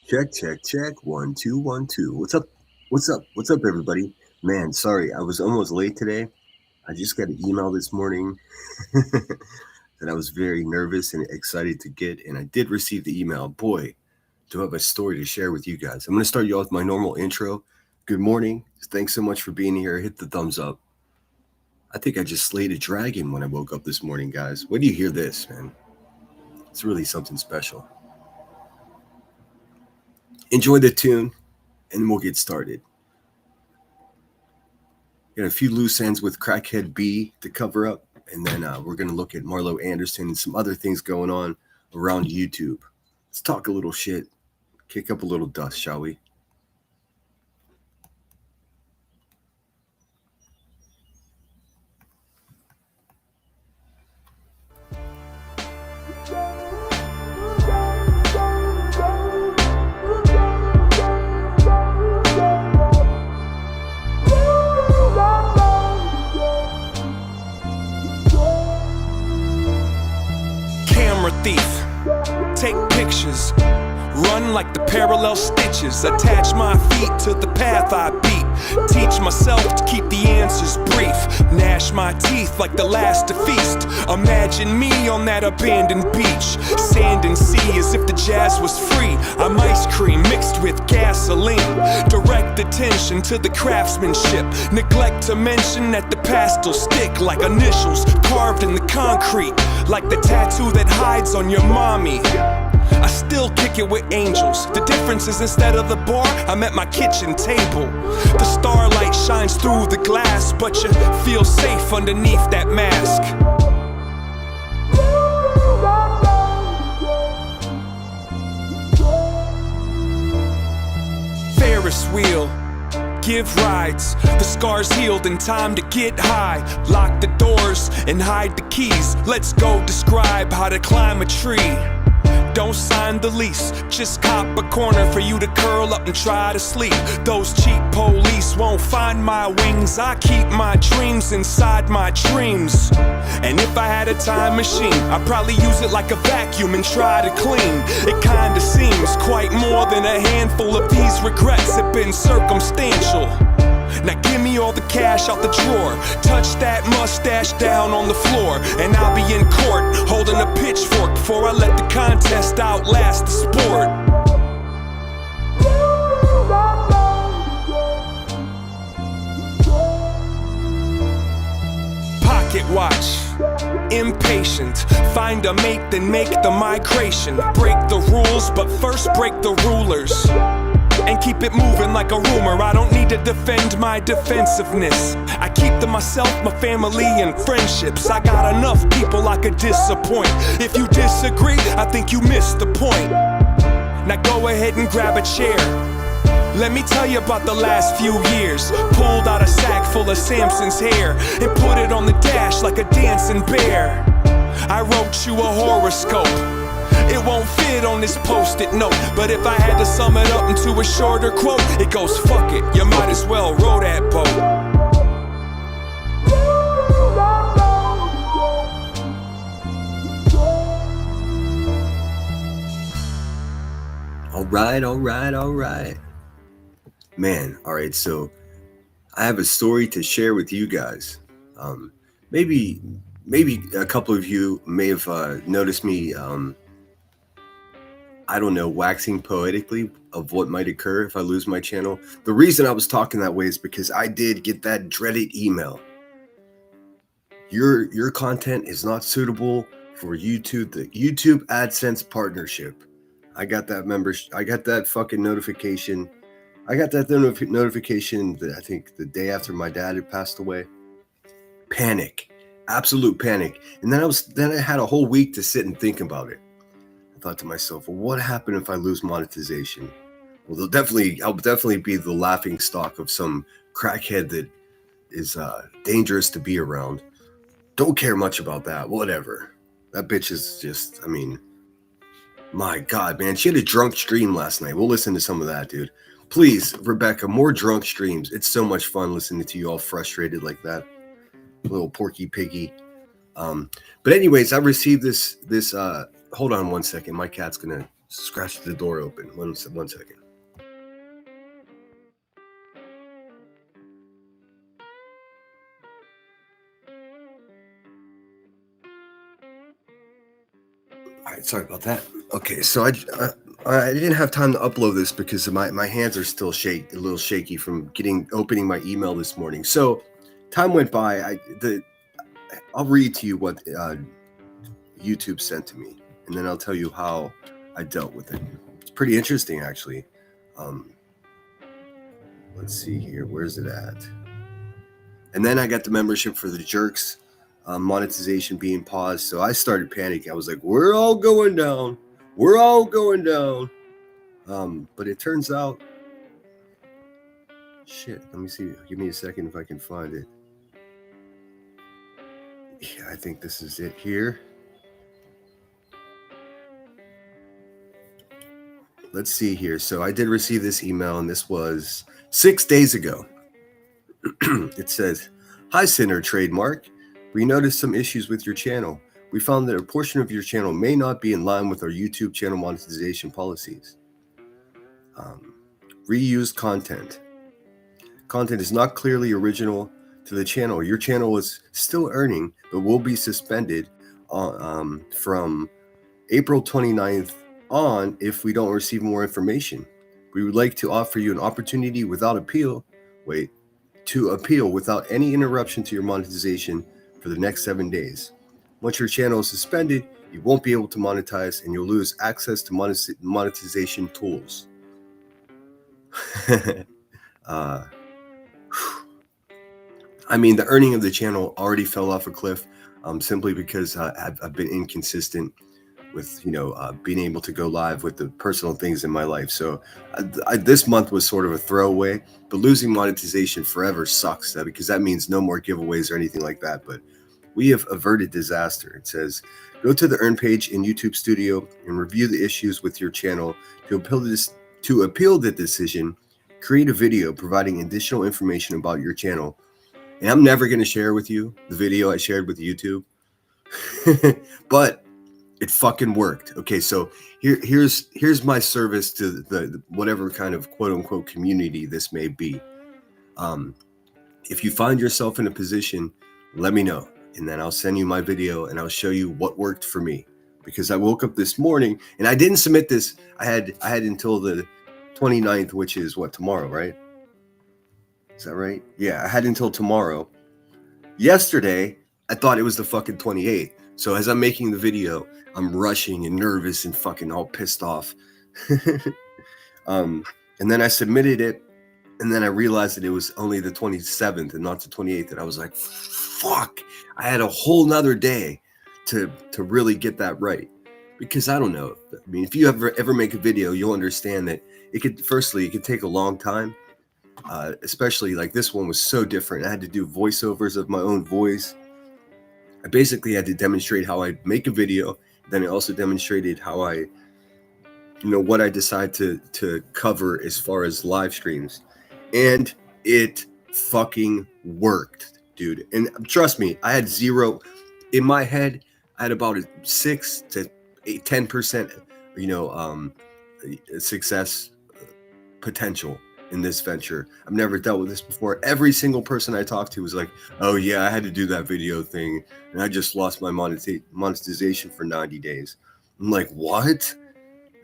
Check, check, check. 1, 2, 1, 2. What's up? What's up? What's up, everybody? Man, sorry, I was almost late today. I just got an email this morning that I was very nervous and excited to get, and I did receive the email. Boy, do I have a story to share with you guys. I'm going to start you off with my normal intro. Good morning. Thanks so much for being here. Hit the thumbs up. I think I just slayed a dragon when I woke up this morning, guys. When do you hear this, man? It's really something special. Enjoy the tune, and we'll get started. Got a few loose ends with Crackhead B to cover up, and then we're going to look at Marlo Anderson and some other things going on around YouTube. Let's talk a little shit, kick up a little dust, shall we? Camera thief, take pictures, run like the parallel stitches, attach my feet to the path I beat, teach myself to keep the answers brief, gnash my teeth like the last to feast, imagine me on that abandoned beach, sand and sea as if the jazz was free, I'm ice cream mixed with gasoline, direct attention to the craftsmanship, neglect to mention that the past will stick like initials carved in the concrete, like the tattoo that hides on your mommy. I still kick it with angels. The difference is instead of the bar, I'm at my kitchen table. The starlight shines through the glass, but you feel safe underneath that mask. Ferris wheel, give rides. The scars healed and time to get high. Lock the doors and hide the keys. Let's go describe how to climb a tree. Don't sign the lease, just cop a corner for you to curl up and try to sleep. Those cheap police won't find my wings. I keep my dreams inside my dreams. And if I had a time machine, I'd probably use it like a vacuum and try to clean. It kinda seems quite more than a handful of these regrets have been circumstantial. Now give me all the cash out the drawer, touch that mustache down on the floor, and I'll be in court holding a pitchfork before I let the contest outlast the sport. Pocket watch, impatient, find a mate then make the migration. Break the rules but first break the rulers and keep it moving like a rumor. I don't need to defend my defensiveness. I keep to myself, my family, and friendships. I got enough people I could disappoint. If you disagree, I think you missed the point. Now go ahead and grab a chair. Let me tell you about the last few years. Pulled out a sack full of Samson's hair and put it on the dash like a dancing bear. I wrote you a horoscope. It won't fit on this post-it note, but if I had to sum it up into a shorter quote, it goes, fuck it, you might as well row that boat. All right. Man, all right, so I have a story to share with you guys. Maybe a couple of you may have noticed me I don't know, waxing poetically of what might occur if I lose my channel. The reason I was talking that way is because I did get that dreaded email. Your content is not suitable for YouTube, the YouTube AdSense partnership. I got that fucking notification. I got that notification I think the day after my dad had passed away. Panic. Absolute panic. And then I had a whole week to sit and think about it. I thought to myself, well, what happened if I lose monetization? Well, I'll definitely be the laughing stock of some crackhead that is dangerous to be around. Don't care much about that. Whatever. That bitch is just, I mean, my God, man. She had a drunk stream last night. We'll listen to some of that, dude. Please, Rebecca, more drunk streams. It's so much fun listening to you all frustrated like that. Little porky piggy. But anyways, I received this hold on one second. My cat's gonna Scratch the door open. One second. All right, sorry about that. Okay, so I didn't have time to upload this because my hands are still a little shaky from opening my email this morning. So time went by. I'll read to you what YouTube sent to me, and then I'll tell you how I dealt with it. It's pretty interesting, actually. Let's see here. Where's it at? And then I got the membership for the Jerks. Monetization being paused, so I started panicking. I was like, we're all going down. But it turns out, shit, let me see. Give me a second if I can find it. Yeah, I think this is it here. Let's see here. So I did receive this email, and this was 6 days ago. It says, "Hi, Sinner Trademark. We noticed some issues with your channel. We found that a portion of your channel may not be in line with our YouTube channel monetization policies. Reused content. Content is not clearly original to the channel. Your channel is still earning, but will be suspended from April 29th on if we don't receive more information. We would like to offer you an opportunity to appeal without any interruption to your monetization for the next 7 days. Once your channel is suspended, you won't be able to monetize and you'll lose access to monetization tools." I mean, the earning of the channel already fell off a cliff simply because I've been inconsistent with, being able to go live with the personal things in my life. So this month was sort of a throwaway, but losing monetization forever sucks because that means no more giveaways or anything like that. But we have averted disaster. It says, "Go to the Earn page in YouTube Studio and review the issues with your channel. To appeal the decision, create a video providing additional information about your channel." And I'm never going to share with you the video I shared with YouTube, but it fucking worked. Okay, so here's my service to the whatever kind of quote unquote community this may be. If you find yourself in a position, let me know, and then I'll send you my video and I'll show you what worked for me. Because I woke up this morning and I didn't submit this. I had until the 29th, which is what, tomorrow, right? Is that right? Yeah, I had until tomorrow. Yesterday, I thought it was the fucking 28th. So as I'm making the video, I'm rushing and nervous and fucking all pissed off. And then I submitted it, and then I realized that it was only the 27th and not the 28th. And I was like, fuck, I had a whole nother day to really get that right. Because I don't know. I mean, if you ever make a video, you'll understand that it could take a long time. Especially like this one was so different. I had to do voiceovers of my own voice. I basically had to demonstrate how I make a video. Then I also demonstrated how I, what I decide to cover as far as live streams. And it fucking worked, dude. And trust me, I had zero in my head. I had about a 6 to 10%, success potential in this venture. I've never dealt with this before. Every single person I talked to was like, "Oh yeah, I had to do that video thing and I just lost my monetization for 90 days. I'm like, what?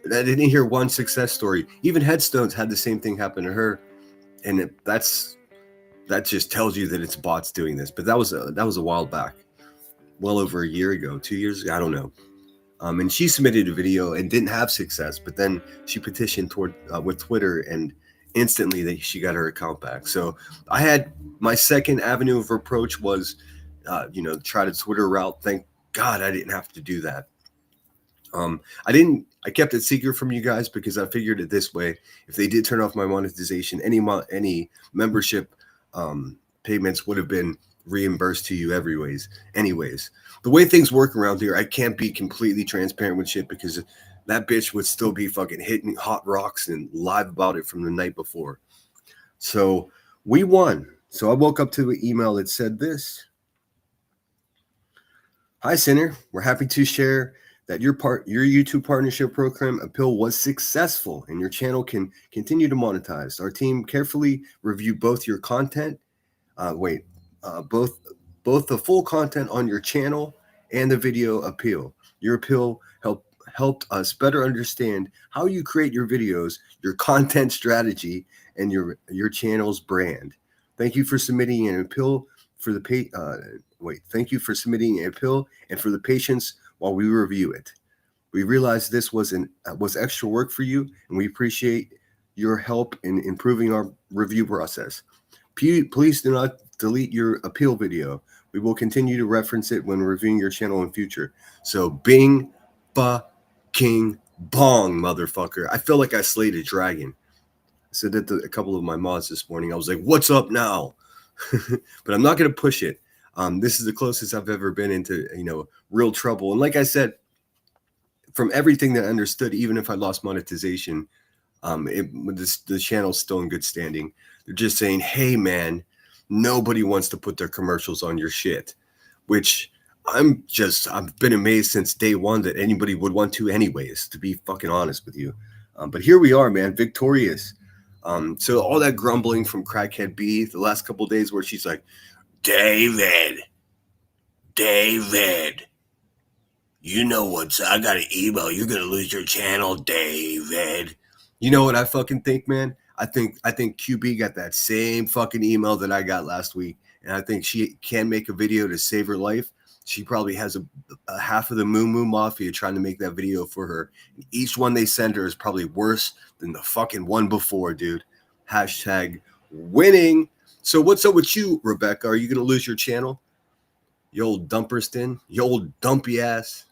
I didn't hear one success story. Even Headstones had the same thing happen to her. And that just tells you that it's bots doing this. But that was a while back, well over a year ago, 2 years ago, I don't know. And she submitted a video and didn't have success, but then she petitioned with Twitter, and instantly she got her account back. So I had my second avenue of approach was, try the Twitter route. Thank God I didn't have to do that. I kept it secret from you guys because I figured it this way. If they did turn off my monetization, any membership payments would have been reimbursed to you anyways. The way things work around here, I can't be completely transparent with shit because that bitch would still be fucking hitting hot rocks and live about it from the night before. So we won. So I woke up to an email that said this: "Hi, Sinner. We're happy to share that your YouTube partnership program Appeal was successful and your channel can continue to monetize. Our team carefully reviewed both your content, both the full content on your channel and the video appeal. Your appeal helped us better understand how you create your videos, your content strategy, and your channel's brand. Thank you for submitting an appeal for the Thank you for submitting an appeal and for the patience while we review it. We realize this was extra work for you, and we appreciate your help in improving our review process. Please do not delete your appeal video. We will continue to reference it when reviewing your channel in future. So bing, king, bong, motherfucker. I feel like I slayed a dragon. I said that to a couple of my mods this morning. I was like, what's up now? But I'm not going to push it. This is the closest I've ever been into, real trouble. And like I said, from everything that I understood, even if I lost monetization, the channel's still in good standing. They're just saying, hey, man, nobody wants to put their commercials on your shit, which I've been amazed since day one that anybody would want to anyways, to be fucking honest with you. But here we are, man, victorious. So all that grumbling from Crackhead B the last couple of days where she's like, David, you know what's, I got an email. You're going to lose your channel, David. You know what I fucking think, man? I think QB got that same fucking email that I got last week. And I think she can make a video to save her life. She probably has a half of the Moo Moo Mafia trying to make that video for her. Each one they send her is probably worse than the fucking one before, dude. Hashtag winning. So what's up with you, Rebecca? Are you going to lose your channel? You old Dumperston? You old dumpy ass?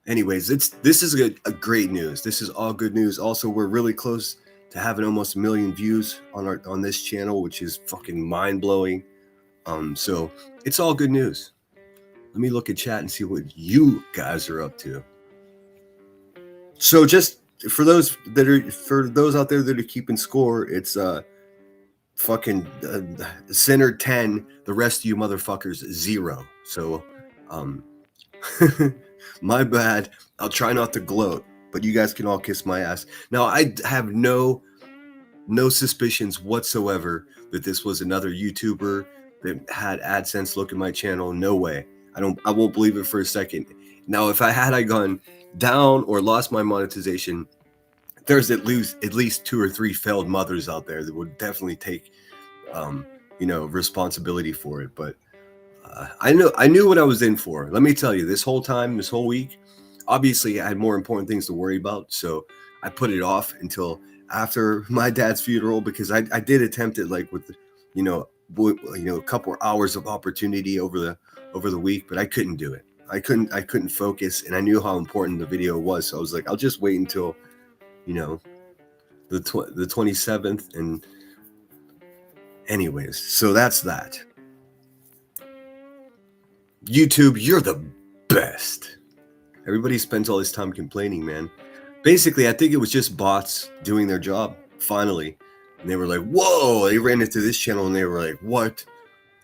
Anyways, this is a great news. This is all good news. Also, we're really close to having almost 1 million views on this channel, which is fucking mind-blowing. So it's all good news. Let me look at chat and see what you guys are up to. So just for those out there that are keeping score, it's fucking center 10, the rest of you motherfuckers 0. So my bad. I'll try not to gloat, but you guys can all kiss my ass. Now I have no suspicions whatsoever that this was another YouTuber that had AdSense look at my channel. No way. I won't believe it for a second. Now, if I gone down or lost my monetization, there's at least 2 or 3 failed mothers out there that would definitely take, responsibility for it. But I knew what I was in for. Let me tell you, this whole week, obviously I had more important things to worry about. So I put it off until after my dad's funeral, because I did attempt it with, a couple hours of opportunity over the week, but I couldn't do it. I couldn't focus, and I knew how important the video was. So I was like, I'll just wait until, the 27th. And anyways, so that's that. YouTube, you're the best. Everybody spends all this time complaining, man. Basically, I think it was just bots doing their job, finally. And they were like, whoa, they ran into this channel and they were like, what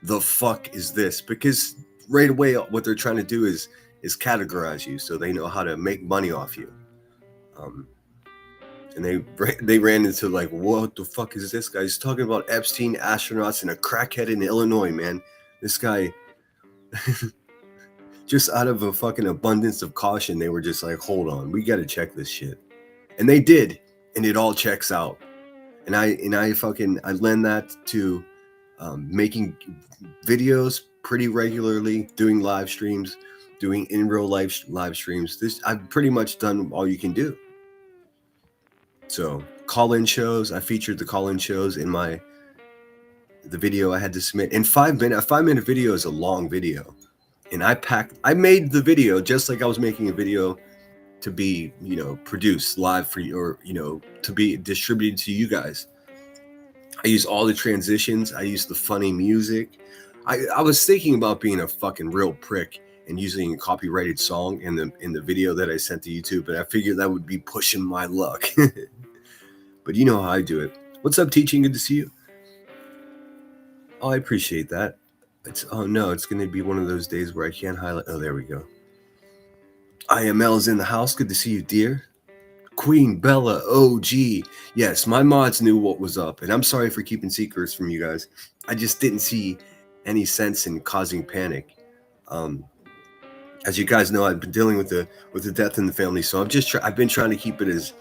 the fuck is this? Because right away, what they're trying to do is categorize you so they know how to make money off you. And they ran into like, what the fuck is this guy? He's talking about Epstein, astronauts, and a crackhead in Illinois, man. This guy, just out of a fucking abundance of caution, they were just like, hold on, we got to check this shit. And they did, and it all checks out. And I lend that to making videos pretty regularly, doing live streams, doing in real life live streams. I've pretty much done all you can do. So call-in shows, I featured the call-in shows in the video I had to submit. In 5 minutes, a 5-minute video is a long video. And I made the video just like I was making a video to be, produced live for you, or, to be distributed to you guys. I use all the transitions. I use the funny music. I was thinking about being a fucking real prick and using a copyrighted song in the video that I sent to YouTube, but I figured that would be pushing my luck. But you know how I do it. What's up, Teaching? Good to see you. Oh, I appreciate that. It's going to be one of those days where I can't highlight. Oh, there we go. IML is in the house. Good to see you, dear. Queen Bella OG. Yes, my mods knew what was up, and I'm sorry for keeping secrets from you guys. I just didn't see any sense in causing panic. As you guys know, I've been dealing with the death in the family, so I've been trying to keep it as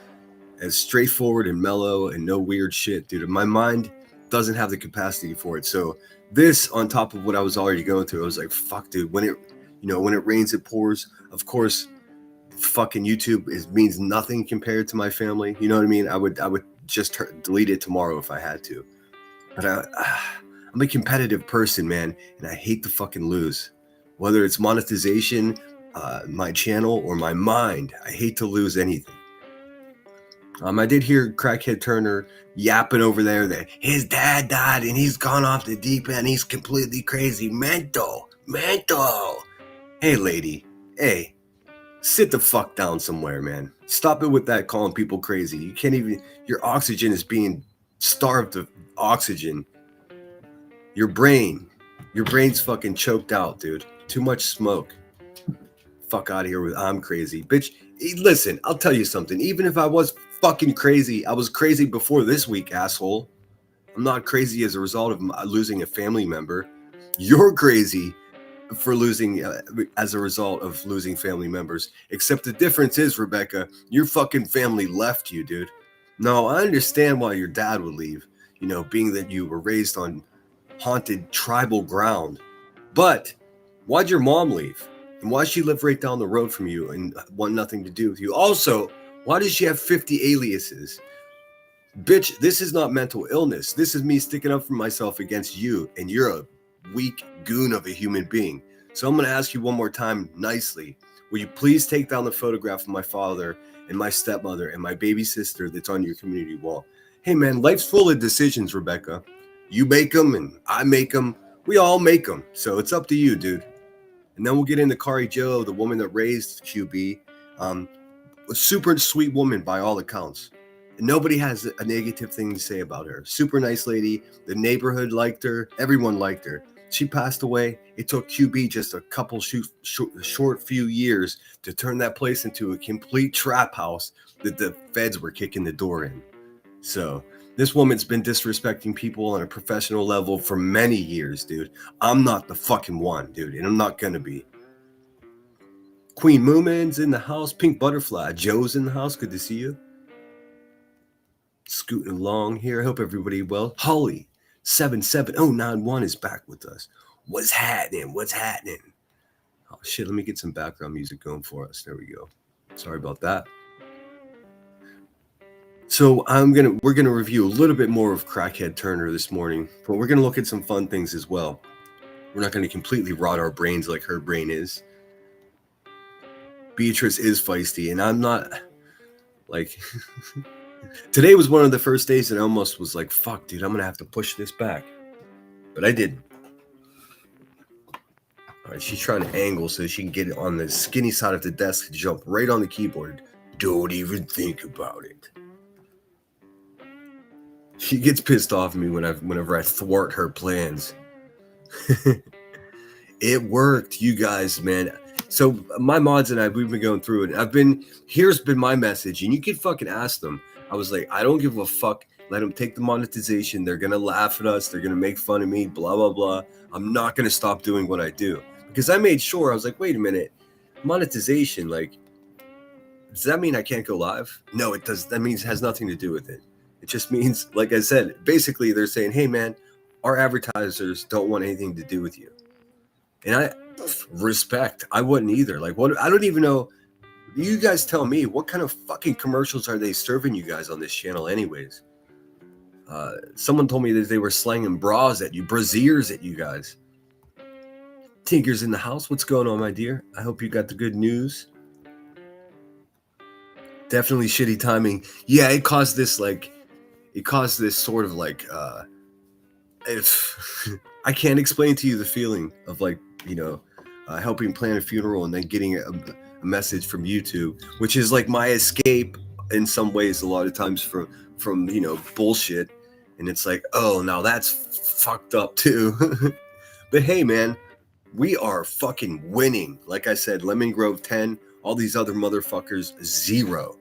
straightforward and mellow and no weird shit, dude. My mind doesn't have the capacity for it. So this, on top of what I was already going through, I was like, fuck, dude. When it rains, it pours. Of course, fucking YouTube means nothing compared to my family. You know what I mean? I would just delete it tomorrow if I had to. But I'm a competitive person, man, and I hate to fucking lose. Whether it's monetization, my channel, or my mind, I hate to lose anything. I did hear Crackhead Turner yapping over there that his dad died and he's gone off the deep end. He's completely crazy. Mental. Hey, lady. Hey, sit the fuck down somewhere, man. Stop it with that calling people crazy. You can't even, your oxygen is being starved of oxygen. Your brain's fucking choked out, dude. Too much smoke. Fuck out of here with I'm crazy. Bitch, listen, I'll tell you something. Even if I was fucking crazy, I was crazy before this week, asshole. I'm not crazy as a result of losing a family member. You're crazy for losing as a result of losing family members. Except the difference is, Rebecca, your fucking family left you, dude. No, I understand why your dad would leave, being that you were raised on haunted tribal ground. But why'd your mom leave? And why she live right down the road from you and want nothing to do with you? Also, why does she have 50 aliases? Bitch, this is not mental illness. This is me sticking up for myself against you, and you're a weak goon of a human being. So I'm going to ask you one more time nicely. Will you please take down the photograph of my father and my stepmother and my baby sister that's on your community wall? Hey, man, life's full of decisions, Rebecca. You make them and I make them. We all make them. So it's up to you, dude. And then we'll get into Kari Jo, the woman that raised QB. A super sweet woman by all accounts. And nobody has a negative thing to say about her. Super nice lady. The neighborhood liked her. Everyone liked her. She passed away. It took QB just a couple short few years to turn that place into a complete trap house that the feds were kicking the door in. So this woman's been disrespecting people on a professional level for many years, dude. I'm not the fucking one, dude, and I'm not gonna be. Queen Moomin's in the house. Pink Butterfly. Joe's in the house. Good to see you. Scooting along here. I hope everybody well. Holly 77091 is back with us. What's happening? Oh shit, let me get some background music going for us. There we go. Sorry about that. So we're gonna review a little bit more of Crackhead Turner this morning, but we're gonna look at some fun things as well. We're not gonna completely rot our brains like her brain is. Beatrice is feisty, and I'm not like. Today was one of the first days that I almost was like, "Fuck, dude, I'm gonna have to push this back," but I didn't. All right, she's trying to angle so she can get it on the skinny side of the desk and jump right on the keyboard. Don't even think about it. She gets pissed off at me whenever I thwart her plans. It worked, you guys, man. So my mods and we've been going through it. Here's been my message, and you can fucking ask them. I was like, I don't give a fuck. Let them take the monetization. They're going to laugh at us. They're going to make fun of me, blah, blah, blah. I'm not going to stop doing what I do. Because I made sure, I was like, wait a minute. Monetization, like, does that mean I can't go live? No, it does. That means it has nothing to do with it. It just means, like I said, basically they're saying, hey, man, our advertisers don't want anything to do with you. And I respect. I wouldn't either. Like, what? I don't even know. You guys tell me, what kind of fucking commercials are they serving you guys on this channel anyways? Someone told me that they were slanging bras at you, brassiers at you guys. Tinker's in the house. What's going on, my dear? I hope you got the good news. Definitely shitty timing. Yeah, it caused this sort of like, I can't explain to you the feeling of like, helping plan a funeral and then getting a message from YouTube, which is like my escape in some ways a lot of times from bullshit. And it's like, oh, now that's fucked up too. But hey, man, we are fucking winning. Like I said, Lemon Grove 10, All these other motherfuckers, 0.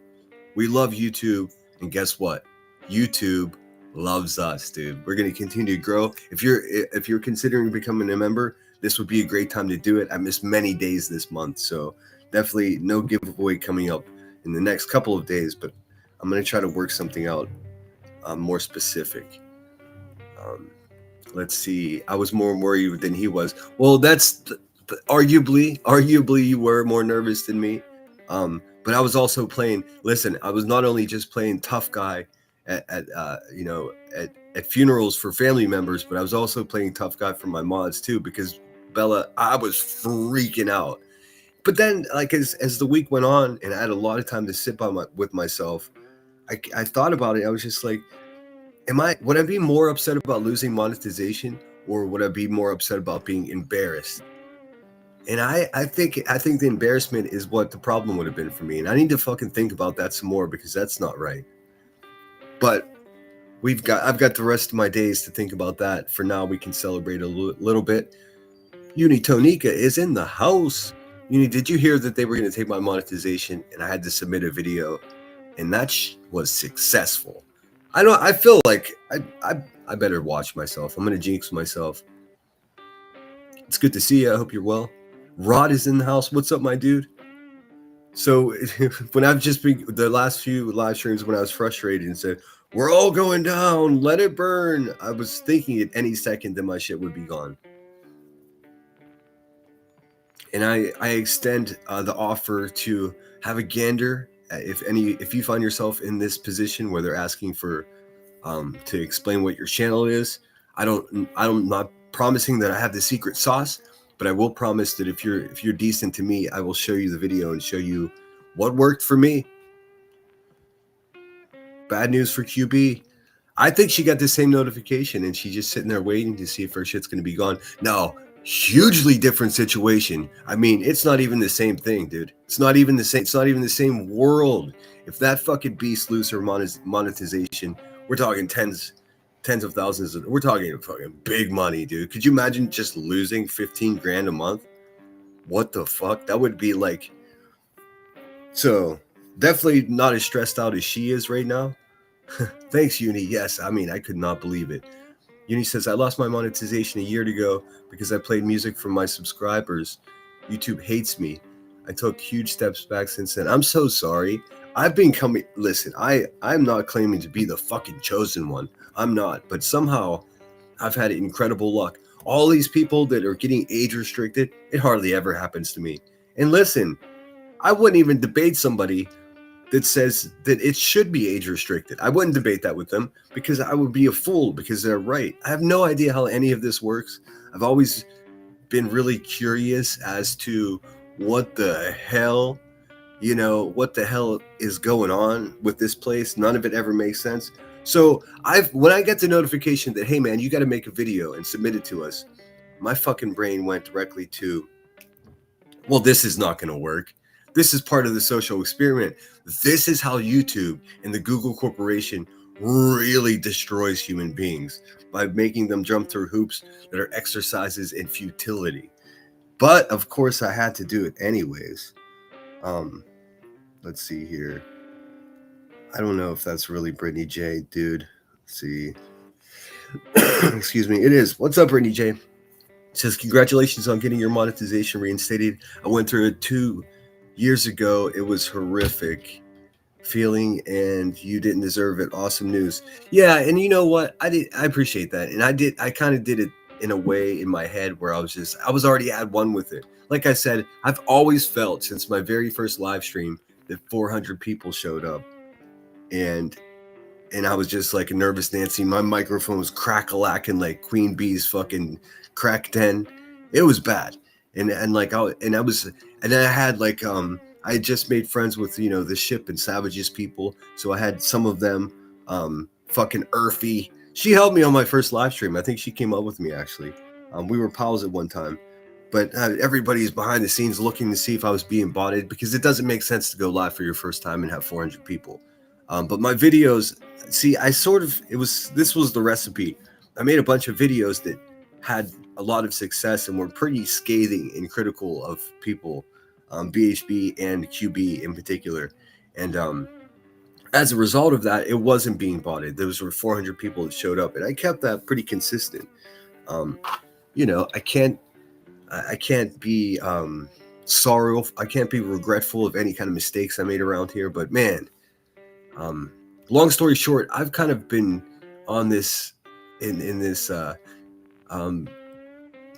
We love YouTube, and guess what? YouTube loves us, dude. We're gonna continue to grow. If you're considering becoming a member, this would be a great time to do it. I missed many days this month, so definitely no giveaway coming up in the next couple of days, but I'm gonna try to work something out more specific. Let's see. I was more worried than he was. Well, that's arguably you were more nervous than me. But I was also playing. Listen, I was not only just playing tough guy at funerals for family members, but I was also playing tough guy for my mods too. Because Bella, I was freaking out. But then, like as the week went on, and I had a lot of time to sit with myself, I thought about it. I was just like, would I be more upset about losing monetization, or would I be more upset about being embarrassed? And I think the embarrassment is what the problem would have been for me. And I need to fucking think about that some more, because that's not right. But I've got the rest of my days to think about that. For now, we can celebrate a little bit. Uni Tonika is in the house. Uni, did you hear that they were going to take my monetization and I had to submit a video, and that was successful? I feel like I better watch myself. I'm going to jinx myself. It's good to see you. I hope you're well. Rod is in the house. What's up, my dude? So when I've just been the last few live streams, when I was frustrated and said, we're all going down, let it burn, I was thinking at any second that my shit would be gone. And I extend the offer to have a gander. If you find yourself in this position where they're asking for to explain what your channel is, I'm not promising that I have the secret sauce, but I will promise that if you're decent to me, I will show you the video and show you what worked for me. Bad news for QB. I think she got the same notification and she's just sitting there waiting to see if her shit's going to be gone. No, hugely different situation. I mean, it's not even the same thing, dude. It's not even the same. It's not even the same world. If that fucking beast loses her monetization, we're talking tens of thousands. We're talking fucking big money, dude. Could you imagine just losing 15 grand a month? What the fuck? That would be like. So definitely not as stressed out as she is right now. Thanks, Uni. Yes, I mean, I could not believe it. Uni says, I lost my monetization a year ago because I played music for my subscribers. YouTube hates me. I took huge steps back since then. I'm so sorry. Listen, I'm not claiming to be the fucking chosen one. I'm not. But somehow I've had incredible luck. All these people that are getting age restricted, it hardly ever happens to me. And listen, I wouldn't even debate somebody that says that it should be age restricted. I wouldn't debate that with them because I would be a fool because they're right. I have no idea how any of this works. I've always been really curious as to what the hell is going on with this place. None of it ever makes sense. So when I get the notification that, hey man, you got to make a video and submit it to us, my fucking brain went directly to, well, this is not going to work. This is part of the social experiment. This is how YouTube and the Google Corporation really destroys human beings by making them jump through hoops that are exercises in futility. But of course, I had to do it anyways. Let's see here. I don't know if that's really Brittany J, dude. Let's see. Excuse me. It is. What's up, Brittany J? It says, congratulations on getting your monetization reinstated. I went through it 2 years ago. It was horrific feeling and you didn't deserve it. Awesome news. Yeah. And you know what? I appreciate that. And I kind of did it in a way in my head where I was already at one with it. Like I said, I've always felt since my very first live stream that 400 people showed up, and I was just like a nervous Nancy. My microphone was crack-a-lacking like Queen Bee's fucking crack den. It was bad, and I had like I had just made friends with the Ship and Savages people, so I had some of them. Fucking Urfy, she helped me on my first live stream. I think she came up with me actually. We were pals at one time. But everybody's behind the scenes looking to see if I was being botted, because it doesn't make sense to go live for your first time and have 400 people. But my videos, see, this was the recipe. I made a bunch of videos that had a lot of success and were pretty scathing and critical of people BHB and QB in particular. And as a result of that, it wasn't being bought. Those were 400 people that showed up, and I kept that pretty consistent. I can't be sorrowful. I can't be regretful of any kind of mistakes I made around here. But man, long story short, I've kind of been on this in this.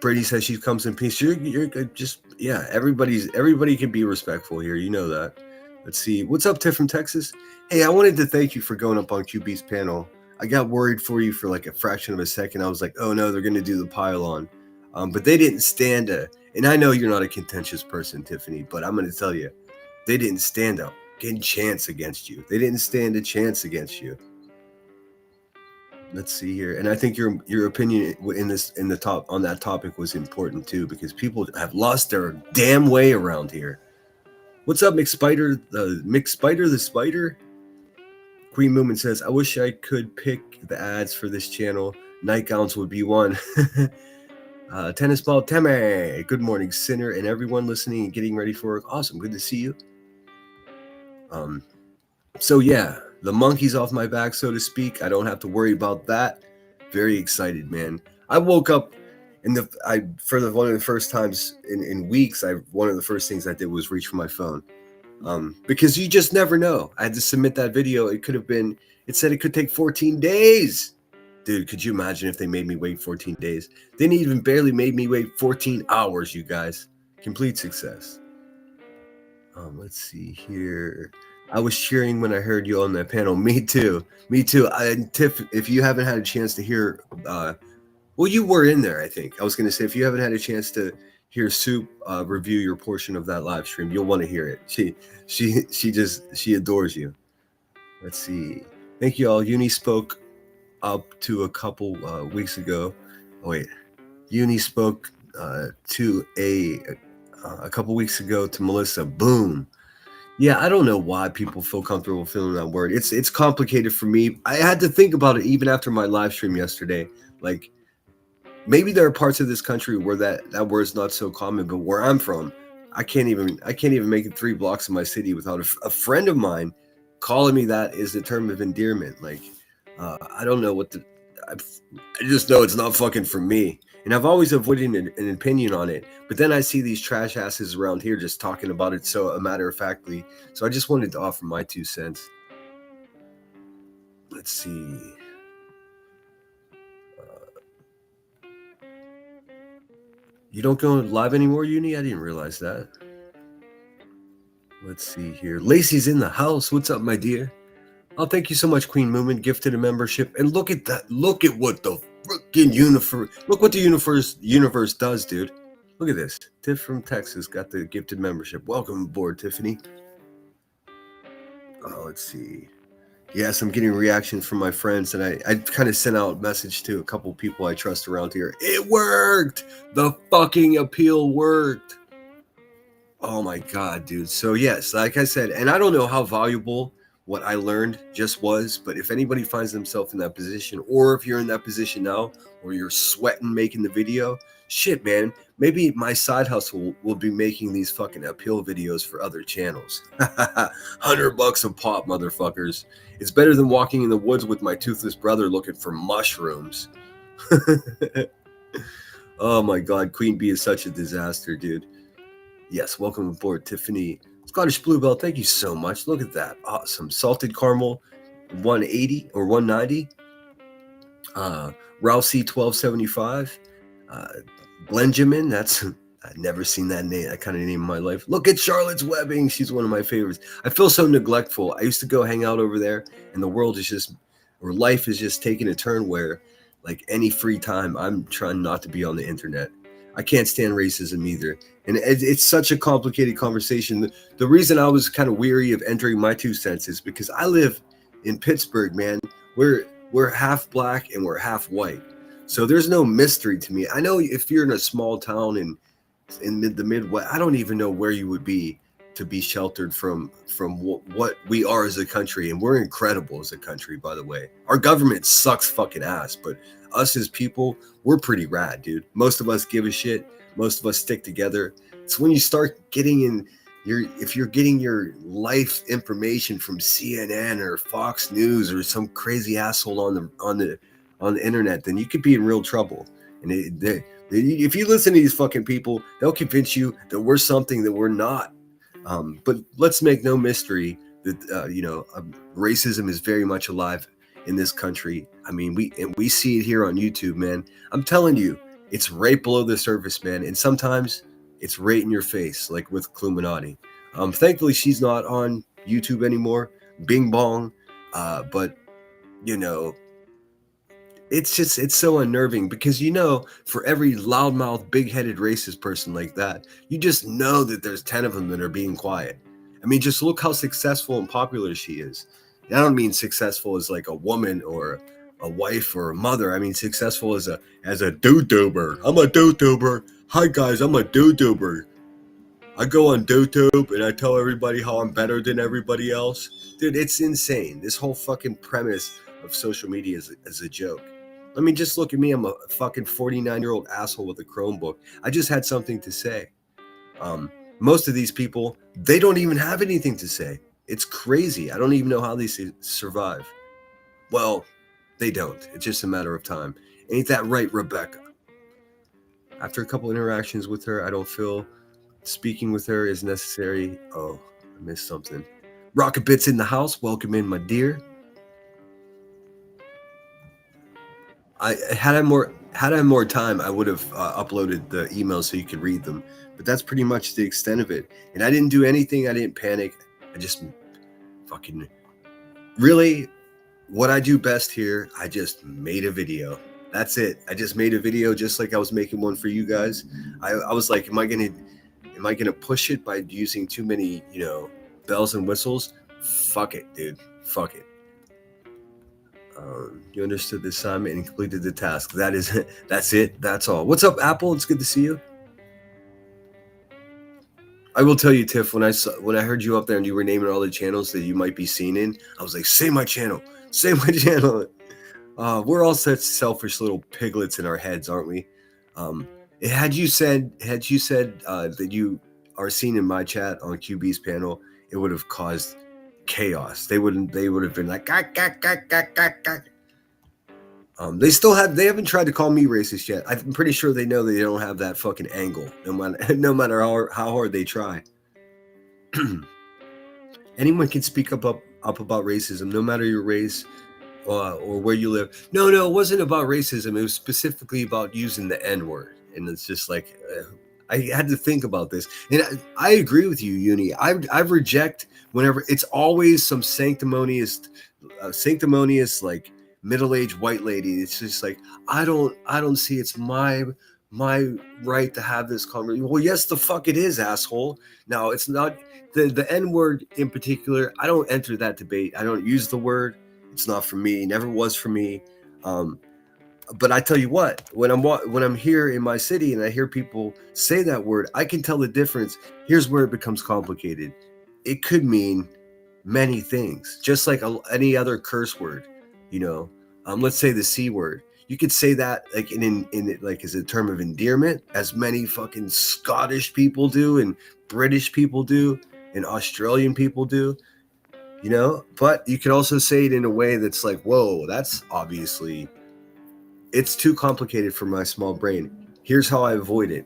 Brady says she comes in peace. You're just everybody can be respectful here. You know that. Let's see. What's up, Tiff from Texas? Hey, I wanted to thank you for going up on QB's panel. I got worried for you for like a fraction of a second. I was like, oh no, they're going to do the pile-on. But they didn't stand and I know you're not a contentious person, Tiffany, but I'm going to tell you, they didn't stand a chance against you. They didn't stand a chance against you. Let's see here. And I think your opinion on that topic was important too, because people have lost their damn way around here. What's up, McSpider? The Spider? Queen Moomin says, I wish I could pick the ads for this channel. Nightgowns would be one. Tennis ball Teme. Good morning, Sinner, and everyone listening and getting ready for work. Awesome. Good to see you. So yeah, the monkey's off my back, so to speak. I don't have to worry about that. Very excited, man. I woke up one of the first times in weeks. One of the first things I did was reach for my phone. Because you just never know. I had to submit that video. It said it could take 14 days. Dude, could you imagine if they made me wait 14 days? They didn't even barely made me wait 14 hours, you guys. Complete success. Let's see here. I was cheering when I heard you on that panel. Me too. Tiff, if you haven't had a chance to hear, well, you were in there, I think. I was going to say, if you haven't had a chance to hear Soup review your portion of that live stream, you'll want to hear it. She adores you. Let's see. Thank you all. Uni spoke up to a couple weeks ago. Oh, wait. Uni spoke to a couple weeks ago to Melissa. Boom. Yeah, I don't know why people feel comfortable feeling that word. It's complicated for me. I had to think about it even after my live stream yesterday. Like, maybe there are parts of this country where that word's not so common, but where I'm from, I can't even make it 3 blocks in my city without a friend of mine calling me that is a term of endearment. Like, I don't know I just know it's not fucking for me. And I've always avoided an opinion on it. But then I see these trash asses around here just talking about it so matter-of-factly. So I just wanted to offer my 2 cents. Let's see. You don't go live anymore, Uni? I didn't realize that. Let's see here. Lacey's in the house. What's up, my dear? Oh, thank you so much, Queen Moomin. Gifted a membership. And look at that. Look at what the freaking universe. Look what the universe does, dude. Look at this. Tiff from Texas got the gifted membership. Welcome aboard, Tiffany. Oh, let's see. Yes, I'm getting reactions from my friends, and I kind of sent out a message to a couple people I trust around here. It worked! The fucking appeal worked. Oh my God, dude. So yes, like I said, and I don't know how valuable what I learned just was, but if anybody finds themselves in that position, or if you're in that position now, or you're sweating making the video, shit, man, maybe my side hustle will be making these fucking appeal videos for other channels. $100 a pop, motherfuckers. It's better than walking in the woods with my toothless brother looking for mushrooms. Oh my God, Queen Bee is such a disaster, dude. Yes, welcome aboard, Tiffany. Scottish Bluebell, thank you so much. Look at that. Awesome. Salted caramel, 180 or 190. Rousey, 1275. Benjamin, I've never seen that kind of name in my life. Look at Charlotte's Webbing. She's one of my favorites. I feel so neglectful. I used to go hang out over there, and the world is just, or life is just taking a turn where, like, any free time, I'm trying not to be on the internet. I can't stand racism either. And it's such a complicated conversation. The reason I was kind of weary of entering my 2 cents is because I live in Pittsburgh, man. We're half black and we're half white. So there's no mystery to me. I know if you're in a small town in the Midwest, I don't even know where you would be to be sheltered from what we are as a country. And we're incredible as a country, by the way. Our government sucks fucking ass, but us as people, we're pretty rad, dude. Most of us give a shit. Most of us stick together. It's when you start getting if you're getting your life information from CNN or Fox News or some crazy asshole on the internet, then you could be in real trouble. And if you listen to these fucking people, they'll convince you that we're something that we're not. But let's make no mystery that racism is very much alive in this country. I mean, we see it here on YouTube, man. I'm telling you, it's right below the surface, man. And sometimes it's right in your face, like with Cluminati. Thankfully, she's not on YouTube anymore. Bing bong. But it's so unnerving because for every loudmouth, big-headed racist person like that, you just know that there's 10 of them that are being quiet. I mean, just look how successful and popular she is. And I don't mean successful as like a woman or a wife or a mother. I mean successful as a YouTuber. I'm a YouTuber. Hi guys, I'm a YouTuber. I go on YouTube and I tell everybody how I'm better than everybody else. Dude, it's insane. This whole fucking premise of social media is a joke. I mean, just look at me. I'm a fucking 49-year-old asshole with a Chromebook. I just had something to say. Most of these people, they don't even have anything to say. It's crazy. I don't even know how they survive. Well, they don't. It's just a matter of time. Ain't that right, Rebecca? After a couple interactions with her, I don't feel speaking with her is necessary. Oh, I missed something. Rocket Bits in the house. Welcome in, my dear. Had I more time, I would have uploaded the emails so you could read them. But that's pretty much the extent of it. And I didn't do anything. I didn't panic. I just fucking really what I do best here. I just made a video. That's it. I just made a video just like I was making one for you guys. I was like, am I gonna push it by using too many, bells and whistles? Fuck it, dude. Fuck it. You understood the assignment and completed the task. That's it. That's all. What's up, Apple? It's good to see you. I will tell you, Tiff, when I heard you up there and you were naming all the channels that you might be seen in, I was like, say my channel. Say my channel. We're all such selfish little piglets in our heads, aren't we? Had you said that you are seen in my chat on QB's panel, it would have caused chaos. They would have been like, gah, gah, gah, gah, gah, gah. They haven't tried to call me racist yet. I'm pretty sure they know they don't have that fucking angle, no matter how hard they try. Anyone can speak up about racism, no matter your race or where you live. No, it wasn't about racism. It was specifically about using the N-word. And it's just like, I had to think about this. And I agree with you, Uni. I reject whenever it's always some sanctimonious like middle-aged white lady. It's just like, I don't see it's my right to have this conversation. Well, yes, the fuck it is, asshole. Now, it's not the N-word in particular. I don't enter that debate. I don't use the word. It's not for me. Never was for me. But I tell you what, when I'm here in my city and I hear people say that word, I can tell the difference. Here's where it becomes complicated. It could mean many things, just like any other curse word. Let's say the C word. You could say that like in like as a term of endearment, as many fucking Scottish people do, and British people do, and Australian people do. But you could also say it in a way that's like, whoa, that's obviously, it's too complicated for my small brain. Here's how I avoid it.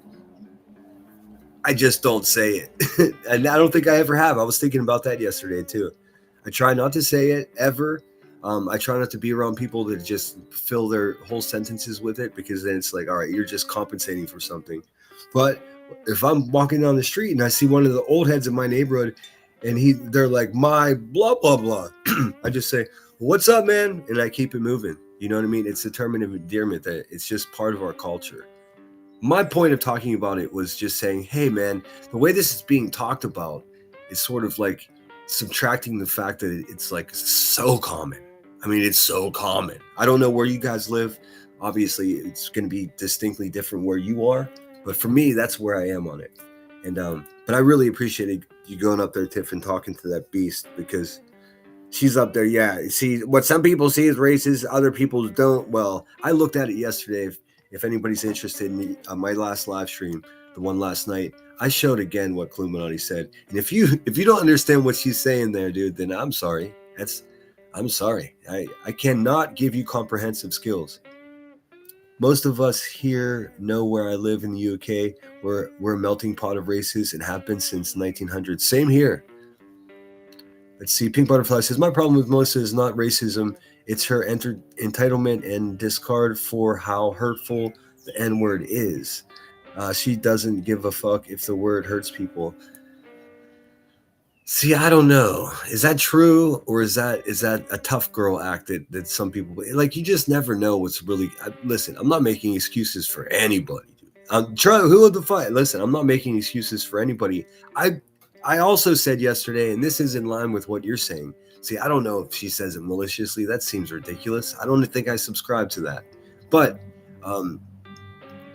I just don't say it. And I don't think I ever have. I was thinking about that yesterday too. I try not to say it ever. I try not to be around people that just fill their whole sentences with it, because then it's like, all right, you're just compensating for something. But if I'm walking down the street and I see one of the old heads in my neighborhood and they're like, my blah, blah, blah, I just say, what's up, man? And I keep it moving. You know what I mean? It's a term of endearment that it's just part of our culture. My point of talking about it was just saying, hey, man, the way this is being talked about is sort of like subtracting the fact that it's like so common. I mean, it's so common. I don't know where you guys live. Obviously, it's going to be distinctly different where you are. But for me, that's where I am on it. And but I really appreciated you going up there, Tiff, and talking to that beast, because she's up there. Yeah, see, what some people see as racist, other people don't. Well, I looked at it yesterday. If anybody's interested in my last live stream, the one last night, I showed again what Klumanati said, and if you don't understand what she's saying there, dude, then I'm sorry. I'm sorry. I cannot give you comprehensive skills. Most of us here know where I live in the UK. We're a melting pot of races and have been since 1900. Same here. Let's see. Pink Butterfly says, my problem with Melissa is not racism. It's her entitlement and discard for how hurtful the N-word is. She doesn't give a fuck if the word hurts people. See, I don't know. Is that true, or is that a tough girl act that some people like? You just never know what's really. Listen, I'm not making excuses for anybody. I'm trying. Who would the fight? Listen, I'm not making excuses for anybody. I also said yesterday, and this is in line with what you're saying. See, I don't know if she says it maliciously. That seems ridiculous. I don't think I subscribe to that. But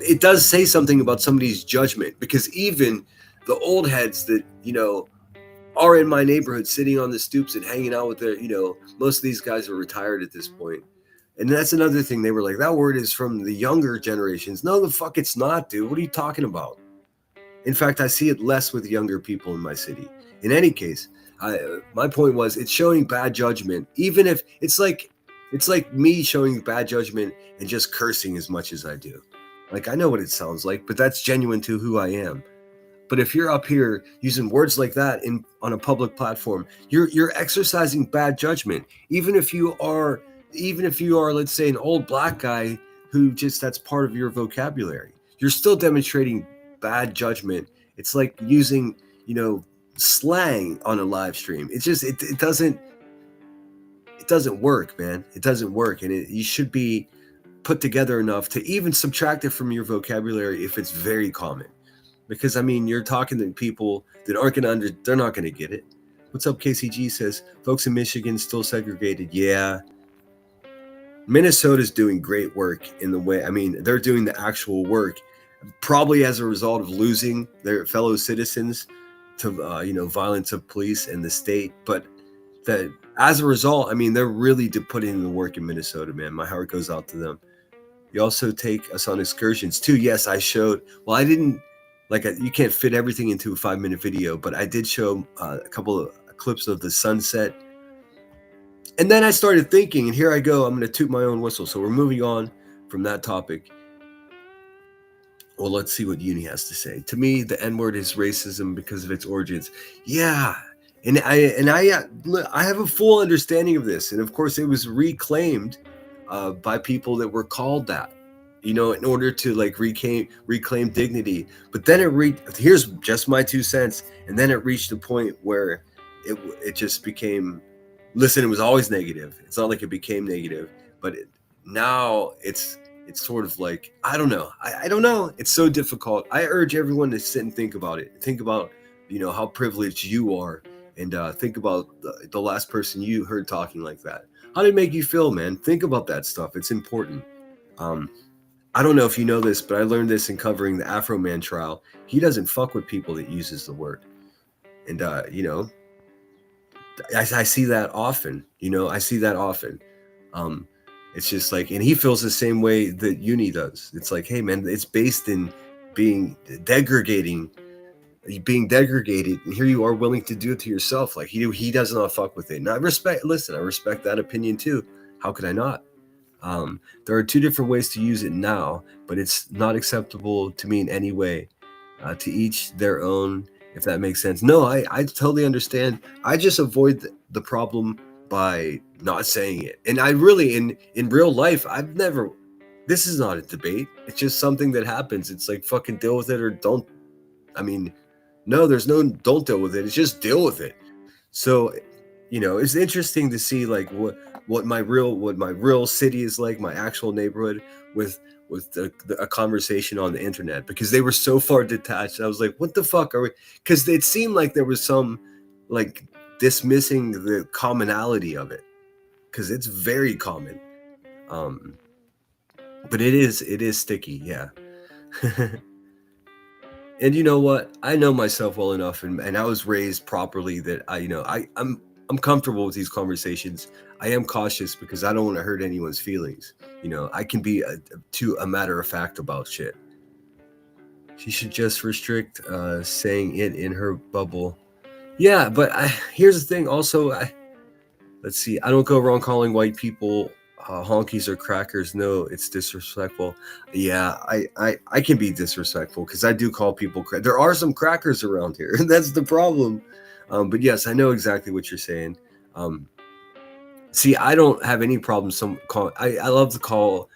it does say something about somebody's judgment, because even the old heads that, are in my neighborhood sitting on the stoops and hanging out with their, most of these guys are retired at this point. And that's another thing. They were like, that word is from the younger generations. No, the fuck it's not, dude. What are you talking about? In fact, I see it less with younger people in my city. In any case, my point was, it's showing bad judgment, even if it's like me showing bad judgment and just cursing as much as I do. Like, I know what it sounds like, but that's genuine to who I am. But if you're up here using words like that on a public platform, you're exercising bad judgment. Even if you are, let's say, an old black guy who just, that's part of your vocabulary, you're still demonstrating bad judgment. It's like using, slang on a live stream. It's just, it doesn't work, man. It doesn't work. And you should be put together enough to even subtract it from your vocabulary if it's very common. Because, you're talking to people that aren't going to they're not going to get it. What's up, KCG says, folks in Michigan still segregated. Yeah. Minnesota's doing great work in the way, they're doing the actual work, probably as a result of losing their fellow citizens to, violence of police and the state. But that as a result, they're really putting in the work in Minnesota, man. My heart goes out to them. You also take us on excursions too. Yes, I showed, I didn't, you can't fit everything into a 5-minute video, but I did show a couple of clips of the sunset. And then I started thinking, and here I go, I'm going to toot my own whistle. So we're moving on from that topic. Well, let's see what Uni has to say. To me, the N-word is racism because of its origins. Yeah. And I have a full understanding of this. And of course, it was reclaimed by people that were called that, in order to reclaim dignity. But then here's just my 2 cents. And then it reached a point where it just became, listen, it was always negative. It's not like it became negative, but now it's sort of like, I don't know. I don't know. It's so difficult. I urge everyone to sit and think about it. Think about, how privileged you are, and think about the last person you heard talking like that. How did it make you feel, man? Think about that stuff. It's important. I don't know if you know this, but I learned this in covering the Afro-Man trial. He doesn't fuck with people that uses the word. And, I see that often, I see that often. It's just like, and he feels the same way that Uni does. It's like, hey man, it's based in being degraded, and here you are willing to do it to yourself. Like he does not fuck with it. And I respect that opinion too. How could I not? There are 2 different ways to use it now, but it's not acceptable to me in any way. To each their own, if that makes sense. No, I totally understand. I just avoid the problem by not saying it. And I really, in real life, this is not a debate. It's just something that happens. It's like, fucking deal with it or don't. No, there's no don't deal with it. It's just deal with it. So, it's interesting to see what my real city is like, my actual neighborhood with a conversation on the internet, because they were so far detached. I was like, what the fuck are we? Because it seemed like there was some dismissing the commonality of it, because it's very common. But it is sticky, yeah. And you know what? I know myself well enough, and I was raised properly that I'm comfortable with these conversations. I am cautious because I don't want to hurt anyone's feelings. I can be too a matter of fact about shit. She should just restrict saying it in her bubble. Yeah, but here's the thing. Also, let's see. I don't go around calling white people honkies or crackers. No, it's disrespectful. Yeah, I can be disrespectful because I do call people. There are some crackers around here. That's the problem. But yes, I know exactly what you're saying. See, I don't have any problem. I love to call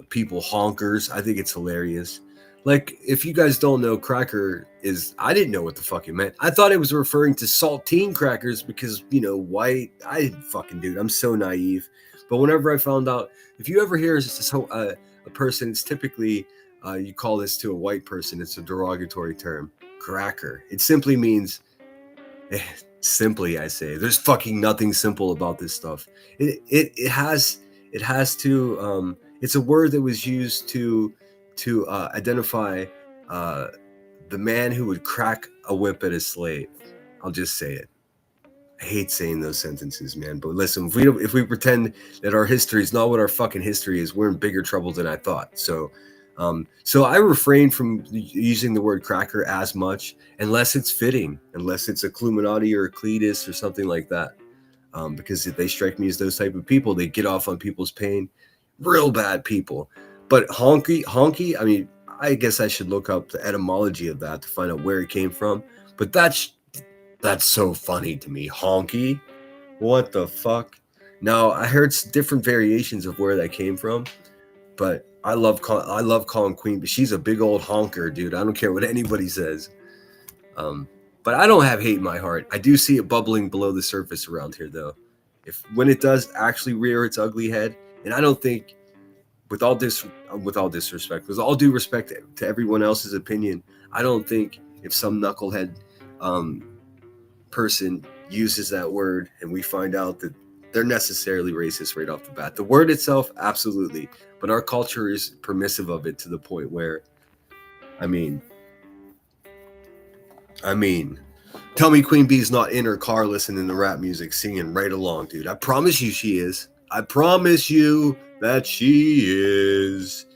people honkers. I think it's hilarious. Like, if you guys don't know, cracker is, I didn't know what the fuck it meant. I thought it was referring to saltine crackers because, you know, white. I didn't fucking, dude. I'm so naive. But whenever I found out, if you ever hear a person, it's typically, you call this to a white person, it's a derogatory term, cracker. It simply means, simply, I say, there's fucking nothing simple about this stuff. It has to, it's a word that was used to identify the man who would crack a whip at a slave. I'll just say it. I hate saying those sentences, man. But listen, if we pretend that our history is not what our fucking history is, we're in bigger trouble than I thought. So I refrain from using the word cracker as much, unless it's fitting, unless it's a Illuminati or a Cletus or something like that. Because if they strike me as those type of people, they get off on people's pain. Real bad people. But honky, I mean, I guess I should look up the etymology of that to find out where it came from. But that's so funny to me. Honky? What the fuck? Now, I heard different variations of where that came from, but I love calling Queen, but she's a big old honker, dude. I don't care what anybody says. But I don't have hate in my heart. I do see it bubbling below the surface around here, though. When it does actually rear its ugly head, and I don't think, with all disrespect, with all due respect to everyone else's opinion, I don't think if some knucklehead person uses that word and we find out that they're necessarily racist right off the bat. The word itself, absolutely, but our culture is permissive of it to the point where, I mean, tell me Queen Bee's not in her car listening to rap music, singing right along, dude. I promise you she is. I promise you that she is.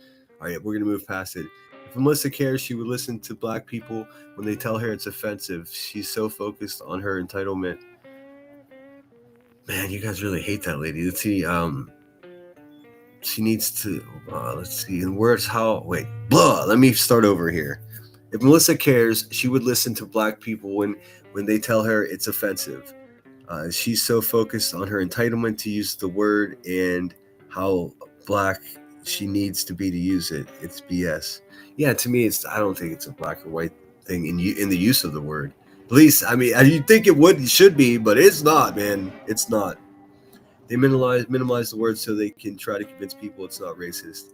All right, we're going to move past it. If Melissa cares, she would listen to black people when they tell her it's offensive. She's so focused on her entitlement. Man, you guys really hate that lady. Let's see. She needs to, let's see. In words, let me start over here. If Melissa cares, she would listen to black people when they tell her it's offensive. She's so focused on her entitlement to use the word and how black she needs to be to use it. It's BS. Yeah, to me, I don't think it's a black or white thing in the use of the word. At least, I mean, you think it should be, but it's not, man. It's not. They minimize the word so they can try to convince people it's not racist.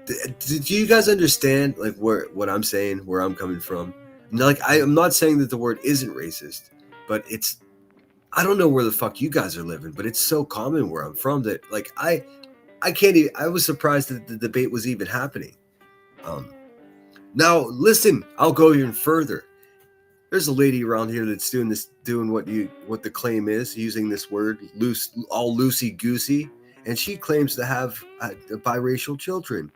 Do you guys understand like what I'm saying, where I'm coming from? Like, I'm not saying that the word isn't racist, but I don't know where the fuck you guys are living, but it's so common where I'm from that like I can't even, I was surprised that the debate was even happening. Now listen, I'll go even further. There's a lady around here that's doing what the claim is, using this word all loosey goosey, and she claims to have biracial children.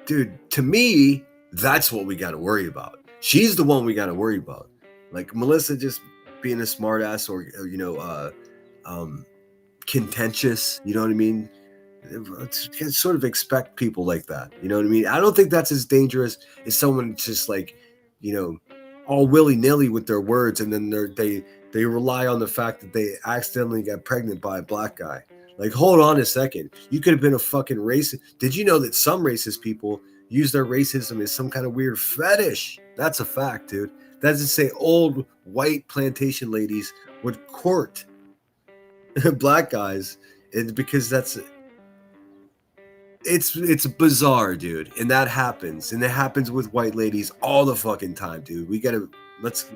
Dude, to me, that's what we got to worry about. She's the one we got to worry about. Like Melissa just being a smart ass or contentious, you know what I mean? Sort of expect people like that, you know what I mean? I don't think that's as dangerous as someone just like, you know, all willy-nilly with their words, and then they rely on the fact that they accidentally got pregnant by a black guy. Like, hold on a second. You could have been a fucking racist. Did you know that some racist people use their racism as some kind of weird fetish? That's a fact, dude. That doesn't say old white plantation ladies would court black guys, and because it's bizarre, dude. And that happens. And it happens with white ladies all the fucking time, dude. We gotta let's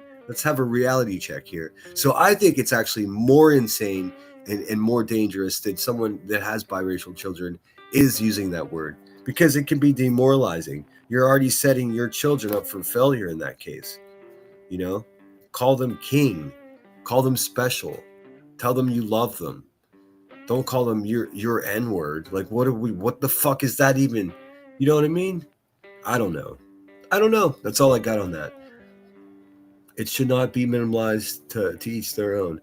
have a reality check here. So I think it's actually more insane and more dangerous that someone that has biracial children is using that word, because it can be demoralizing. You're already setting your children up for failure in that case. You know, call them king, call them special, tell them you love them. Don't call them your N-word. Like, what the fuck is that even? You know what I mean? I don't know. That's all I got on that. It should not be minimalized to each their own.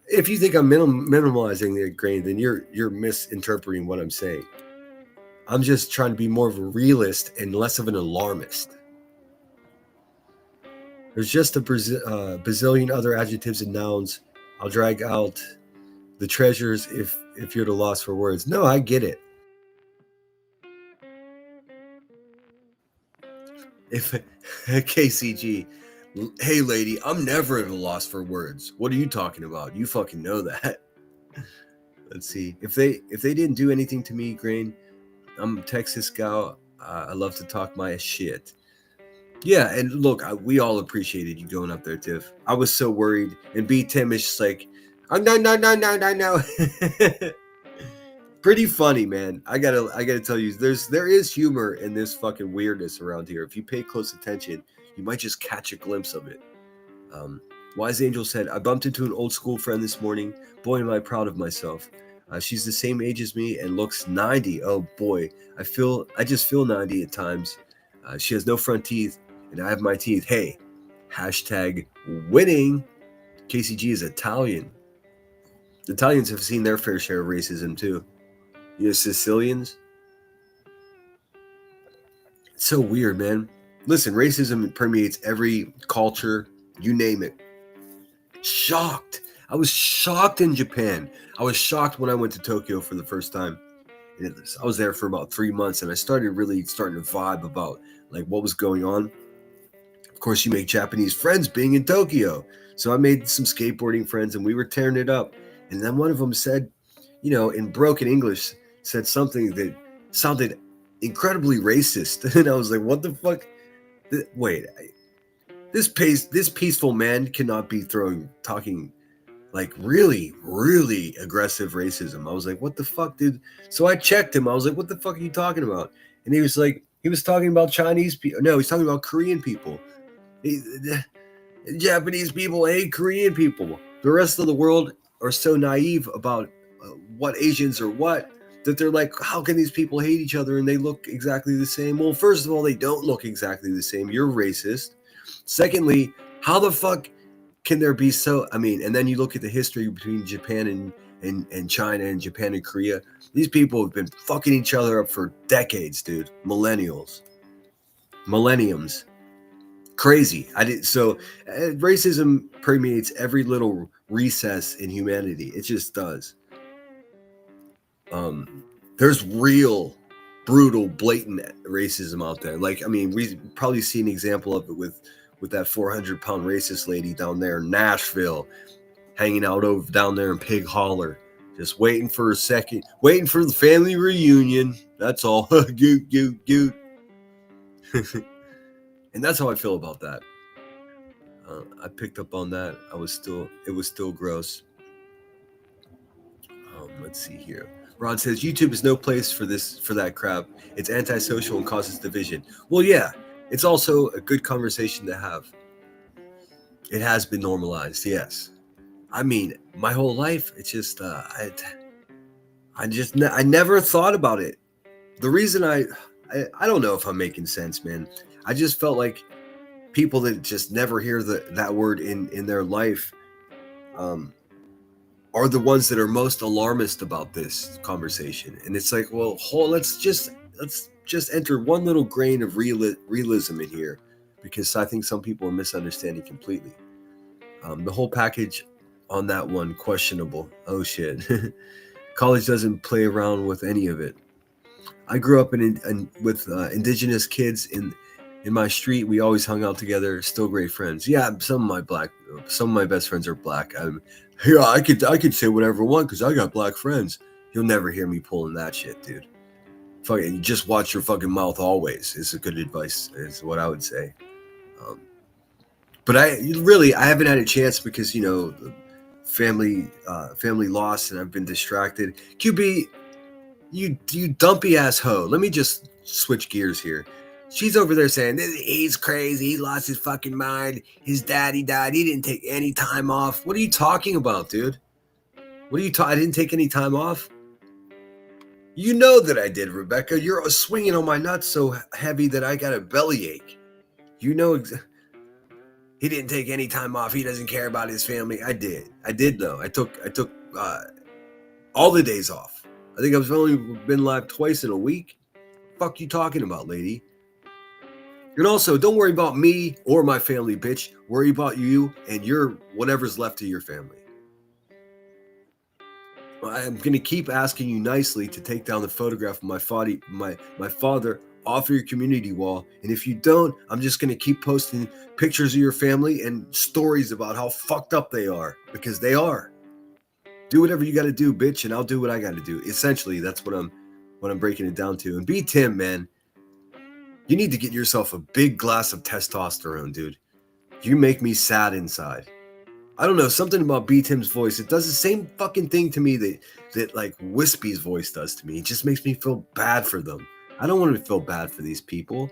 If you think I'm minimalizing the grain, then you're misinterpreting what I'm saying. I'm just trying to be more of a realist and less of an alarmist. There's just a bazillion other adjectives and nouns. I'll drag out the treasures if you're at a loss for words. No, I get it. If KCG, hey lady, I'm never at a loss for words. What are you talking about? You fucking know that. Let's see. If they didn't do anything to me, Grain, I'm a Texas gal. I love to talk my shit. Yeah, and look, we all appreciated you going up there, Tiff. I was so worried, and B Tim is just like, oh no. Pretty funny, man. I gotta tell you, there is humor in this fucking weirdness around here. If you pay close attention, you might just catch a glimpse of it. Wise Angel said, I bumped into an old school friend this morning. Boy, am I proud of myself. She's the same age as me and looks 90. Oh boy, I just feel 90 at times. She has no front teeth, and I have my teeth. Hey, hashtag winning. KCG is Italian. Italians have seen their fair share of racism too. You know, Sicilians. It's so weird, man. Listen, racism permeates every culture, you name it. Shocked. I was shocked in Japan. I was shocked when I went to Tokyo for the first time. I was there for about 3 months, and I started to vibe about like what was going on. Of course, you make Japanese friends being in Tokyo. So I made some skateboarding friends, and we were tearing it up. And then one of them said, you know, in broken English, said something that sounded incredibly racist. And I was like, what the fuck? Wait, this peaceful man cannot be talking like really, really aggressive racism. I was like, what the fuck, dude? So I checked him. I was like, what the fuck are you talking about? And he was like, he was talking about Chinese people. No, he's talking about Korean people. Japanese people hate Korean people. The rest of the world are so naive about what Asians are what, that they're like, how can these people hate each other and they look exactly the same? Well, first of all, they don't look exactly the same. You're racist. Secondly, how the fuck can there be so, I mean, and then you look at the history between Japan and China and Japan and Korea. These people have been fucking each other up for decades, dude. Millenniums. Crazy. Racism permeates every little recess in humanity. It just does. There's real brutal, blatant racism out there. Like, I mean, we probably see an example of it with that 400-pound racist lady down there in Nashville, hanging out down there in Pig Holler, just waiting for the family reunion. That's all. Goot. And that's how I feel about that. I picked up on that. It was still gross. Let's see here. Rod says YouTube is no place for that crap. It's antisocial and causes division. Well, yeah, it's also a good conversation to have. It has been normalized, yes. I mean, my whole life, it's just I never thought about it. The reason I don't know if I'm making sense, man. I just felt like people that just never hear that word in their life are the ones that are most alarmist about this conversation. And it's like, well, let's just enter one little grain of realism in here, because I think some people are misunderstanding completely. The whole package on that one, questionable. Oh shit. College doesn't play around with any of it. I grew up with indigenous kids in my street. We always hung out together, still great friends. Yeah, some of my best friends are black. Yeah, I could say whatever I want because I got black friends. You'll never hear me pulling that shit, dude. Fucking just watch your fucking mouth always is a good advice, is what I would say. But I haven't had a chance because, you know, family loss and I've been distracted. QB, you dumpy ass hoe. Let me just switch gears here. She's over there saying, he's crazy. He lost his fucking mind. His daddy died. He didn't take any time off. What are you talking about, dude? I didn't take any time off. You know that I did, Rebecca. You're swinging on my nuts so heavy that I got a bellyache. You know, he didn't take any time off. He doesn't care about his family. I did though. I took all the days off. I think I've only been live twice in a week. Fuck you talking about, lady? And also, don't worry about me or my family, bitch. Worry about you and your whatever's left of your family. I'm gonna keep asking you nicely to take down the photograph of my father off of your community wall. And if you don't, I'm just gonna keep posting pictures of your family and stories about how fucked up they are, because they are. Do whatever you gotta do, bitch, and I'll do what I gotta do. Essentially, that's what I'm breaking it down to. And B Tim, man, you need to get yourself a big glass of testosterone, dude. You make me sad inside. I don't know, something about B Tim's voice. It does the same fucking thing to me that like Wispy's voice does to me. It just makes me feel bad for them. I don't want to feel bad for these people.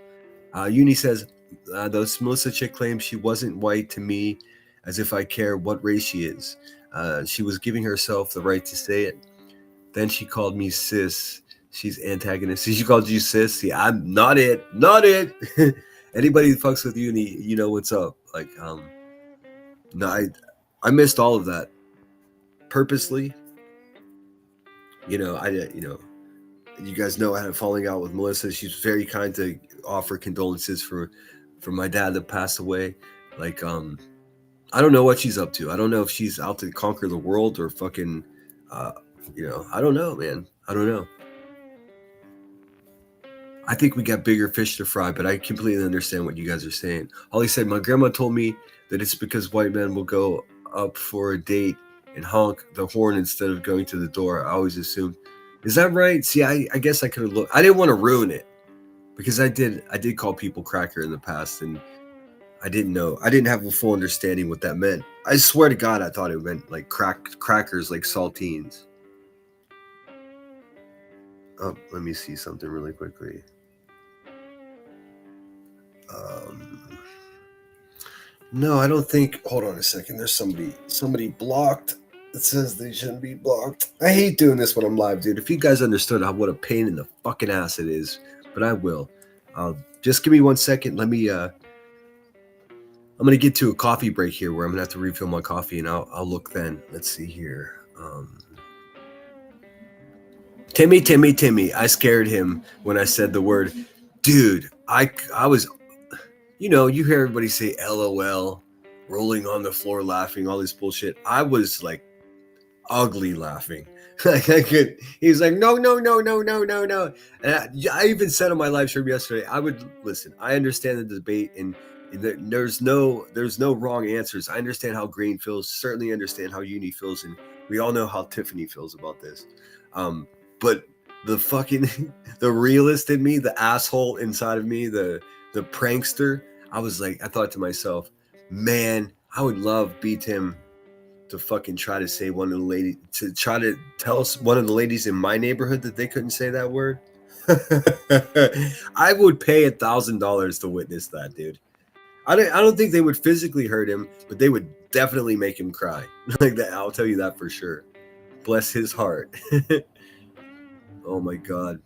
Uni says, those Melissa chick claims she wasn't white to me, as if I care what race she is. She was giving herself the right to say it. Then she called me sis. She's antagonistic. She called you sis. Yeah, I'm not it. Not it. Anybody who fucks with Uni, you know what's up. Like, no, I missed all of that purposely. You guys know I had a falling out with Melissa. She's very kind to offer condolences for my dad that passed away. Like, I don't know what she's up to. I don't know if she's out to conquer the world or fucking, I don't know, man. I don't know. I think we got bigger fish to fry, but I completely understand what you guys are saying. Holly said, my grandma told me that it's because white men will go up for a date and honk the horn instead of going to the door. I always assumed. Is that right? See, I guess I could have looked. I didn't want to ruin it because I did call people cracker in the past, and I didn't know. I didn't have a full understanding what that meant. I swear to God, I thought it meant like crackers, like saltines. Oh, let me see something really quickly. No, I don't think. Hold on a second. There's somebody blocked. It says they shouldn't be blocked. I hate doing this when I'm live, dude. If you guys understood what a pain in the fucking ass it is, but I will. Just give me 1 second. Let me. I'm gonna get to a coffee break here, where I'm gonna have to refill my coffee, and I'll look then. Let's see here. Timmy. I scared him when I said the word, dude. I was. You hear everybody say LOL, rolling on the floor laughing, all this bullshit. I was like ugly laughing. He's like, no. And I even said on my live stream yesterday, I would listen. I understand the debate, and there's no wrong answers. I understand how Green feels, certainly understand how Uni feels, and we all know how Tiffany feels about this. But the fucking, the realist in me, the asshole inside of me, the prankster, I thought to myself, man, I would love B Tim to fucking try to say one of the ladies, to try to tell one of the ladies in my neighborhood that they couldn't say that word. I would pay $1,000 to witness that, dude. I don't think they would physically hurt him, but they would definitely make him cry. Like that, I'll tell you that for sure. Bless his heart. Oh my God.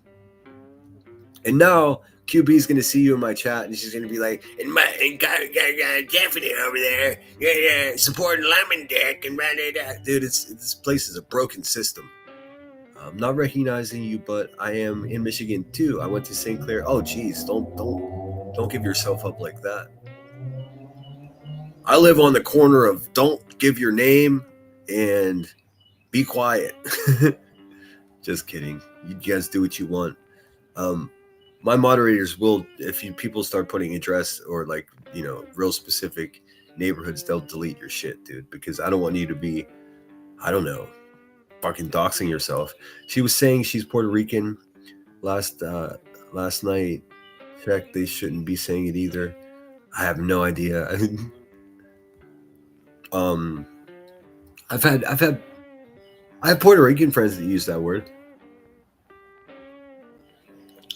And now QB is going to see you in my chat, and she's going to be like, and Daphne over there, yeah, supporting Lemon Dick, and dude, this place is a broken system. I'm not recognizing you, but I am in Michigan too. I went to St. Clair. Oh, geez, don't give yourself up like that. I live on the corner of don't give your name and be quiet. Just kidding. You guys do what you want. My moderators will, if people start putting address or real specific neighborhoods, they'll delete your shit, dude, because I don't want you to be, I don't know, fucking doxing yourself. She was saying she's Puerto Rican last night. Check, they shouldn't be saying it either. I have no idea. I have Puerto Rican friends that use that word.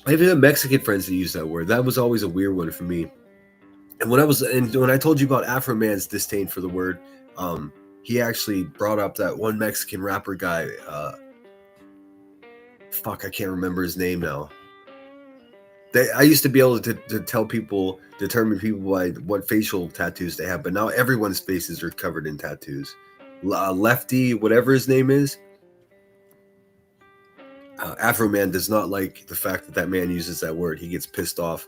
I even have Mexican friends that use that word. That was always a weird one for me. And when I told you about Afro Man's disdain for the word, he actually brought up that one Mexican rapper guy, fuck, I can't remember his name now. I used to be able to tell people, determine people by what facial tattoos they have, but now everyone's faces are covered in tattoos. Lefty, whatever his name is. Afro Man does not like the fact that that man uses that word. He gets pissed off.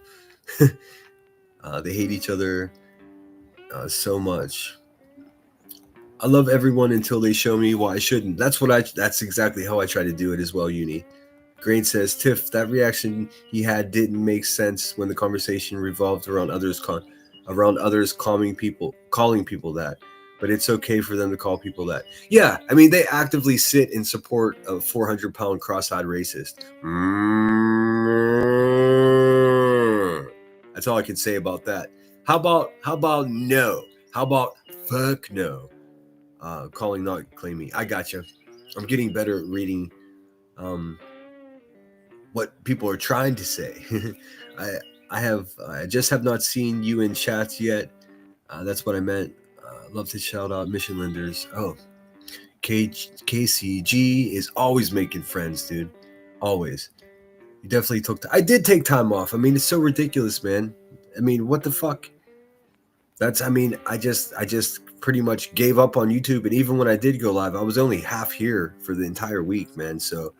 They hate each other so much. I love everyone until they show me why I shouldn't. That's exactly how I try to do it as well, Uni. Grain says, Tiff, that reaction he had didn't make sense when the conversation revolved around others calling people that. But it's okay for them to call people that. Yeah, I mean, they actively sit in support of 400-pound cross-eyed racist. That's all I can say about that. How about no? How about fuck no? Calling, not claiming. I got you. I'm getting better at reading what people are trying to say. I just have not seen you in chats yet. That's what I meant. Love to shout out Mission Lenders. Oh, KCG is always making friends, dude. Always. You definitely I did take time off. I mean, it's so ridiculous, man. I mean, what the fuck? I just pretty much gave up on YouTube. And even when I did go live, I was only half here for the entire week, man. So,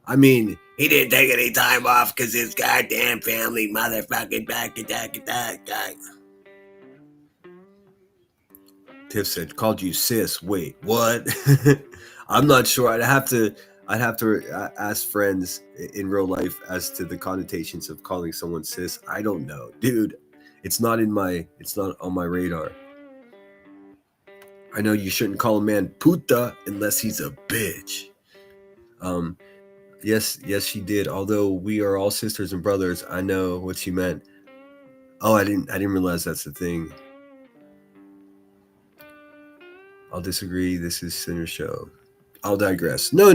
I mean, he didn't take any time off because his goddamn family motherfucking back. Tiff said, called you sis. Wait, what? I'm not sure. I'd have to ask friends in real life as to the connotations of calling someone sis. I don't know, dude. It's not on my radar. I know you shouldn't call a man puta unless he's a bitch. Yes, she did. Although we are all sisters and brothers, I know what she meant. Oh, I didn't realize that's the thing. I'll disagree. This is Sinner Show. I'll digress. No.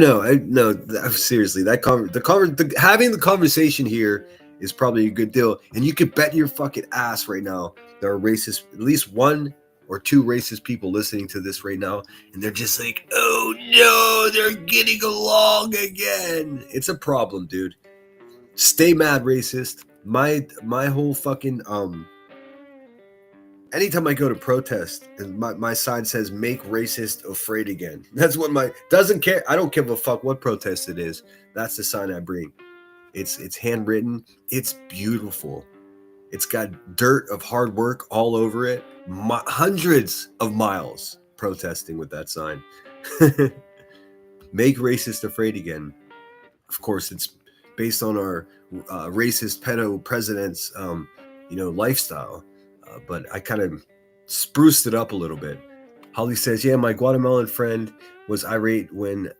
Seriously, having the conversation here is probably a good deal. And you could bet your fucking ass right now there are racist, at least one or two racist people listening to this right now, and they're just like, "Oh no, they're getting along again." It's a problem, dude. Stay mad, racist. My whole fucking anytime I go to protest and my sign says "Make racist afraid again," that's what doesn't care. I don't give a fuck what protest it is. That's the sign I bring. It's handwritten. It's beautiful. It's got dirt of hard work all over it. Hundreds of miles protesting with that sign. Make racist afraid again. Of course, it's based on our racist pedo president's lifestyle. But I kind of spruced it up a little bit. Holly says, yeah, my Guatemalan friend was irate when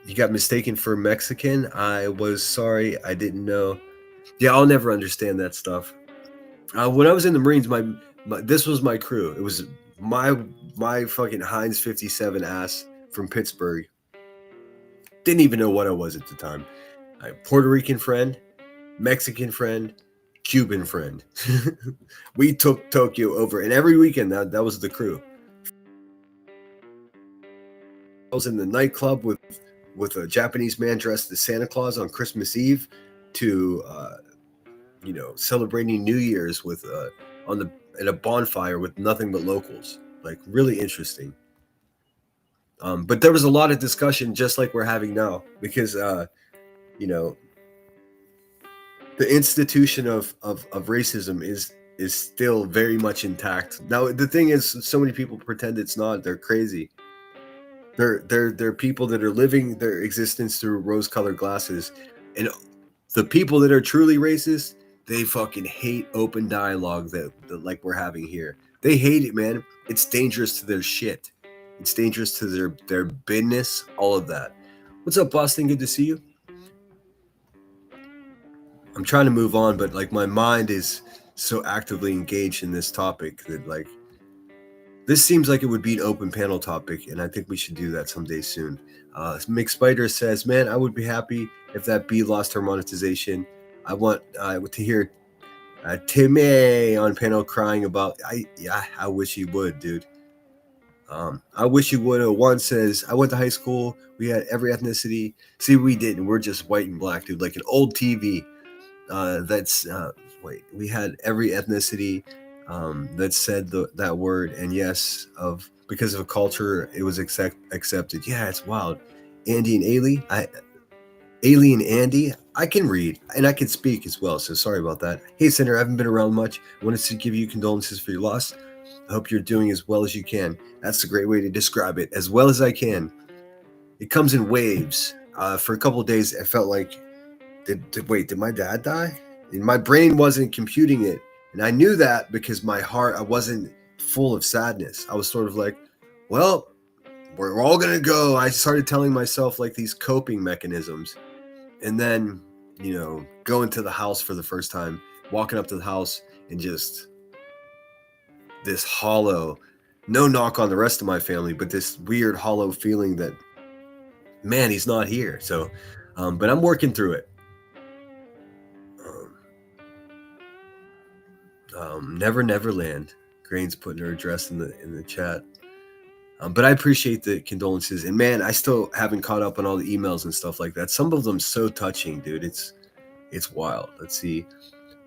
you got mistaken for Mexican. I was sorry. I didn't know. Yeah, I'll never understand that stuff. When I was in the Marines, this was my crew. It was my fucking Heinz 57 ass from Pittsburgh. Didn't even know what I was at the time. Puerto Rican friend, Mexican friend, Cuban friend. We took Tokyo over, and every weekend that was the crew. I was in the nightclub with a Japanese man dressed as Santa Claus on Christmas Eve to celebrating New Year's with in a bonfire with nothing but locals. Like, really interesting. But there was a lot of discussion, just like we're having now, because the institution of racism is still very much intact. Now, the thing is, so many people pretend it's not. They're crazy. They're people that are living their existence through rose-colored glasses, and the people that are truly racist, they fucking hate open dialogue that like we're having here. They hate it, man. It's dangerous to their shit. It's dangerous to their business, all of that. What's up, Boston? Good to see you. I'm trying to move on, but like my mind is so actively engaged in this topic that like this seems like it would be an open panel topic, and I think we should do that someday soon. Mick Spider says, man, I would be happy if that bee lost her monetization. I want to hear Timmy on panel crying about, I wish he would, dude. I wish you would have. One says, I went to high school. We had every ethnicity. See, we didn't. We're just white and black, dude. Like an old TV. We had every ethnicity that said that word. And yes, because of culture, it was accepted. Yeah, it's wild. Andy and Ailey and Andy, I can read and I can speak as well. So sorry about that. Hey, Senator, I haven't been around much. I wanted to give you condolences for your loss. I hope you're doing as well as you can. That's a great way to describe it. As well as I can. It comes in waves. For a couple of days, I felt like, did my dad die? And my brain wasn't computing it. And I knew that because my heart, I wasn't full of sadness. I was sort of like, well, we're all going to go. I started telling myself like these coping mechanisms. And then, going to the house for the first time, walking up to the house and just this hollow, no knock on the rest of my family, but this weird hollow feeling that, man, he's not here. So, but I'm working through it. Never Neverland. Grain's putting her address in the chat. But I appreciate the condolences. And man, I still haven't caught up on all the emails and stuff like that. Some of them so touching, dude. It's wild. Let's see.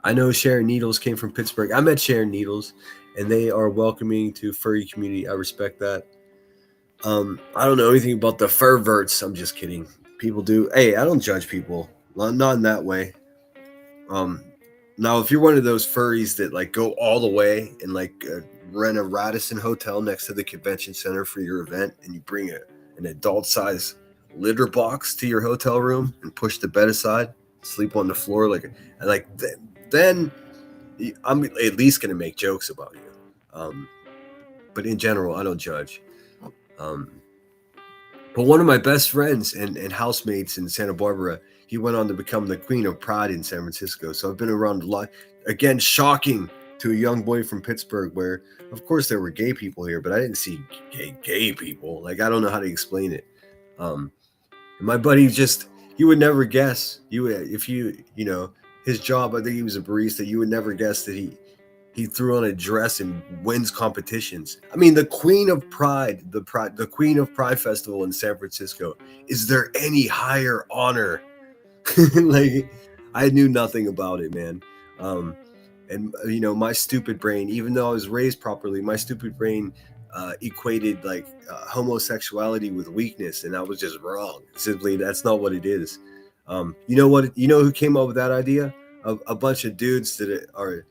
I know Sharon Needles came from Pittsburgh. I met Sharon Needles, and they are welcoming to furry community. I respect that. I don't know anything about the furverts. I'm just kidding. People do. Hey, I don't judge people. Not in that way. Now, if you're one of those furries that like go all the way and like rent a Radisson hotel next to the convention center for your event, and you bring an adult size litter box to your hotel room and push the bed aside, sleep on the floor, then I'm at least gonna make jokes about you. But in general, I don't judge. But one of my best friends and housemates in Santa Barbara, he went on to become the Queen of Pride in San Francisco. So I've been around a lot. Again, shocking to a young boy from Pittsburgh, where of course there were gay people here, but I didn't see gay people. Like, I don't know how to explain it. And my buddy you would never guess. If his job, I think he was a barista. You would never guess that he threw on a dress and wins competitions. I mean, the Queen of Pride, the Queen of Pride Festival in San Francisco. Is there any higher honor? Like, I knew nothing about it, man. And my stupid brain, even though I was raised properly, my stupid brain equated like homosexuality with weakness, and I was just wrong. Simply, that's not what it is. You know who came up with that idea? A bunch of dudes that are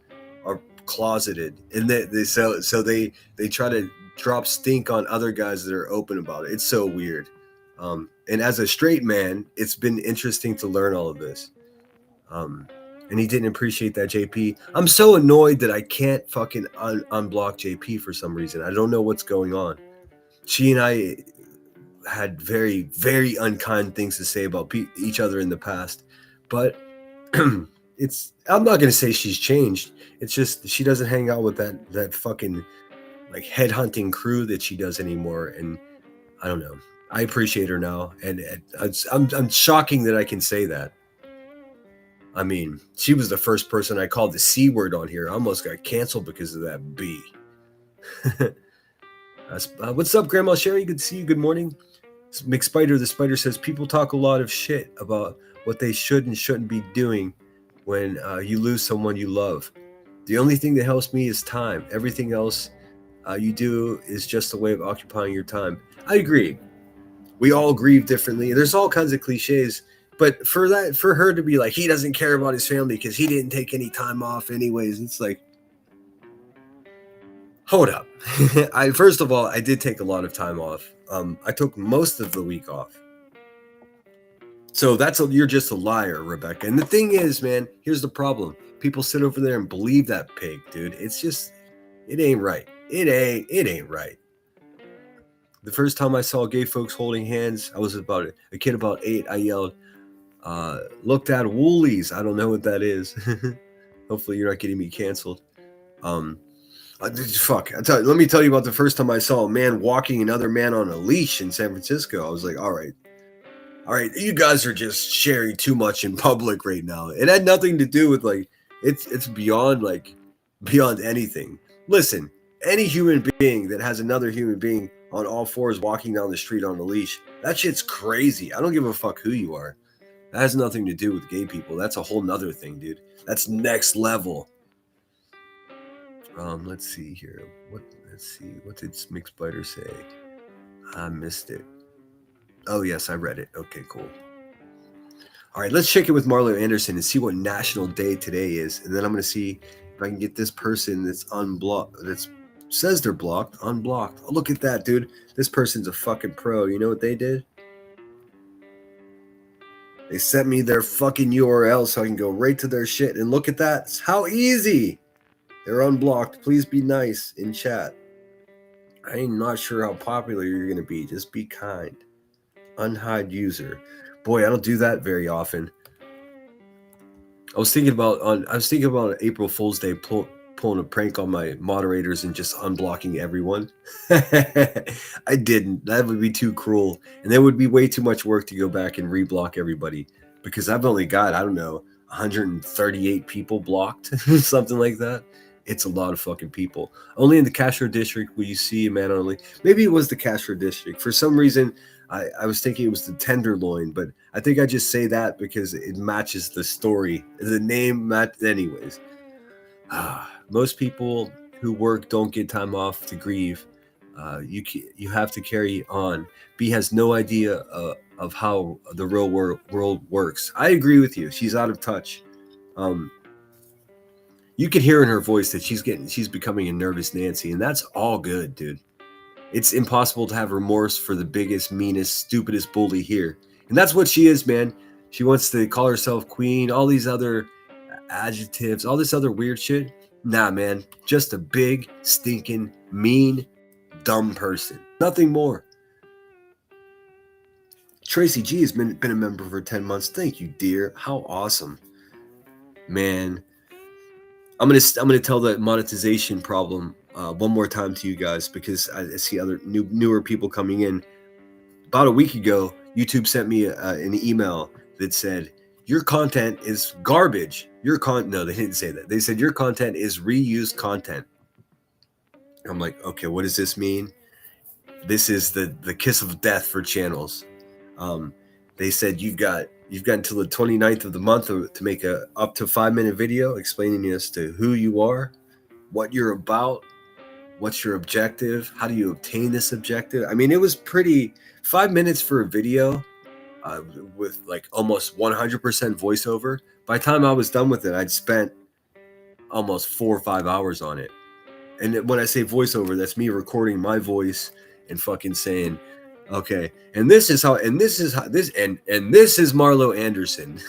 closeted, and they try to drop stink on other guys that are open about it. It's so weird. And as a straight man, it's been interesting to learn all of this. And he didn't appreciate that, JP. I'm so annoyed that I can't fucking unblock JP for some reason. I don't know what's going on. She and I had very, very unkind things to say about each other in the past, but I'm not going to say she's changed. It's just she doesn't hang out with that fucking like headhunting crew that she does anymore. And I don't know. I appreciate her now, and I'm shocking that I can say that. I mean, she was the first person I called the C word on here. I almost got canceled because of that B. What's up, Grandma Sherry? Good to see you. Good morning. McSpider the Spider says, people talk a lot of shit about what they should and shouldn't be doing when you lose someone you love. The only thing that helps me is time. Everything else you do is just a way of occupying your time. I agree. We all grieve differently. There's all kinds of cliches. But for her to be like, he doesn't care about his family because he didn't take any time off anyways, it's like, hold up. First of all, I did take a lot of time off. I took most of the week off. So you're just a liar, Rebecca. And the thing is, man, here's the problem. People sit over there and believe that pig, dude. It's just, it ain't right. It ain't right. The first time I saw gay folks holding hands, I was about a kid about 8. I yelled, looked at Woolies. I don't know what that is. Hopefully you're not getting me canceled. Let me tell you about the first time I saw a man walking another man on a leash in San Francisco. I was like, all right, you guys are just sharing too much in public right now. It had nothing to do with like, it's beyond anything. Listen, any human being that has another human being on all fours walking down the street on a leash. That shit's crazy. I don't give a fuck who you are. That has nothing to do with gay people. That's a whole nother thing, dude. That's next level. Let's see here. Let's see. What did Mick Spider say? I missed it. Oh yes, I read it. Okay, cool. All right, let's check it with Marlo Anderson and see what National Day today is, and then I'm gonna see if I can get this person that's unblocked, that says they're blocked, unblocked. Oh, look at that, dude. This person's a fucking pro. You know what they did? They sent me their fucking URL so I can go right to their shit, and look at that. It's how easy. They're unblocked. Please be nice in chat. I'm not sure how popular you're gonna be. Just be kind. Unhide user. Boy, I don't do that very often. I was thinking about April Fool's Day pulling a prank on my moderators and just unblocking everyone. I didn't. That would be too cruel, and there would be way too much work to go back and reblock everybody because I've only got, I don't know, 138 people blocked, something like that. It's a lot of fucking people. Only in the Castro district will you see a man only. Maybe it was the Castro district. For some reason, I was thinking it was the Tenderloin, but I think I just say that because it matches the story. The name matched anyways. Most people who work don't get time off to grieve. You have to carry on. B has no idea of how the real world works. I agree with you. She's out of touch. You can hear in her voice that she's becoming a nervous Nancy, and that's all good, dude. It's impossible to have remorse for the biggest, meanest, stupidest bully here. And that's what she is, man. She wants to call herself queen, all these other adjectives, all this other weird shit. Nah, man. Just a big, stinking, mean, dumb person. Nothing more. Tracy G has been a member for 10 months. Thank you, dear. How awesome. Man. I'm gonna tell the monetization problem one more time to you guys because I see other newer people coming in. About a week ago, YouTube sent me an email that said your content is garbage. No, they didn't say that. They said your content is reused content. I'm like, okay, what does this mean? This is the kiss of death for channels. They said you've got until the 29th of the month to make a up to 5-minute video explaining as to who you are, what you're about, what's your objective, how do you obtain this objective. I mean, it was pretty 5 minutes for a video with like almost 100% voiceover. By the time I was done with it, I'd spent almost 4 or 5 hours on it. And when I say voiceover, that's me recording my voice and fucking saying, okay, and this is Marlo Anderson.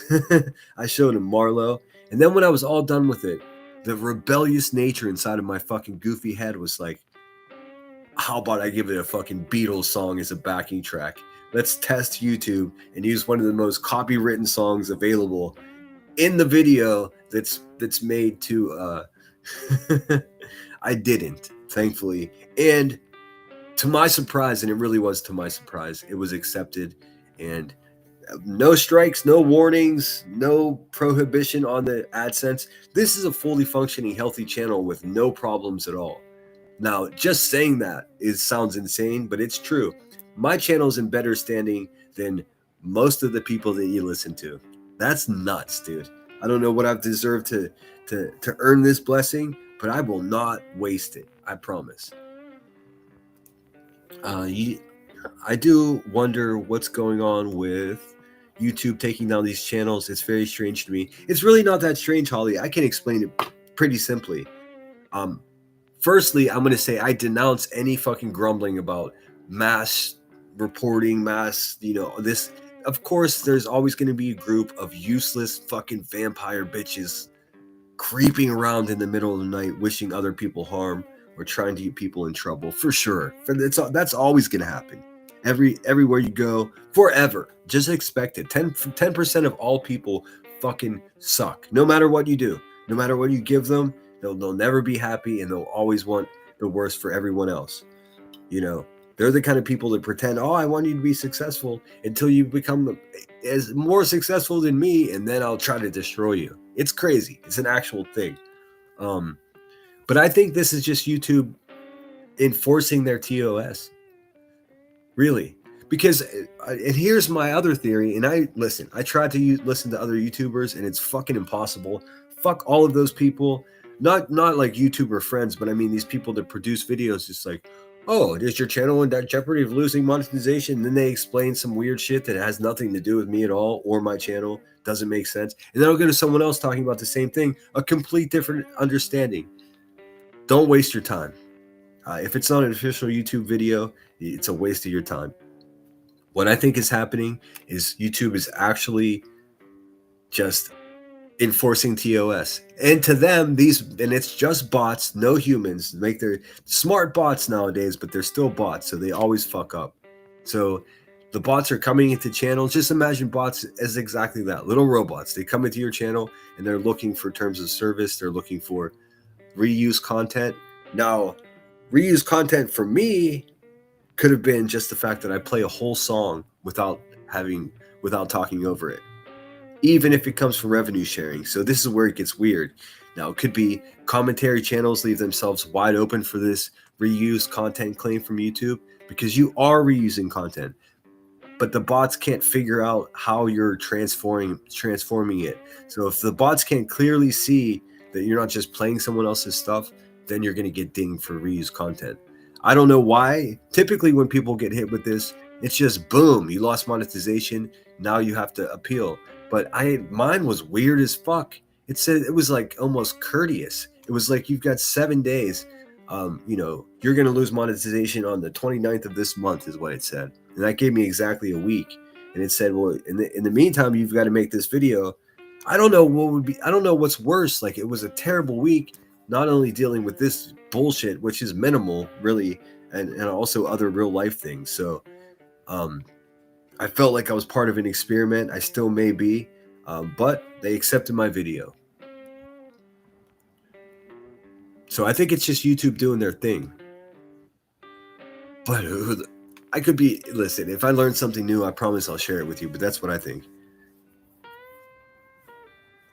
I showed him Marlo, and then when I was all done with it, the rebellious nature inside of my fucking goofy head was like, how about I give it a fucking Beatles song as a backing track? Let's test YouTube and use one of the most copywritten songs available in the video that's made to I didn't, thankfully. And to my surprise, and it really was to my surprise, it was accepted, and no strikes, no warnings, no prohibition on the AdSense. This is a fully functioning, healthy channel with no problems at all. Now, just saying that sounds insane, but it's true. My channel is in better standing than most of the people that you listen to. That's nuts, dude. I don't know what I've deserved to earn this blessing, but I will not waste it. I promise. I do wonder what's going on with YouTube taking down these channels. It's very strange to me. It's really not that strange, Holly. I can explain it pretty simply. Firstly, I'm going to say I denounce any fucking grumbling about mass reporting, this. Of course, there's always going to be a group of useless fucking vampire bitches creeping around in the middle of the night, wishing other people harm or trying to get people in trouble, for sure. That's always going to happen. Everywhere you go, forever. Just expect it. 10% of all people fucking suck. No matter what you do, no matter what you give them, they'll never be happy, and they'll always want the worst for everyone else. You know, they're the kind of people that pretend, oh, I want you to be successful until you become as more successful than me, and then I'll try to destroy you. It's crazy. It's an actual thing. But I think this is just YouTube enforcing their TOS. Really, because and here's my other theory. And I tried to listen to other YouTubers, and it's fucking impossible. Fuck all of those people. Not like YouTuber friends, but I mean these people that produce videos. Just like, oh, is your channel in jeopardy of losing monetization? And then they explain some weird shit that has nothing to do with me at all or my channel. Doesn't make sense. And then I'll go to someone else talking about the same thing, a complete different understanding. Don't waste your time. If it's not an official YouTube video, it's a waste of your time. What I think is happening is YouTube is actually just enforcing TOS. And to them, and it's just bots, no humans. Make their smart bots nowadays, but they're still bots, so they always fuck up. So the bots are coming into channels. Just imagine bots as exactly that, little robots. They come into your channel and they're looking for terms of service. They're looking for reuse content. Now, reuse content for me could have been just the fact that I play a whole song without talking over it, even if it comes from revenue sharing. So this is where it gets weird. Now, it could be commentary channels leave themselves wide open for this reuse content claim from YouTube, because you are reusing content, but the bots can't figure out how you're transforming it. So if the bots can't clearly see that you're not just playing someone else's stuff, then you're going to get dinged for reuse content. I don't know why. Typically when people get hit with this, it's just boom, you lost monetization. Now you have to appeal. But mine was weird as fuck. It said, it was like almost courteous. It was like, you've got 7 days. You're going to lose monetization on the 29th of this month is what it said. And that gave me exactly a week. And it said, well, in the meantime, you've got to make this video. I don't know what's worse. Like, it was a terrible week, not only dealing with this bullshit, which is minimal really, and also other real life things. So I felt like I was part of an experiment. I still may be, but they accepted my video. So I think it's just YouTube doing their thing. But I could be, listen, if I learn something new, I promise I'll share it with you, but that's what I think.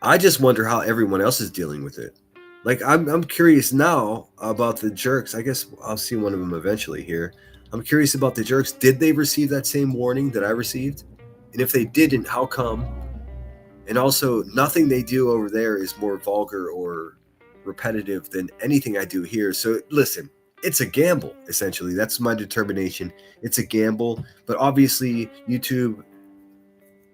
I just wonder how everyone else is dealing with it. Like, I'm curious now about the jerks. I guess I'll see one of them eventually here. I'm curious about the jerks. Did they receive that same warning that I received? And if they didn't, how come? And also, nothing they do over there is more vulgar or repetitive than anything I do here. So listen, it's a gamble, essentially. That's my determination. It's a gamble. But obviously, YouTube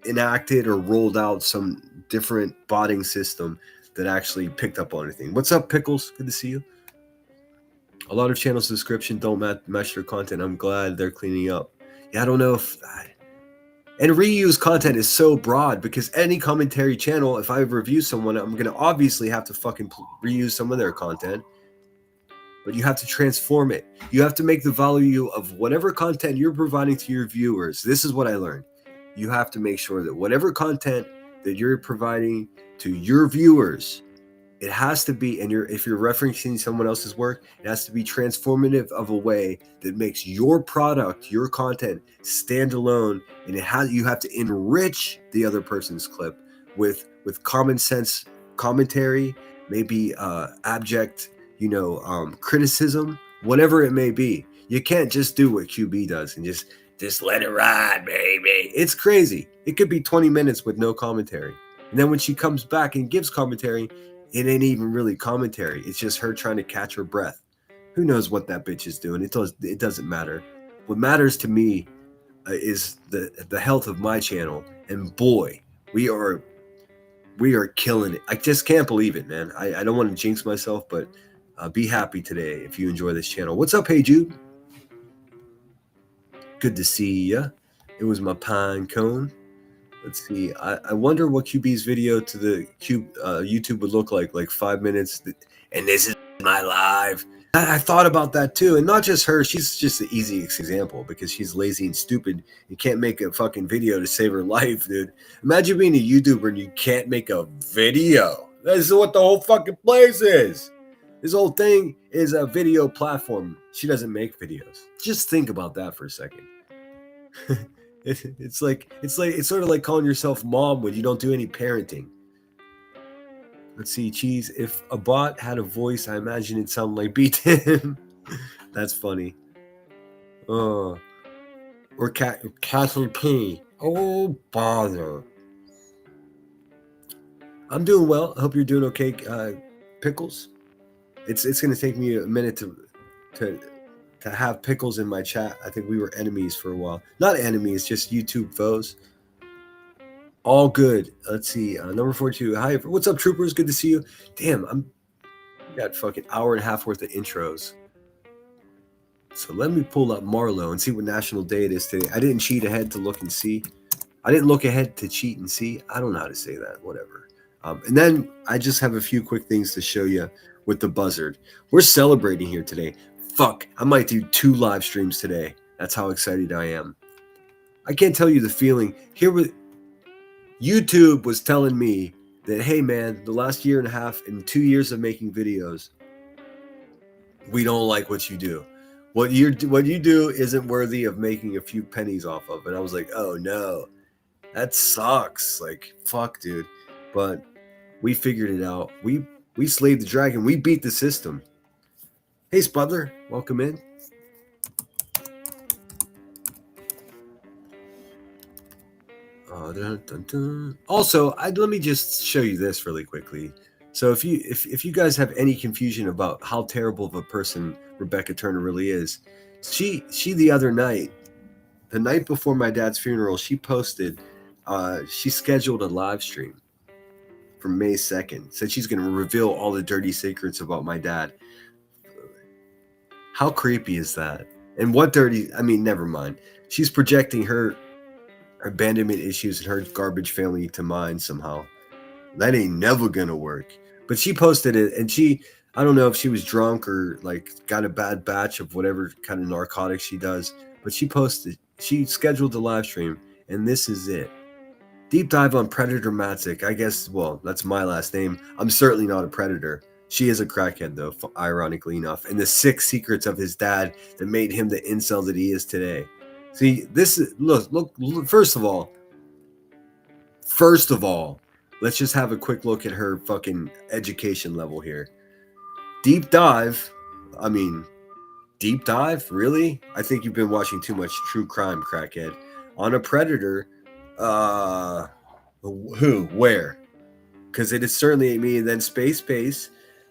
enacted or rolled out some different botting system that actually picked up on anything. What's up, Pickles? Good to see you. A lot of channels' description don't match their content. I'm glad they're cleaning up. Yeah, I don't know if... And reuse content is so broad, because any commentary channel, if I review someone, I'm going to obviously have to fucking reuse some of their content. But you have to transform it. You have to make the value of whatever content you're providing to your viewers. This is what I learned. You have to make sure that whatever content that you're providing to your viewers, it has to be, and if you're referencing someone else's work, it has to be transformative of a way that makes your product, your content, stand alone. And you have to enrich the other person's clip with common sense commentary, maybe abject, criticism, whatever it may be. You can't just do what QB does and just let it ride, baby. It's crazy. It could be 20 minutes with no commentary. And then when she comes back and gives commentary, it ain't even really commentary. It's just her trying to catch her breath. Who knows what that bitch is doing? It doesn't matter. What matters to me is the health of my channel. And boy, we are killing it. I just can't believe it, man. I don't want to jinx myself, but be happy today if you enjoy this channel. What's up, Hey Jude? Good to see ya. It was my pine cone. Let's see. I wonder what QB's video to the YouTube would look like 5 minutes. And this is my live. I thought about that too. And not just her. She's just the easiest example, because she's lazy and stupid. You can't make a fucking video to save her life, dude. Imagine being a YouTuber and you can't make a video. This is what the whole fucking place is. This whole thing is a video platform. She doesn't make videos. Just think about that for a second. It's sort of like calling yourself mom when you don't do any parenting. Let's see, Cheese. If a bot had a voice, I imagine it sounded like B10. That's funny. Oh, Or Castle P. Oh, bother. I'm doing well. I hope you're doing okay, Pickles. It's going to take me a minute to have Pickles in my chat. I think we were enemies for a while. Not enemies, just YouTube foes. All good. Let's see. Number 42. Hi, what's up, troopers? Good to see you. Damn, got fucking hour and a half worth of intros. So let me pull up Marlo and see what national day it is today. I didn't cheat ahead to look and see. I didn't look ahead to cheat and see. I don't know how to say that. Whatever. And then I just have a few quick things to show you with the buzzard. We're celebrating here today. Fuck, I might do 2 live streams today. That's how excited I am. I can't tell you the feeling. YouTube was telling me that, hey man, the last year and a half and 2 years of making videos, we don't like what you do. What you do isn't worthy of making a few pennies off of. And I was like, oh no, that sucks. Like, fuck, dude. But we figured it out. We slayed the dragon. We beat the system. Hey, Spudler, welcome in. Dun, dun, dun. Also, let me just show you this really quickly. So if you guys have any confusion about how terrible of a person Rebecca Turner really is, she the other night, the night before my dad's funeral, she posted, she scheduled a live stream for May 2nd. Said she's going to reveal all the dirty secrets about my dad. How creepy is that? And what dirty? I mean, never mind. She's projecting her abandonment issues and her garbage family to mine somehow. That ain't never gonna work. But she posted it, and I don't know if she was drunk or like got a bad batch of whatever kind of narcotics she does, but she scheduled a live stream, and this is it. Deep dive on Predator Matzik. I guess, well, that's my last name. I'm certainly not a predator. She is a crackhead, though, ironically enough. And the 6 secrets of his dad that made him the incel that he is today. See, this is, look, first of all, let's just have a quick look at her fucking education level here. Deep dive? Really? I think you've been watching too much true crime, crackhead. On a predator, who? Where? Because it is certainly me, and then space.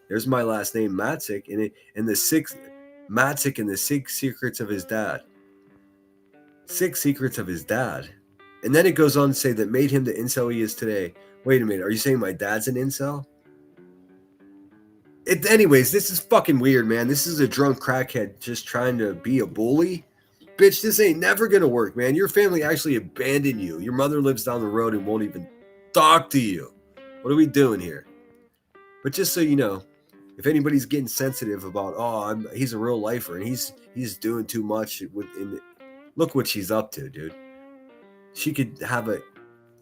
There's my last name, Matzik, and the 6 Matzik and the 6 secrets of his dad. 6 secrets of his dad. And then it goes on to say that made him the incel he is today. Wait a minute, are you saying my dad's an incel? Anyways, this is fucking weird, man. This is a drunk crackhead just trying to be a bully. Bitch, this ain't never gonna work, man. Your family actually abandoned you. Your mother lives down the road and won't even talk to you. What are we doing here? But just so you know, if anybody's getting sensitive about, he's a real lifer and he's doing too much, look what she's up to, dude. She could have a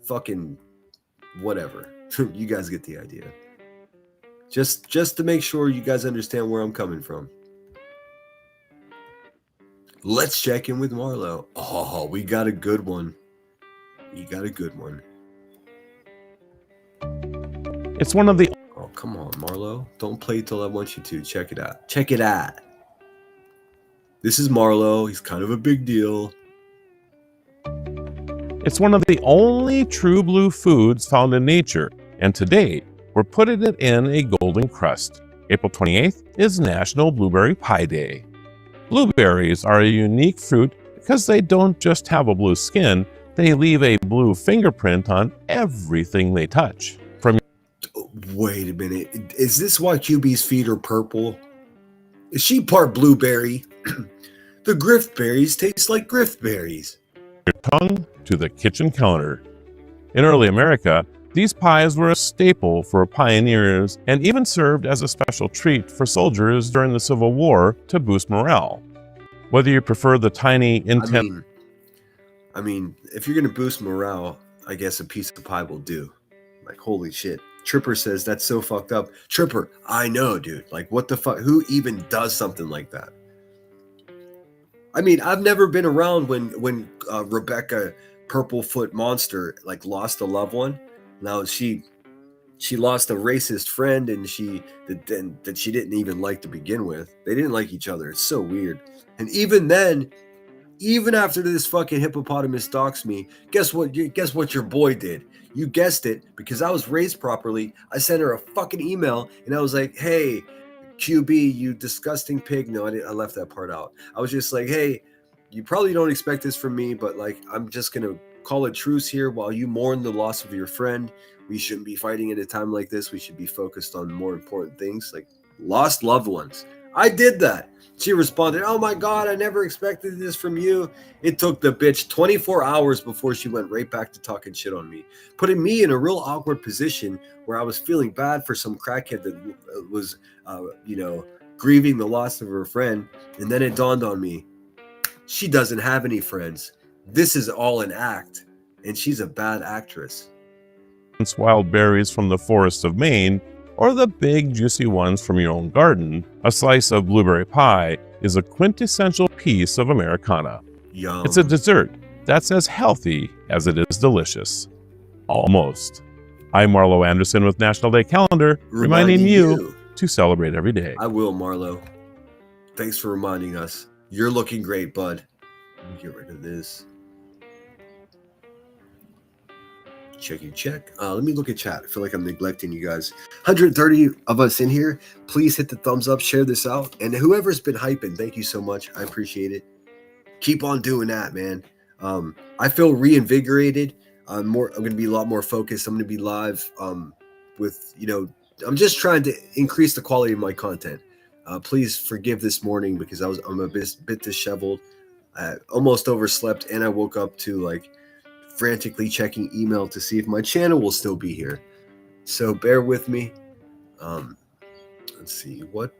fucking whatever. You guys get the idea. Just to make sure you guys understand where I'm coming from. Let's check in with Marlo. Oh, we got a good one. It's one of the... Oh, come on, Marlo. Don't play till I want you to. Check it out. This is Marlo. He's kind of a big deal. It's one of the only true blue foods found in nature, and to date, we're putting it in a golden crust. April 28th is National Blueberry Pie Day. Blueberries are a unique fruit because they don't just have a blue skin, they leave a blue fingerprint on everything they touch. Wait a minute. Is this why QB's feet are purple? Is she part blueberry? The grift berries taste like grift berries. Your tongue to the kitchen counter. In early America, these pies were a staple for pioneers and even served as a special treat for soldiers during the Civil War to boost morale. Whether you prefer the tiny, intense... I mean, if you're going to boost morale, I guess a piece of pie will do. Like, holy shit. Tripper says, that's so fucked up. Tripper, I know, dude. Like, what the fuck? Who even does something like that? I mean, I've never been around when Rebecca Purplefoot Monster, like, lost a loved one. Now, she lost a racist friend, and that she didn't even like to begin with. They didn't like each other. It's so weird. And even then, Even after this fucking hippopotamus stalks me, guess what? Guess what your boy did? You guessed it, because I was raised properly. I sent her a fucking email and I was like, hey, QB, you disgusting pig. No, I left that part out. I was just like, hey, you probably don't expect this from me, but like, I'm just going to call a truce here while you mourn the loss of your friend. We shouldn't be fighting at a time like this. We should be focused on more important things, like lost loved ones. I did that. She responded, oh my God, I never expected this from you. It took the bitch 24 hours before she went right back to talking shit on me, putting me in a real awkward position where I was feeling bad for some crackhead that was, grieving the loss of her friend. And then it dawned on me, she doesn't have any friends. This is all an act, and she's a bad actress. Wild berries from the forests of Maine, or the big juicy ones from your own garden, a slice of blueberry pie is a quintessential piece of Americana. Yum. It's a dessert that's as healthy as it is delicious. Almost. I'm Marlo Anderson with National Day Calendar, reminding you to celebrate every day. I will, Marlo. Thanks for reminding us. You're looking great, bud. Let me get rid of this. Check. Let me look at chat. I feel like I'm neglecting you guys. 130 of us in here. Please hit the thumbs up, share this out. And whoever's been hyping, thank you so much. I appreciate it. Keep on doing that, man. I feel reinvigorated. I'm going to be a lot more focused. I'm going to be live with, I'm just trying to increase the quality of my content. Please forgive this morning because I'm a bit disheveled. I almost overslept, and I woke up to frantically checking email to see if my channel will still be here. So bear with me. Let's see. What's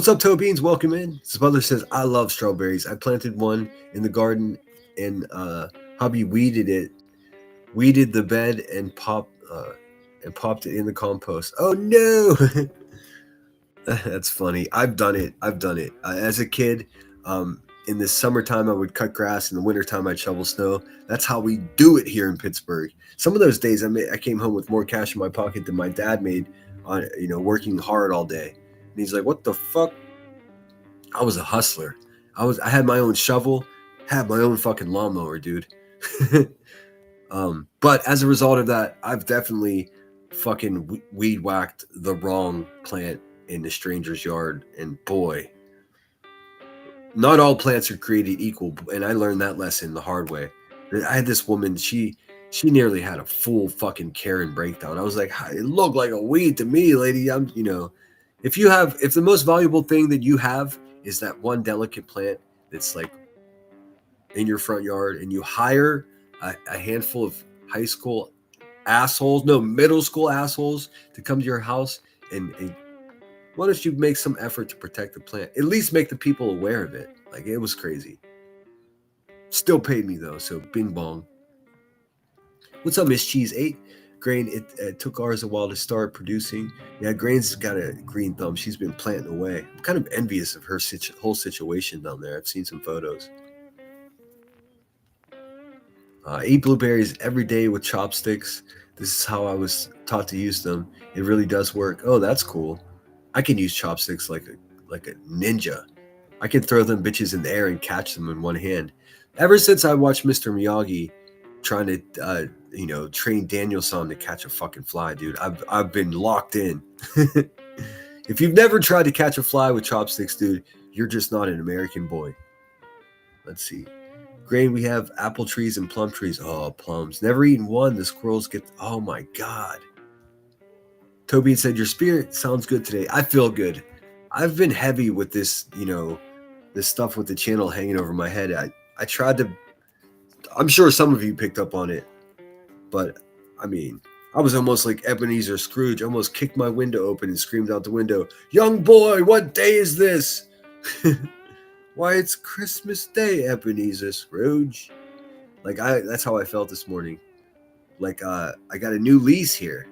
up, Toe Beans? Welcome in. His mother says, I love strawberries. I planted one in the garden, and hubby weeded the bed and popped it in the compost. Oh no. That's funny. I've done it. As a kid, in the summertime, I would cut grass. In the wintertime, I'd shovel snow. That's how we do it here in Pittsburgh. Some of those days, I came home with more cash in my pocket than my dad made on, working hard all day. And he's like, what the fuck? I was a hustler. I had my own shovel, had my own fucking lawnmower, dude. But as a result of that, I've definitely fucking weed whacked the wrong plant in the stranger's yard. And boy, not all plants are created equal, and I learned that lesson the hard way. I had this woman, she nearly had a full fucking Karen breakdown. I was like, it looked like a weed to me, lady. If the most valuable thing that you have is that one delicate plant that's like in your front yard, and you hire a handful of middle school assholes to come to your house, and why don't you make some effort to protect the plant? At least make the people aware of it. Like, it was crazy. Still paid me though, so bing bong. What's up, Miss Cheese 8? Grain, it took ours a while to start producing. Yeah, Grain's got a green thumb. She's been planting away. I'm kind of envious of her whole situation down there. I've seen some photos. Eat blueberries every day with chopsticks. This is how I was taught to use them. It really does work. Oh, that's cool. I can use chopsticks like a ninja. I can throw them bitches in the air and catch them in one hand. Ever since I watched Mr. Miyagi trying to, train Daniel-san to catch a fucking fly, dude, I've been locked in. If you've never tried to catch a fly with chopsticks, dude, you're just not an American boy. Let's see. Grain, we have apple trees and plum trees. Oh, plums. Never eaten one. The squirrels get... Oh, my God. Toby said, your spirit sounds good today. I feel good. I've been heavy with this, this stuff with the channel hanging over my head. I tried to... I'm sure some of you picked up on it. But, I was almost like Ebenezer Scrooge. I almost kicked my window open and screamed out the window, young boy, what day is this? Why, it's Christmas Day, Ebenezer Scrooge. That's how I felt this morning. I got a new lease here.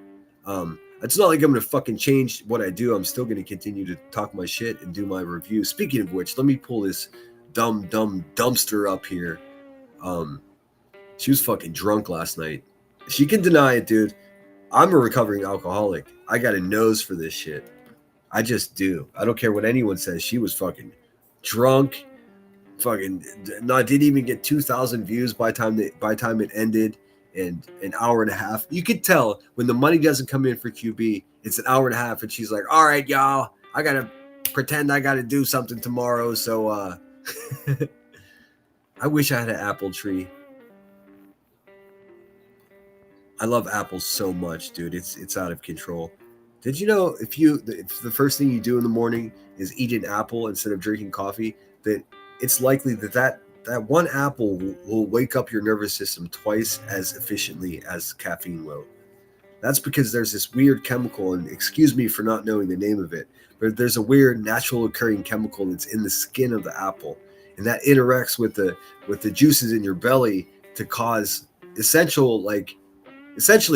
It's not like I'm going to fucking change what I do. I'm still going to continue to talk my shit and do my review. Speaking of which, let me pull this dumb dumpster up here. She was fucking drunk last night. She can deny it, dude. I'm a recovering alcoholic. I got a nose for this shit. I just do. I don't care what anyone says. She was fucking drunk, fucking not didn't even get 2,000 views by time it ended, and an hour and a half. You could tell when the money doesn't come in for QB, it's an hour and a half, and she's like, "All right, y'all, I gotta pretend I gotta do something tomorrow." So I wish I had an apple tree. I love apples so much, dude. It's out of control. Did you know if the first thing you do in the morning is eat an apple instead of drinking coffee, that it's likely that one apple will wake up your nervous system twice as efficiently as caffeine will. That's because there's this weird chemical, and excuse me for not knowing the name of it, but there's a weird natural occurring chemical that's in the skin of the apple, and that interacts with the juices in your belly to cause essentially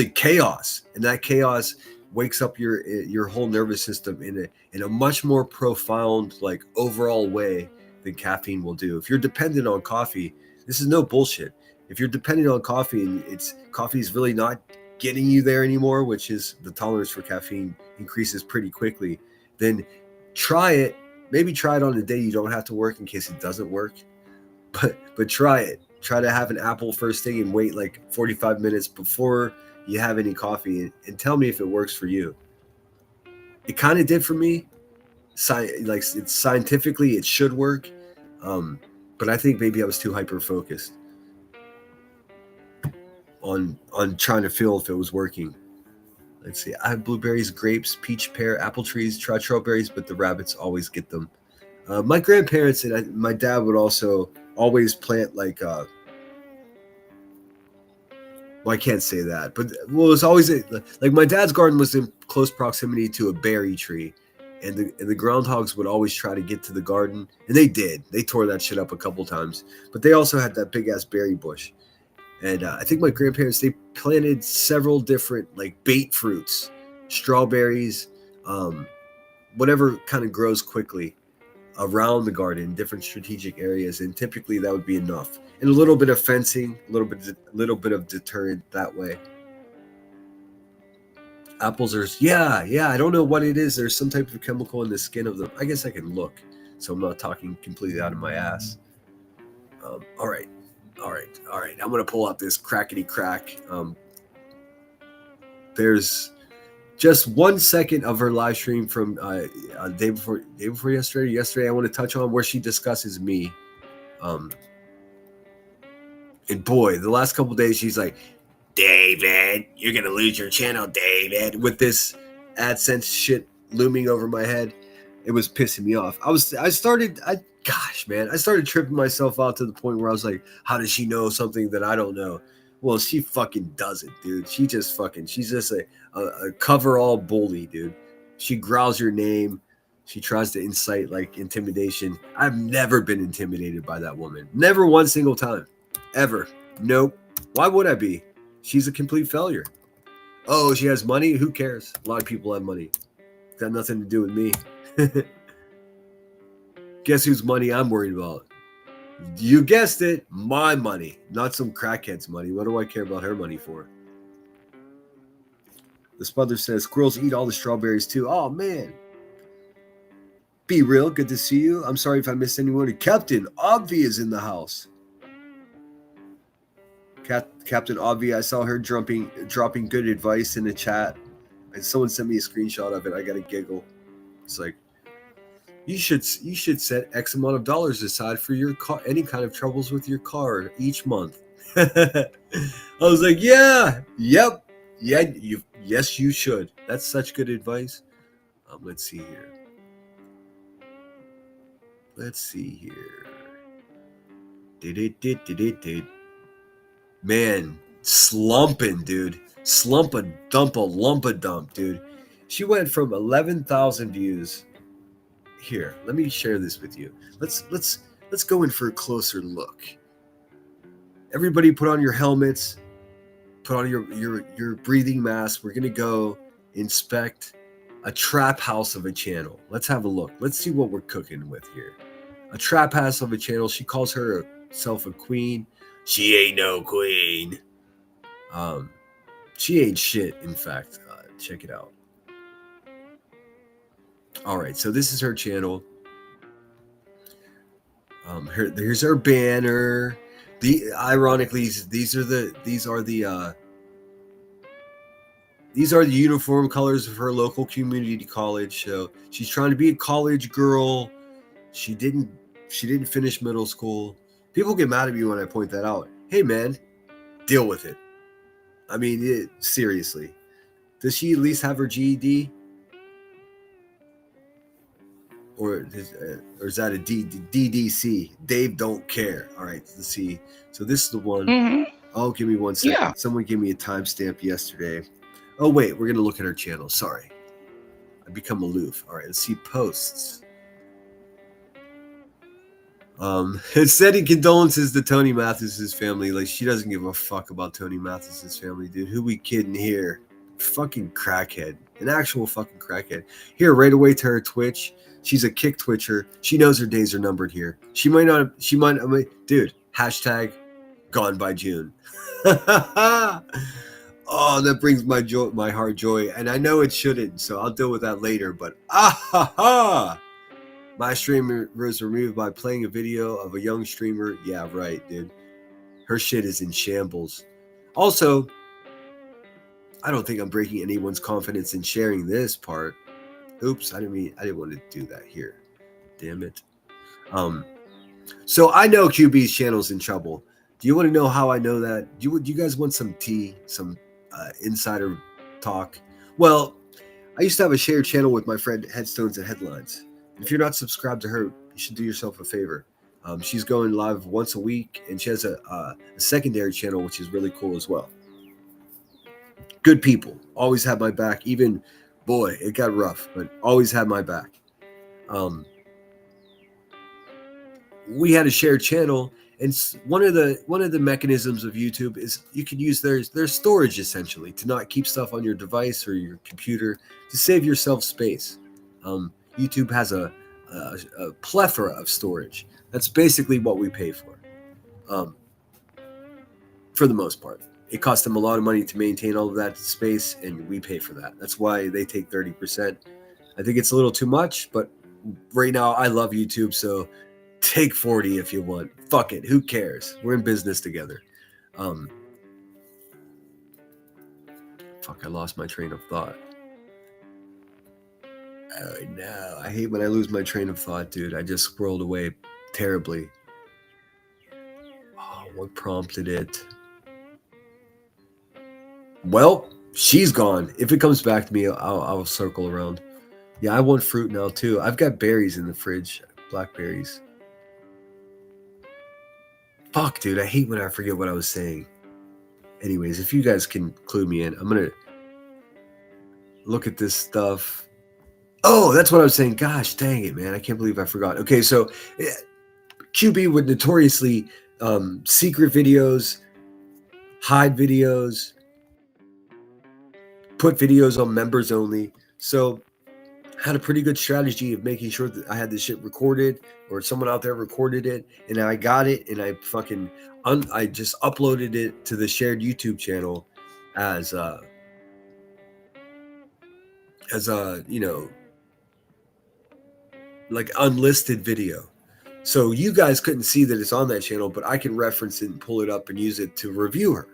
chaos, and that chaos wakes up your whole nervous system in a much more profound, like, overall way than caffeine will do. If you're dependent on coffee, this is no bullshit. If you're dependent on coffee and coffee is really not getting you there anymore, which is the tolerance for caffeine increases pretty quickly, then try it. Maybe try it on a day you don't have to work in case it doesn't work, but try it. Try to have an apple first thing and wait like 45 minutes before you have any coffee, and tell me if it works for you. It kind of did for me. It's scientifically it should work, but I think maybe I was too hyper focused on trying to feel if it was working. Let's see. I have blueberries, grapes, peach, pear, apple trees, try strawberries, but the rabbits always get them. My grandparents and my dad would also always plant like well, I can't say that, but it was always like my dad's garden was in close proximity to a berry tree, and the groundhogs would always try to get to the garden, and they did. They tore that shit up a couple times, but they also had that big ass berry bush, and I think my grandparents, they planted several different like bait fruits, strawberries, whatever kind of grows quickly around the garden, different strategic areas, and typically that would be enough. And a little bit of fencing, a little bit of deterrent that way. Apples are I don't know what it is. There's some type of chemical in the skin of them. I guess I can look, so I'm not talking completely out of my ass. All right. I'm gonna pull out this crackety crack. There's just 1 second of her live stream from day before yesterday. Yesterday, I want to touch on where she discusses me. And boy, the last couple days, she's like, "David, you're gonna lose your channel, David," with this AdSense shit looming over my head. It was pissing me off. I started tripping myself out to the point where I was like, how does she know something that I don't know? Well, she fucking doesn't, dude. She's just a cover-all bully, dude. She growls your name. She tries to incite like intimidation. I've never been intimidated by that woman. Never one single time. Ever. Nope. Why would I be? She's a complete failure. Oh, she has money? Who cares? A lot of people have money. Got nothing to do with me. Guess whose money I'm worried about? You guessed it, my money, not some crackhead's money. What do I care about her money for? The Smother says, squirrels eat all the strawberries too. Oh, man. Be real, good to see you. I'm sorry if I missed anyone. Captain Obvi is in the house. Captain Obvi, I saw her dropping good advice in the chat. And someone sent me a screenshot of it. I got a giggle. It's like, you should set X amount of dollars aside for your car, any kind of troubles with your car each month. I was like, yes, you should. That's such good advice. Let's see here. Did. Man, slumping, dude. Lump-a-dump, dude. She went from 11,000 views. Here, let me share this with you. Let's go in for a closer look. Everybody put on your helmets, put on your breathing mask. We're gonna go inspect a trap house of a channel. Let's have a look. Let's see what we're cooking with here. A trap house of a channel. She calls herself a queen. She ain't no queen. She ain't shit, in fact. Check it out. All right, so this is her channel. Here's her banner. Ironically, these are the uniform colors of her local community college. So she's trying to be a college girl. She didn't finish middle school. People get mad at me when I point that out. Hey man, deal with it. I mean, seriously. Does she at least have her GED? Or is that a DDC? Dave don't care. All right, let's see. So this is the one. Mm-hmm. Oh, give me 1 second. Yeah. Someone gave me a timestamp yesterday. Oh wait, we're gonna look at her channel. Sorry, I become aloof. All right, let's see posts. Sending condolences to Tony Mathis's family. Like, she doesn't give a fuck about Tony Mathis's family, dude. Who we kidding here? Fucking crackhead. An actual fucking crackhead. Here, right away to her Twitch. She's a kick twitcher. She knows her days are numbered here. She might, dude, hashtag gone by June. Oh, that brings my heart joy. And I know it shouldn't, so I'll deal with that later. But my streamer was removed by playing a video of a young streamer. Yeah, right, dude. Her shit is in shambles. Also, I don't think I'm breaking anyone's confidence in sharing this part. Oops, I didn't want to do that here. Damn it. So I know QB's channel's in trouble. Do you want to know how I know that? Do you guys want some tea, some insider talk? Well, I used to have a shared channel with my friend Headstones and Headlines. If you're not subscribed to her, you should do yourself a favor. She's going live once a week, and she has a secondary channel, which is really cool as well. Good people, always had my back. Even, boy, it got rough, but always had my back. We had a shared channel, and one of the mechanisms of YouTube is you can use their storage essentially to not keep stuff on your device or your computer, to save yourself space. YouTube has a plethora of storage. That's basically what we pay for the most part. It costs them a lot of money to maintain all of that space, and we pay for that. That's why they take 30%. I think it's a little too much, but right now I love YouTube, so take 40 if you want. Fuck it, who cares? We're in business together. Fuck, I lost my train of thought. Oh no, I hate when I lose my train of thought, dude. I just scrolled away terribly. Oh, what prompted it? Well, she's gone. If it comes back to me, I'll circle around. Yeah, I want fruit now too. I've got berries in the fridge, blackberries. Fuck, dude, I hate when I forget what I was saying. Anyways, if you guys can clue me in, I'm gonna look at this stuff. Oh, that's what I was saying. Gosh, dang it, man. I can't believe I forgot. Okay, so QB would notoriously secret videos, hide videos, put videos on members only. So had a pretty good strategy of making sure that I had this shit recorded, or someone out there recorded it, and I got it, and I fucking I just uploaded it to the shared YouTube channel as a you know, like unlisted video. So you guys couldn't see that it's on that channel, but I can reference it and pull it up and use it to review her.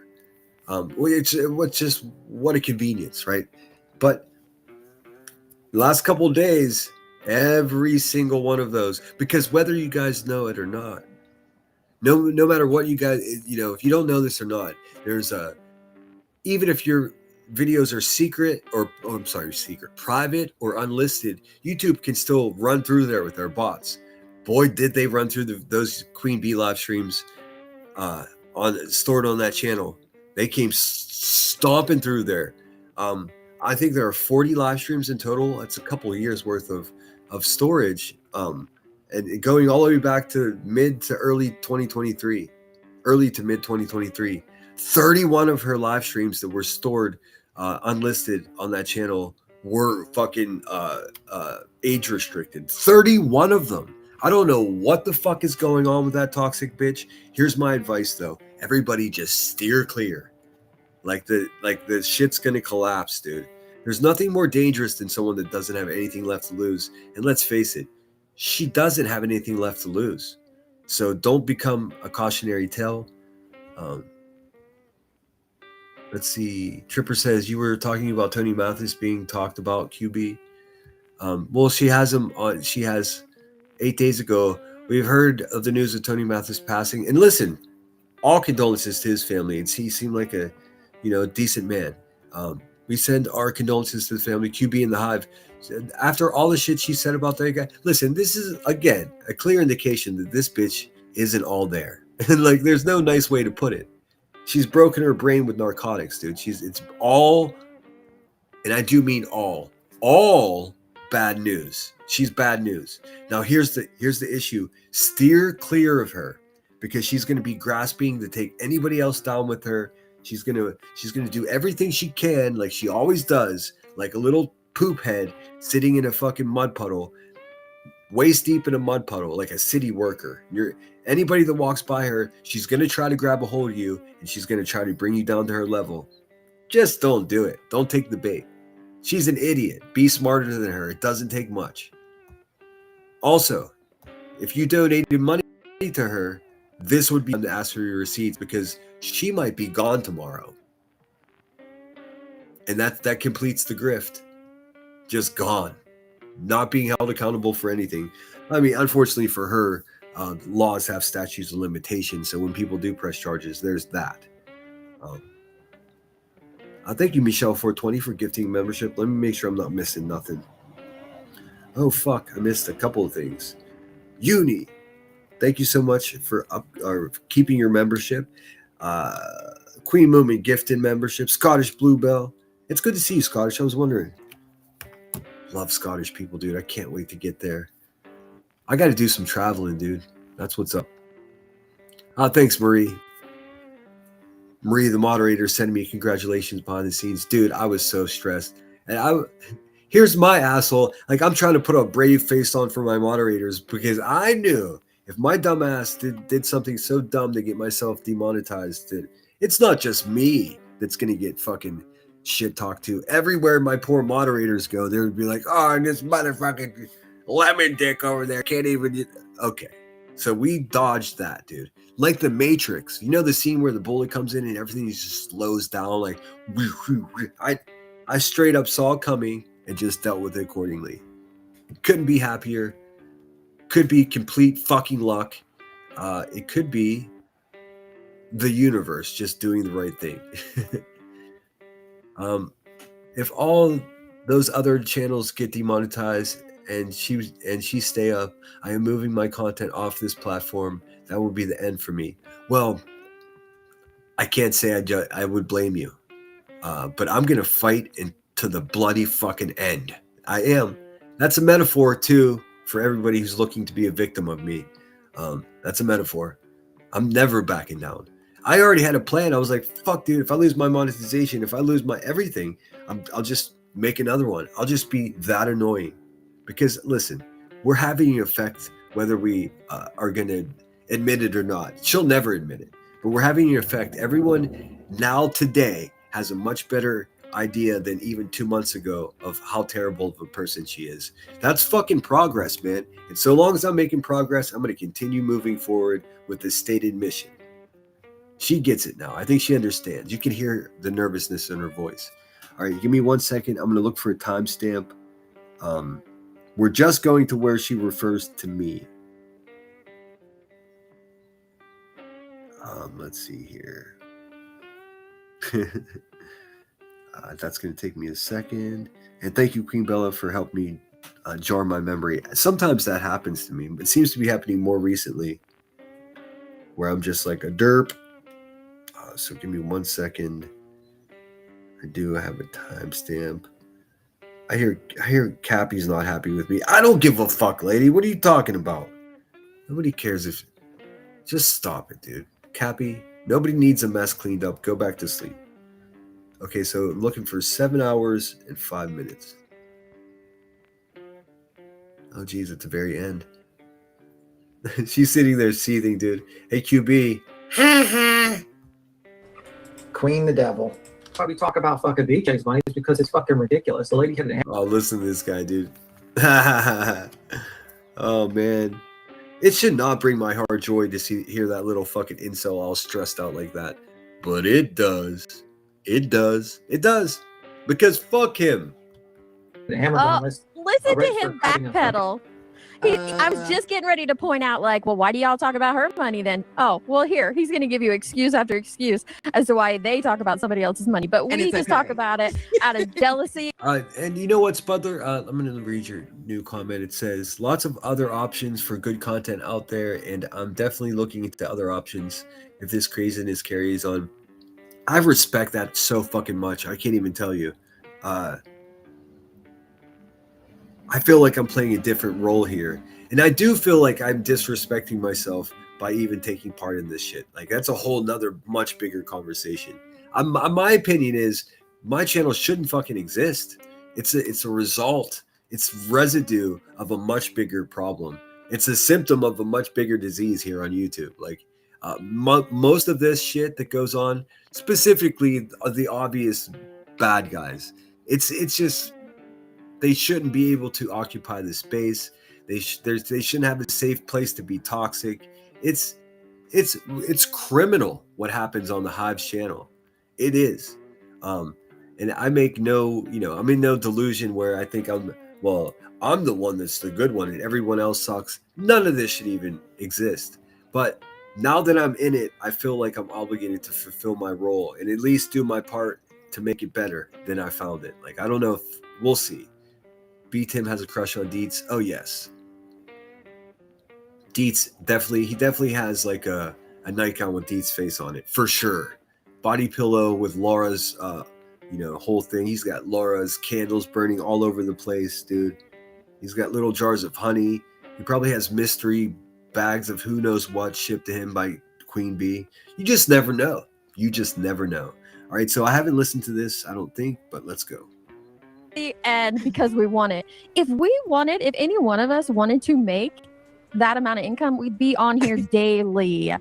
What a convenience, right? But last couple of days, every single one of those, because whether you guys know it or not, no matter what you guys, you know, if you don't know this or not, there's even if your videos are private or unlisted, YouTube can still run through there with their bots. Boy, did they run through those Queen Bee live streams stored on that channel. They came stomping through there. I think there are 40 live streams in total. That's a couple of years worth of storage, and going all the way back to mid to early 2023, early to mid 2023. 31 of her live streams that were stored unlisted on that channel were fucking age restricted. 31 of them. I don't know what the fuck is going on with that toxic bitch. Here's my advice though. Everybody just steer clear. Like the shit's gonna collapse, dude. There's nothing more dangerous than someone that doesn't have anything left to lose. And let's face it, she doesn't have anything left to lose. So don't become a cautionary tale. Let's see. Tripper says you were talking about Tony Mathis being talked about, QB. Well, she has him on. She has 8 days ago. We've heard of the news of Tony Mathis passing, and listen, all condolences to his family. He seemed like a, decent man. We send our condolences to the family. QB in the Hive. After all the shit she said about that guy, listen, this is again a clear indication that this bitch isn't all there. And like, there's no nice way to put it. She's broken her brain with narcotics, dude. It's all, and I do mean all bad news. She's bad news. Now here's the issue. Steer clear of her, because she's going to be grasping to take anybody else down with her. She's going to do everything she can, like she always does, like a little poop head sitting in a fucking mud puddle, waist deep in a mud puddle, like a city worker. Anybody that walks by her, she's going to try to grab a hold of you, and she's going to try to bring you down to her level. Just don't do it. Don't take the bait. She's an idiot. Be smarter than her. It doesn't take much. Also, if you donated money to her, this would be time to ask for your receipts, because she might be gone tomorrow. And that completes the grift. Just gone. Not being held accountable for anything. I mean, unfortunately for her, laws have statutes of limitations, so when people do press charges, there's that. Thank you, Michelle420, for gifting membership. Let me make sure I'm not missing nothing. Oh, fuck. I missed a couple of things. Uni, thank you so much for keeping your membership. Queen Moomin gifted membership. Scottish Bluebell. It's good to see you, Scottish. I was wondering. Love Scottish people, dude. I can't wait to get there. I got to do some traveling, dude. That's what's up. Thanks, Marie. Marie, the moderator, sending me congratulations behind the scenes. Dude, I was so stressed. And here's my asshole. Like, I'm trying to put a brave face on for my moderators, because I knew if my dumb ass did something so dumb to get myself demonetized, that it's not just me that's going to get fucking shit talked to. Everywhere my poor moderators go, they would be like, oh, and this motherfucking lemon dick over there can't even. Okay. So we dodged that, dude. Like the Matrix. You know the scene where the bullet comes in and everything just slows down? Like, I straight up saw it coming and just dealt with it accordingly. Couldn't be happier. Could be complete fucking luck. It could be the universe just doing the right thing. If all those other channels get demonetized and she stay up, I am moving my content off this platform. That would be the end for me. Well, I can't say I would blame you, but I'm gonna fight to the bloody fucking end. I am. That's a metaphor too for everybody who's looking to be a victim of me. That's a metaphor. I'm never backing down. I already had a plan. I was like, fuck, dude, if I lose my monetization, if I lose my everything, I'll just make another one. I'll just be that annoying. Because listen, we're having an effect whether we are going to admit it or not. She'll never admit it, but we're having an effect. Everyone now today has a much better idea than even 2 months ago of how terrible of a person she is. That's fucking progress, man. And so long as I'm making progress, I'm going to continue moving forward with this stated mission. She gets it now. I think she understands. You can hear the nervousness in her voice. All right, give me 1 second. I'm going to look for a timestamp. We're just going to where she refers to me. Let's see here. That's going to take me a second. And thank you, Queen Bella, for helping me jar my memory. Sometimes that happens to me, but it seems to be happening more recently, where I'm just like a derp. So give me 1 second. I do have a timestamp. I hear Cappy's not happy with me. I don't give a fuck, lady. What are you talking about? Nobody cares if... Just stop it, dude. Cappy, nobody needs a mess cleaned up. Go back to sleep. Okay, so I'm looking for 7 hours and 5 minutes. Oh, geez, at the very end. She's sitting there seething, dude. Hey, QB. Queen the devil. Why we talk about fucking BJ's money is because it's fucking ridiculous. The lady had an... Oh, listen to this guy, dude. Oh, man. It should not bring my heart joy to hear that little fucking incel all stressed out like that. But it does. It does. It does. Because fuck him. Amazon list. Listen Rich to for him cutting a fucking- backpedal. I was just getting ready to point out, like, well, why do y'all talk about her money then? Oh, well, here, he's going to give you excuse after excuse as to why they talk about somebody else's money. But And we it's just talk okay. about it out of jealousy. And you know what, Spudler? I'm going to read your new comment. It says, lots of other options for good content out there, and I'm definitely looking into other options if this craziness carries on. I respect that so fucking much. I can't even tell you. I feel like I'm playing a different role here. And I do feel like I'm disrespecting myself by even taking part in this shit. Like, that's a whole nother much bigger conversation. My opinion is my channel shouldn't fucking exist. It's a result. It's residue of a much bigger problem. It's a symptom of a much bigger disease here on YouTube. Like, most of this shit that goes on, specifically the obvious bad guys, it's just, they shouldn't be able to occupy the space. They shouldn't have a safe place to be toxic. It's criminal what happens on the Hive's channel. It is. And I make no, I'm in no delusion where I think I'm the one that's the good one and everyone else sucks. None of this should even exist. But now that I'm in it, I feel like I'm obligated to fulfill my role and at least do my part to make it better than I found it. Like, I don't know if we'll see. B-Tim has a crush on Deets. Oh yes. Deets definitely has like a nightgown with Deets' face on it for sure. Body pillow with Laura's whole thing. He's got Laura's candles burning all over the place, dude. He's got little jars of honey. He probably has mystery bags of who knows what shipped to him by Queen Bee. You just never know. You just never know. All right, so I haven't listened to this, I don't think, but let's go. And because we want it. If any one of us wanted to make that amount of income, we'd be on here daily.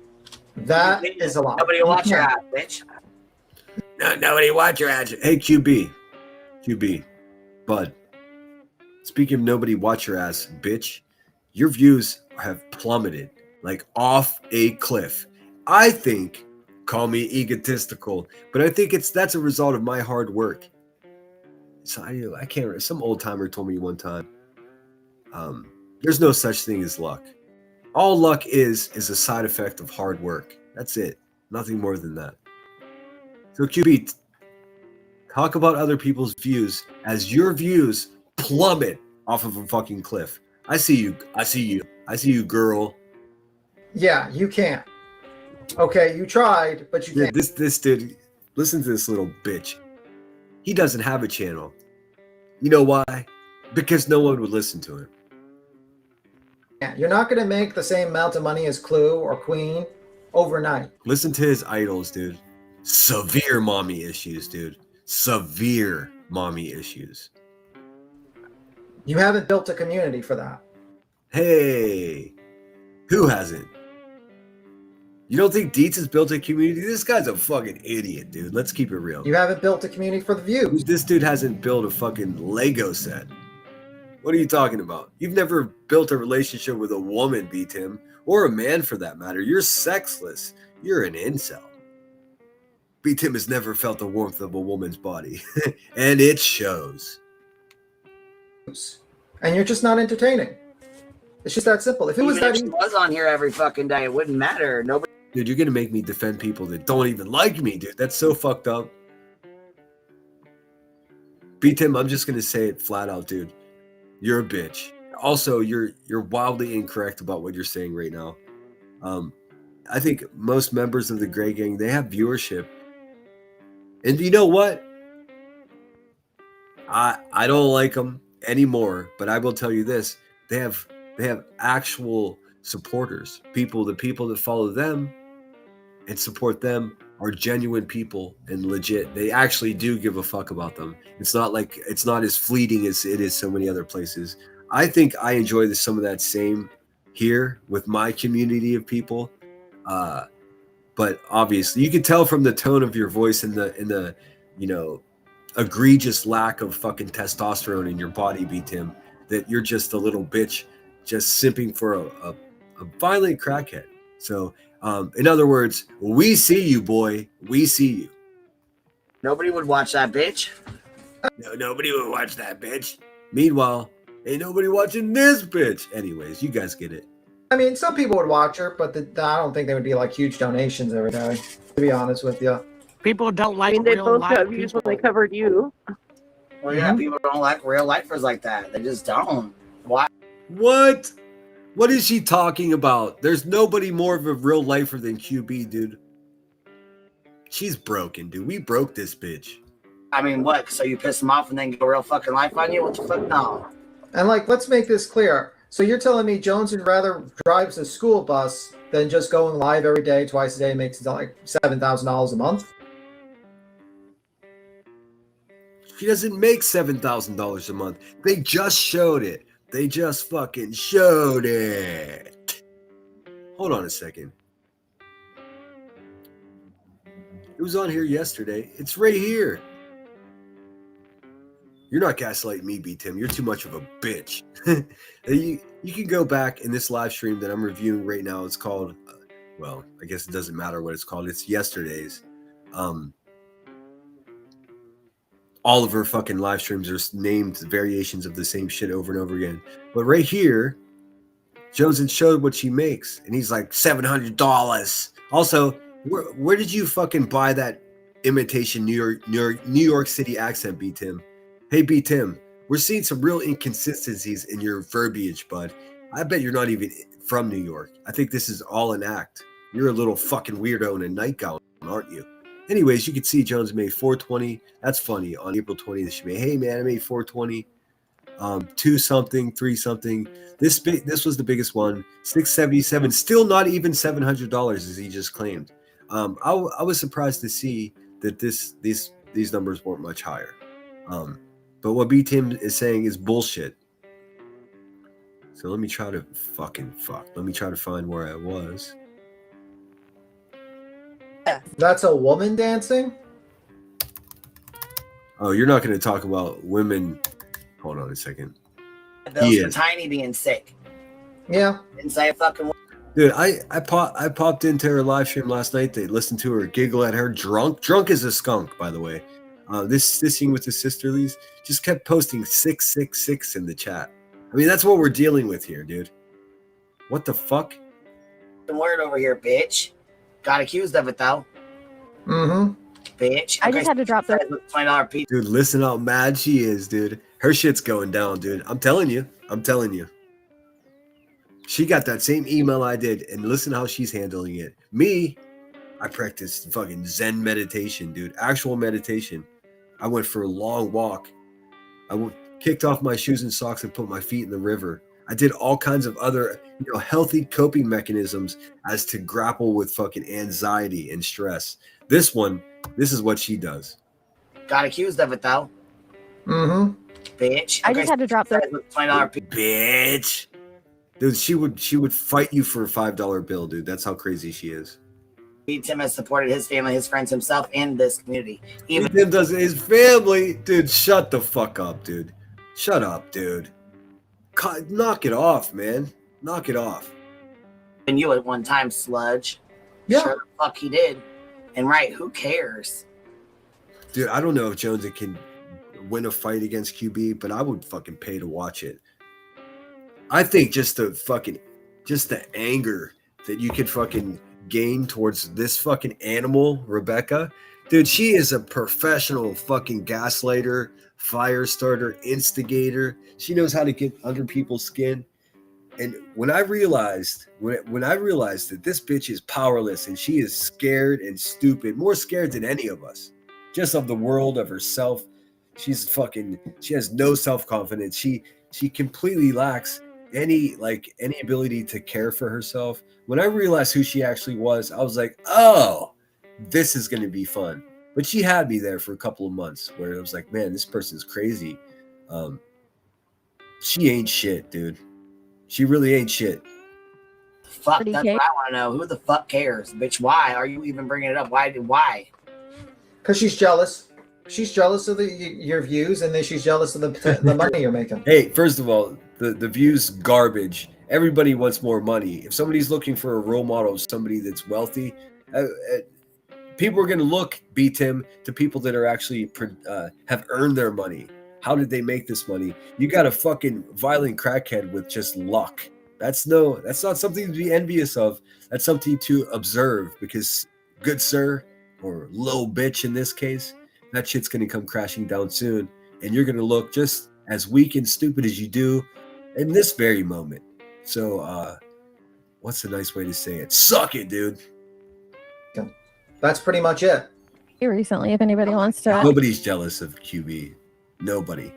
That is a lot. Nobody watch your ass, bitch. No, nobody watch your ads. Hey, QB, bud. Speaking of nobody watch your ass, bitch, your views have plummeted like off a cliff. I think, call me egotistical, but I think that's a result of my hard work. So I can't. Some old timer told me one time, there's no such thing as luck. All luck is a side effect of hard work. That's it. Nothing more than that. So QB, talk about other people's views as your views plummet off of a fucking cliff. I see you, girl. Yeah, you can't. Okay, you tried, but you Yeah, can't. this dude, listen to this little bitch. He doesn't have a channel. You know why? Because no one would listen to him. You're not going to make the same amount of money as Clue or Queen overnight. Listen to his idols, dude. Severe mommy issues, dude. Severe mommy issues. You haven't built a community for that. Hey, who hasn't? You don't think Deets has built a community? This guy's a fucking idiot, dude. Let's keep it real. You haven't built a community for the views. This dude hasn't built a fucking Lego set. What are you talking about? You've never built a relationship with a woman, B-Tim, or a man for that matter. You're sexless. You're an incel. B-Tim has never felt the warmth of a woman's body, and it shows. And you're just not entertaining. It's just that simple. If it was Even that if she easy, was on here every fucking day, it wouldn't matter. Nobody. Dude, you're gonna make me defend people that don't even like me, dude. That's so fucked up. B-Tim, I'm just gonna say it flat out, dude. You're a bitch. Also, you're wildly incorrect about what you're saying right now. I think most members of the Grey Gang, they have viewership. And you know what? I don't like them anymore, but I will tell you this. They have actual supporters. The people that follow them and support them are genuine people and legit. They actually do give a fuck about them. It's not as fleeting as it is so many other places. I think I enjoy some of that same here with my community of people. But obviously you can tell from the tone of your voice and the egregious lack of fucking testosterone in your body, B-Tim, that you're just a little bitch just simping for a a violent crackhead. So, in other words, we see you, boy. We see you. Nobody would watch that bitch. No, nobody would watch that bitch. Meanwhile, ain't nobody watching this bitch. Anyways, you guys get it. I mean, some people would watch her, but I don't think they would be like huge donations every day, to be honest with you. People don't I like mean, they real both life got views when people. they covered you. Well, yeah, people don't like real lifers like that. They just don't. Why? What? What is she talking about? There's nobody more of a real lifer than QB, dude. She's broken, dude. We broke this bitch. I mean, what? So you piss them off and then go real fucking life on you? What the fuck? No. And like, let's make this clear. So you're telling me Jones would rather drives a school bus than just going live every day, twice a day, makes like $7,000 a month? She doesn't make $7,000 a month. They just showed it. They just fucking showed it. Hold on a second. It was on here yesterday. It's right here. You're not gaslighting me, B-Tim. You're too much of a bitch. you can go back in this live stream that I'm reviewing right now. It's called, well, I guess it doesn't matter what it's called. It's yesterday's. All of her fucking live streams are named variations of the same shit over and over again. But right here, Jones showed what she makes. And he's like, $700. Also, where did you fucking buy that imitation New York City accent, B-Tim? Hey, B-Tim, we're seeing some real inconsistencies in your verbiage, bud. I bet you're not even from New York. I think this is all an act. You're a little fucking weirdo in a nightgown, aren't you? Anyways, you can see Jones made $420. That's funny. On April 20th, she made, hey man, I made $420. 2 something, 3 something. This was the biggest one. $677. Still not even $700 as he just claimed. I was surprised to see that these numbers weren't much higher. But what B-Tim is saying is bullshit. So let me try to Let me try to find where I was. That's a woman dancing? Oh, you're not going to talk about women. Hold on a second. Those He for is. Tiny being sick. Yeah. Didn't say a fucking word. Dude, I popped into her live stream last night to listen to her giggle at her drunk as a skunk, by the way. This thing with the sisterlies just kept posting 666 in the chat. I mean, that's what we're dealing with here, dude. What the fuck? Word over here, bitch. Got accused of it though, Mm-hmm. bitch. I just had to drop the. $20 pizza. Dude, listen how mad she is, dude. Her shit's going down, dude. I'm telling you. She got that same email I did, and listen how she's handling it. Me, I practiced fucking Zen meditation, dude. Actual meditation. I went for a long walk. Kicked off my shoes and socks and put my feet in the river. I did all kinds of other, healthy coping mechanisms as to grapple with fucking anxiety and stress. This is what she does. Got accused of it though, Mm-hmm. bitch. I just had to drop the. $20 pizza. Bitch. Dude, she would fight you for a $5 bill, dude. That's how crazy she is. Tim has supported his family, his friends, himself, and this community. Even Tim does his family. Dude, shut the fuck up, dude. Shut up, dude. Knock it off, man. Knock it off. you at one time, sludge. Yeah. Sure the fuck he did. And right, who cares? Dude, I don't know if Jones can win a fight against QB, but I would fucking pay to watch it. I think just the anger that you could fucking gain towards this fucking animal, Rebecca. Dude, she is a professional fucking gaslighter, fire starter, instigator. She knows how to get under people's skin. And when I realized that this bitch is powerless and she is scared and stupid, more scared than any of us, just of the world, of herself. She has no self-confidence. She completely lacks any ability to care for herself. When I realized who she actually was, I was like, oh, this is going to be fun. But she had me there for a couple of months where it was like, man, this person's crazy. She ain't shit, dude. She really ain't shit. Fuck, Pretty that's cake. what I want to know. Who the fuck cares? Bitch, why are you even bringing it up? Why? Because she's jealous. She's jealous of your views, and then she's jealous of the money you're making. Hey, first of all, the view's garbage, everybody wants more money. If somebody's looking for a role model of somebody that's wealthy, people are going to look, B-Tim, to people that are actually have earned their money. How did they make this money? You got a fucking violent crackhead with just luck. That's not something to be envious of. That's something to observe, because good sir, or little bitch in this case, that shit's going to come crashing down soon. And you're going to look just as weak and stupid as you do in this very moment. So, what's a nice way to say it? Suck it, dude. That's pretty much it. Recently, if anybody wants to. Nobody's jealous of QB. Nobody.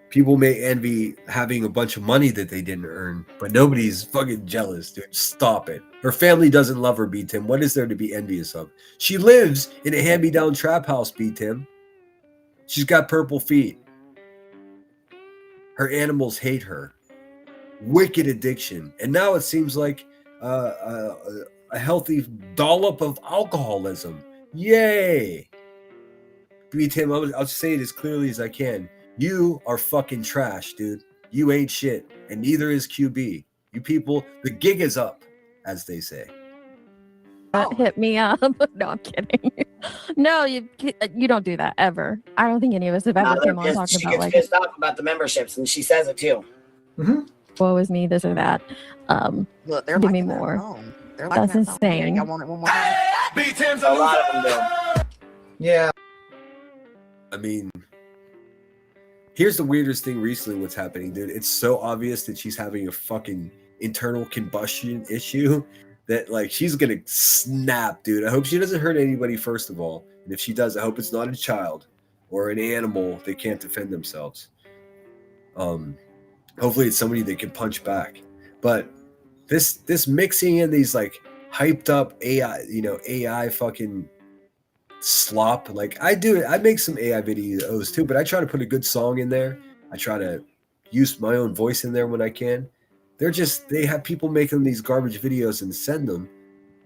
People may envy having a bunch of money that they didn't earn, but nobody's fucking jealous, dude. Stop it. Her family doesn't love her, B-Tim. What is there to be envious of? She lives in a hand-me-down trap house, B-Tim. She's got purple feet. Her animals hate her. Wicked addiction. And now it seems like a healthy dollop of alcoholism. Yay! B-Tim, I'll say it as clearly as I can. You are fucking trash, dude. You ain't shit. And neither is QB. You people, the gig is up, as they say. Hit me up. No, I'm kidding. No, you don't do that ever. I don't think any of us have ever come on talking she about gets like, pissed off about the memberships, and she says it too. woe is me, this or that. Look, they're Give me liking that more. song. They're liking That's that song. Yeah, insane. y'all want it one more time? B-Tim's A lot of them do. Yeah. I mean, here's the weirdest thing recently what's happening, dude. It's so obvious that she's having a fucking internal combustion issue that, like, she's gonna snap, dude. I hope she doesn't hurt anybody, first of all. And if she does, I hope it's not a child or an animal that can't defend themselves. Hopefully it's somebody that can punch back. But this mixing in these, like, hyped up AI fucking slop. Like, I make some AI videos too, but I try to put a good song in there. I try to use my own voice in there when I can. They have people making these garbage videos and send them.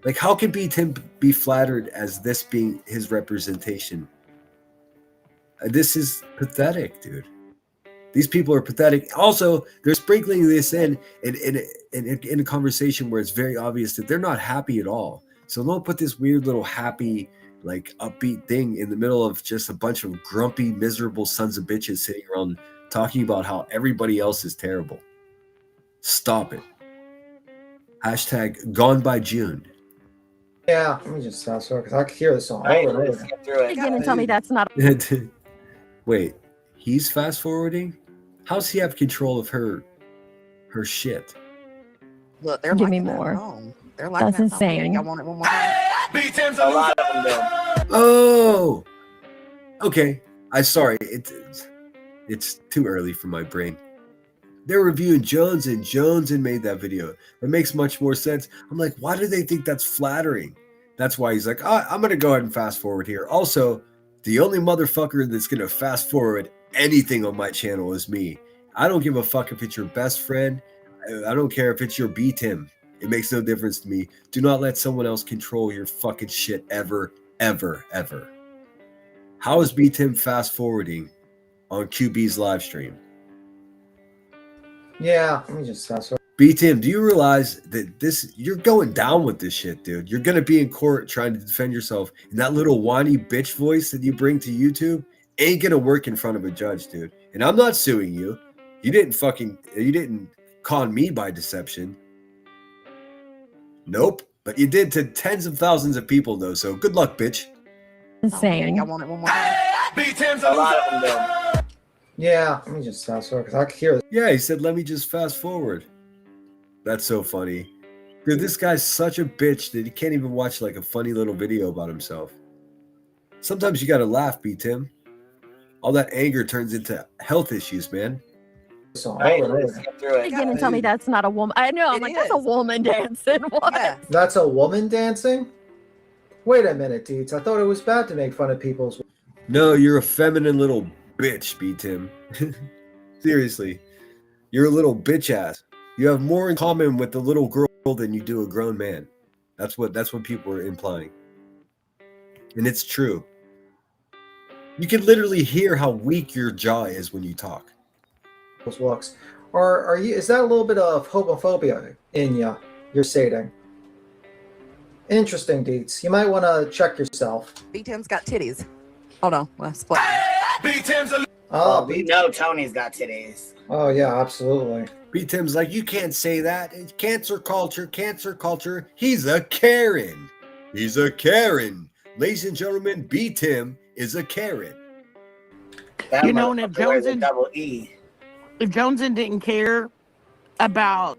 Like, how can B-Tim be flattered as this being his representation? This is pathetic, dude. These people are pathetic. Also, they're sprinkling this in a conversation where it's very obvious that they're not happy at all. So don't put this weird little happy, like, upbeat thing in the middle of just a bunch of grumpy, miserable sons of bitches sitting around talking about how everybody else is terrible. Stop it. Hashtag gone by June. Yeah. Let me just stop because I can hear the song. All right, over and let's over. get through it. Again, and tell me that's not. Wait, he's fast forwarding? How's he have control of her shit? Look, they're Give me liking that more. song. They're liking That's that song. Yeah, insane. y'all want it one more time? B-Tim's A lot of them do. Oh, okay. I'm sorry. It's too early for my brain. They're reviewing Jones, and Jones made that video. It makes much more sense. I'm like, why do they think that's flattering? That's why he's like, I'm going to go ahead and fast forward here. Also, the only motherfucker that's going to fast forward anything on my channel is me. I don't give a fuck if it's your best friend. I don't care if it's your B-Tim. It makes no difference to me. Do not let someone else control your fucking shit ever, ever, ever. How is B-Tim fast forwarding on QB's live stream? Yeah. Let me just stop. B-Tim, do you realize that you're going down with this shit, dude? You're going to be in court trying to defend yourself. And that little whiny bitch voice that you bring to YouTube ain't going to work in front of a judge, dude. And I'm not suing you. You didn't con me by deception. Nope. But you did to tens of thousands of people, though. So good luck, bitch. Insane. Y'all want it one more time? B-Tim's A lot of them do. Yeah. Let me just stop because I can hear. Yeah, he said, let me just fast forward. That's so funny. Dude, this guy's such a bitch that he can't even watch, like, a funny little video about himself. Sometimes you got to laugh, B-Tim. All that anger turns into health issues, man. Song All right, over and let's over. get through it. Again, and tell me that's not a woman. I know. I'm It like, that's a is. woman dancing. What? Yeah. That's a woman dancing? Wait a minute, Deets. I thought it was bad to make fun of people's. No, you're a feminine little bitch, B-Tim. Seriously. You're a little bitch ass. You have more in common with the little girl than you do a grown man. That's what people are implying. And it's true. You can literally hear how weak your jaw is when you talk. Looks. Or are you? Is that a little bit of homophobia in you? You're stating. Interesting, Deets. You might want to check yourself. B-Tim's got titties. Oh no, let's play. Oh, we know Tony's got titties. Oh yeah, absolutely. B Tim's like, you can't say that. It's cancel culture, cancer culture. He's a Karen. He's a Karen. Ladies and gentlemen, B Tim is a Karen. That You know, and if motherfucker wears a Joneson- double E. If Joneson didn't care about,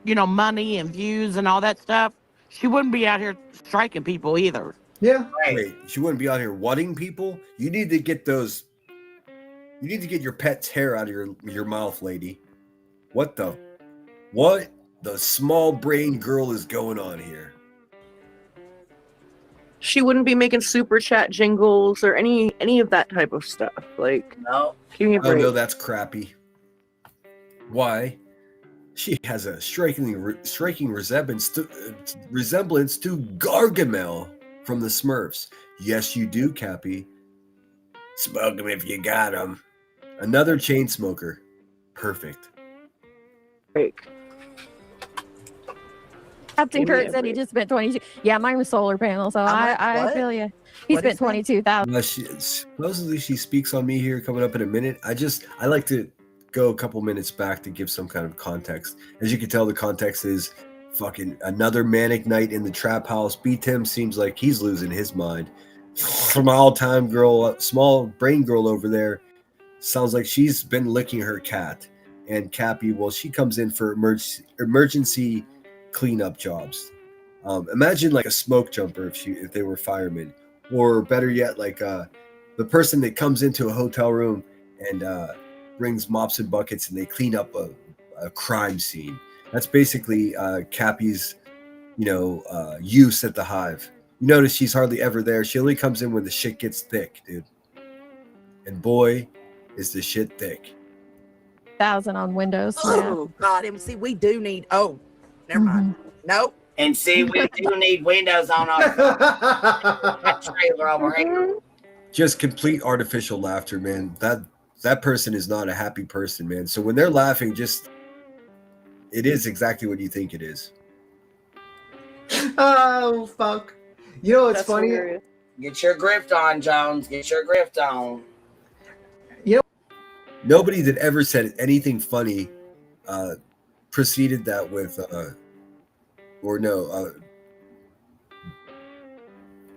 money and views and all that stuff, she wouldn't be out here striking people either. Yeah. Right. Wait, she wouldn't be out here whatting people? You need to get those. You need to get your pet's hair out of your mouth, lady. What the small brain girl is going on here? She wouldn't be making super chat jingles or any of that type of stuff. Like, No. give me a Oh break. no, that's crappy. Why? She has a striking resemblance to Gargamel from the Smurfs. Yes, you do, Cappy. Smoke him if you got him. Another chain smoker. Perfect. Break. Captain Give me Kurt a said he break. just spent 22. Yeah, mine was solar panel, so like, I what? feel you. He What'd he spent say? 22,000. Supposedly she speaks on me here coming up in a minute. I like to go a couple minutes back to give some kind of context. As you can tell, the context is fucking another manic night in the trap house. B Tim seems like he's losing his mind. Small brain girl over there sounds like she's been licking her cat. And Cappy, well, she comes in for emergency cleanup jobs. Imagine like a smoke jumper if they were firemen, or better yet, like the person that comes into a hotel room and brings mops and buckets and they clean up a crime scene. That's basically Cappy's, use at the Hive. You notice she's hardly ever there. She only comes in when the shit gets thick, dude. And boy, is the shit thick. 1,000 on Windows. Oh God, MC, we do need. Oh, never mind. Nope. And see, we do need windows on our trailer over here. Just complete artificial laughter, man. That person is not a happy person, man. So when they're laughing, it is exactly what you think it is. Oh fuck! You know what's That's funny? hilarious. Get your grift on, Jones. Get your grift on. Nobody that ever said anything funny preceded that with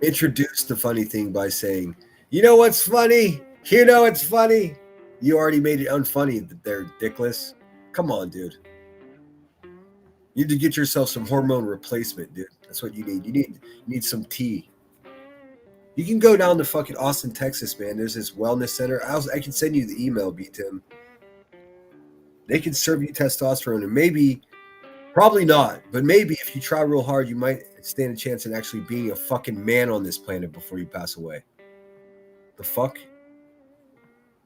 introduced the funny thing by saying, you know what's funny? You know it's funny. You already made it unfunny. They're dickless. Come on, dude. You need to get yourself some hormone replacement, dude. That's what you need. You need some tea. You can go down to fucking Austin, Texas, man. There's this wellness center. I can send you the email, B-Tim. They can serve you testosterone, and maybe, probably not, but maybe if you try real hard, you might stand a chance in actually being a fucking man on this planet before you pass away. The fuck?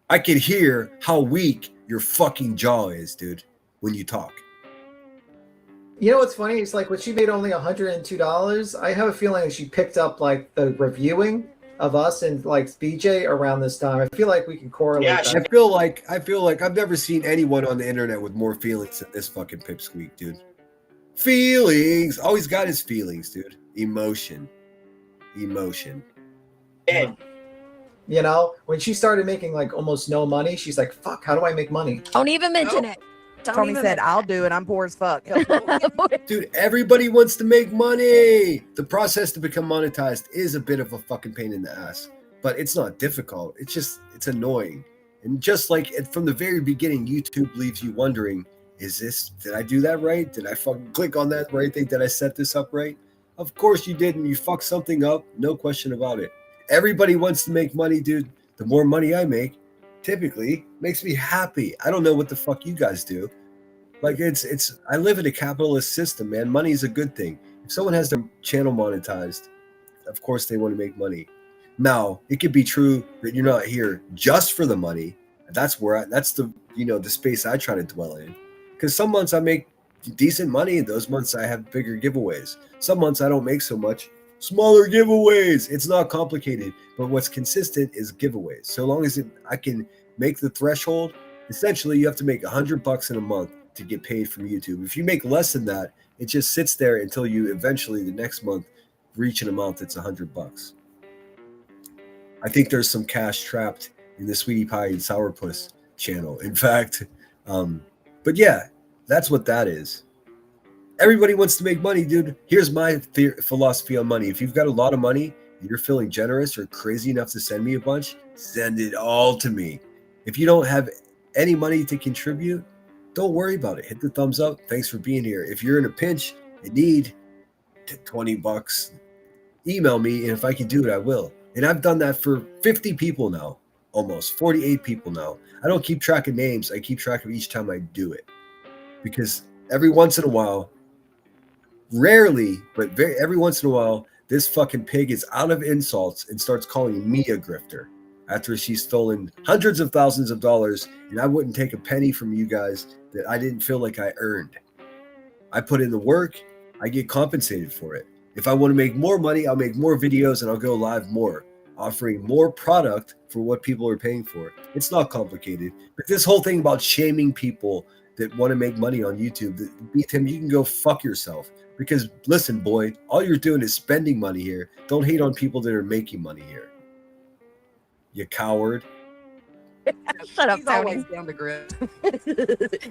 I can hear how weak your fucking jaw is, dude, when you talk. You know what's funny? It's like when she made only $102. I have a feeling she picked up like the reviewing of us and like BJ around this time. I feel like we can correlate. Yeah, that. I feel like I've never seen anyone on the internet with more feelings than this fucking pipsqueak, dude. Feelings. Always got his feelings, dude. Emotion. Dead. You know, when she started making like almost no money, she's like, "Fuck, how do I make money?" Don't even mention it. Don't Tony even said, "I'll do it. I'm poor as fuck." Dude, everybody wants to make money. The process to become monetized is a bit of a fucking pain in the ass, but it's not difficult. It's annoying. And just like from the very beginning, YouTube leaves you wondering, did I do that right? Did I fucking click on that right thing? Did I set this up right? Of course you didn't. You fucked something up. No question about it. Everybody wants to make money, dude. The more money I make, typically makes me happy. I don't know what the fuck you guys do. Like I live in a capitalist system, man. Money is a good thing. If someone has their channel monetized, of course they want to make money. Now, it could be true that you're not here just for the money. That's the space I try to dwell in. Because some months I make decent money, and those months I have bigger giveaways. Some months I don't make so much. Smaller giveaways. It's not complicated, but what's consistent is giveaways. So long as I can make the threshold, Essentially, you have to make $100 in a month to get paid from YouTube. If you make less than that, it just sits there until you eventually the next month reach an amount that's $100. I think there's some cash trapped in the Sweetie Pie and Sourpuss channel. In fact, but yeah, that's what that is. Everybody wants to make money, dude. Here's my philosophy on money. If you've got a lot of money and you're feeling generous or crazy enough to send me a bunch, send it all to me. If you don't have any money to contribute, don't worry about it. Hit the thumbs up. Thanks for being here. If you're in a pinch and need $20, email me, and if I can do it, I will. And I've done that for 50 people now, almost 48 people now. I don't keep track of names. I keep track of each time I do it, because every once in a while, rarely, but every once in a while, this fucking pig is out of insults and starts calling me a grifter after she's stolen hundreds of thousands of dollars, and I wouldn't take a penny from you guys that I didn't feel like I earned. I put in the work, I get compensated for it. If I want to make more money, I'll make more videos and I'll go live more, offering more product for what people are paying for. It's not complicated. But this whole thing about shaming people that want to make money on YouTube, Tim, you can go fuck yourself. Because listen, boy, all you're doing is spending money here. Don't hate on people that are making money here. You coward. Shut up, He's Tony. always down to grit.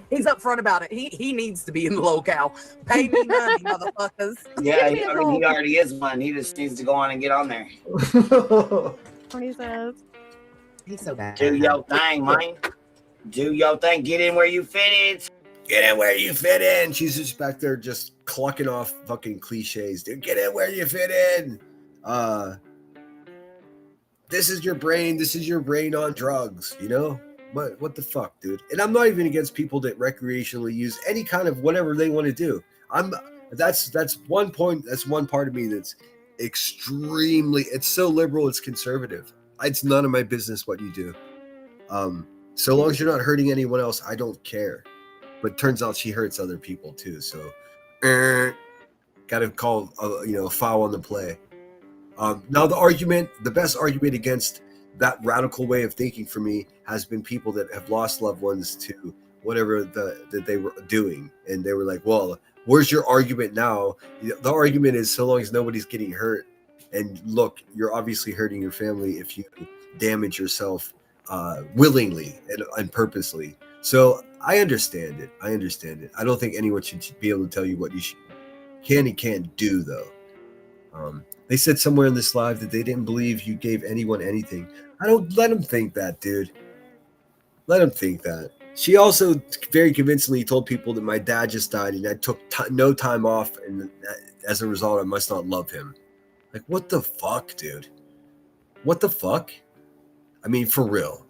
He's upfront about it. He needs to be in the locale. Pay me money, motherfuckers. Yeah, he already is one. He just needs to go on and get on there. Tony says. He's so bad. Do your thing, man. Do your thing. Get in where you fit in. Get in where you fit in. She's just back there just clucking off fucking cliches. Dude, get in where you fit in. This is your brain. This is your brain on drugs, you know? What the fuck, dude? And I'm not even against people that recreationally use any kind of whatever they want to do. That's one point. That's one part of me that's extremely. It's so liberal. It's conservative. It's none of my business what you do. So long as you're not hurting anyone else, I don't care. But turns out she hurts other people too. So, got to call foul on the play. Now the best argument against that radical way of thinking for me has been people that have lost loved ones to whatever that they were doing, and they were like, "Well, where's your argument now?" The argument is so long as nobody's getting hurt. And look, you're obviously hurting your family if you damage yourself willingly and purposely. So I understand it. I don't think anyone should be able to tell you what you can and can't do, though. They said somewhere in this live that they didn't believe you gave anyone anything. I don't let them think that, dude. Let them think that. She also very convincingly told people that my dad just died and I took no time off, and as a result, I must not love him. Like, what the fuck, dude? What the fuck? I mean, for real.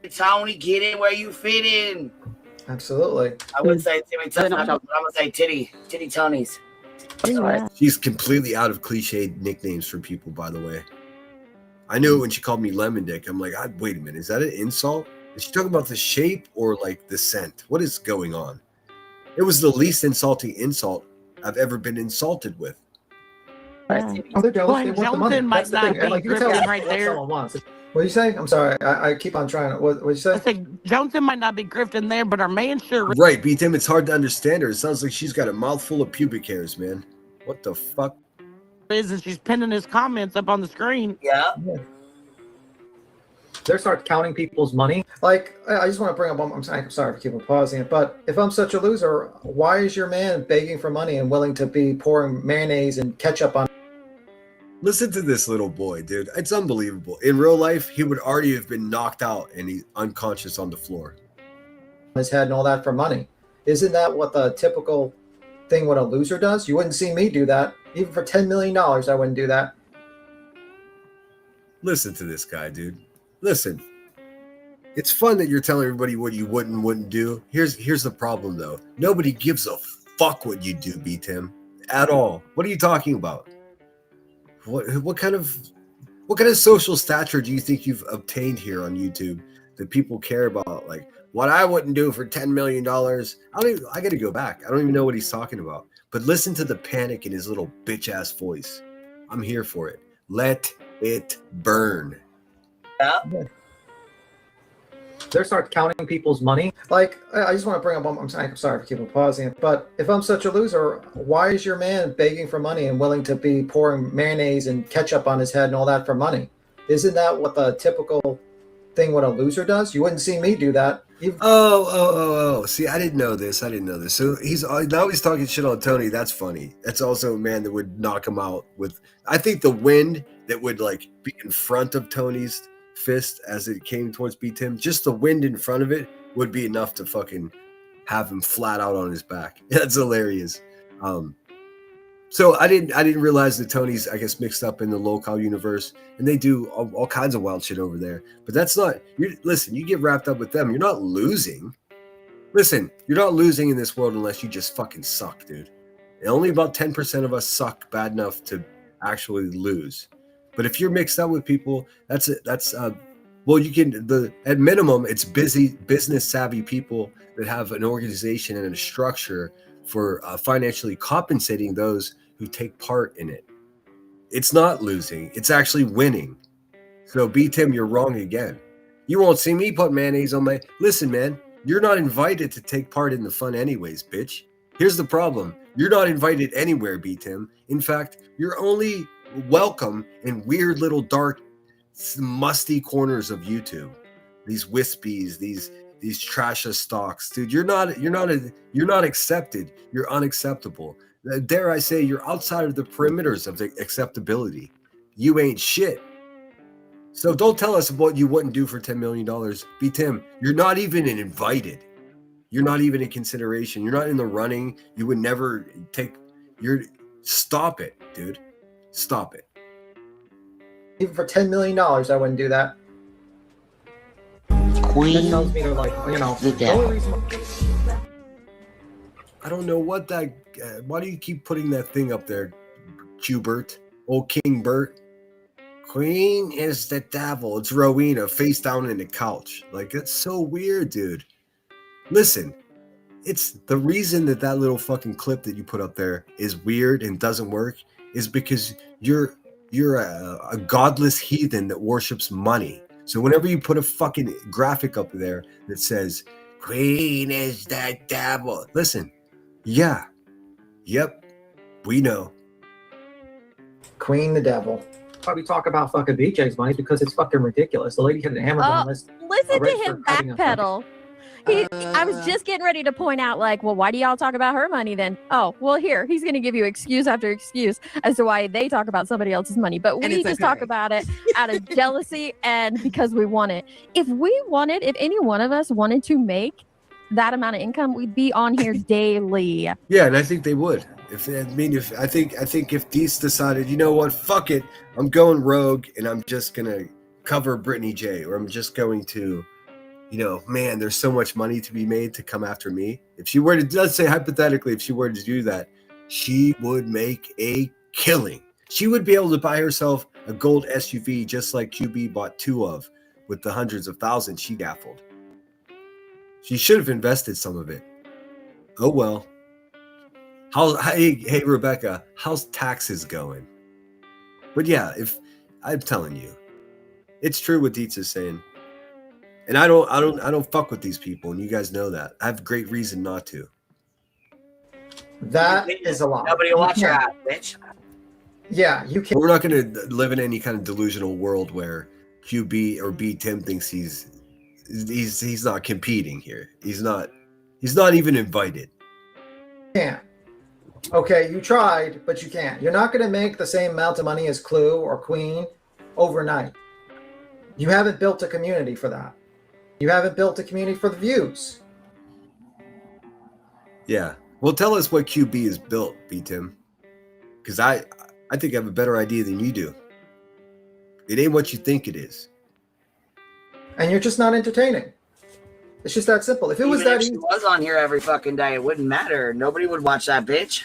Tony, get in where you fit in. Absolutely. I would say Timmy Tony, but I'm gonna say Titty Tony's. Yeah. She's completely out of cliched nicknames for people, by the way. I knew it when she called me Lemon Dick. I'm like, wait a minute, is that an insult? Is she talking about the shape or like the scent? What is going on? It was the least insulting insult I've ever been insulted with. Yeah. Oh, they're jealous. They Glenn want the money. Johnson might That's the not thing. be Like, you can tell gripping that's right what there. someone wants. What did you say? I'm sorry. I keep on trying. What did you say? I think Johnson might not be grifting there, but our man sure Right, B-Tim, it's hard to understand her. It sounds like she's got a mouthful of pubic hairs, man. What the fuck? is, and she's pinning his comments up on the screen. Yeah. They start counting people's money. Like, I just want to bring up one. I'm sorry for keeping pausing it, but if I'm such a loser, why is your man begging for money and willing to be pouring mayonnaise and ketchup on Listen to this little boy, dude. It's unbelievable. In real life, he would already have been knocked out and he's unconscious on the floor. his head and all that for money? Isn't that what the typical thing what a loser does? You wouldn't see me do that. Even for $10 million, I wouldn't do that. Listen to this guy, dude. Listen. It's fun that you're telling everybody what you would and wouldn't do. Here's the problem, though. Nobody gives a fuck what you do, B-Tim. At all. What are you talking about? What kind of social stature do you think you've obtained here on YouTube that people care about? Like, what I wouldn't do for $10 million. I got to go back. I don't even know what he's talking about. But listen to the panic in his little bitch-ass voice. I'm here for it. Let it burn. Yeah. they start counting people's money. Like, I just want to bring up, I'm sorry for keeping pausing it, but if I'm such a loser, why is your man begging for money and willing to be pouring mayonnaise and ketchup on his head and all that for money? Isn't that what the typical thing what a loser does? You wouldn't see me do that. Oh. See, I didn't know this. So now he's talking shit on Tony. That's funny. That's also a man that would knock him out with, I think the wind that would like be in front of Tony's fist as it came towards B Tim, just the wind in front of it would be enough to fucking have him flat out on his back. That's hilarious. So I didn't realize that Tony's, I guess, mixed up in the local universe, and they do all kinds of wild shit over there. But that's not. Listen, you get wrapped up with them, you're not losing. Listen, you're not losing in this world unless you just fucking suck, dude. And only about 10% of us suck bad enough to actually lose. But if you're mixed up with people, well, you can, at minimum, it's business savvy people that have an organization and a structure for financially compensating those who take part in it. It's not losing, it's actually winning. So B Tim, you're wrong again. You won't see me put mayonnaise on my, listen, man, you're not invited to take part in the fun anyways, bitch. Here's the problem. You're not invited anywhere, B Tim. In fact, you're only welcome in weird little dark musty corners of YouTube. These wispies, these trash stocks, dude. You're not accepted. You're unacceptable. Dare I say, you're outside of the perimeters of the acceptability. You ain't shit. So don't tell us what you wouldn't do for $10 million. B Tim, you're not even invited. You're not even in consideration. You're not in the running. You would never stop it, dude. Stop it. Even for $10 million, I wouldn't do that. Queen. That tells me to, like, you know, the only reason. I don't know what that. Why do you keep putting that thing up there, Hubert? Old King Bert. Queen is the devil. It's Rowena face down in the couch. Like, that's so weird, dude. Listen, it's the reason that little fucking clip that you put up there is weird and doesn't work is because you're a godless heathen that worships money. So whenever you put a fucking graphic up there that says Queen is the devil, listen, yeah, yep, we know. Queen the devil. Why we talk about fucking BJ's money? Because it's fucking ridiculous. The lady had an Amazon list. Listen to him backpedal. I was just getting ready to point out, like, well, why do y'all talk about her money then? Oh, well, here, he's going to give you excuse after excuse as to why they talk about somebody else's money. But we just talk about it out of jealousy and because we want it. If any one of us wanted to make that amount of income, we'd be on here daily. Yeah, and I think they would. I think if Deese decided, you know what, fuck it, I'm going rogue and I'm just going to cover Brittany J, or I'm just going to, you know, man, there's so much money to be made to come after me. If she were to, let's say hypothetically, if she were to do that, she would make a killing. She would be able to buy herself a gold SUV just like QB bought 2 of with the hundreds of thousands she gaffled. She should have invested some of it. Oh well. Hey Rebecca, how's taxes going? But yeah, if I'm telling you, it's true what Dietz is saying. And I don't fuck with these people, and you guys know that. I have great reason not to. That is a lot. Nobody will watch your ass, bitch. Yeah, you can't. We're not going to live in any kind of delusional world where QB or B Tim thinks he's not competing here. He's not even invited. Can't. Okay, you tried, but you can't. You're not going to make the same amount of money as Clue or Queen overnight. You haven't built a community for that. You haven't built a community for the views. Yeah. Well, tell us what QB is built, B Tim. Because I think I have a better idea than you do. It ain't what you think it is. And you're just not entertaining. It's just that simple. If it was Even that if she easy, was on here every fucking day, it wouldn't matter. Nobody would watch that bitch.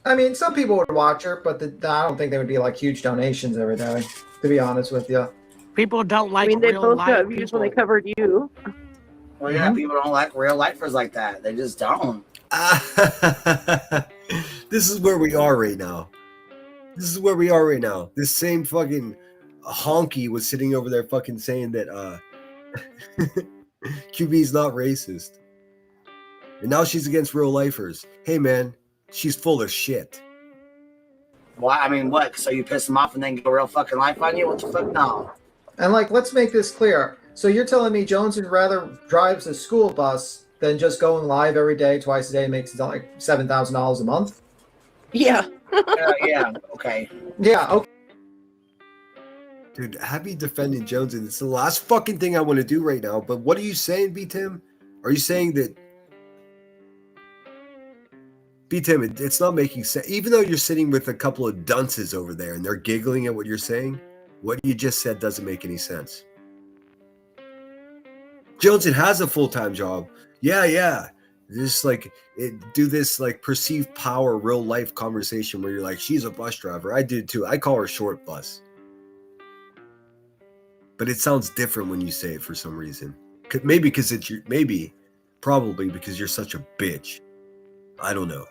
I mean, some people would watch her, but I don't think they would be like huge donations every day, to be honest with you. People don't like I mean, they real both life got views when they people. covered you. Well, yeah, people don't like real lifers like that. They just don't. This is where we are right now. This same fucking honky was sitting over there fucking saying that QB's not racist. And now she's against real lifers. Hey man, she's full of shit. Why? I mean, what? So you piss them off and then go real fucking life on you? What the fuck? No. And like, let's make this clear. So you're telling me Jones would rather drives a school bus than just going live every day, twice a day, makes like $7,000 a month? Yeah. Yeah. Okay. Yeah. Okay. Dude, happy defending Jones, and it's the last fucking thing I want to do right now. But what are you saying, B Tim? Are you saying that B Tim, it's not making sense? Even though you're sitting with a couple of dunces over there and they're giggling at what you're saying, what you just said doesn't make any sense. Joneson has a full-time job. Yeah. Just like do this like perceived power, real life conversation where you're like, she's a bus driver. I did too. I call her short bus. But it sounds different when you say it for some reason. Maybe because it's your, probably because you're such a bitch. I don't know.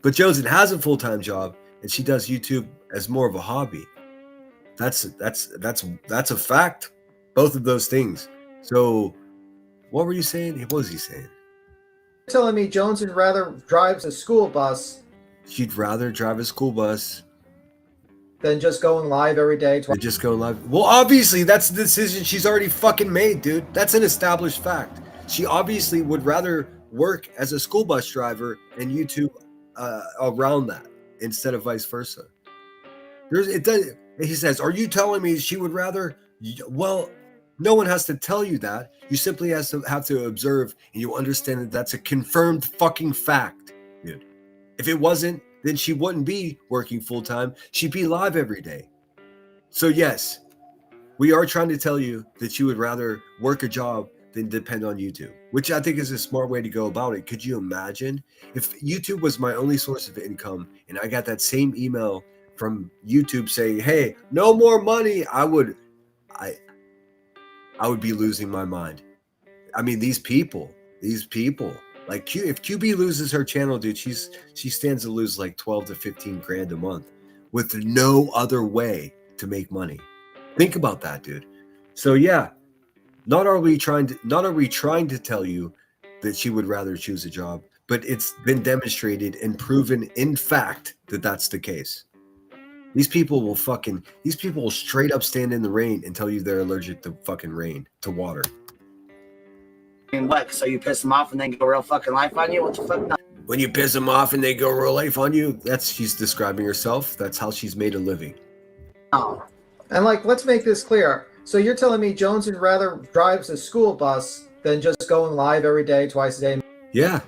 But Joneson has a full-time job and she does YouTube as more of a hobby. That's a fact. Both of those things. So what were you saying? What was he saying? You're telling me Joneson rather drives a school bus She'd rather drive a school bus than just going live every day. than just go live. Well, obviously, that's the decision she's already fucking made, dude. That's an established fact. She obviously would rather work as a school bus driver and YouTube around that instead of vice versa. He says, are you telling me she would rather? Well, no one has to tell you that. You simply have to observe, and you'll understand that that's a confirmed fucking fact, dude. If it wasn't, then she wouldn't be working full time. She'd be live every day. So yes, we are trying to tell you that she would rather work a job than depend on YouTube, which I think is a smart way to go about it. Could you imagine if YouTube was my only source of income and I got that same email from YouTube saying, hey, no more money? I would be losing my mind. I mean, these people, like if QB loses her channel, dude, she stands to lose like 12 to 15 grand a month with no other way to make money. Think about that, dude. So yeah, not are we trying to tell you that she would rather choose a job, but it's been demonstrated and proven in fact that that's the case. These people will straight up stand in the rain and tell you they're allergic to fucking rain, to water. I mean, what? So you piss them off and then go real fucking life on you? What the fuck? No. When you piss them off and they go real life on you, she's describing herself. That's how she's made a living. No. And like, let's make this clear. So you're telling me Joneson rather drives a school bus than just going live every day, twice a day? Yeah.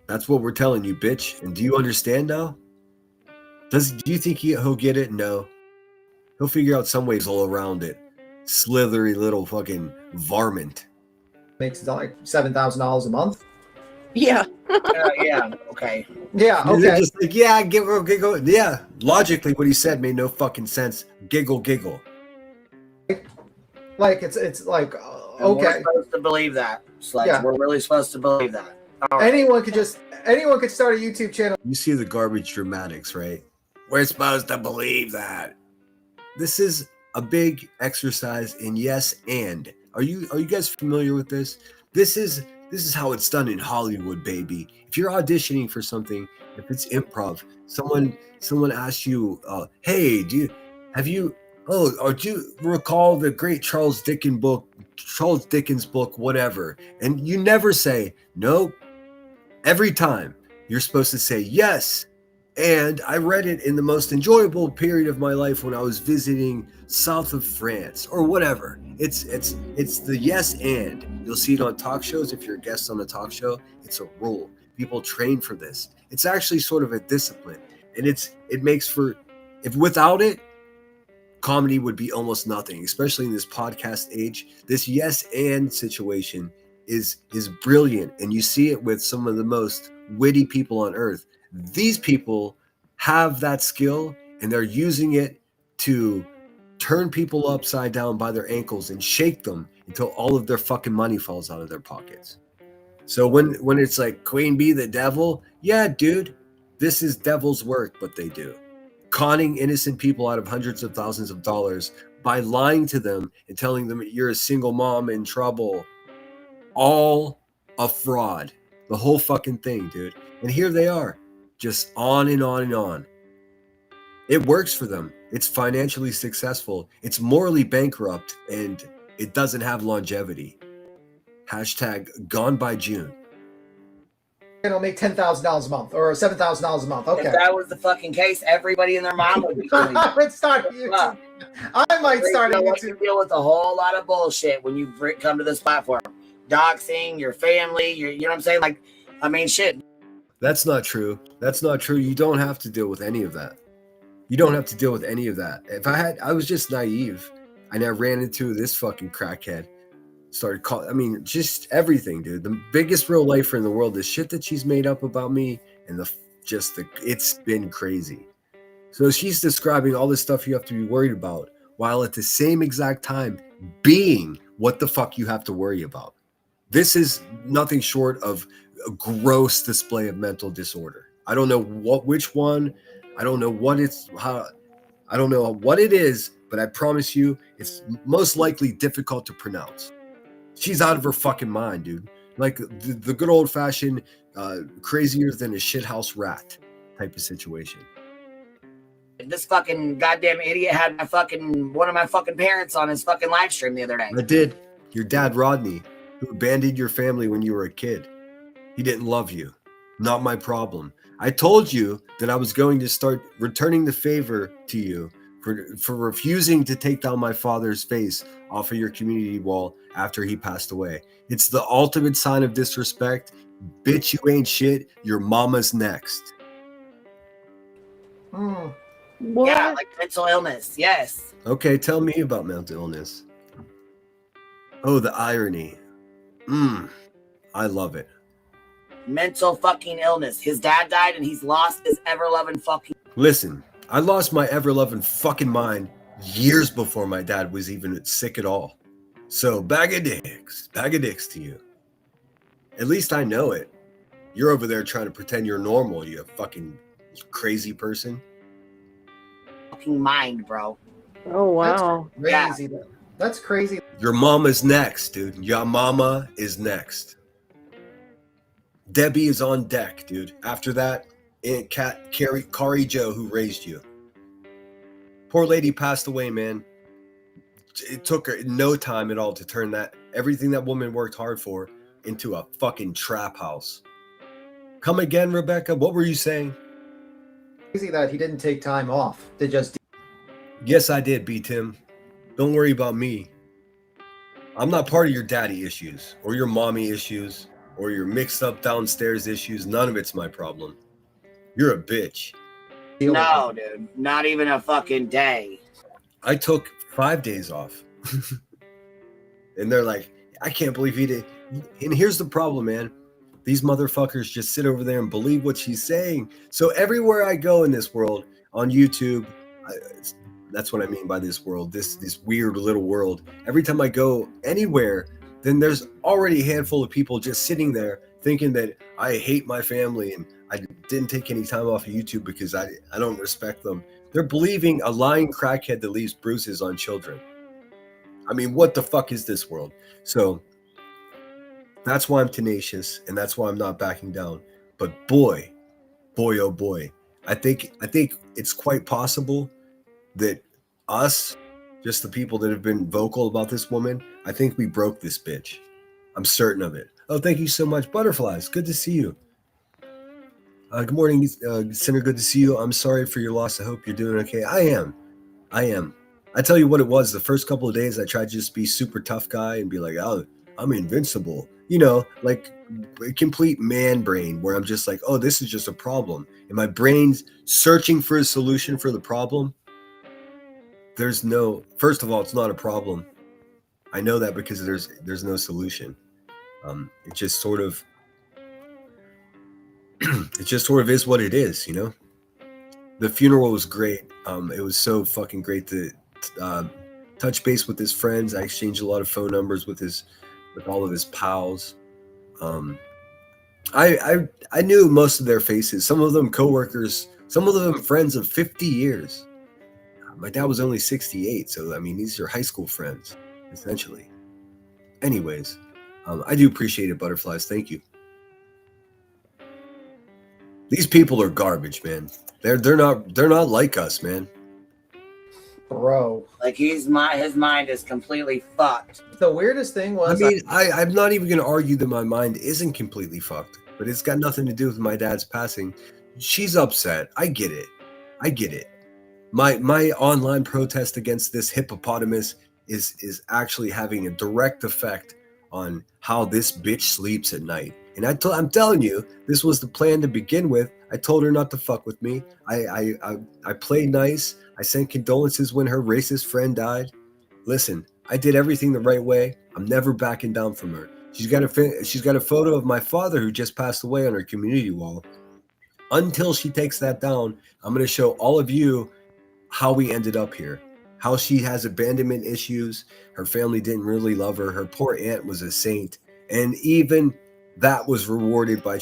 That's what we're telling you, bitch. And do you understand now? Do you think he'll get it? No. He'll figure out some ways all around it. Slithery little fucking varmint. Makes like $7,000 a month? Yeah. Yeah. Okay. Yeah. Okay. Just like, yeah, giggle. Yeah. Logically, what he said made no fucking sense. Giggle. Like it's like And okay. we're supposed to believe that. It's like Yeah. we're really supposed to believe that. All right. Anyone could start a YouTube channel. You see the garbage dramatics, right? We're supposed to believe that. This is a big exercise in yes and. Are you guys familiar with this? This is how it's done in Hollywood, baby. If you're auditioning for something, if it's improv, someone asks you, hey, do you recall the great Charles Dickens book, whatever? And you never say nope. Every time you're supposed to say yes. And I read it in the most enjoyable period of my life when I was visiting south of France or whatever. It's the yes and. You'll see it on talk shows. If you're a guest on a talk show, it's a rule. People train for this. It's actually sort of a discipline. And it makes for, if without it, comedy would be almost nothing, especially in this podcast age. This yes and situation is brilliant. And you see it with some of the most witty people on earth. These people have that skill and they're using it to turn people upside down by their ankles and shake them until all of their fucking money falls out of their pockets. So when it's like Queen Bee the devil, yeah, dude, this is devil's work, what they do. Conning innocent people out of hundreds of thousands of dollars by lying to them and telling them you're a single mom in trouble. All a fraud. The whole fucking thing, dude. And here they are, just on and on and on. It works for them. It's financially successful. It's morally bankrupt, and it doesn't have longevity. Hashtag gone by June. It'll make $10,000 a month or $7,000 a month. Okay. If that was the fucking case, everybody and their mom would be doing I would start YouTube. I might start a You YouTube. deal with a whole lot of bullshit when you come to this platform. Doxing your family, you know what I'm saying? Like, I mean, shit. That's not true. That's not true. You don't have to deal with any of that. You don't have to deal with any of that. If I was just naive, and I ran into this fucking crackhead. Started calling, I mean, just everything, dude. The biggest real lifer in the world, the shit that she's made up about me, and it's been crazy. So she's describing all this stuff you have to be worried about, while at the same exact time being what the fuck you have to worry about. This is nothing short of a gross display of mental disorder. I don't know which one. I don't know what I don't know what it is, but I promise you, it's most likely difficult to pronounce. She's out of her fucking mind, dude. Like the good old fashioned, crazier than a shithouse rat type of situation. This fucking goddamn idiot had one of my fucking parents on his fucking live stream the other day. I did. Your dad, Rodney, who abandoned your family when you were a kid. He didn't love you. Not my problem. I told you that I was going to start returning the favor to you for refusing to take down my father's face off of your community wall after he passed away. It's the ultimate sign of disrespect. Bitch, you ain't shit. Your mama's next. What? Yeah, like mental illness. Yes. Okay, tell me about mental illness. Oh, the irony. I love it. Mental fucking illness. His dad died and he's lost his ever-loving fucking... Listen, I lost my ever-loving fucking mind years before my dad was even sick at all. So, bag of dicks to you. At least I know it. You're over there trying to pretend you're normal, you fucking crazy person. Fucking mind, bro. Oh wow. That's crazy. That's crazy. Your mama's next, dude. Your mama is next. Debbie is on deck, dude. After that, Aunt Kari Joe, who raised you. Poor lady passed away, man. It took her no time at all to turn everything that woman worked hard for into a fucking trap house. Come again, Rebecca. What were you saying? Crazy that he didn't take time off to just. Yes, I did, B. Tim. Don't worry about me. I'm not part of your daddy issues or your mommy issues or your mixed up downstairs issues. None of it's my problem. You're a bitch. No, dude. Not even a fucking day. I took 5 days off. And they're like, I can't believe he did. And here's the problem, man. These motherfuckers just sit over there and believe what she's saying. So everywhere I go in this world, on YouTube, that's what I mean by this world, this weird little world. Every time I go anywhere, then there's already a handful of people just sitting there thinking that I hate my family and I didn't take any time off of YouTube because I don't respect them. They're believing a lying crackhead that leaves bruises on children. I mean, what the fuck is this world? So that's why I'm tenacious, and that's why I'm not backing down. But boy, oh boy, I think it's quite possible that us, just the people that have been vocal about this woman, I think we broke this bitch. I'm certain of it. Oh, thank you so much, Butterflies. Good to see you. Good morning, Sinner. Good to see you. I'm sorry for your loss. I hope you're doing okay. I am. I tell you what it was. The first couple of days, I tried to just be super tough guy and be like, oh, I'm invincible. You know, like a complete man brain where I'm just like, oh, this is just a problem. And my brain's searching for a solution for the problem. First of all, it's not a problem. I know that because there's no solution. It just sort of is what it is, you know? The funeral was great. It was so fucking great to touch base with his friends. I exchanged a lot of phone numbers with all of his pals. I knew most of their faces. Some of them coworkers, some of them friends of 50 years. My dad was only 68, so I mean, these are high school friends, essentially. Anyways, I do appreciate it, butterflies. Thank you. These people are garbage, man. They're not like us, man. Bro, Like his mind is completely fucked. the weirdest thing I was mean, I'm not even going to argue that my mind isn't completely fucked, but it's got nothing to do with my dad's passing. She's upset. I get it. My online protest against this hippopotamus is actually having a direct effect on how this bitch sleeps at night. And I'm telling you, this was the plan to begin with. I told her not to fuck with me. I played nice. I sent condolences when her racist friend died. Listen, I did everything the right way. I'm never backing down from her. She's got a photo of my father who just passed away on her community wall. Until she takes that down, I'm going to show all of you how we ended up here. How she has abandonment issues. Her family didn't really love her. Her poor aunt was a saint. And even that was rewarded by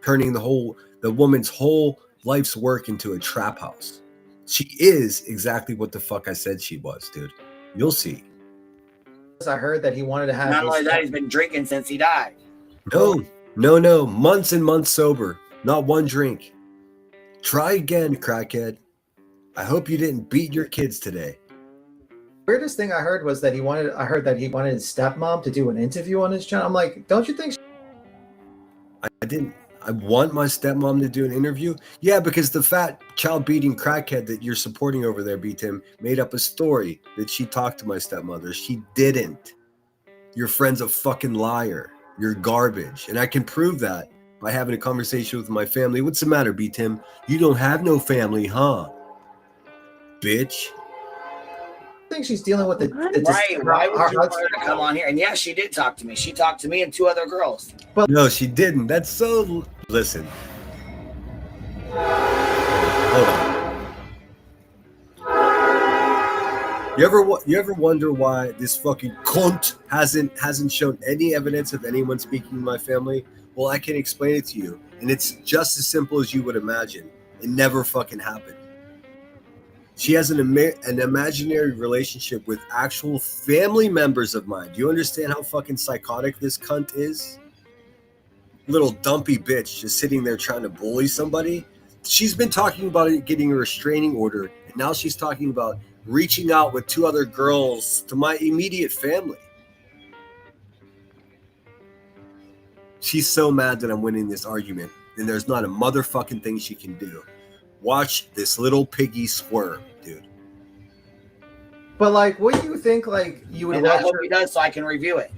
turning the woman's whole life's work into a trap house. She is exactly what the fuck I said she was, dude. You'll see. I heard that he wanted to have. Not only that, he's been drinking since he died. No. Months and months sober. Not one drink. Try again, crackhead. I hope you didn't beat your kids today. Weirdest thing I heard was that I heard that he wanted his stepmom to do an interview on his channel. I'm like, don't you think? I want my stepmom to do an interview. Yeah, because the fat child beating crackhead that you're supporting over there, B-Tim, made up a story that she talked to my stepmother. She didn't. Your friend's a fucking liar. You're garbage. And I can prove that by having a conversation with my family. What's the matter, B-Tim? You don't have no family, huh? Bitch. I think she's dealing with the right. Why would you want her to come on here? And yeah, she did talk to me. She talked to me and two other girls. But no, she didn't. That's so. Listen. Hold on. You ever wonder why this fucking cunt hasn't shown any evidence of anyone speaking to my family? Well, I can explain it to you, and it's just as simple as you would imagine. It never fucking happened. She has an imaginary relationship with actual family members of mine. Do you understand how fucking psychotic this cunt is? Little dumpy bitch just sitting there trying to bully somebody. She's been talking about getting a restraining order, and now she's talking about reaching out with two other girls to my immediate family. She's so mad that I'm winning this argument, and there's not a motherfucking thing she can do. Watch this little piggy squirm, dude. But like, what do you think? Like, you would. And I hope he does, so I can review it.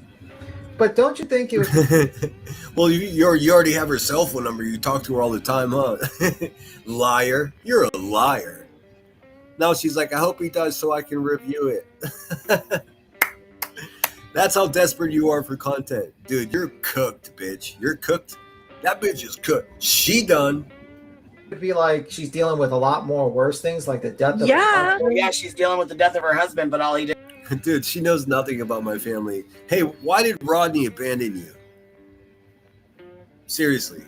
But don't you think it would? Well, you already have her cell phone number. You talk to her all the time, huh? Liar. You're a liar. Now she's like, I hope he does so I can review it. That's how desperate you are for content. Dude, you're cooked, bitch. You're cooked. That bitch is cooked. She done. It'd be like she's dealing with a lot more worse things, like the death of Yeah. Yeah, she's dealing with the death of her husband, but all he did. Dude, she knows nothing about my family. Hey, why did Rodney abandon you? Seriously.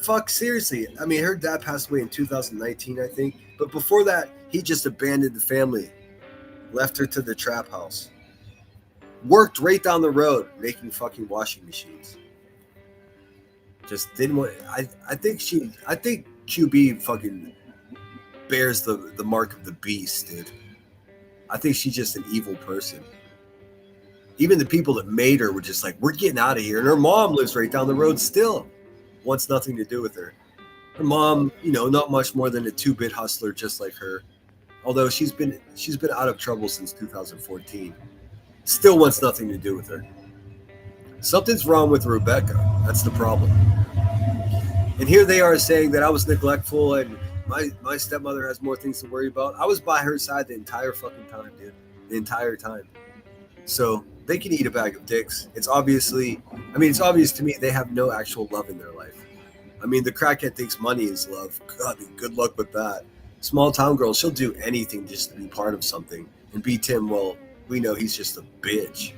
Fuck, seriously. I mean, her dad passed away in 2019, I think. But before that, he just abandoned the family. Left her to the trap house. Worked right down the road making fucking washing machines. Just didn't want. I think QB fucking bears the mark of the beast, dude. I think she's just an evil person. Even the people that made her were just like, we're getting out of here. And her mom lives right down the road still. Wants nothing to do with her. Her mom, not much more than a 2-bit hustler just like her. Although she's been out of trouble since 2014. Still wants nothing to do with her. Something's wrong with Rebecca. That's the problem. And here they are saying that I was neglectful and my stepmother has more things to worry about. I was by her side the entire fucking time, dude. The entire time. So they can eat a bag of dicks. It's obvious to me they have no actual love in their life. I mean, the crackhead thinks money is love. God, good luck with that. Small town girl, she'll do anything just to be part of something. And B-Tim, well, we know he's just a bitch.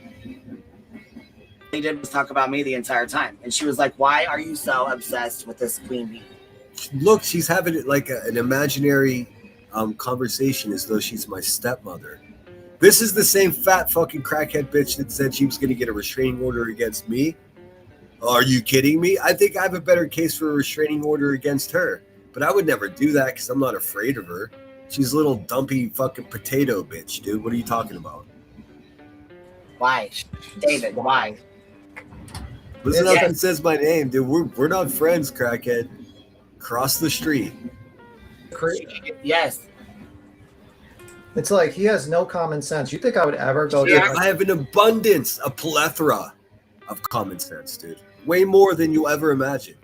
He did was talk about me the entire time. And she was like, why are you so obsessed with this queen bee? Look, she's having like an imaginary conversation as though she's my stepmother. This is the same fat fucking crackhead bitch that said she was going to get a restraining order against me. Are you kidding me? I think I have a better case for a restraining order against her. But I would never do that because I'm not afraid of her. She's a little dumpy fucking potato bitch, dude. What are you talking about? Why? David, why? Listen up and says my name, dude. We're not friends, crackhead. Cross the street. Yes. It's like he has no common sense. You think I would ever go Dude, to I have an abundance, a plethora of common sense, dude. Way more than you'll ever imagine.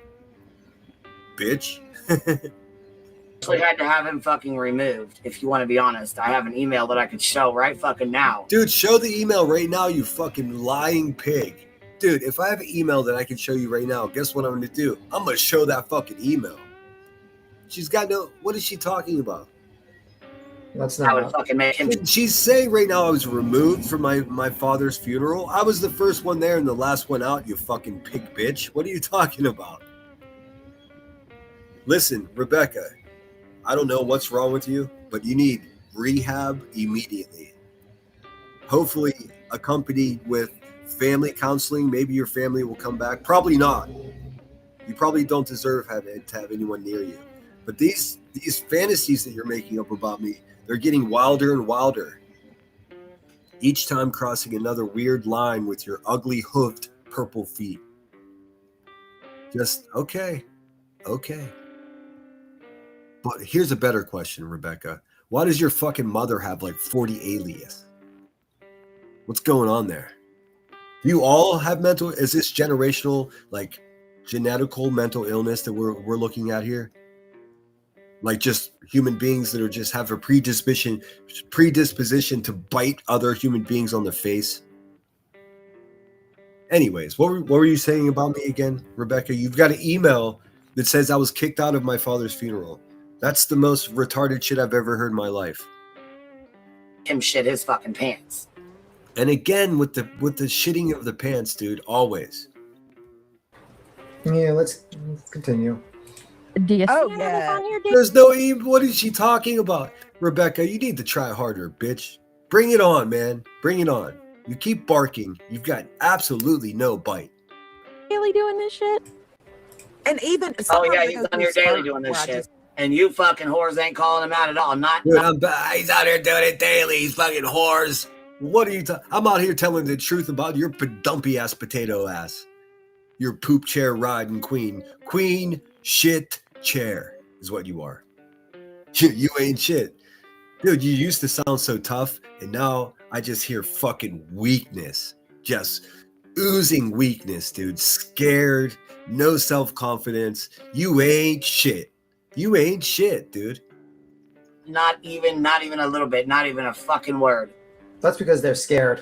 Bitch. Actually had to have him fucking removed, if you want to be honest. I have an email that I could show right fucking now. Dude, show the email right now, you fucking lying pig. Dude, if I have an email that I can show you right now, guess what I'm going to do? I'm going to show that fucking email. She's got no... What is she talking about? That's I would fucking make him... She's saying right now I was removed from my father's funeral. I was the first one there and the last one out, you fucking pig bitch. What are you talking about? Listen, Rebecca, I don't know what's wrong with you, but you need rehab immediately. Hopefully accompanied with family counseling. Maybe your family will come back. Probably not. You probably don't deserve to have anyone near you. But these fantasies that you're making up about me, they're getting wilder and wilder. Each time crossing another weird line with your ugly hoofed purple feet. Just, okay. But here's a better question, Rebecca. Why does your fucking mother have like 40 alias? What's going on there? Do you all have mental? Is this generational, like genetical mental illness that we're looking at here? Like just human beings that are just have a predisposition to bite other human beings on the face. Anyways, what were you saying about me again, Rebecca? You've got an email that says I was kicked out of my father's funeral. That's the most retarded shit I've ever heard in my life. Him shit his fucking pants. And again, with the shitting of the pants, dude, always. Yeah, let's continue. Do you see Oh, anything yeah. on here, dude? There's no even. What is she talking about, Rebecca? You need to try harder, bitch. Bring it on, man. Bring it on. You keep barking. You've got absolutely no bite. Really doing this shit? And even Oh yeah, sometimes he's I go on here through daily spurts doing this where I shit. just- And you fucking whores ain't calling him out at all. Dude, he's out here doing it daily. He's fucking whores. What are you? I'm out here telling the truth about your dumpy ass potato ass. Your poop chair riding queen. Queen shit chair is what you are. You ain't shit. Dude, you used to sound so tough, and now I just hear fucking weakness. Just oozing weakness, dude. Scared, no self-confidence. You ain't shit. You ain't shit, dude. Not even a little bit. Not even a fucking word. That's because they're scared.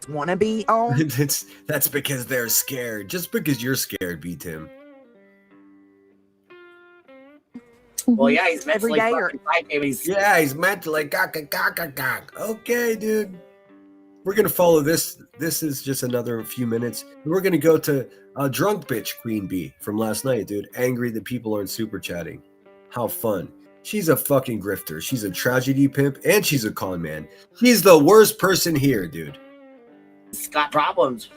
wanna be on. That's because they're scared. Just because you're scared, B-Tim. Well, yeah, he's Every mentally day or- fucking psycho. He's mentally gog. Okay, dude. We're gonna follow this. This is just another few minutes. We're gonna go to drunk bitch Queen Bee from last night, dude. Angry that people aren't super chatting. How fun. She's a fucking grifter. She's a tragedy pimp and she's a con man. She's the worst person here, dude. He's got problems.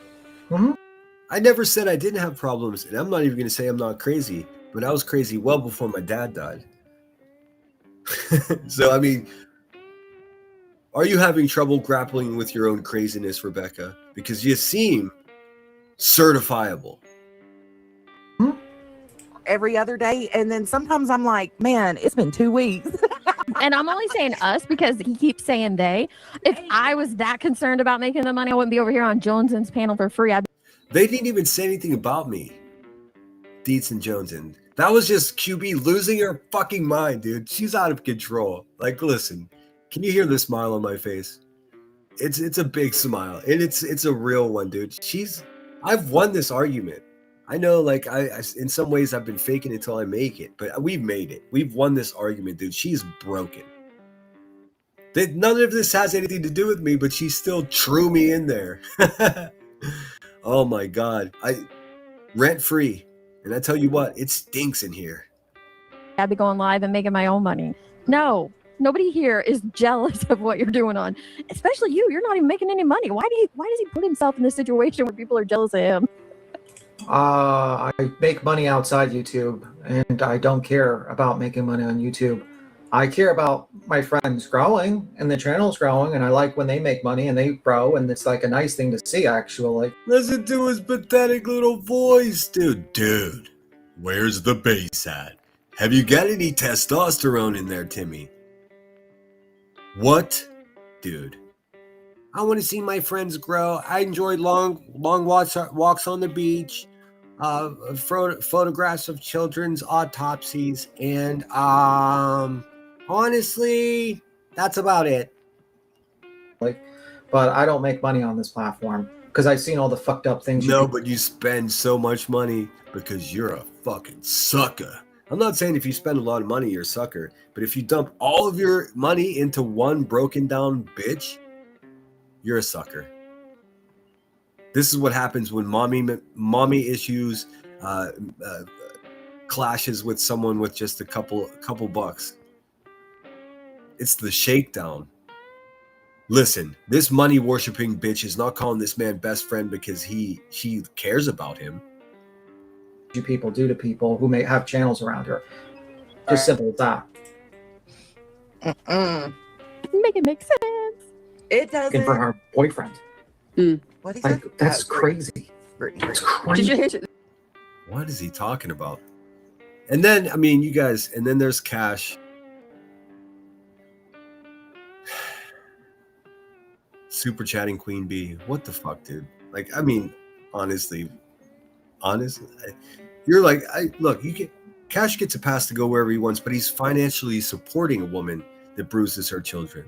I never said I didn't have problems, and I'm not even gonna say I'm not crazy, but I was crazy well before my dad died. So I mean, are you having trouble grappling with your own craziness, Rebecca? Because you seem certifiable. Every other day, and then sometimes I'm like, man, it's been 2 weeks. And I'm only saying us because he keeps saying they. If I was that concerned about making the money, I wouldn't be over here on Joneson's panel for free. They didn't even say anything about me, Dietz and Joneson. That was just QB losing her fucking mind, dude. She's out of control. Like, listen, can you hear the smile on my face? It's a big smile, and it's a real one, dude. I've won this argument. I know, like, I in some ways I've been faking it till I make it, but we've made it. We've won this argument, dude. She's broken. None of this has anything to do with me, but she still threw me in there. Oh my God. Rent free. And I tell you what, it stinks in here. I'd be going live and making my own money. No, nobody here is jealous of what you're doing on, especially you. You're not even making any money. Why does he put himself in this situation where people are jealous of him? I make money outside YouTube, and I don't care about making money on YouTube. I care about my friends growing and the channel's growing, and I like when they make money and they grow, and it's like a nice thing to see, actually. Listen to his pathetic little voice, dude. Dude, where's the bass at? Have you got any testosterone in there, Timmy? What? Dude. I want to see my friends grow. I enjoy long walks on the beach, photographs of children's autopsies, and honestly, that's about it. But I don't make money on this platform because I've seen all the fucked up things. No, but you spend so much money because you're a fucking sucker. I'm not saying if you spend a lot of money, you're a sucker, but if you dump all of your money into one broken down bitch, you're a sucker. This is what happens when mommy issues clashes with someone with just a couple bucks. It's the shakedown. Listen, this money worshiping bitch is not calling this man best friend because she cares about him. You people do to people who may have channels around her. Just simple as that. Make it make sense. It doesn't. And for her boyfriend. What is Like, that's crazy. That's crazy. Did you hear it? What is he talking about? And then, I mean, you guys, and then there's Cash. Super chatting Queen Bee. What the fuck, dude? Like, I mean, honestly, you're like, look, you get Cash gets a pass to go wherever he wants, but he's financially supporting a woman that bruises her children.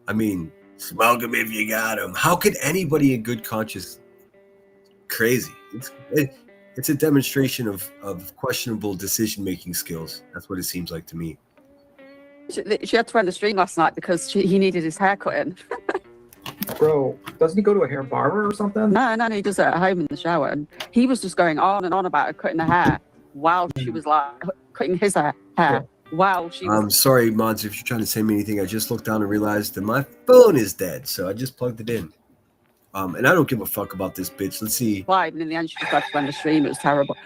I mean, smoke him if you got him. How could anybody in good conscience? Crazy. It's a demonstration of questionable decision-making skills. That's what it seems like to me. She had to run the stream last night because he needed his hair cut in. Bro, doesn't he go to a hair barber or something? No, he does it at home in the shower. And he was just going on and on about her cutting her hair while she was like cutting his hair while she was. I'm sorry, Mods, if you're trying to say me anything. I just looked down and realized that my phone is dead, so I just plugged it in. And I don't give a fuck about this bitch. Let's see. And in the end, she just had to run the stream. It was terrible.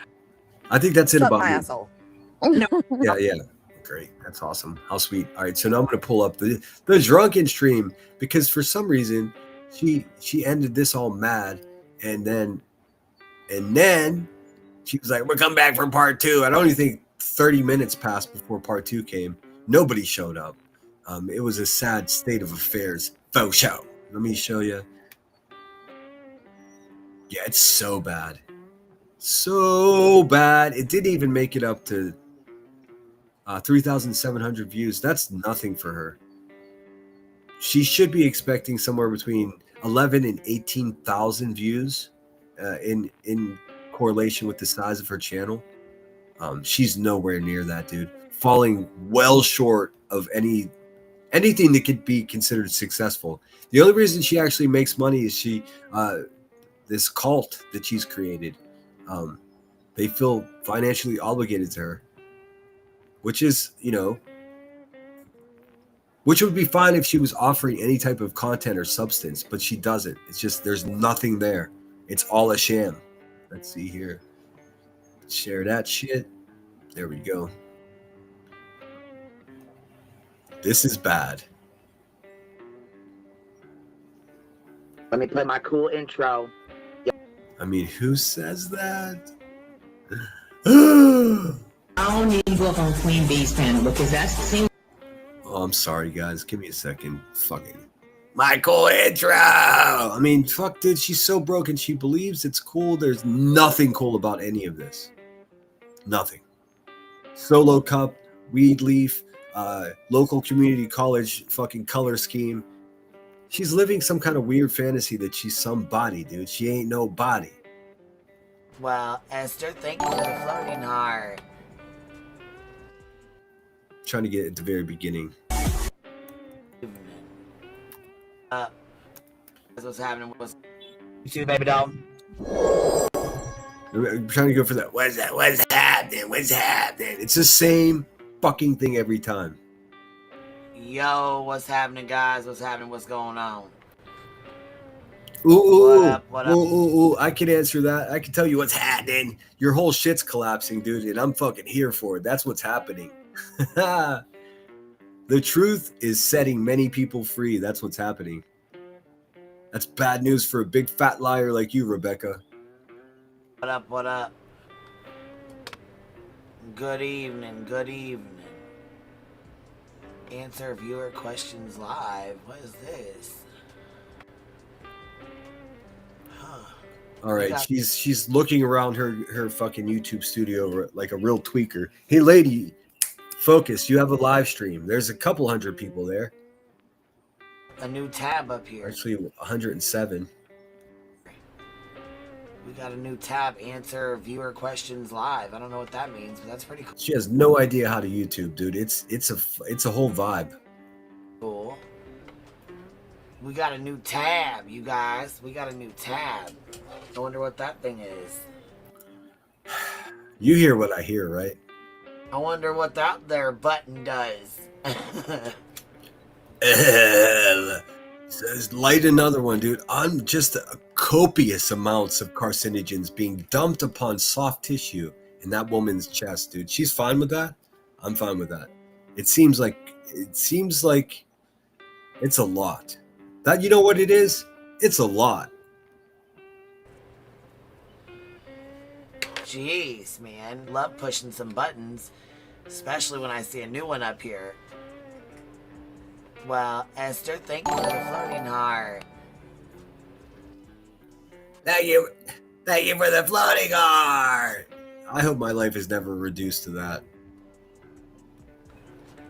I think that's it Shut about my me. asshole. Yeah. Great. That's awesome. How sweet. All right, so now I'm going to pull up the drunken stream because for some reason she ended this all mad, and then she was like, "We're coming back for part 2." I don't even think 30 minutes passed before part 2 came. Nobody showed up. It was a sad state of affairs. Faux show. Let me show you. Yeah, it's so bad. So bad. It didn't even make it up to 3,700 views. That's nothing for her. She should be expecting somewhere between 11 and 18,000 views in correlation with the size of her channel. She's nowhere near that, dude. Falling well short of anything that could be considered successful. The only reason she actually makes money is this cult that she's created. They feel financially obligated to her. Which is, which would be fine if she was offering any type of content or substance, but she doesn't. It's just, there's nothing there. It's all a sham. Let's see here. Share that shit. There we go. This is bad. Let me play my cool intro. I mean, who says that? I don't need to go up on Queen Bee's panel because that's the same. Oh, I'm sorry, guys. Give me a second. Fucking my cool intro. I mean, fuck, dude. She's so broken. She believes it's cool. There's nothing cool about any of this. Nothing. Solo cup, weed leaf, local community college fucking color scheme. She's living some kind of weird fantasy that she's somebody, dude. She ain't nobody. Well, Esther, thank you for the floating heart. Trying to get at the very beginning. What's happening? You see the baby doll? I'm trying to go for that. What's happening? It's the same fucking thing every time. Yo, what's happening, guys? What's happening? What's going on? Ooh, What up? What up? ooh, I can answer that. I can tell you what's happening. Your whole shit's collapsing, dude, and I'm fucking here for it. That's what's happening. The truth is setting many people free. That's what's happening. That's bad news for a big fat liar like you, Rebecca. What up? What up? Good evening. Good evening. Answer viewer questions live. What is this? All right, she's looking around her fucking YouTube studio like a real tweaker. Hey, lady, focus. You have a live stream. There's a couple hundred people there. A new tab up here. Actually, 107. We got a new tab. Answer viewer questions live. I don't know what that means, but that's pretty cool. She has no idea how to YouTube, dude. It's a whole vibe. Cool. We got a new tab, you guys. We got a new tab. I wonder what that thing is. You hear what I hear, right? I wonder what that there button does. Says light another one, dude. I'm just copious amounts of carcinogens being dumped upon soft tissue in that woman's chest, dude. She's fine with that. I'm fine with that. It seems like it's a lot. That, you know what it is? It's a lot. Jeez, man. Love pushing some buttons, especially when I see a new one up here. Well, Esther, thank you for the floating heart. Thank you for the floating heart. I hope my life is never reduced to that.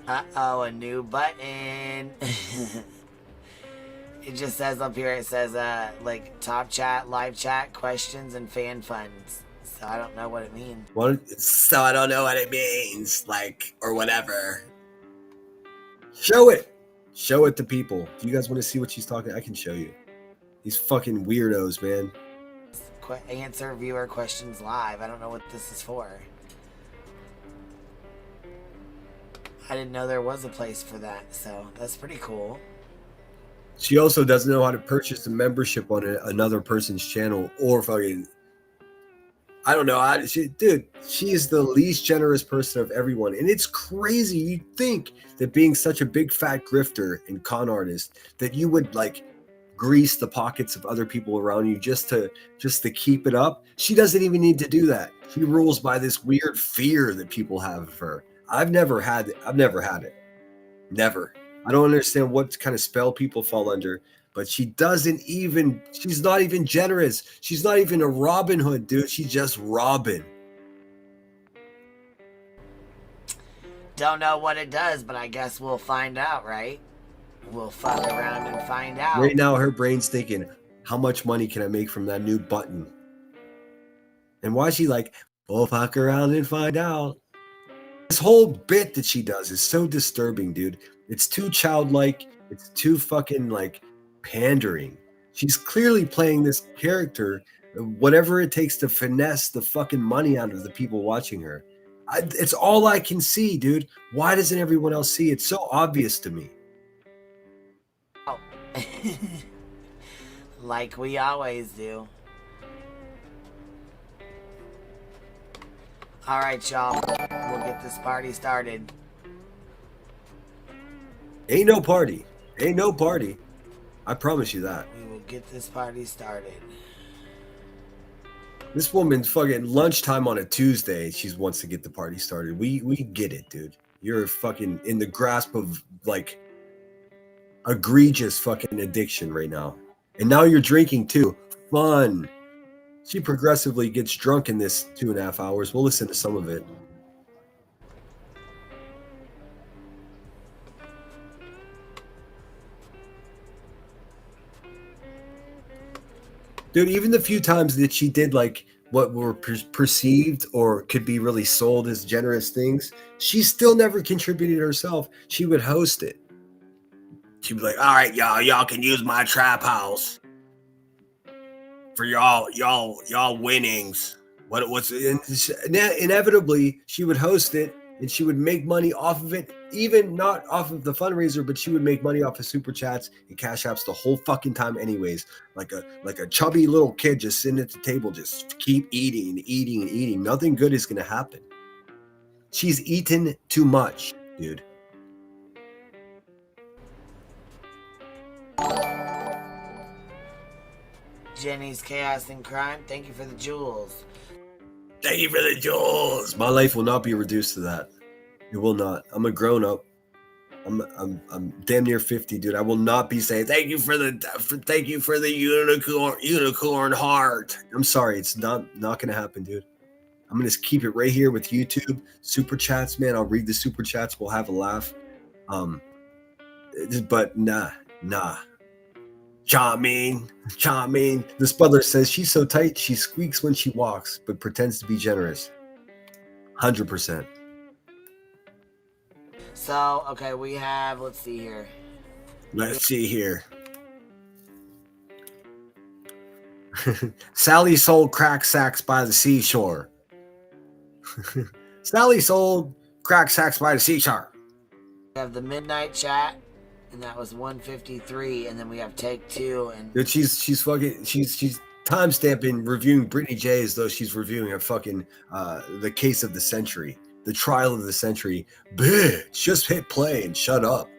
Uh-oh, a new button. It just says up here, it says, like, top chat, live chat, questions, and fan funds. So I don't know what it means. So I don't know what it means, like, or whatever. Show it. Show it to people. Do you guys want to see what she's talking? I can show you. These fucking weirdos, man. Answer viewer questions live. I don't know what this is for. I didn't know there was a place for that, so that's pretty cool. She also doesn't know how to purchase a membership on another person's channel or fucking... I don't know. Dude, she is the least generous person of everyone. And it's crazy. You'd think that being such a big fat grifter and con artist that you would like grease the pockets of other people around you just to keep it up. She doesn't even need to do that. She rules by this weird fear that people have of her. I've never had it. Never. I don't understand what kind of spell people fall under. But she's not even generous. She's not even a Robin Hood, dude. She's just Robin. Don't know what it does, but I guess we'll find out, right? We'll fuck around and find out. Right now, her brain's thinking, how much money can I make from that new button? And why is she like, we'll fuck around and find out? This whole bit that she does is so disturbing, dude. It's too childlike. It's too fucking like pandering. She's clearly playing this character, whatever it takes to finesse the fucking money out of the people watching her. It's all I can see, dude. Why doesn't everyone else see? It's so obvious to me. Oh. Like we always do. All right, y'all. We'll get this party started. Ain't no party. Ain't no party. I promise you that. We will get this party started. This woman's fucking lunchtime on a Tuesday. She wants to get the party started. We get it, dude. You're fucking in the grasp of like egregious fucking addiction right now. And now you're drinking too. Fun. She progressively gets drunk in this 2.5 hours. We'll listen to some of it. Dude, even the few times that she did like what were perceived or could be really sold as generous things, she still never contributed herself. She would host it. She'd be like, all right, y'all can use my trap house for y'all winnings. Inevitably she would host it and she would make money off of it, even not off of the fundraiser, but she would make money off of super chats and cash apps the whole fucking time anyways. Like a chubby little kid just sitting at the table, just keep eating and eating and eating. Nothing good is gonna happen. She's eaten too much, dude. Jenny's Chaos and Crime, thank you for the jewels. Thank you for the jewels. My life will not be reduced to that. It will not. I'm a grown up. I'm damn near 50, dude. I will not be saying thank you for the unicorn heart. I'm sorry, it's not gonna happen, dude. I'm gonna keep it right here with YouTube super chats, man. I'll read the super chats. We'll have a laugh. But nah. Charming. This brother says she's so tight she squeaks when she walks, but pretends to be generous. 100%. So, okay, we have, let's see here. Sally sold crack sacks by the seashore. Sally sold crack sacks by the seashore. We have the midnight chat, and that was 153, and then we have take 2, and dude, she's timestamping reviewing Brittany J as though she's reviewing a fucking the case of the century, the trial of the century. Bitch, just hit play and shut up.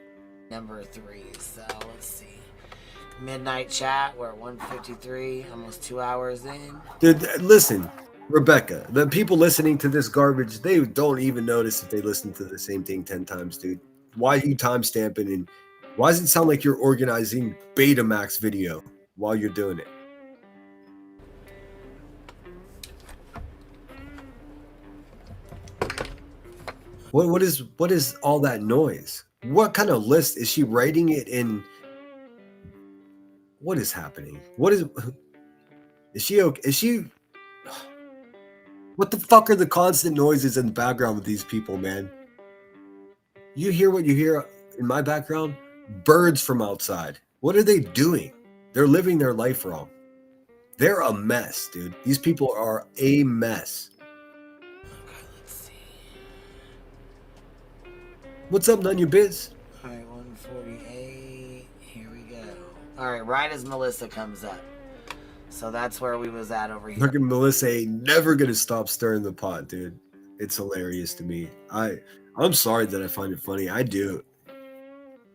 number 3. So let's see. Midnight chat, we're at 153, almost 2 hours in. Dude, listen, Rebecca, the people listening to this garbage, they don't even notice if they listen to the same thing 10 times, dude. Why are you timestamping, and why does it sound like you're organizing Betamax video while you're doing it? What is all that noise? What kind of list is she writing it in? What is happening? Is she okay? Is she? What the fuck are the constant noises in the background with these people, man? You hear what you hear in my background? Birds from outside. What are they doing? They're living their life wrong. They're a mess, dude. These people are a mess. Okay, let's see. What's up, none your biz? All right, 148. Here we go. All right, right as Melissa comes up. So that's where we was at over here. Look at Melissa ain't never gonna stop stirring the pot, dude. It's hilarious to me. I'm sorry that I find it funny. I do.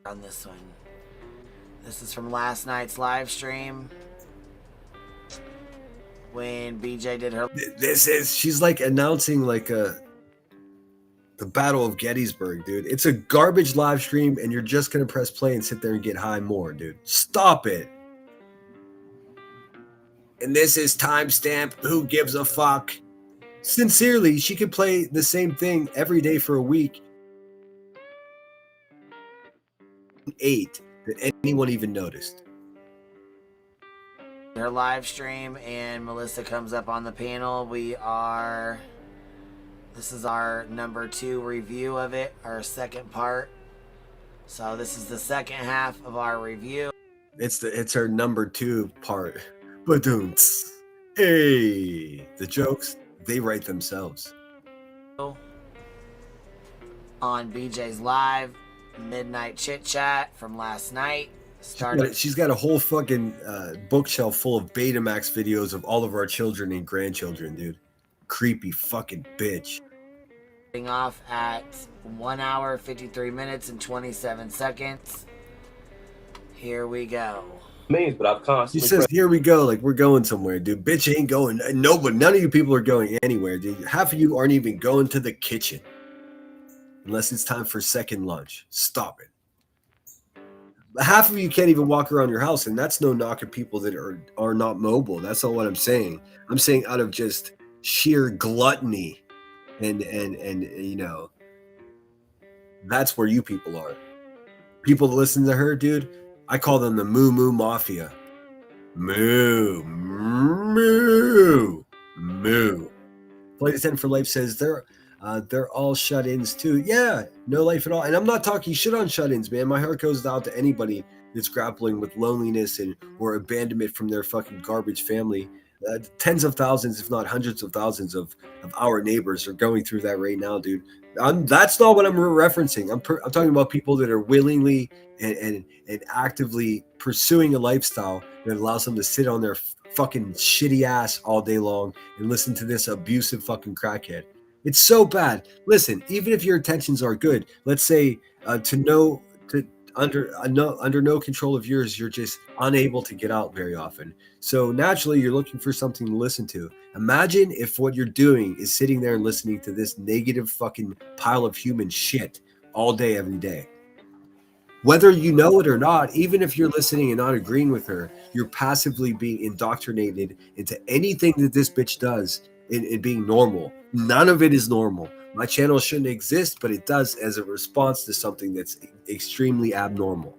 On this one. This is from last night's live stream. When BJ did her. She's like announcing like the Battle of Gettysburg, dude. It's a garbage live stream and you're just gonna press play and sit there and get high more, dude. Stop it. And this is timestamp. Who gives a fuck? Sincerely, she could play the same thing every day for a week. 8 that anyone even noticed. Her live stream, and Melissa comes up on the panel. This is our number 2 review of it, our second part. So this is the second half of our review. It's her number 2 part. Ba-doom-ts. Hey, the jokes, they write themselves. On BJ's live midnight chit chat from last night. She's got a whole fucking bookshelf full of Betamax videos of all of our children and grandchildren, dude. Creepy fucking bitch. Off at 1 hour, 53 minutes, and 27 seconds. Here we go. But I've constantly. She says, "Here we go, like we're going somewhere, dude. Bitch ain't going. Nobody, none of you people are going anywhere, dude. Half of you aren't even going to the kitchen, unless it's time for second lunch. Stop it. Half of you can't even walk around your house, and that's no knock at people that are not mobile. That's not what I'm saying. I'm saying out of just sheer gluttony, and you know, that's where you people are. People that listen to her, dude. I call them the Moo Moo Mafia. Moo, moo, moo. Flight 10 for Life says they're all shut-ins too. Yeah, no life at all. And I'm not talking shit on shut-ins, man. My heart goes out to anybody that's grappling with loneliness or abandonment from their fucking garbage family. tens of thousands, if not hundreds of thousands of our neighbors are going through that right now, dude. That's not what I'm referencing. I'm talking about people that are willingly and actively pursuing a lifestyle that allows them to sit on their fucking shitty ass all day long and listen to this abusive fucking crackhead. It's so bad. Listen, even if your intentions are good, let's say under no control of yours, you're just unable to get out very often. So naturally, you're looking for something to listen to. Imagine if what you're doing is sitting there and listening to this negative fucking pile of human shit all day, every day. Whether you know it or not, even if you're listening and not agreeing with her, you're passively being indoctrinated into anything that this bitch does in being normal. None of it is normal. My channel shouldn't exist, but it does as a response to something that's extremely abnormal.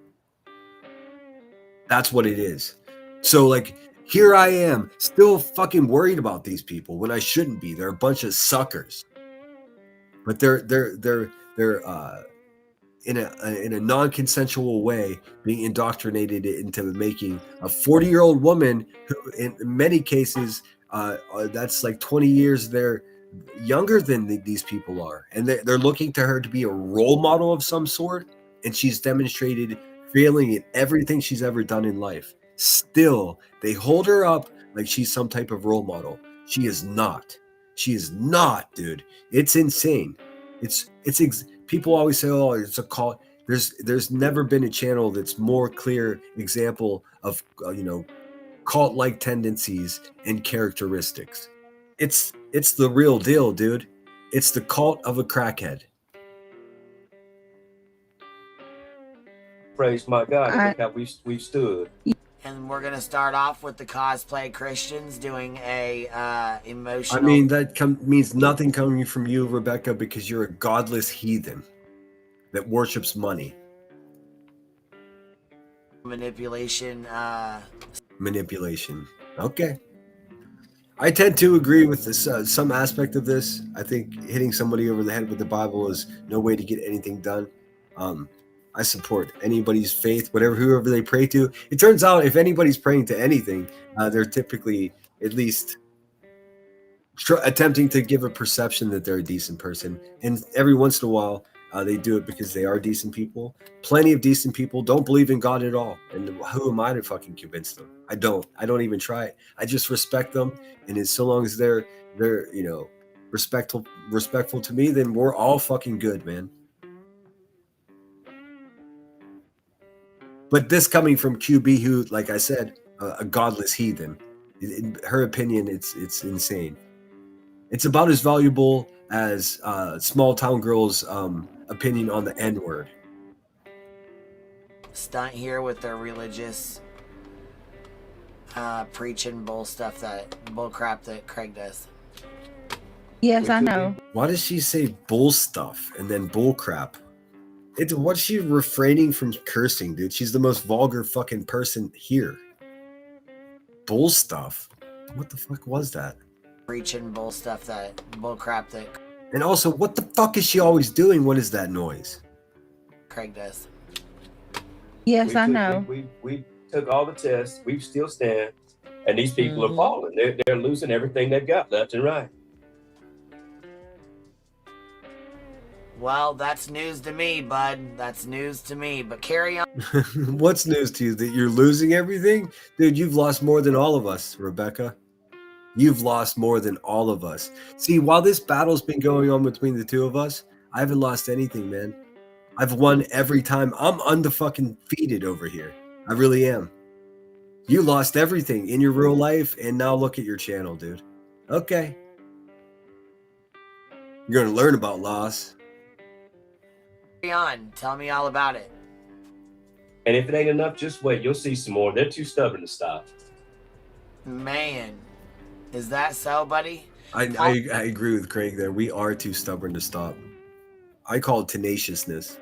That's what it is. So like, here I am still fucking worried about these people when I shouldn't be. They're a bunch of suckers. But they're in a non-consensual way being indoctrinated into making a 40-year-old woman who in many cases that's like 20 years they're younger than these people are, and they're looking to her to be a role model of some sort, and she's demonstrated failing in everything she's ever done in life. Still, they hold her up like she's some type of role model. She is not, dude. It's insane. People always say, oh, it's a cult. There's never been a channel that's more clear example of cult-like tendencies and characteristics. It's the real deal, dude. It's the cult of a crackhead. Praise my God. Look how we've stood. And we're gonna start off with the cosplay Christians doing a emotional. I mean, that means nothing coming from you, Rebecca, because you're a godless heathen that worships money. Manipulation. Manipulation. Okay. I tend to agree with this, some aspect of this. I think hitting somebody over the head with the Bible is no way to get anything done. I support anybody's faith, whoever they pray to. It turns out if anybody's praying to anything, they're typically at least attempting to give a perception that they're a decent person. And every once in a while, they do it because they are decent people. Plenty of decent people don't believe in God at all. And who am I to fucking convince them? I don't even try it. I just respect them. And as so long as they're respectful to me, then we're all fucking good, man. But this coming from QB, who, like I said, a godless heathen, in her opinion, it's insane. It's about as valuable as small town girls' opinion on the N-word. Stunt here with their religious preaching bull crap that Craig does. Yes, I know. Why does she say bull stuff and then bull crap? What's she refraining from cursing, dude? She's the most vulgar fucking person here. Bull stuff? What the fuck was that? Preaching bull crap that. And also, what the fuck is she always doing? What is that noise? Craig does. Yes, I know. We took all the tests. We still stand. And these people are falling. They're losing everything they've got left and right. Well, that's news to me, bud. That's news to me. But carry on. What's news to you? That you're losing everything? Dude, you've lost more than all of us, Rebecca. You've lost more than all of us. See, while this battle's been going on between the two of us, I haven't lost anything, man. I've won every time. I'm undefeated over here. I really am. You lost everything in your real life, and now look at your channel, dude. Okay. You're going to learn about loss. Carry on. Tell me all about it. And if it ain't enough, just wait. You'll see some more. They're too stubborn to stop. Man, is that so, buddy? I agree with Craig there. We are too stubborn to stop. I call it tenaciousness.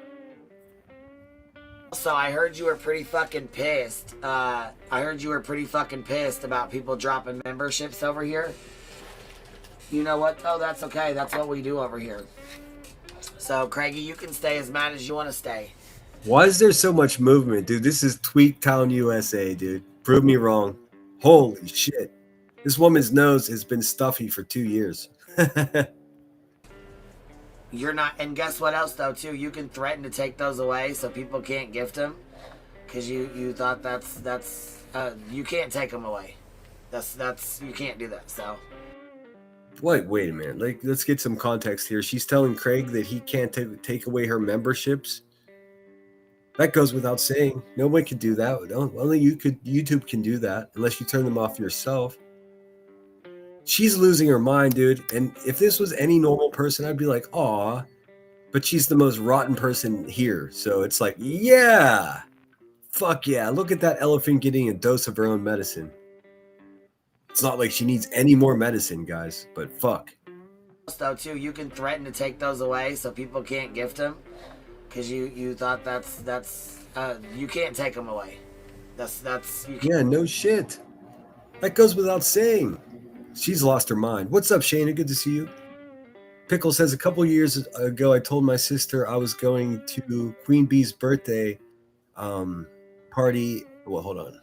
So I heard you were pretty fucking pissed. I heard you were pretty fucking pissed about people dropping memberships over here. You know what? Oh, that's okay. That's what we do over here. So, Craigie, you can stay as mad as you want to stay. Why is there so much movement, dude? This is Tweaktown, USA, dude. Prove me wrong. Holy shit. This woman's nose has been stuffy for 2 years. You're not, and guess what else though too? You can threaten to take those away so people can't gift them, because you thought that's you can't take them away. That's you can't do that. So. Wait a minute. Like, let's get some context here. She's telling Craig that he can't take away her memberships. That goes without saying. Nobody can do that. Only YouTube can do that, unless you turn them off yourself. She's losing her mind, dude. And if this was any normal person, I'd be like, aw. But she's the most rotten person here. So it's like, yeah. Fuck yeah. Look at that elephant getting a dose of her own medicine. It's not like she needs any more medicine, guys. But fuck. Though too, you can threaten to take those away so people can't gift them, because you thought that's you can't take them away. That's you can't. Yeah, no shit. That goes without saying. She's lost her mind. What's up, Shayna? Good to see you. Pickle says, a couple years ago, I told my sister I was going to Queen Bee's birthday party. Well, hold on.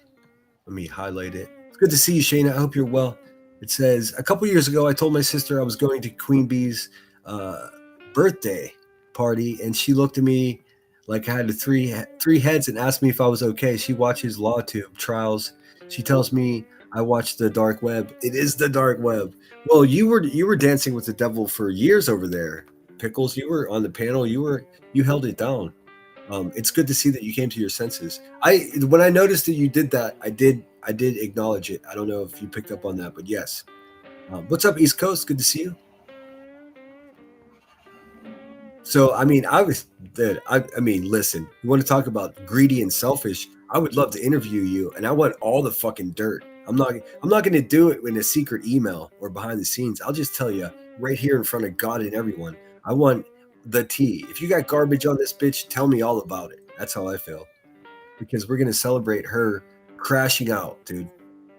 Let me highlight it. It's good to see you, Shayna. I hope you're well. It says, a couple years ago, I told my sister I was going to Queen Bee's birthday party, and she looked at me like I had three heads and asked me if I was okay. She watches LawTube trials. She tells me I watched the dark web. It is the dark web. Well, you were dancing with the devil for years over there, Pickles. You were on the panel. You held it down. It's good to see that you came to your senses. When I noticed that you did that, I did acknowledge it. I don't know if you picked up on that, but yes. What's up, East Coast? Good to see you. So, I mean, listen, you want to talk about greedy and selfish? I would love to interview you, and I want all the fucking dirt. I'm not going to do it in a secret email or behind the scenes. I'll just tell you right here in front of God and everyone. I want the tea. If you got garbage on this bitch, tell me all about it. That's how I feel. Because we're going to celebrate her crashing out, dude.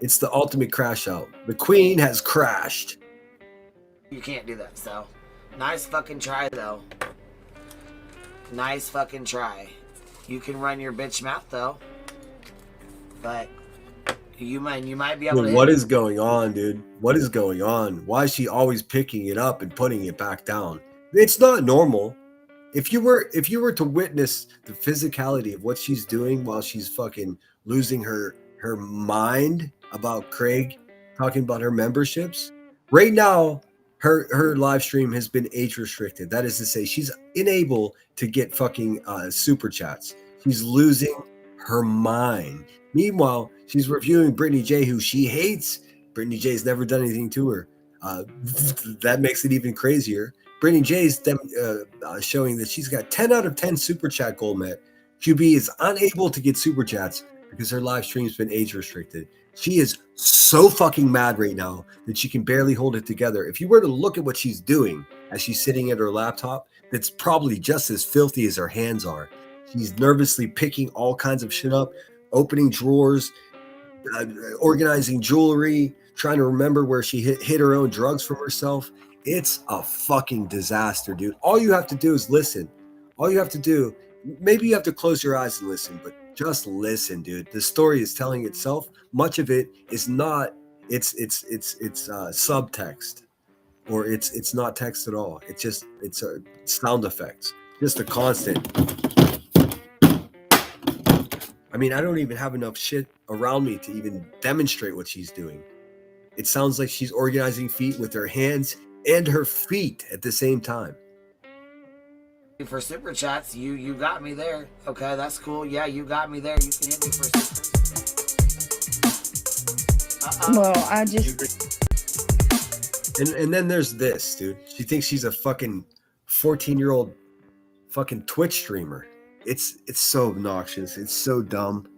It's the ultimate crash out. The queen has crashed. You can't do that, so. Nice fucking try, though. Nice fucking try. You can run your bitch mouth, though. But you might be able to. What is going on, dude? What is going on? Why is she always picking it up and putting it back down? It's not normal. If you were to witness the physicality of what she's doing while she's fucking losing her mind about Craig talking about her memberships, right now her live stream has been age restricted. That is to say, she's unable to get fucking super chats. She's losing her mind. Meanwhile, she's reviewing Brittany J, who she hates. Brittany J's never done anything to her. That makes it even crazier. Brittany J's showing that she's got 10 out of 10 super chat goal met. QB is unable to get super chats because her live stream's been age restricted. She is so fucking mad right now that she can barely hold it together. If you were to look at what she's doing as she's sitting at her laptop, that's probably just as filthy as her hands are. She's nervously picking all kinds of shit up, opening drawers, organizing jewelry, trying to remember where she hid her own drugs from herself. It's a fucking disaster, dude. All you have to do is listen. All you have to do, maybe you have to close your eyes and listen, but just listen, dude. The story is telling itself. Much of it is not. It's subtext, or it's not text at all. It's a sound effects. Just a constant. I mean, I don't even have enough shit around me to even demonstrate what she's doing. It sounds like she's organizing feet with her hands and her feet at the same time. For super chats, you got me there. Okay, that's cool. Yeah, you got me there. You can hit me for super. Well, I just. And then there's this, dude. She thinks she's a fucking 14-year-old fucking Twitch streamer. It's so obnoxious. It's so dumb.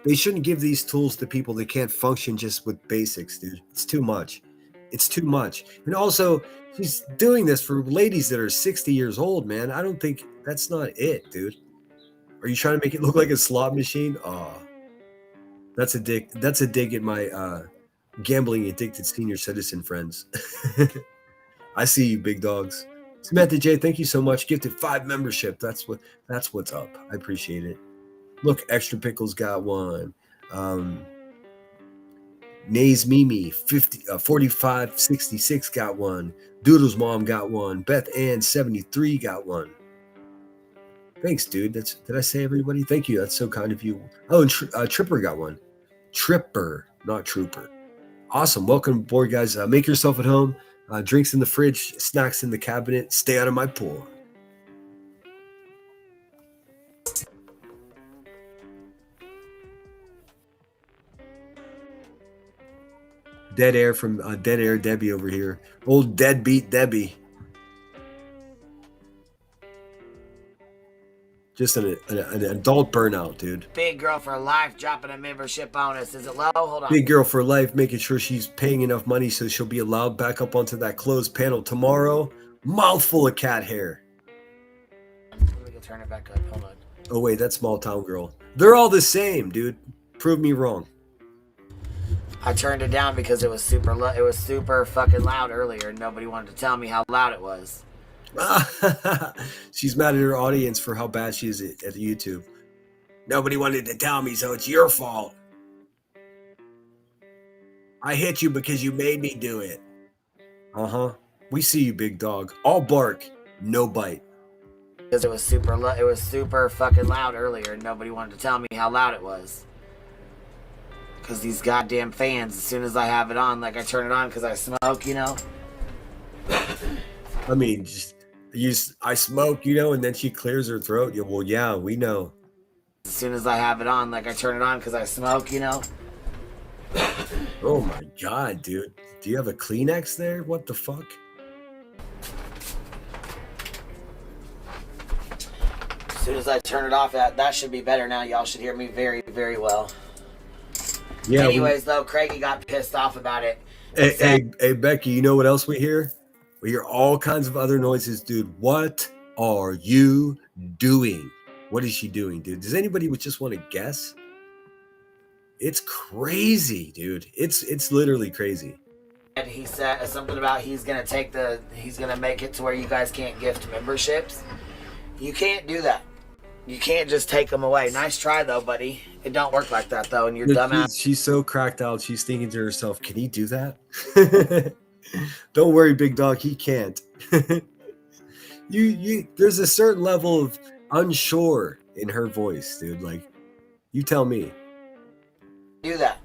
They shouldn't give these tools to people that can't function just with basics, dude. It's too much. It's too much. And also, she's doing this for ladies that are 60 years old, man. I don't think that's not it, dude. Are you trying to make it look like a slot machine? Oh, that's a dig. That's a dig at my gambling addicted senior citizen friends. I see you, big dogs. Samantha J, thank you so much. Gifted 5 membership. That's what's up. I appreciate it. Look, Extra Pickles got one. Nays Mimi 4566 got one. Doodle's mom got one. Beth Ann 73 got one. Thanks, dude. Did I say everybody? Thank you. That's so kind of you. Oh, and Tripper got one. Tripper, not Trooper. Awesome. Welcome aboard, guys. Make yourself at home. Drinks in the fridge, snacks in the cabinet. Stay out of my pool. Dead air from Dead Air Debbie over here. Old deadbeat Debbie. Just an adult burnout, dude. Big girl for life dropping a membership bonus. Is it low? Hold on. Big girl for life, making sure she's paying enough money so she'll be allowed back up onto that closed panel tomorrow. Mouthful of cat hair. We can turn it back up. Hold on. Oh wait, that's Small Town Girl. They're all the same, dude. Prove me wrong. I turned it down because it was super it was super fucking loud earlier and nobody wanted to tell me how loud it was. She's mad at her audience for how bad she is at YouTube. Nobody wanted to tell me, so it's your fault. I hit you because you made me do it. Uh-huh. We see you, big dog. All bark, no bite. Because it was super fucking loud earlier and nobody wanted to tell me how loud it was. Because these goddamn fans, as soon as I have it on, like I turn it on because I smoke, you know? I mean, I smoke, you know, and then she clears her throat. Yeah, well, yeah, we know. As soon as I have it on, like I turn it on because I smoke, you know? Oh my god, dude. Do you have a Kleenex there? What the fuck? As soon as I turn it off, that should be better now. Y'all should hear me very, very well. Yeah. Anyways, though, Craigie got pissed off about it. Hey, Becky, you know what else we hear? We hear all kinds of other noises, dude. What are you doing? What is she doing, dude? Does anybody just want to guess? It's crazy, dude. It's literally crazy. And he said something about he's gonna make it to where you guys can't gift memberships. You can't do that. You can't just take them away. Nice try though, buddy. It don't work like that though, and you're dumbass. She's so cracked out. She's thinking to herself, "Can he do that?" Don't worry, big dog. He can't. There's a certain level of unsure in her voice, dude. Like, you tell me. Do that.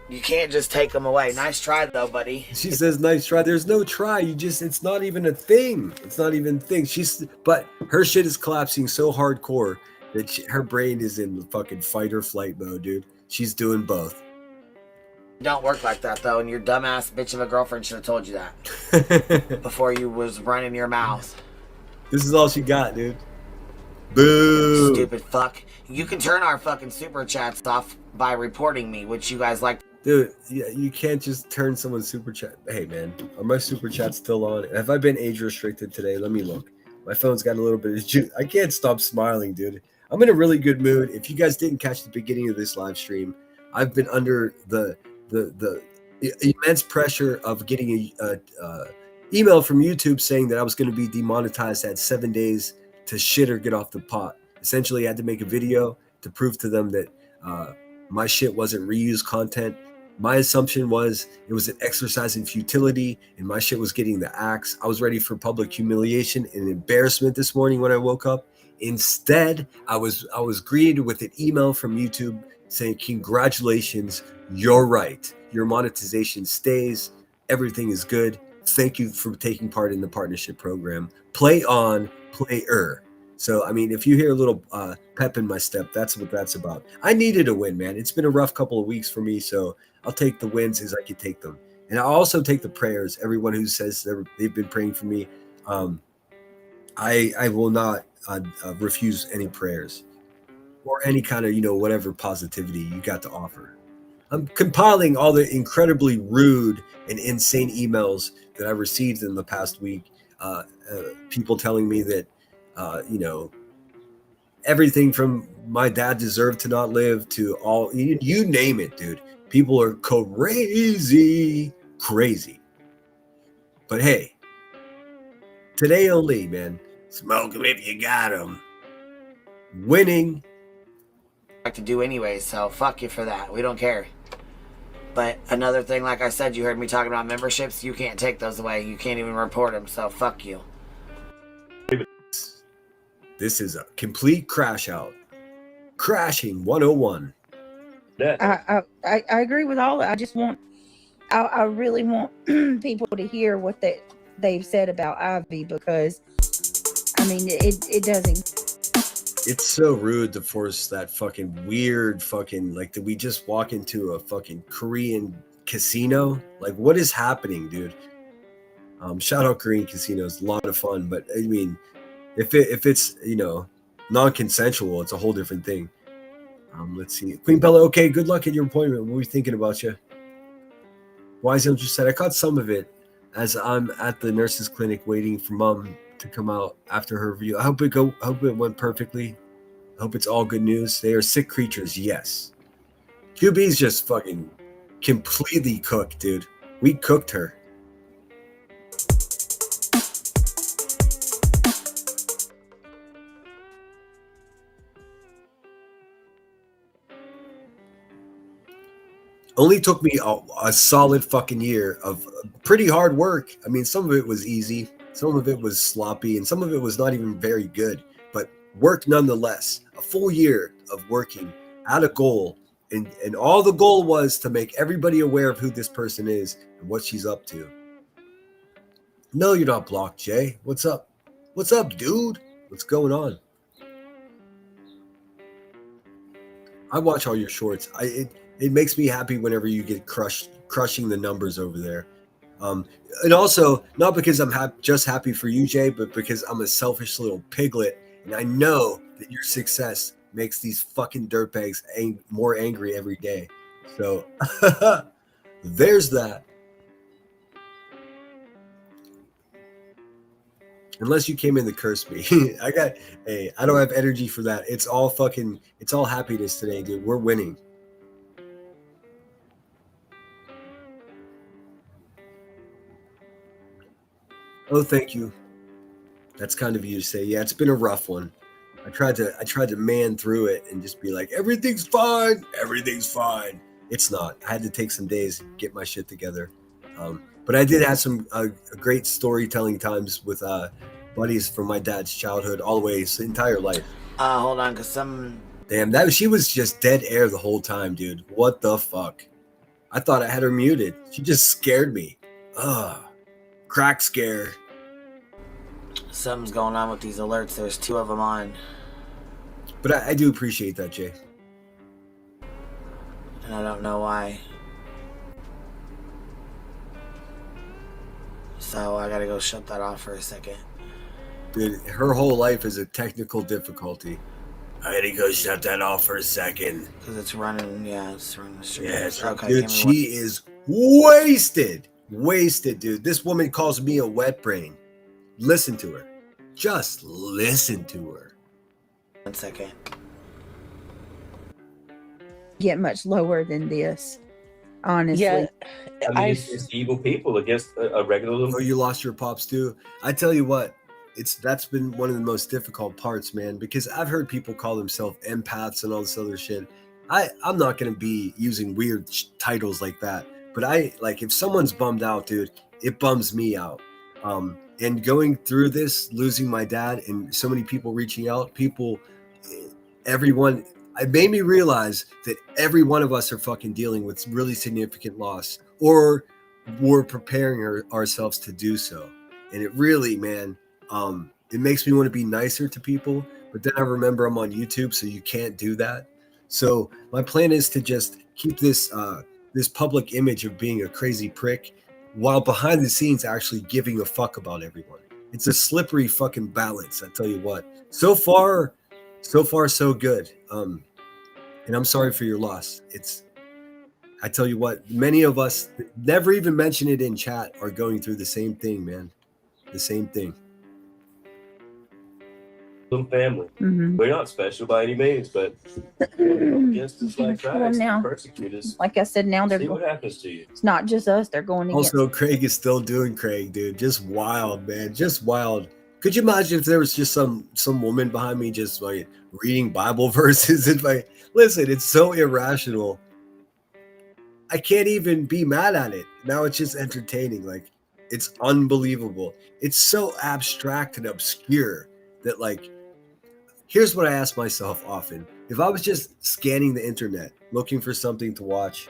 You can't just take them away. Nice try though, buddy. She says, "Nice try." There's no try. It's not even a thing. It's not even a thing. But her shit is collapsing so hardcore that her brain is in the fucking fight or flight mode, dude. She's doing both. Don't work like that though, and your dumbass bitch of a girlfriend should have told you that before you was running your mouth. This is all she got, dude. Boo! Stupid fuck. You can turn our fucking super chats off by reporting me, which you guys like. Dude, yeah, you can't just turn someone's super chat. Hey man, are my super chats still on? Have I been age restricted today? Let me look. My phone's got a little bit of juice. I can't stop smiling, dude. I'm in a really good mood. If you guys didn't catch the beginning of this live stream, I've been under the immense pressure of getting a email from YouTube saying that I was going to be demonetized at 7 days to shit or get off the pot. Essentially, I had to make a video to prove to them that my shit wasn't reused content. My assumption was it was an exercise in futility, and my shit was getting the axe. I was ready for public humiliation and embarrassment this morning when I woke up. Instead, I was greeted with an email from YouTube saying, "Congratulations, you're right. Your monetization stays. Everything is good. Thank you for taking part in the partnership program. Play on, player." So, I mean, if you hear a little pep in my step, that's what that's about. I needed a win, man. It's been a rough couple of weeks for me, so I'll take the wins as I can take them. And I'll also take the prayers. Everyone who says they've been praying for me, I will not refuse any prayers or any kind of, whatever positivity you got to offer. I'm compiling all the incredibly rude and insane emails that I received in the past week. People telling me that, everything from my dad deserved to not live to all, you name it, dude. People are crazy. But hey, today only, man. Smoke them if you got them. Winning. Like to do anyway, so fuck you for that. We don't care. But another thing, like I said, you heard me talking about memberships. You can't take those away. You can't even report them. So fuck you. This is a complete crash out. Crashing 101. I agree with all that. I just want, I really want people to hear what they've said about Ivy, because I mean it doesn't. It's so rude to force that fucking weird fucking, like, did we just walk into a fucking Korean casino? Like, what is happening, dude? Shout out Korean casinos, a lot of fun, but I mean, if it's, you know, non-consensual, it's a whole different thing. Let's see. Queen Bella, okay, good luck at your appointment. What were we thinking about you? Wise Angel said, I caught some of it as I'm at the nurse's clinic waiting for mom to come out after her review. I hope it went perfectly. I hope it's all good news. They are sick creatures, yes. QB's just fucking completely cooked, dude. We cooked her. Only took me a solid fucking year of pretty hard work. I mean, some of it was easy, some of it was sloppy, and some of it was not even very good, but work nonetheless. A full year of working at a goal, and all the goal was to make everybody aware of who this person is and what she's up to. No, you're not blocked, Jay. What's up? What's up, dude? What's going on? I watch all your shorts. It makes me happy whenever you get crushing the numbers over there. And also, not because I'm just happy for you, Jay, but because I'm a selfish little piglet, and I know that your success makes these fucking dirtbags more angry every day. So, there's that. Unless you came in to curse me. I don't have energy for that. It's all happiness today, dude. We're winning. Oh, thank you. That's kind of you to say. Yeah, it's been a rough one. I tried to man through it and just be like, everything's fine. Everything's fine. It's not. I had to take some days to get my shit together. But I did have some great storytelling times with buddies from my dad's childhood all the way his entire life. Hold on, Damn, she was just dead air the whole time, dude. What the fuck? I thought I had her muted. She just scared me. Ugh. Crack scare. Something's going on with these alerts. There's 2 of them on. But I do appreciate that, Jay. And I don't know why. So I gotta go shut that off for a second. Dude, her whole life is a technical difficulty. I gotta go shut that off for a second. Because it's running, it's running straight. Yes, okay, dude, she is wasted. Wasted, dude. This woman calls me a wet brain. Listen to her. Just listen to her. 1 second. Get much lower than this, honestly. Yeah, I mean, it's evil people against a regular little. Oh, you lost your pops too. I tell you what, that's been one of the most difficult parts, man. Because I've heard people call themselves empaths and all this other shit. I'm not gonna be using weird titles like that. But if someone's bummed out, dude, it bums me out. And going through this, losing my dad, and so many people reaching out, everyone, it made me realize that every one of us are fucking dealing with really significant loss, or we're preparing ourselves to do so. And it really, man, it makes me want to be nicer to people. But then I remember I'm on YouTube, so you can't do that. So my plan is to just keep this public image of being a crazy prick, while behind the scenes actually giving a fuck about everyone. It's a slippery fucking balance, I tell you what. So far, so good. And I'm sorry for your loss. I tell you what, many of us never even mention it in chat are going through the same thing, man. The same thing. Family. Mm-hmm. We're not special by any means, but against us like Christ, now, persecute us. like I said, now See what happens to you. It's not just us; they're going against. Also, Craig is still doing Craig, dude. Just wild, man. Just wild. Could you imagine if there was just some woman behind me just like reading Bible verses and listen, it's so irrational. I can't even be mad at it. Now it's just entertaining. Like, it's unbelievable. It's so abstract and obscure that, like, here's what I ask myself often. If I was just scanning the internet, looking for something to watch,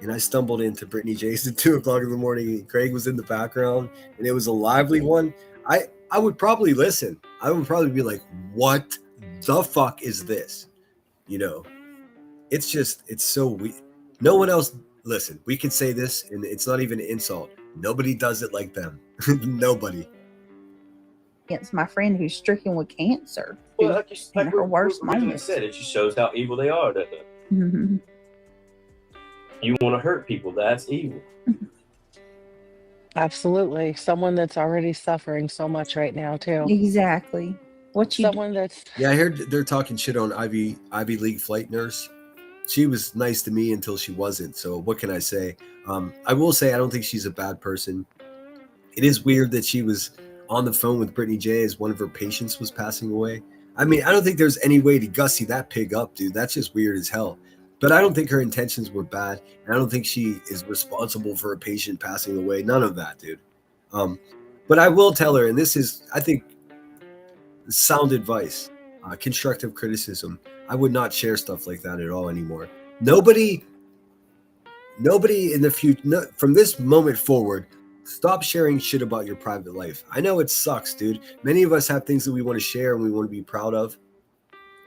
and I stumbled into Brittany J's at 2 o'clock in the morning, and Craig was in the background, and it was a lively one, I would probably listen. I would probably be like, what the fuck is this? You know, it's so weird. No one else, listen, we can say this, and it's not even an insult. Nobody does it like them. Nobody. Against my friend who's stricken with cancer. Well, in her worst what moments. said, it just shows how evil they are. That Mhm. you want to hurt people, that's evil. Absolutely. Someone that's already suffering so much right now, too. Exactly. What you Someone that's Yeah, I heard they're talking shit on Ivy League flight nurse. She was nice to me until she wasn't. So what can I say? I will say I don't think she's a bad person. It is weird that she was on the phone with Brittany J as one of her patients was passing away. I mean, I don't think there's any way to gussy that pig up, dude. That's just weird as hell. But I don't think her intentions were bad. And I don't think she is responsible for a patient passing away. None of that, dude. But I will tell her, and this is, I think, sound advice, constructive criticism. I would not share stuff like that at all anymore. Nobody in the future, from this moment forward, stop sharing shit about your private life. I know it sucks, dude. Many of us have things that we want to share and we want to be proud of.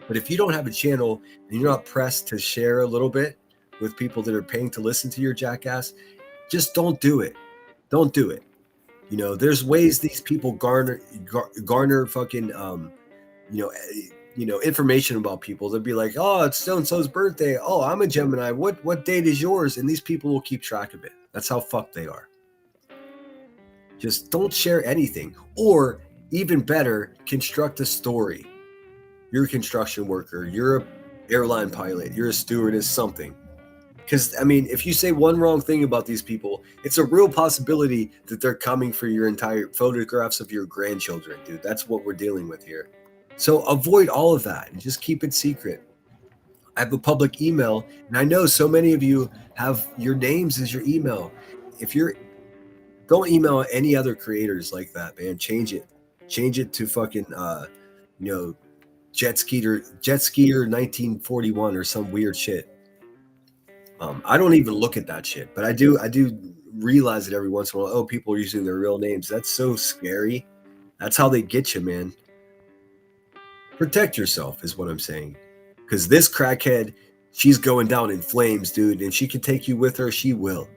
But if you don't have a channel and you're not pressed to share a little bit with people that are paying to listen to your jackass, just don't do it. Don't do it. You know, there's ways these people garner fucking information about people. They'll be like, oh, it's so and so's birthday. Oh, I'm a Gemini. What date is yours? And these people will keep track of it. That's how fucked they are. Just don't share anything. Or even better, construct a story. You're a construction worker, you're an airline pilot, you're a stewardess, something. Because, I mean, if you say one wrong thing about these people, it's a real possibility that they're coming for your entire photographs of your grandchildren, dude. That's what we're dealing with here. So avoid all of that and just keep it secret. I have a public email, and I know so many of you have your names as your email. Don't email any other creators like that, man. Change it to fucking, Jet skier 1941 or some weird shit. I don't even look at that shit, but I do realize it every once in a while. Oh, people are using their real names. That's so scary. That's how they get you, man. Protect yourself is what I'm saying. Because this crackhead, she's going down in flames, dude, and she can take you with her. She will.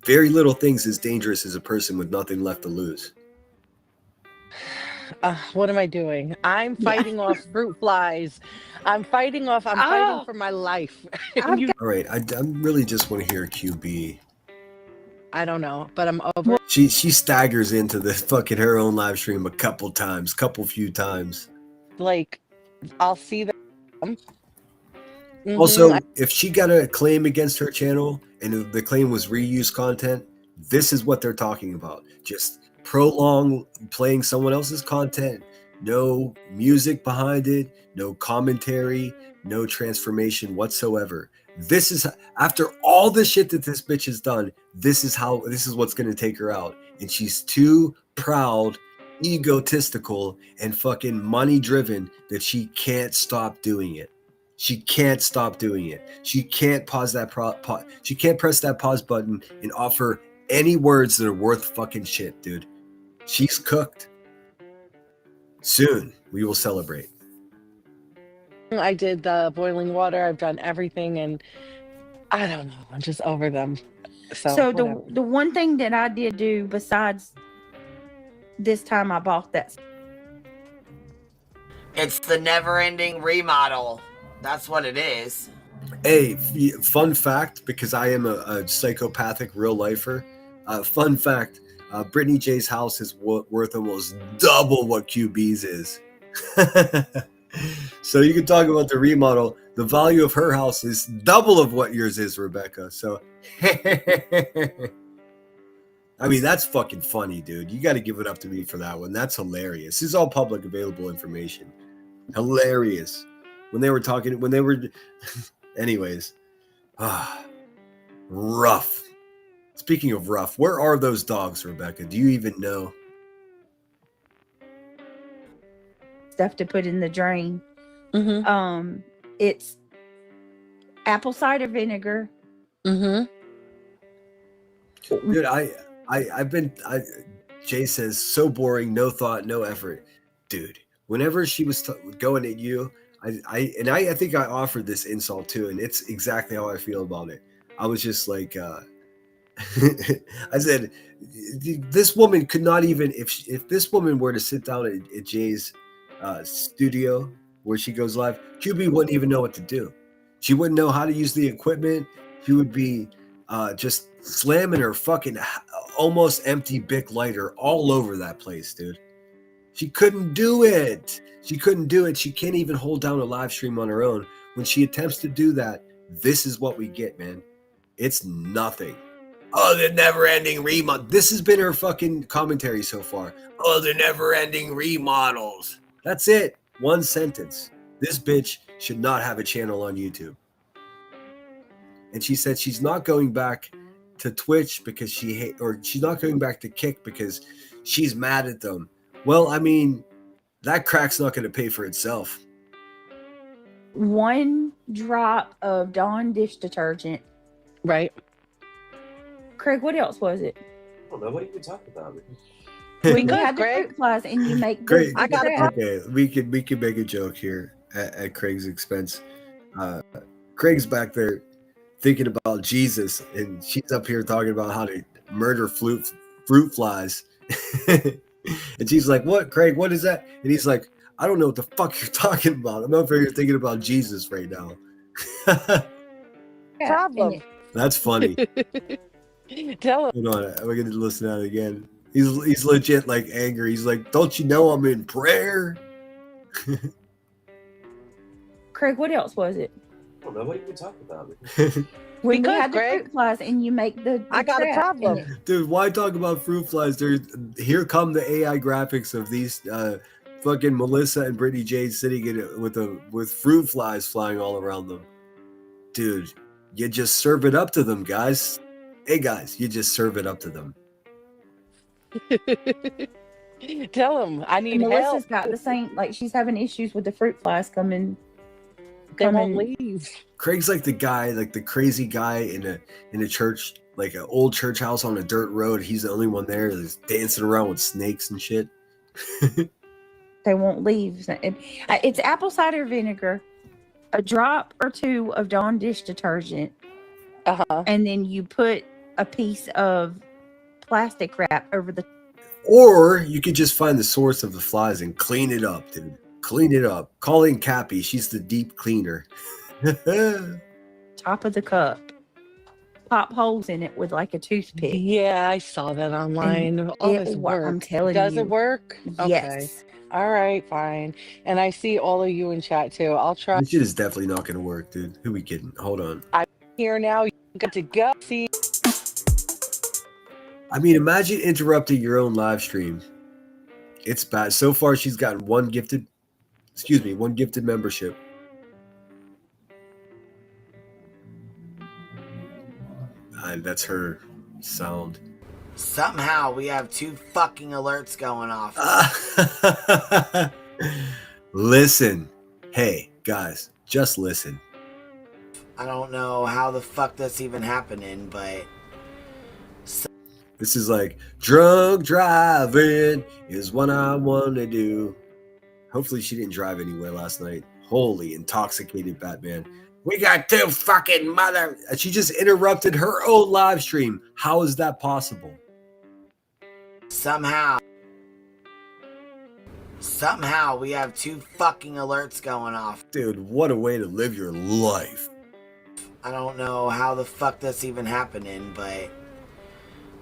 Very little things as dangerous as a person with nothing left to lose. What am I doing? I'm fighting off fruit flies. I'm fighting for my life. All right, I really just want to hear QB. I don't know, but I'm over. She staggers into the fucking her own live stream a few times. Like, I'll see them. Also, if she got a claim against her channel and the claim was reused content, this is what they're talking about. Just prolong playing someone else's content, no music behind it, no commentary, no transformation whatsoever. This is, after all the shit that this bitch has done, this is what's going to take her out. And she's too proud, egotistical, and fucking money driven that she can't stop doing it. She can't stop doing it. She can't pause that she can't press that pause button and offer any words that are worth fucking shit, dude. She's cooked. Soon we will celebrate. I did the boiling water. I've done everything, and I don't know. I'm just over them. So the one thing that I did do besides this time I bought that. It's the never-ending remodel. That's what it is. Hey, fun fact, because I am a psychopathic real lifer. Fun fact, Brittany J's house is worth almost double what QB's is. So you can talk about the remodel. The value of her house is double of what yours is, Rebecca. So, I mean, that's fucking funny, dude. You got to give it up to me for that one. That's hilarious. This is all public available information. Hilarious. Anyways. Rough. Speaking of rough, where are those dogs, Rebecca? Do you even know? Stuff to put in the drain. Mm-hmm. It's apple cider vinegar. Mm-hmm. Dude, Jay says, so boring, no thought, no effort. Dude, whenever she was going at you, I think I offered this insult too, and it's exactly how I feel about it. I was just like, I said, this woman could not even, if this woman were to sit down at Jay's studio where she goes live, QB wouldn't even know what to do. She wouldn't know how to use the equipment. She would be just slamming her fucking almost empty Bic lighter all over that place, dude. She couldn't do it. She can't even hold down a live stream on her own. When she attempts to do that, this is what we get, man. It's nothing. Oh, the never-ending remodel. This has been her fucking commentary so far. Oh, the never-ending remodels. That's it. One sentence. This bitch should not have a channel on YouTube. And she said she's not going back to Twitch because she's not going back to Kick because she's mad at them. Well, I mean, that crack's not going to pay for itself. 1 drop of Dawn dish detergent. Right. Craig, what else was it? I don't know. What are you talking about? When you have the fruit flies and you make Great. I got it. Okay, we can make a joke here at Craig's expense. Craig's back there thinking about Jesus, and she's up here talking about how to murder fruit flies. And she's like, "What, Craig? What is that?" And he's like, "I don't know what the fuck you're talking about. I'm over here thinking about Jesus right now." Problem. That's funny. Tell him. Hold on, we're gonna listen to that again. He's legit like angry. He's like, "Don't you know I'm in prayer?" Craig, what else was it? I don't know. What are you talking about? When you Because, have the Greg, fruit flies and you make the I got a trap problem. in it. Dude, why talk about fruit flies? Here come the AI graphics of these fucking Melissa and Brittany Jade sitting in it with fruit flies flying all around them. Dude, you just serve it up to them, guys. Hey guys, you just serve it up to them. Tell him I need And Melissa's help. got the same, like she's having issues with the fruit flies coming. They won't leave. Craig's like the guy, like the crazy guy in a church, like an old church house on a dirt road. He's the only one there that's dancing around with snakes and shit. They won't leave. It's apple cider vinegar, a drop or 2 of Dawn dish detergent, and then you put a piece of plastic wrap over the. Or you could just find the source of the flies and clean it up, dude. Clean it up. Call in Cappy. She's the deep cleaner. Top of the cup. Pop holes in it with like a toothpick. Yeah, I saw that online. And All it this wo- work. I'm telling Does you. it work? Okay. Yes. All right, fine. And I see all of you in chat too. I'll try. This shit is definitely not going to work, dude. Who we kidding? Hold on. I'm here now. You got to go. See. I mean, imagine interrupting your own live stream. It's bad. So far, she's gotten one gifted membership. And that's her sound. Somehow we have 2 fucking alerts going off. Listen. Hey, guys, just listen. I don't know how the fuck that's even happening, but This is like, drunk driving is what I want to do. Hopefully she didn't drive anywhere last night. Holy intoxicated Batman. We got 2 fucking mother. She just interrupted her own live stream. How is that possible? somehow we have 2 fucking alerts going off. Dude, what a way to live your life. I don't know how the fuck that's even happening, but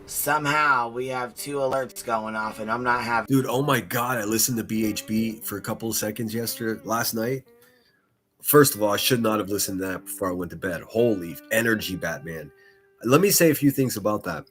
somehow we have 2 alerts going off and I'm not having. Dude, oh my God, I listened to BHB for a couple of seconds last night. First of all, I should not have listened to that before I went to bed. Holy energy, Batman. Let me say a few things about that.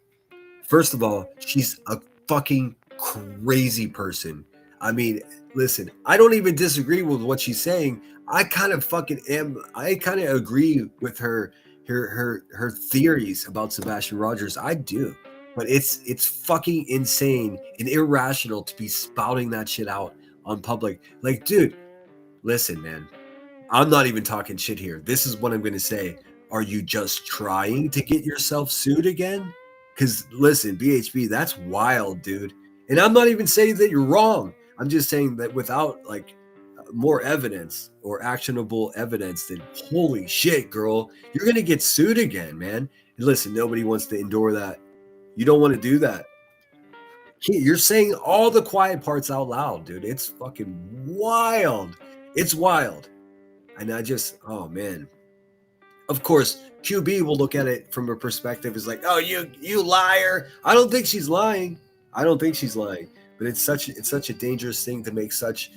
First of all, she's a fucking crazy person. I mean, listen, I don't even disagree with what she's saying. I kind of agree with her her theories about Sebastian Rogers. I do. But it's fucking insane and irrational to be spouting that shit out on public. Like, dude, listen, man. I'm not even talking shit here. This is what I'm going to say. Are you just trying to get yourself sued again? Because listen, BHB, that's wild, dude. And I'm not even saying that you're wrong. I'm just saying that without like more evidence or actionable evidence, then holy shit, girl, you're going to get sued again, man. And listen, nobody wants to endure that. You don't want to do that. You're saying all the quiet parts out loud, dude. It's fucking wild. It's wild. And I just, oh man. Of course, QB will look at it from a perspective is like, oh, you liar. I don't think she's lying. But it's such a dangerous thing to make such,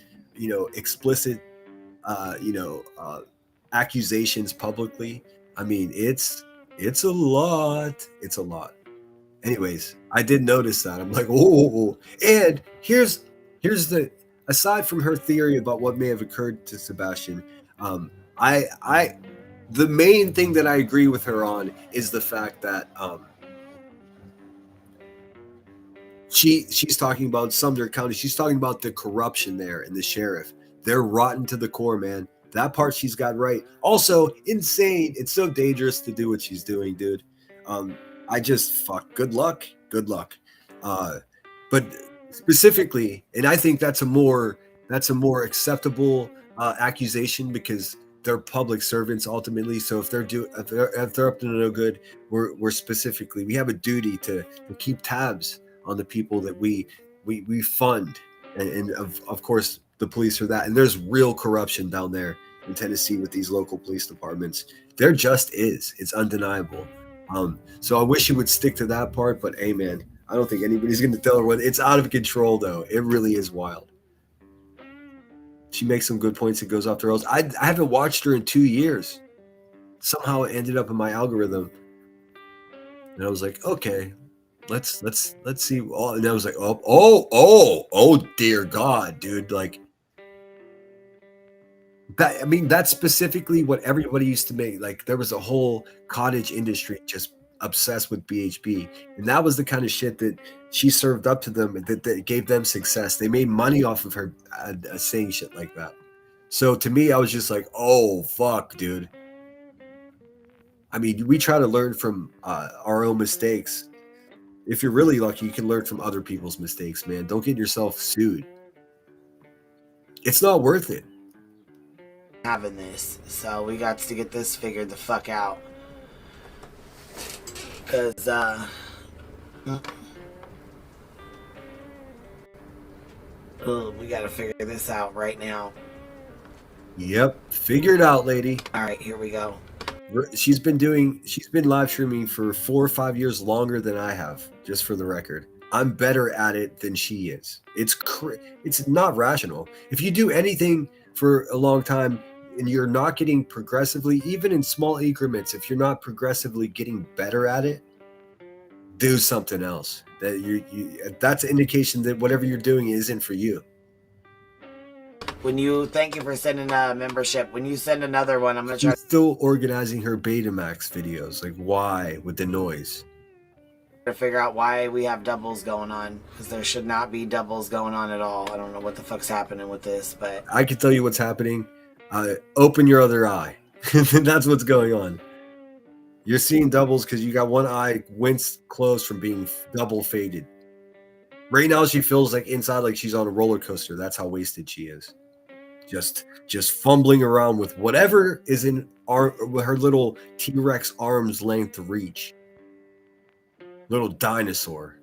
explicit, accusations publicly. I mean, it's a lot. It's a lot. Anyways, I did notice that. I'm like, oh, and here's the, aside from her theory about what may have occurred to Sebastian, the main thing that I agree with her on is the fact that she's talking about Sumner County. She's talking about the corruption there and the sheriff. They're rotten to the core, man. That part she's got right. Also, insane. It's so dangerous to do what she's doing, dude. I just good luck. But specifically, and I think that's a more acceptable accusation because they're public servants ultimately. So if they're up to no good, we have a duty to keep tabs on the people that we fund, and of course the police are that. And there's real corruption down there in Tennessee with these local police departments. There just is. It's undeniable. So I wish he would stick to that part, but hey, man, I don't think anybody's going to tell her what. It's out of control, though. It really is wild. She makes some good points. It goes off the rails. I haven't watched her in 2 years. Somehow it ended up in my algorithm, and I was like, okay, let's see. Oh, and I was like, oh, dear God, dude, like. That, I mean, that's specifically what everybody used to make. Like, there was a whole cottage industry just obsessed with BHB, and that was the kind of shit that she served up to them that gave them success. They made money off of her saying shit like that. So to me, I was just like, oh fuck, dude. I mean, we try to learn from our own mistakes. If you're really lucky, you can learn from other people's mistakes, man. Don't get yourself sued. It's not worth it. Having this, so we got to get this figured the fuck out, because we gotta figure this out right now. Yep, figure it out, lady. All right, here we go. She's been live streaming for 4 or 5 years longer than I have, just for the record. I'm better at it than she is. It's not rational. If you do anything for a long time and you're not getting progressively, even in small increments, if you're not progressively getting better at it, do something else. That's an indication that whatever you're doing isn't for you. Thank you for sending a membership. When you send another one, I'm gonna try. She's still organizing her Betamax videos. Like, why with the noise? To figure out why we have doubles going on, because there should not be doubles going on at all. I don't know what the fuck's happening with this, but I can tell you what's happening. Open your other eye. That's what's going on. You're seeing doubles because you got one eye winced closed from being double faded. Right now, she feels like inside like she's on a roller coaster. That's how wasted she is. Just fumbling around with whatever is in her little T-Rex arm's length reach. Little dinosaur.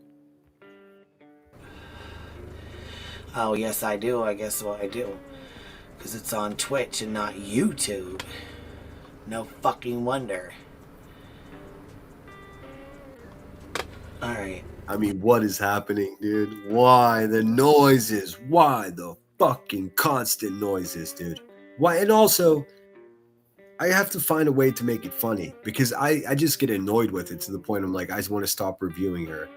oh yes, I do. I guess what I do, because it's on Twitch and not YouTube. No fucking wonder. All right. I mean, what is happening, dude? Why the noises? Why the fucking constant noises, dude? Why? And also, I have to find a way to make it funny because I just get annoyed with it to the point I'm like, I just want to stop reviewing her.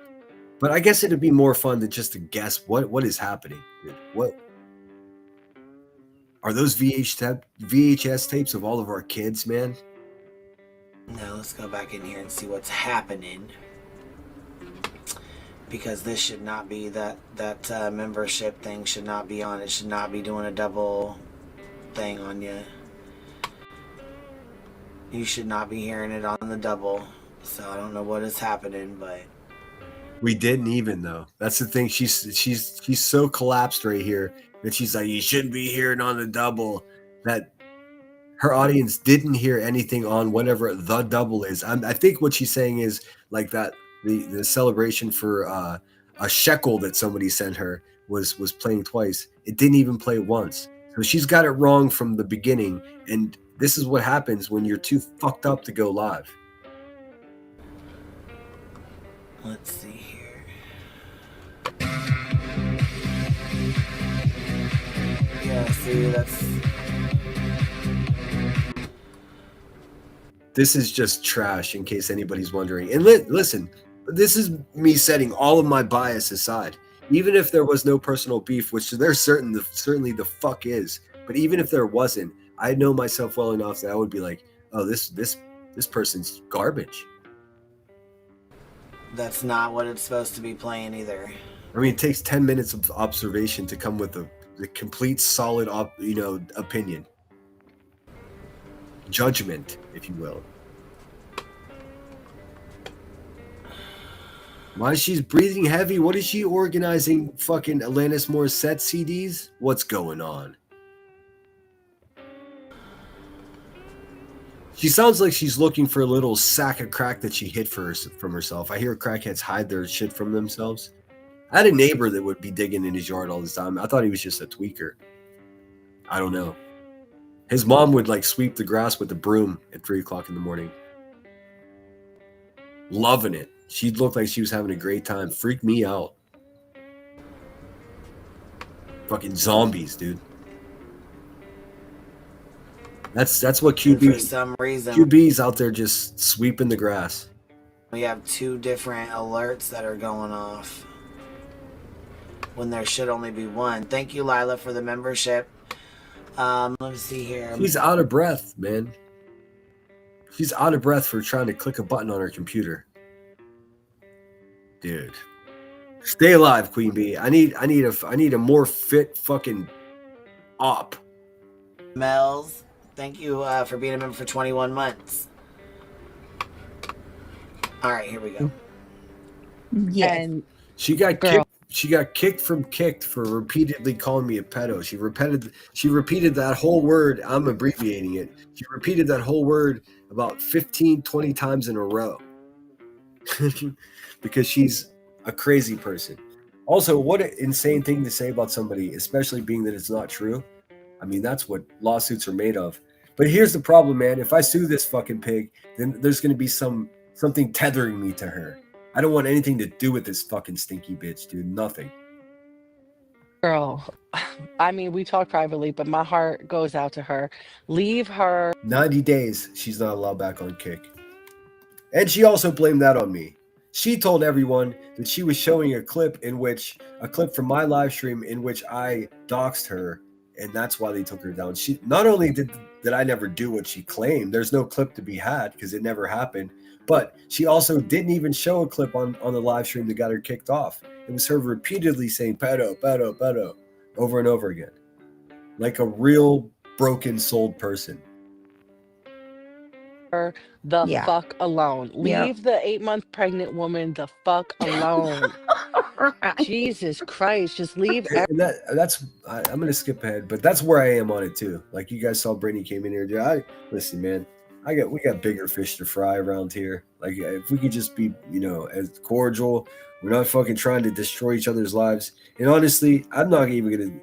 But I guess it'd be more fun to just to guess what is happening, dude. What are those VHS tapes of all of our kids, man? Now let's go back in here and see what's happening. Because this should not be that membership thing should not be on. It should not be doing a double thing on you. You should not be hearing it on the double. So I don't know what is happening, but We didn't even though. That's the thing. She's so collapsed right here that she's like, you shouldn't be hearing on the double. That her audience didn't hear anything on whatever the double is. I think what she's saying is like that the celebration for a shekel that somebody sent her was playing twice. It didn't even play once. So she's got it wrong from the beginning. And this is what happens when you're too fucked up to go live. let's see here. Yeah, see, that's... This is just trash, in case anybody's wondering. And listen, this is me setting all of my bias aside. Even if there was no personal beef, which there certainly the fuck is, but even if there wasn't, I know myself well enough that I would be like, oh, this person's garbage. That's not what it's supposed to be playing either. I mean, it takes 10 minutes of observation to come with the complete solid opinion. Judgment, if you will. Why she's breathing heavy? What is she organizing? Fucking Alanis Morissette CDs? What's going on? She sounds like she's looking for a little sack of crack that she hid from herself. I hear crackheads hide their shit from themselves. I had a neighbor that would be digging in his yard all the time. I thought he was just a tweaker. I don't know. His mom would like sweep the grass with a broom at 3 o'clock in the morning. Loving it. She looked like she was having a great time. Freaked me out. Fucking zombies, dude. That's what QB. For some reason, QB's out there just sweeping the grass. we have 2 different alerts that are going off when there should only be one. Thank you, Lila, for the membership. Let me see here. She's out of breath, man. She's out of breath for trying to click a button on her computer. Dude. Stay alive, Queen Bee. I need a more fit fucking op. Mel's, thank you for being a member for 21 months. All right, here we go. Yes. And She got kicked. She got kicked from Kicked for repeatedly calling me a pedo. She repeated that whole word. I'm abbreviating it. She repeated that whole word about 15, 20 times in a row. Because she's a crazy person. Also, what an insane thing to say about somebody, especially being that it's not true. I mean, that's what lawsuits are made of. But here's the problem, man. If I sue this fucking pig, then there's going to be something tethering me to her. I don't want anything to do with this fucking stinky bitch, dude. Nothing. girl, I mean, we talk privately, but my heart goes out to her. Leave her. 90 days, she's not allowed back on Kick. And she also blamed that on me. She told everyone that she was showing a clip from my live stream in which I doxed her, and that's why they took her down. She not only did I never do what she claimed, there's no clip to be had because it never happened, but she also didn't even show a clip on the live stream that got her kicked off. It was her repeatedly saying pedo, pedo, pedo over and over again. Like a real broken-souled person. Her the fuck alone. Leave the 8-month pregnant woman the fuck alone. Jesus Christ, just leave. And I'm gonna skip ahead, but that's where I am on it too. Like you guys saw, Brittany came in here. Listen, man. We got bigger fish to fry around here. Like if we could just be, as cordial. We're not fucking trying to destroy each other's lives. And honestly, I'm not even gonna.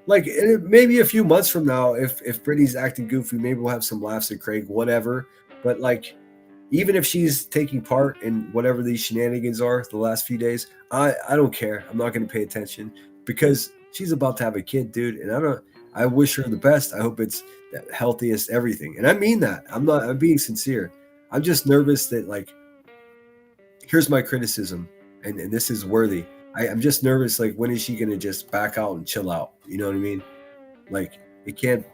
Like maybe a few months from now, if Brittany's acting goofy, maybe we'll have some laughs at Craig, whatever. But like, even if she's taking part in whatever these shenanigans are the last few days, I don't care. I'm not going to pay attention because she's about to have a kid, dude. And I wish her the best. I hope it's the healthiest, everything. And I mean that. I'm being sincere. I'm just nervous that like, here's my criticism, and this is worthy. I'm just nervous. Like, when is she going to just back out and chill out? You know what I mean? Like, you can't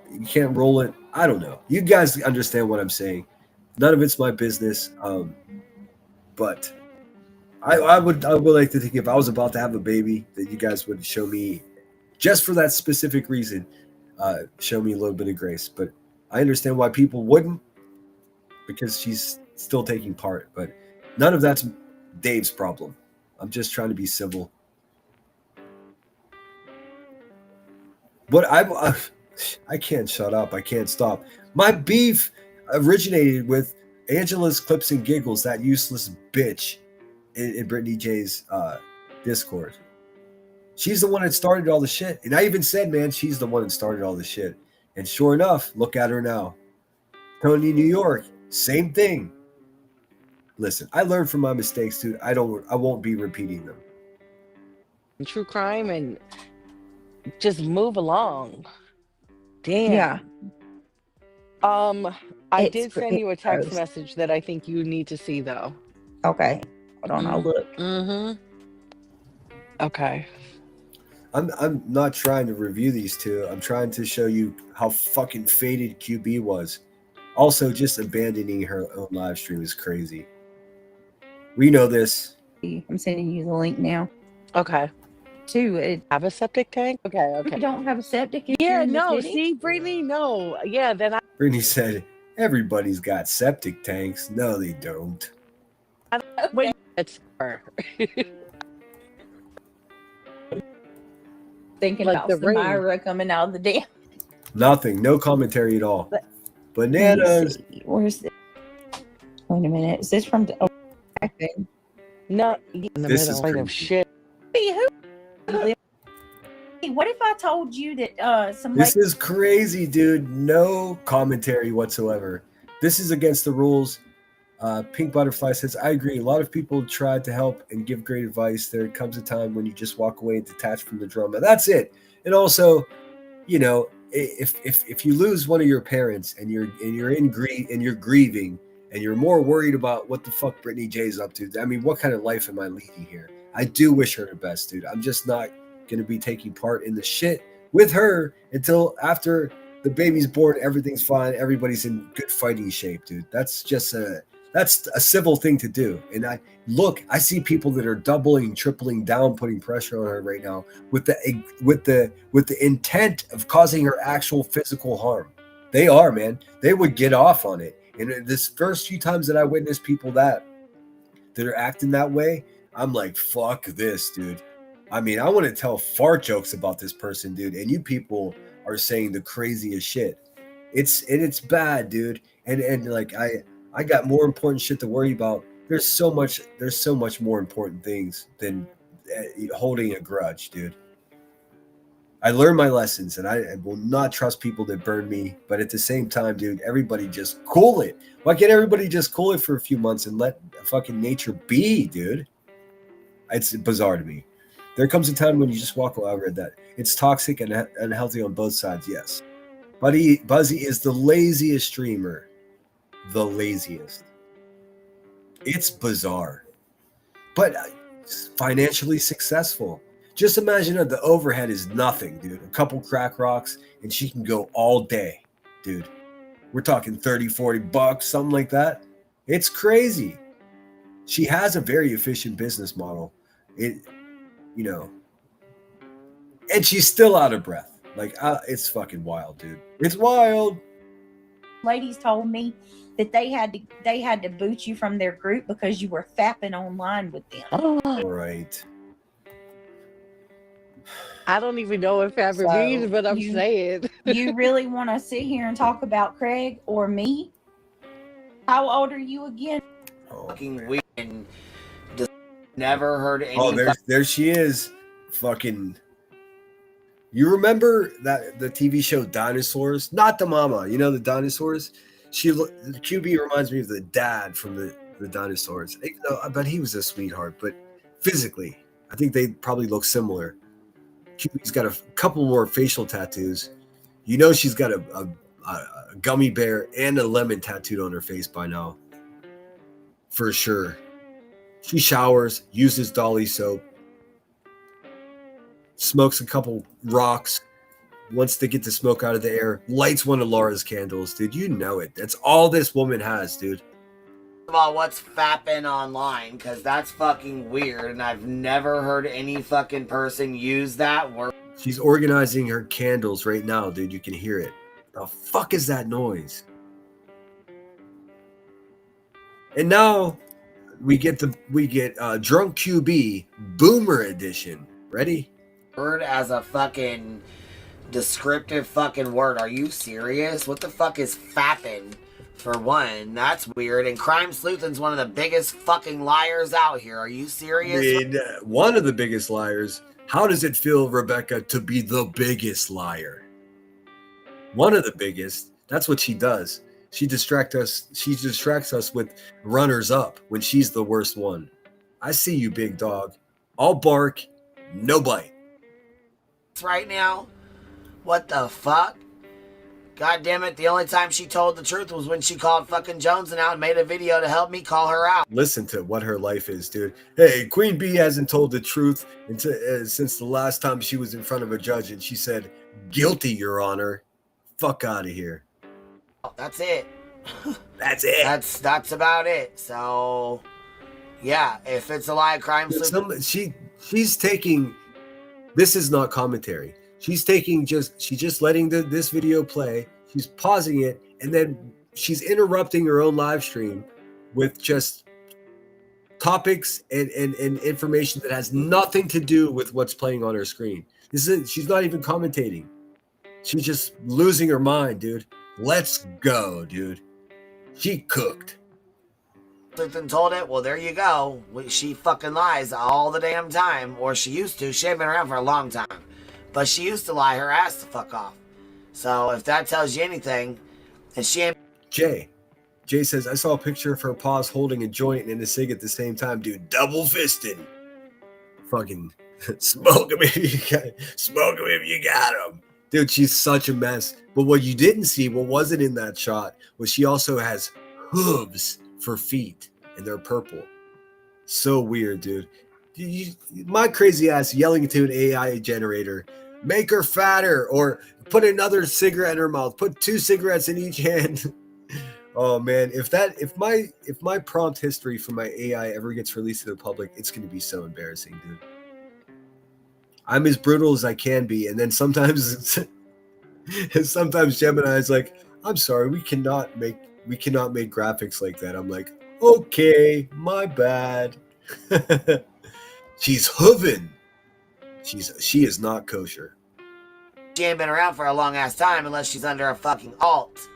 roll it. I don't know. You guys understand what I'm saying. None of it's my business. But I would like to think if I was about to have a baby, that you guys would show me, just for that specific reason, show me a little bit of grace. But I understand why people wouldn't, because she's still taking part. But none of that's Dave's problem. I'm just trying to be civil. But I can't shut up. I can't stop. My beef originated with Angela's Clips and Giggles, that useless bitch in Brittany J's Discord. She's the one that started all the shit. And I even said, man, she's the one that started all the shit. And sure enough, look at her now. Tony New York, same thing. Listen, I learned from my mistakes, dude. I won't be repeating them. True crime and just move along. Damn. Yeah. I did send you a text message that I think you need to see, though. Okay. Hold on, I'll look. Mm-hmm. Okay. I'm not trying to review these two. I'm trying to show you how fucking faded QB was. Also, just abandoning her own live stream is crazy. We know this. I'm sending you the link now. Okay. Have a septic tank? Okay. You don't have a septic in Yeah, in the no. city? See, Brittany, no. Yeah, then I. Brittany said, everybody's got septic tanks. No, they don't. Wait, that's her. Thinking Like about the rain. Samira coming out of the dam. Nothing. No commentary at all. Bananas. Where's the... Wait a minute. Is this from the... No, in the This is middle of crazy. shit. Hey, what if I told you that some This lady... is crazy, dude. No commentary whatsoever. This is against the rules. Pink Butterfly says, I agree. A lot of people try to help and give great advice. There comes a time when you just walk away and detach from the drama. That's it. And also, you know, if you lose one of your parents and you're grieving and you're more worried about what the fuck Brittany J's up to, I mean, what kind of life am I leading here? I do wish her the best, dude. I'm just not going to be taking part in the shit with her until after the baby's born. Everything's fine. Everybody's in good fighting shape, dude. That's just that's a civil thing to do. And I see people that are doubling, tripling down, putting pressure on her right now with the intent of causing her actual physical harm. They are, man. They would get off on it. And this first few times that I witnessed people that are acting that way, I'm like, fuck this, dude. I mean, I want to tell fart jokes about this person, dude. And you people are saying the craziest shit. It's bad, dude. And like I got more important shit to worry about. There's so much more important things than holding a grudge, dude. I learned my lessons, and I will not trust people that burn me. But at the same time, dude, everybody just cool it. Why can't everybody just cool it for a few months and let fucking nature be, dude? It's bizarre to me. There comes a time when you just walk away. I read that. It's toxic and unhealthy on both sides, yes. Buzzy is the laziest streamer. The laziest. It's bizarre. But financially successful. Just imagine that the overhead is nothing, dude. A couple crack rocks, and she can go all day, dude. We're talking 30, 40 bucks, something like that. It's crazy. She has a very efficient business model. And she's still out of breath. Like, it's fucking wild, dude. It's wild. Ladies told me that they had to boot you from their group because you were fapping online with them. All right. I don't even know what fabric means, but I'm saying. You really want to sit here and talk about Craig or me? How old are you again? Fucking weird. And just never heard any. Oh, there she is. Fucking. You remember that the TV show Dinosaurs? Not the mama. You know the dinosaurs? The QB reminds me of the dad from the dinosaurs. But he was a sweetheart. But physically, I think they probably look similar. QB's got a couple more facial tattoos. You know she's got a gummy bear and a lemon tattooed on her face by now. For sure. She showers, uses Dolly soap, smokes a couple rocks, wants to get the smoke out of the air, lights one of Laura's candles, dude. You know it. That's all this woman has, dude. About what's fapping online, because that's fucking weird, and I've never heard any fucking person use that word. She's organizing her candles right now, dude. You can hear it. The fuck is that noise? And now we get Drunk QB Boomer Edition. Ready? Word as a fucking descriptive fucking word. Are you serious? What the fuck is fapping? For one, that's weird. And Crime Sleuthin's one of the biggest fucking liars out here. Are you serious? I mean, one of the biggest liars. How does it feel, Rebecca, to be the biggest liar? One of the biggest. That's what she does. She distracts us with runners up when she's the worst one. I see you, big dog. All bark, no bite. Right now? What the fuck? God damn it, the only time she told the truth was when she called fucking Joneson out and made a video to help me call her out. Listen to what her life is, dude. Hey, Queen Bee hasn't told the truth since the last time she was in front of a judge, and she said, "Guilty, Your Honor." Fuck out of here. That's it. That's it. That's about it. So, yeah, if it's a lie, Crime Sleuthin. She's taking. This is not commentary. She's just letting this video play. She's pausing it, and then she's interrupting her own live stream with just topics and information that has nothing to do with what's playing on her screen. She's not even commentating. She's just losing her mind, dude. Let's go, dude. She cooked. Sleuthin told it. Well, there you go. She fucking lies all the damn time, or she used to. She ain't been around for a long time. But she used to lie her ass the fuck off. So if that tells you anything, and she ain't. Jay says, I saw a picture of her paws holding a joint and a cig at the same time, dude. Double fisted. Fucking smoke him if you got him. Dude, she's such a mess. But what you didn't see, what wasn't in that shot, was she also has hooves for feet, and they're purple. So weird, dude. My crazy ass yelling into an AI generator, make her fatter, or put another cigarette in her mouth, put 2 cigarettes in each hand. Oh man, if my prompt history for my AI ever gets released to the public, it's going to be so embarrassing, dude. I'm as brutal as I can be, and then sometimes Gemini is like, I'm sorry, we cannot make graphics like that. I'm like, okay, my bad. She's hooving. She is not kosher. She ain't been around for a long ass time unless she's under a fucking alt.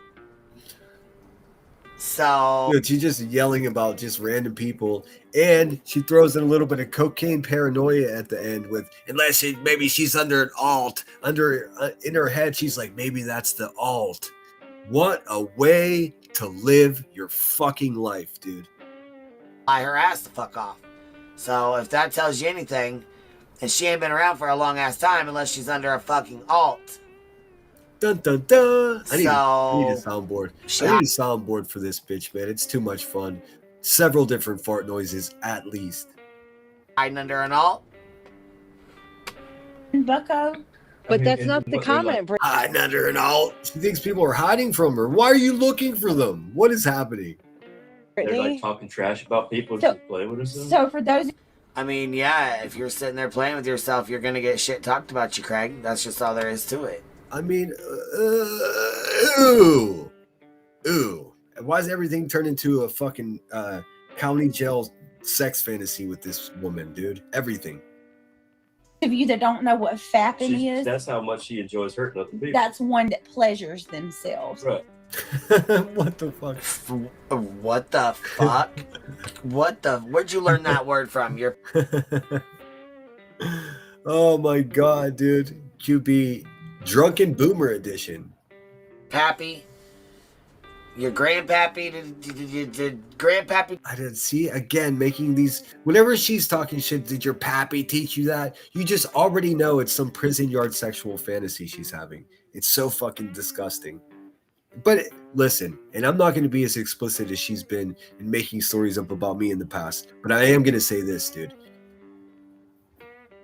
So dude, she's just yelling about just random people, and she throws in a little bit of cocaine paranoia at the end with, maybe she's under an alt. In her head, she's like, maybe that's the alt. What a way to live your fucking life, dude. Lie her ass the fuck off. So if that tells you anything, and she ain't been around for a long ass time unless she's under a fucking alt. Dun dun dun. I need a soundboard. I need a soundboard for this bitch, man. It's too much fun. Several different fart noises, at least. Hiding under an alt. Bucko. But that's not the comment. Hiding under an alt. She thinks people are hiding from her. Why are you looking for them? What is happening? They're like talking trash about people So- who play with us. So for those, I mean, yeah, if you're sitting there playing with yourself, you're gonna get shit talked about you, Craig. That's just all there is to it. I mean, ooh. Why does everything turn into a fucking county jail sex fantasy with this woman, dude? Everything. of you that don't know what fapping is, That's how much she enjoys hurting other people. that's one that pleasures themselves. Right. What the fuck? What the fuck? Where'd you learn that word from? Oh my god, dude. QB Drunken Boomer Edition. Pappy? Your grandpappy? Did grandpappy? I didn't see again making these. Whenever she's talking shit, did your pappy teach you that? You just already know it's some prison yard sexual fantasy she's having. It's so fucking disgusting. But listen, and I'm not going to be as explicit as she's been in making stories up about me in the past, but I am going to say this, dude.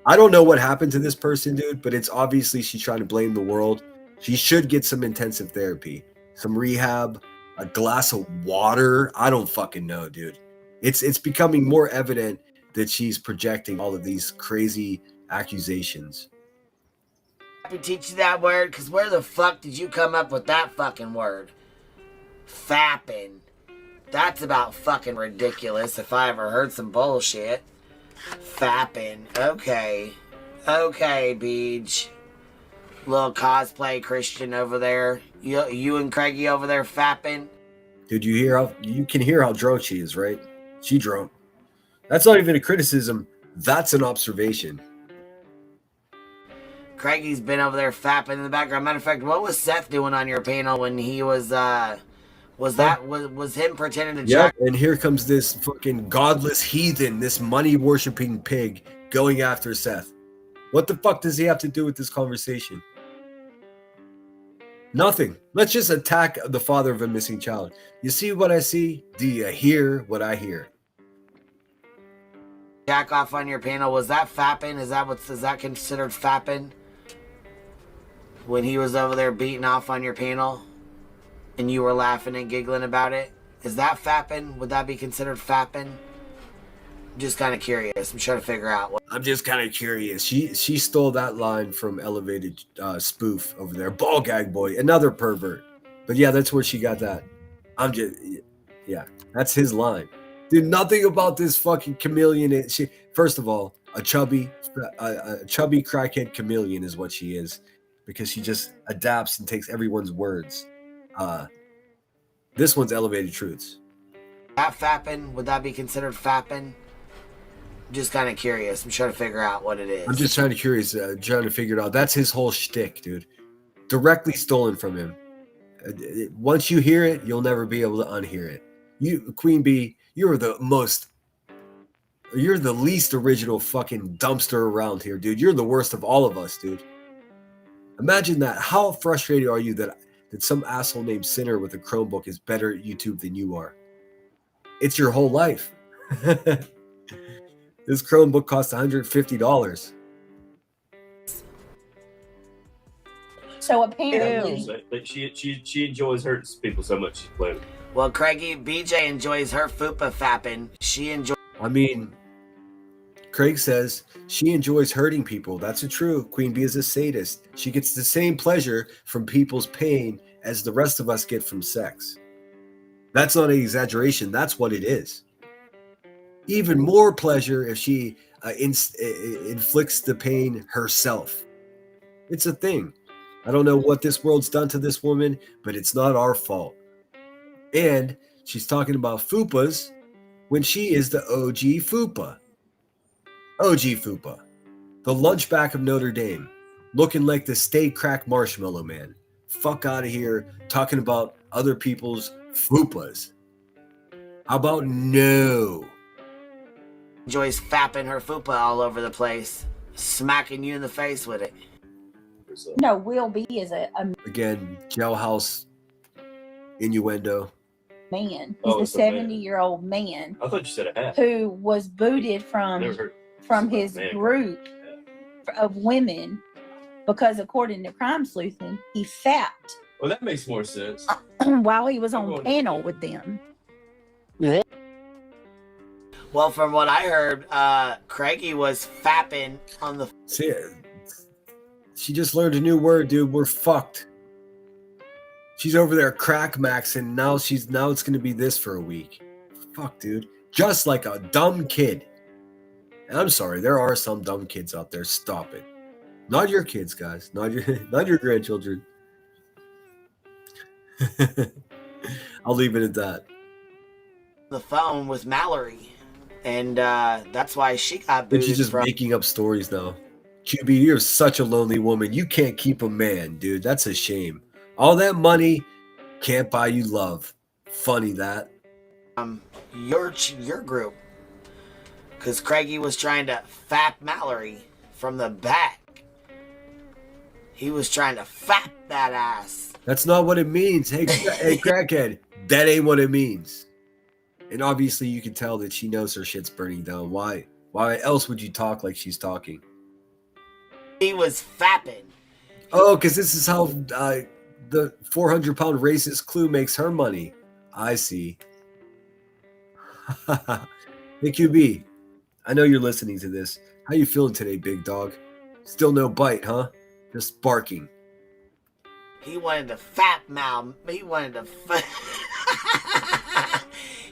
I don't know what happened to this person, dude, but it's obviously she's trying to blame the world. She should get some intensive therapy, some rehab, a glass of water. I don't fucking know, dude. It's becoming more evident that she's projecting all of these crazy accusations. I have to teach you that word, because where the fuck did you come up with that fucking word? Fapping. That's about fucking ridiculous if I ever heard some bullshit. Fapping. Okay. Okay, Beej. Little cosplay Christian over there. You and Craigie over there fapping? Dude, you can hear how drunk she is, right? She drunk. That's not even a criticism. That's an observation. Craigie's been over there fapping in the background. Matter of fact, what was Seth doing on your panel when he was him pretending to Yeah, jack? and here comes this fucking godless heathen, this money-worshipping pig going after Seth. What the fuck does he have to do with this conversation? Nothing. Let's just attack the father of a missing child. You see what I see? Do you hear what I hear? Jack off on your panel. Was that fapping? Is that considered fapping? When he was over there beating off on your panel and you were laughing and giggling about it? Is that fapping? Would that be considered fapping? I'm just kind of curious. I'm trying to figure out what. I'm just kind of curious. She stole that line from Elevated Spoof over there. Ball gag boy, another pervert. But yeah, that's where she got that. Yeah, that's his line. Dude, nothing about this fucking chameleon. First of all, a chubby crackhead chameleon is what she is, because she just adapts and takes everyone's words. This one's Elevated Truths. That fapping? Would that be considered fapping? I'm just kind of curious. I'm trying to figure out what it is. I'm just trying to figure it out. That's his whole shtick, dude. Directly stolen from him. Once you hear it, you'll never be able to unhear it. You, Queen Bee, you're the least original fucking dumpster around here, dude. You're the worst of all of us, dude. Imagine that. How frustrated are you that some asshole named Sinner with a Chromebook is better at YouTube than you are? It's your whole life. This Chromebook costs $150. So apparently, she enjoys hurting people so much she's playing. Well, Craigie, BJ enjoys her fupa fapping. She enjoys. I mean, Craig says she enjoys hurting people. That's true. Queen Bee is a sadist. She gets the same pleasure from people's pain as the rest of us get from sex. That's not an exaggeration. That's what it is. Even more pleasure if she inflicts the pain herself. It's a thing. I don't know what this world's done to this woman, but it's not our fault. And she's talking about fupas when she is the OG fupa. OG fupa. The lunchback of Notre Dame. Looking like the Stay Crack Marshmallow Man. Fuck out of here talking about other people's fupas. How about no? Enjoys fapping her fupa all over the place. Smacking you in the face with it. no, Will B is a Again, jailhouse innuendo. man. He's Oh, a it's a man. 70-year-old man I thought you said a half. who was booted Never heard from about his man. group of women because, according to Crime Sleuthing, he fapped Well, that makes more sense. while he was I'm on going- panel with them. Well, from what I heard, Craigie was fapping on the. See, she just learned a new word, dude. We're fucked. She's over there crack maxing. Now it's gonna be this for a week. Fuck, dude. Just like a dumb kid. And I'm sorry, there are some dumb kids out there. Stop it. Not your kids, guys. Not your grandchildren. I'll leave it at that. the phone with Mallory, and that's why she got And booted she's just from. making up stories now. QB, you're such a lonely woman. You can't keep a man, dude. That's a shame. All that money can't buy you love. Funny that. Your group, because Craigie was trying to fap Mallory from the back. He was trying to fap that ass. That's not what it means. Hey, hey, crackhead. That ain't what it means. And obviously, you can tell that she knows her shit's burning down. Why? Why else would you talk like she's talking? He was fapping. Oh, because this is how the 400-pound racist Clue makes her money. I see. Hey, QB, I know you're listening to this. How you feeling today, big dog? Still no bite, huh? Just barking. He wanted to fap Mal. He wanted to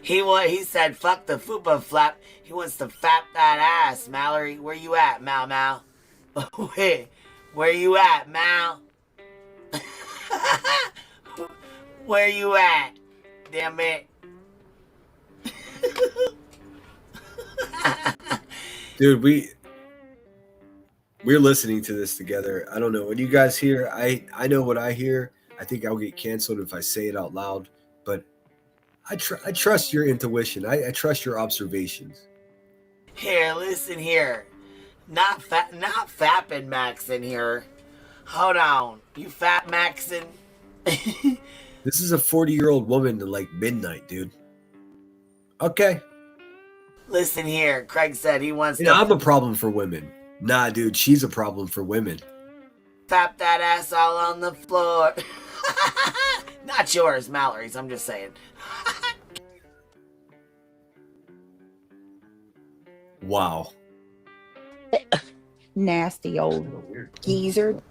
he said, fuck the fupa flap. He wants to fap that ass. Mallory, where you at, Mal? Wait, where you at, Mal? Where you at? Damn it. Dude, we're listening to this together. I don't know. When you guys hear, I know what I hear. I think I'll get canceled if I say it out loud. But I trust your intuition. I trust your observations. Here, listen here. Not fapping Max in here. Hold on. You fat Maxin? This is a 40-year-old woman at like midnight, dude. Okay. Listen here. Craig said he wants You to know, I'm a problem for women. Nah, dude, she's a problem for women. fap that ass all on the floor. Not yours, Mallory's. I'm just saying. Wow. Nasty old geezer.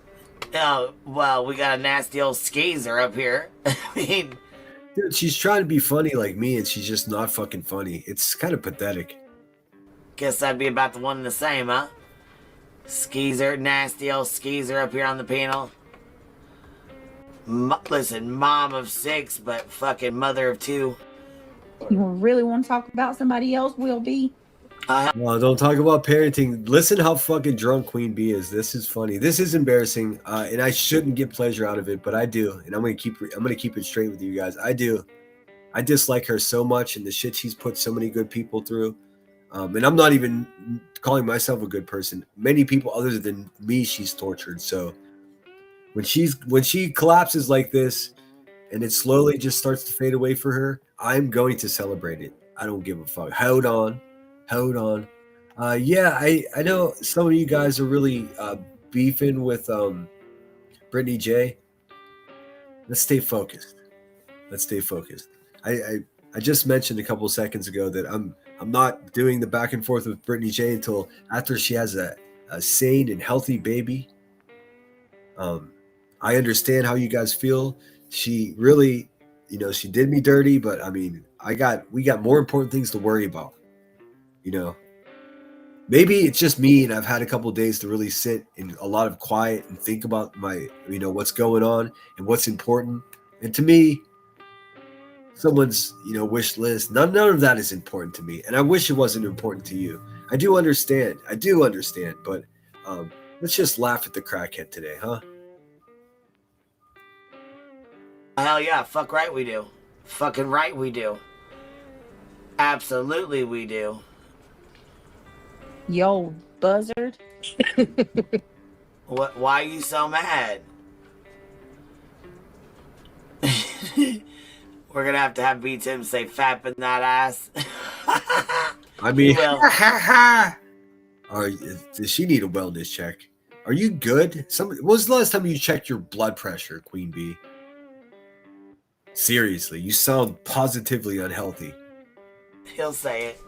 Oh, well, we got a nasty old skeezer up here. I mean, Dude, she's trying to be funny like me, and she's just not fucking funny. It's kind of pathetic. guess that'd be about the one and the same, huh? Skeezer, nasty old skeezer up here on the panel. Listen, mom of 6, but fucking mother of 2. You really want to talk about somebody else, Will B? Well, don't talk about parenting. Listen how fucking drunk Queen Bee is. This is funny. This is embarrassing, and I shouldn't get pleasure out of it, but I do, and I'm gonna keep it straight with you guys. I do. I dislike her so much, and the shit she's put so many good people through. And I'm not even calling myself a good person. Many people other than me, she's tortured. So when she collapses like this, and it slowly just starts to fade away for her, I'm going to celebrate it. I don't give a fuck. Hold on. Yeah, I know some of you guys are really beefing with Brittany J. Let's stay focused. I just mentioned a couple of seconds ago that I'm not doing the back and forth with Brittany J until after she has a sane and healthy baby. I understand how you guys feel. She really, she did me dirty, but I mean, we got more important things to worry about. Maybe it's just me, and I've had a couple of days to really sit in a lot of quiet and think about my, what's going on and what's important. And to me, someone's, wish list, none of that is important to me. And I wish it wasn't important to you. I do understand, but let's just laugh at the crackhead today, huh? Hell yeah, fuck right we do. Fucking right we do. Absolutely we do. Yo, buzzard. What? Why are you so mad? We're gonna have to have B Tim say fapping that ass. I mean, does she need a wellness check? Are you good? When was the last time you checked your blood pressure, Queen Bee? Seriously, you sound positively unhealthy. He'll say it.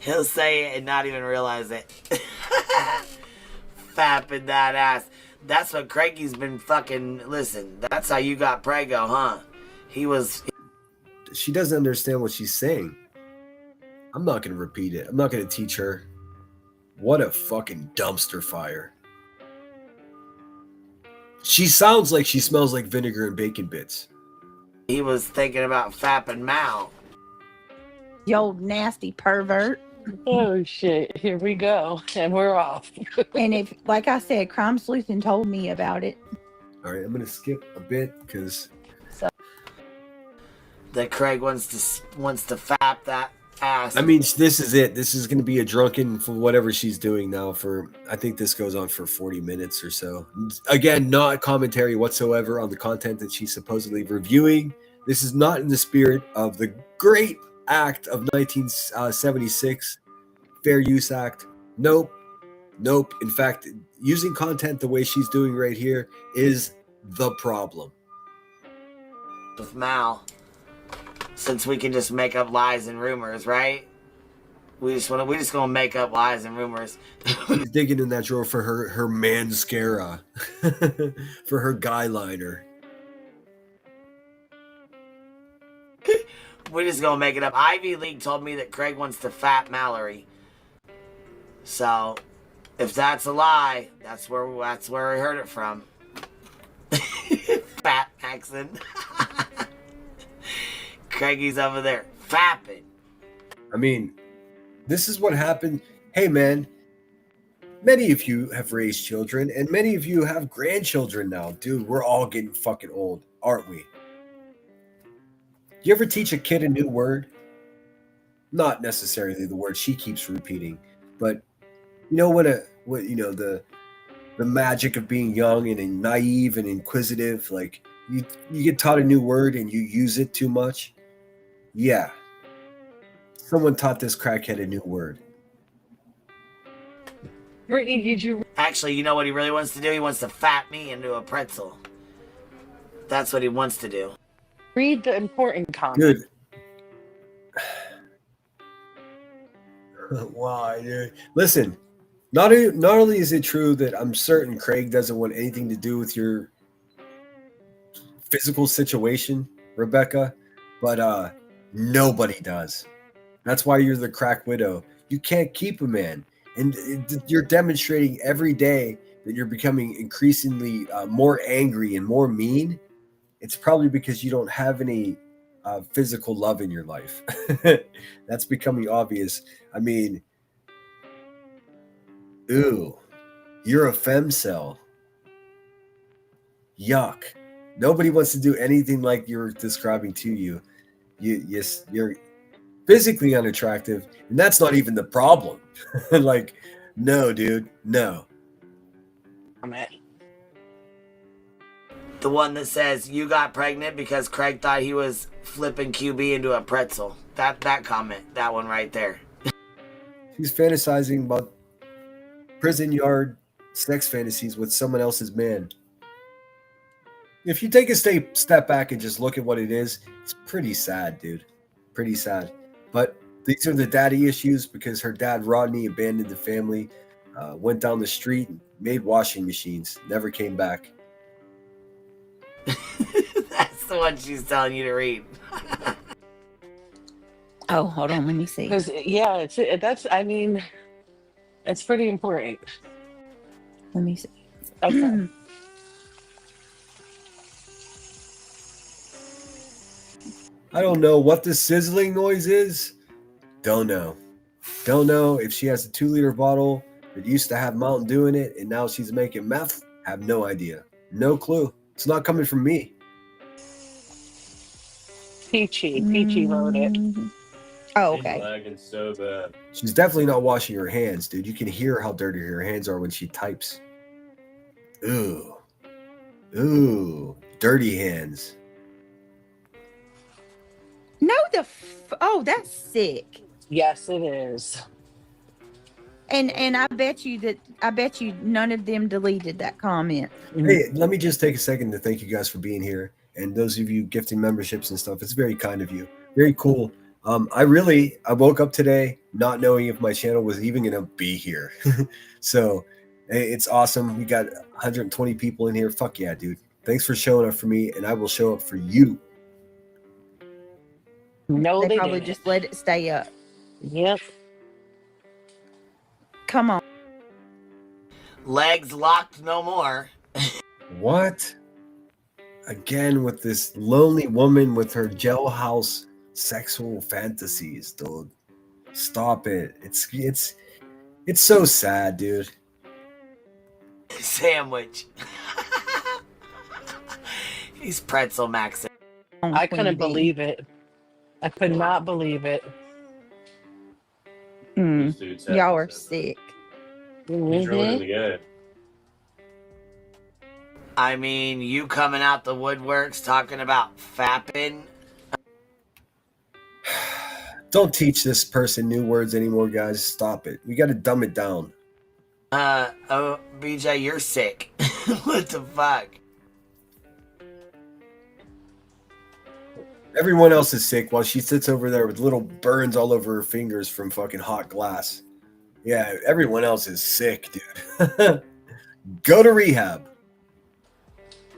He'll say it and not even realize it. Fapping that ass. That's what Craiggie's been fucking. Listen, that's how you got Prego, huh? She doesn't understand what she's saying. I'm not going to repeat it. I'm not going to teach her. What a fucking dumpster fire. She sounds like she smells like vinegar and bacon bits. He was thinking about fapping Mal. Yo, nasty pervert. Oh shit, here we go. And we're off. And if, like I said, Crime Sleuthin told me about it. All right, I'm going to skip a bit because... That Craig wants to fap that ass. I mean, this is it. This is going to be a drunken for whatever she's doing now I think this goes on for 40 minutes or so. Again, not commentary whatsoever on the content that she's supposedly reviewing. This is not in the spirit of the great act of 1976, Fair Use Act. Nope. In fact, using content the way she's doing right here is the problem. With Mal, since we can just make up lies and rumors, right? We just gonna make up lies and rumors. She's digging in that drawer for her mascara, for her guy liner. We're just gonna make it up. Ivy League told me that Craig wants to fat Mallory. So, if that's a lie, that's where I heard it from. Fat accent. Craigie's over there fapping. I mean, this is what happened. Hey, man, many of you have raised children, and many of you have grandchildren now. Dude, we're all getting fucking old, aren't we? You ever teach a kid a new word? Not necessarily the word she keeps repeating, but you know the magic of being young and naive and inquisitive. Like you get taught a new word and you use it too much. Yeah, someone taught this crackhead a new word. Brittany, did you? Actually, you know what he really wants to do? He wants to fat me into a pretzel. That's what he wants to do. Read the important comment. Dude. Why, dude? Listen, not only is it true that I'm certain Craig doesn't want anything to do with your physical situation, Rebecca, but nobody does. That's why you're the crack widow. You can't keep a man. And you're demonstrating every day that you're becoming increasingly more angry and more mean. It's probably because you don't have any physical love in your life. That's becoming obvious. I mean, ooh, you're a femcel. Yuck. Nobody wants to do anything like you're describing to you. You're physically unattractive, and that's not even the problem. Like, no, dude, no. I'm at. The one that says you got pregnant because Craig thought he was flipping QB into a pretzel. That comment, that one right there. She's fantasizing about prison yard sex fantasies with someone else's man. If you take a step back and just look at what it is, it's pretty sad, dude. Pretty sad. But these are the daddy issues because her dad, Rodney, abandoned the family, went down the street and made washing machines, never came back. That's the one she's telling you to read. Oh, hold on, let me see. Yeah, I mean, it's pretty important. Let me see. Okay. I don't know what this sizzling noise is. Don't know. Don't know if she has a 2-liter bottle that used to have Mountain Dew in it and now she's making meth. Have no idea. No clue. It's not coming from me. Peachy wrote it. Oh, okay. Lagging so bad. She's definitely not washing her hands, dude. You can hear how dirty her hands are when she types. Ooh. Ooh. Dirty hands. No, oh, that's sick. Yes, it is. And I bet you none of them deleted that comment. Hey, let me just take a second to thank you guys for being here. And those of you gifting memberships and stuff, it's very kind of you. Very cool. I woke up today not knowing if my channel was even going to be here. So it's awesome. We got 120 people in here. Fuck yeah, dude. Thanks for showing up for me, and I will show up for you. No, they probably didn't. Just let it stay up. Yep. Come on. Legs locked no more. What? Again with this lonely woman with her jailhouse sexual fantasies, dude. Stop it. It's so sad, dude. Sandwich. He's pretzel maxing. I couldn't believe it. I could not believe it. Y'all are sick. He's ruining the game. I mean, you coming out the woodworks talking about fapping. Don't teach this person new words anymore, guys. Stop it. We got to dumb it down. BJ, you're sick. What the fuck? Everyone else is sick while she sits over there with little burns all over her fingers from fucking hot glass. Yeah, everyone else is sick, dude. Go to rehab.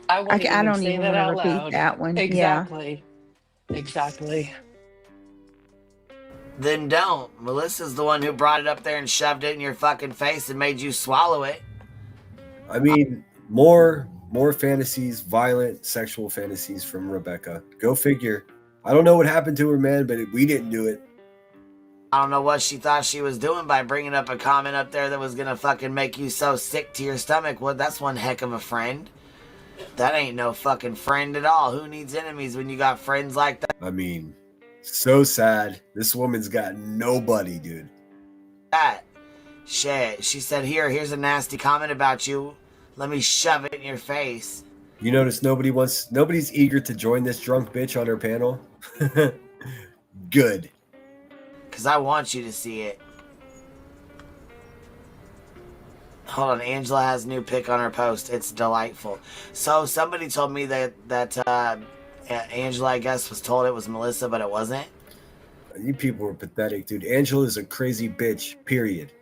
I wouldn't I even don't say even that want out to repeat loud. that one. Exactly. Exactly. Then don't. Melissa's the one who brought it up there and shoved it in your fucking face and made you swallow it. I mean, more fantasies, violent sexual fantasies from Rebecca. Go figure. I don't know what happened to her, man, but we didn't do it. I don't know what she thought she was doing by bringing up a comment up there that was gonna fucking make you so sick to your stomach. Well, that's one heck of a friend. That ain't no fucking friend at all. Who needs enemies when you got friends like that? I mean, so sad. This woman's got nobody, dude. Shit. She said, here's a nasty comment about you. Let me shove it in your face. You notice nobody's eager to join this drunk bitch on her panel? Good. Because I want you to see it. Hold on, Angela has a new pic on her post. It's delightful. So somebody told me that Angela, I guess, was told it was Melissa, but it wasn't. You people are pathetic, dude. Angela's a crazy bitch, period.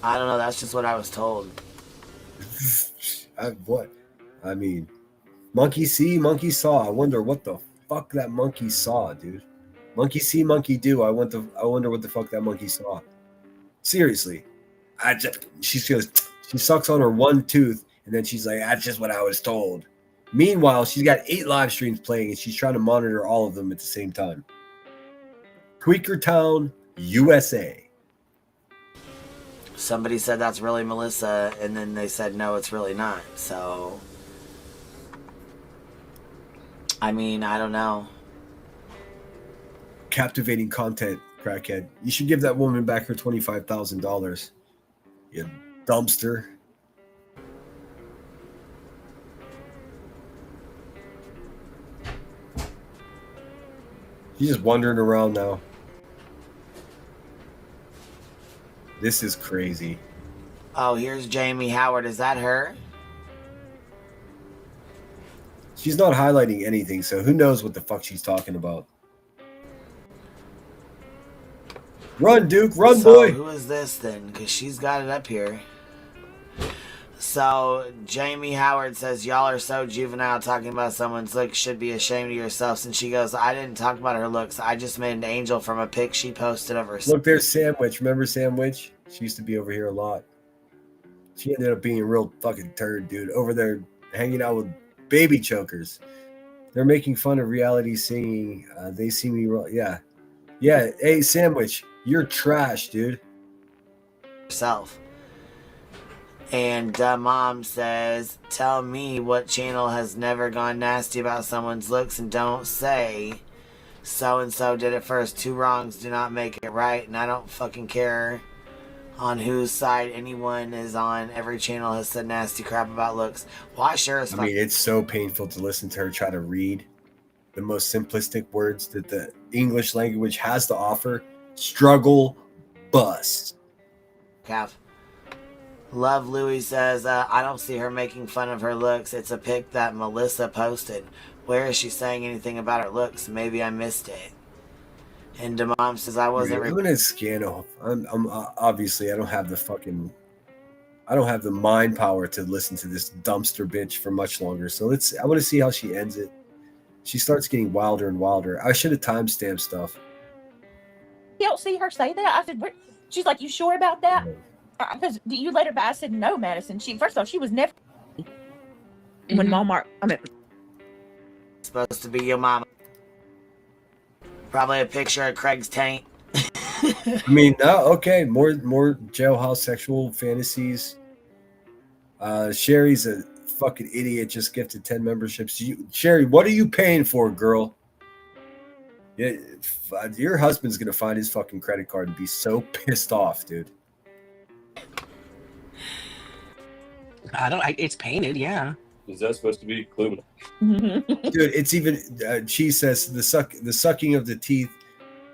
I don't know. That's just what I was told. What? I mean, monkey see, monkey saw. I wonder what the fuck that monkey saw, dude. Monkey see, monkey do. I wonder what the fuck that monkey saw. Seriously. She sucks on her one tooth, and then she's like, that's just what I was told. Meanwhile, she's got 8 live streams playing, and she's trying to monitor all of them at the same time. Tweakertown, USA. Somebody said that's really Melissa, and then they said, no, it's really not. So, I mean, I don't know. Captivating content, crackhead. You should give that woman back her $25,000. You dumpster. She's just wandering around now. This is crazy. Oh, here's Jamie Howard. Is that her? She's not highlighting anything, so who knows what the fuck she's talking about. Run, Duke. Run, So, boy. who is this then? Because she's got it up here. So, Jamie Howard says, y'all are so juvenile talking about someone's looks. Should be ashamed of yourselves. And she goes, I didn't talk about her looks. I just made an angel from a pic she posted of herself. Look, there's Sandwich. Remember Sandwich? She used to be over here a lot. She ended up being a real fucking turd, dude. Over there hanging out with baby chokers. They're making fun of reality singing. They see me wrong. Yeah. Yeah. Hey, Sandwich, you're trash, dude. Herself. And Mom says, tell me what channel has never gone nasty about someone's looks, and don't say so-and-so did it first. 2 wrongs do not make it right, and I don't fucking care on whose side anyone is on. Every channel has said nasty crap about looks. Why sure as I mean, it's so painful to listen to her try to read the most simplistic words that the English language has to offer. Struggle, bust. Calf. Love Louie says, I don't see her making fun of her looks. It's a pic that Melissa posted. Where is she saying anything about her looks? Maybe I missed it. And Mom says, I wasn't. I'm gonna scan off. I'm obviously I don't have the mind power to listen to this dumpster bitch for much longer. So I want to see how she ends it. She starts getting wilder and wilder. I should have timestamped stuff. You don't see her say that? I said, she's like, you sure about that? Because you let her back. I said, no, Madison. First off, she was never when Walmart. I mean, Supposed to be your mama. Probably a picture of Craig's taint. I mean, okay, more jailhouse sexual fantasies. Sherry's a fucking idiot. Just gifted 10 memberships. Sherry, what are you paying for, girl? Yeah, your husband's gonna find his fucking credit card and be so pissed off, dude. It's painted, yeah. Is that supposed to be clue? Dude, it's even. She says the sucking of the teeth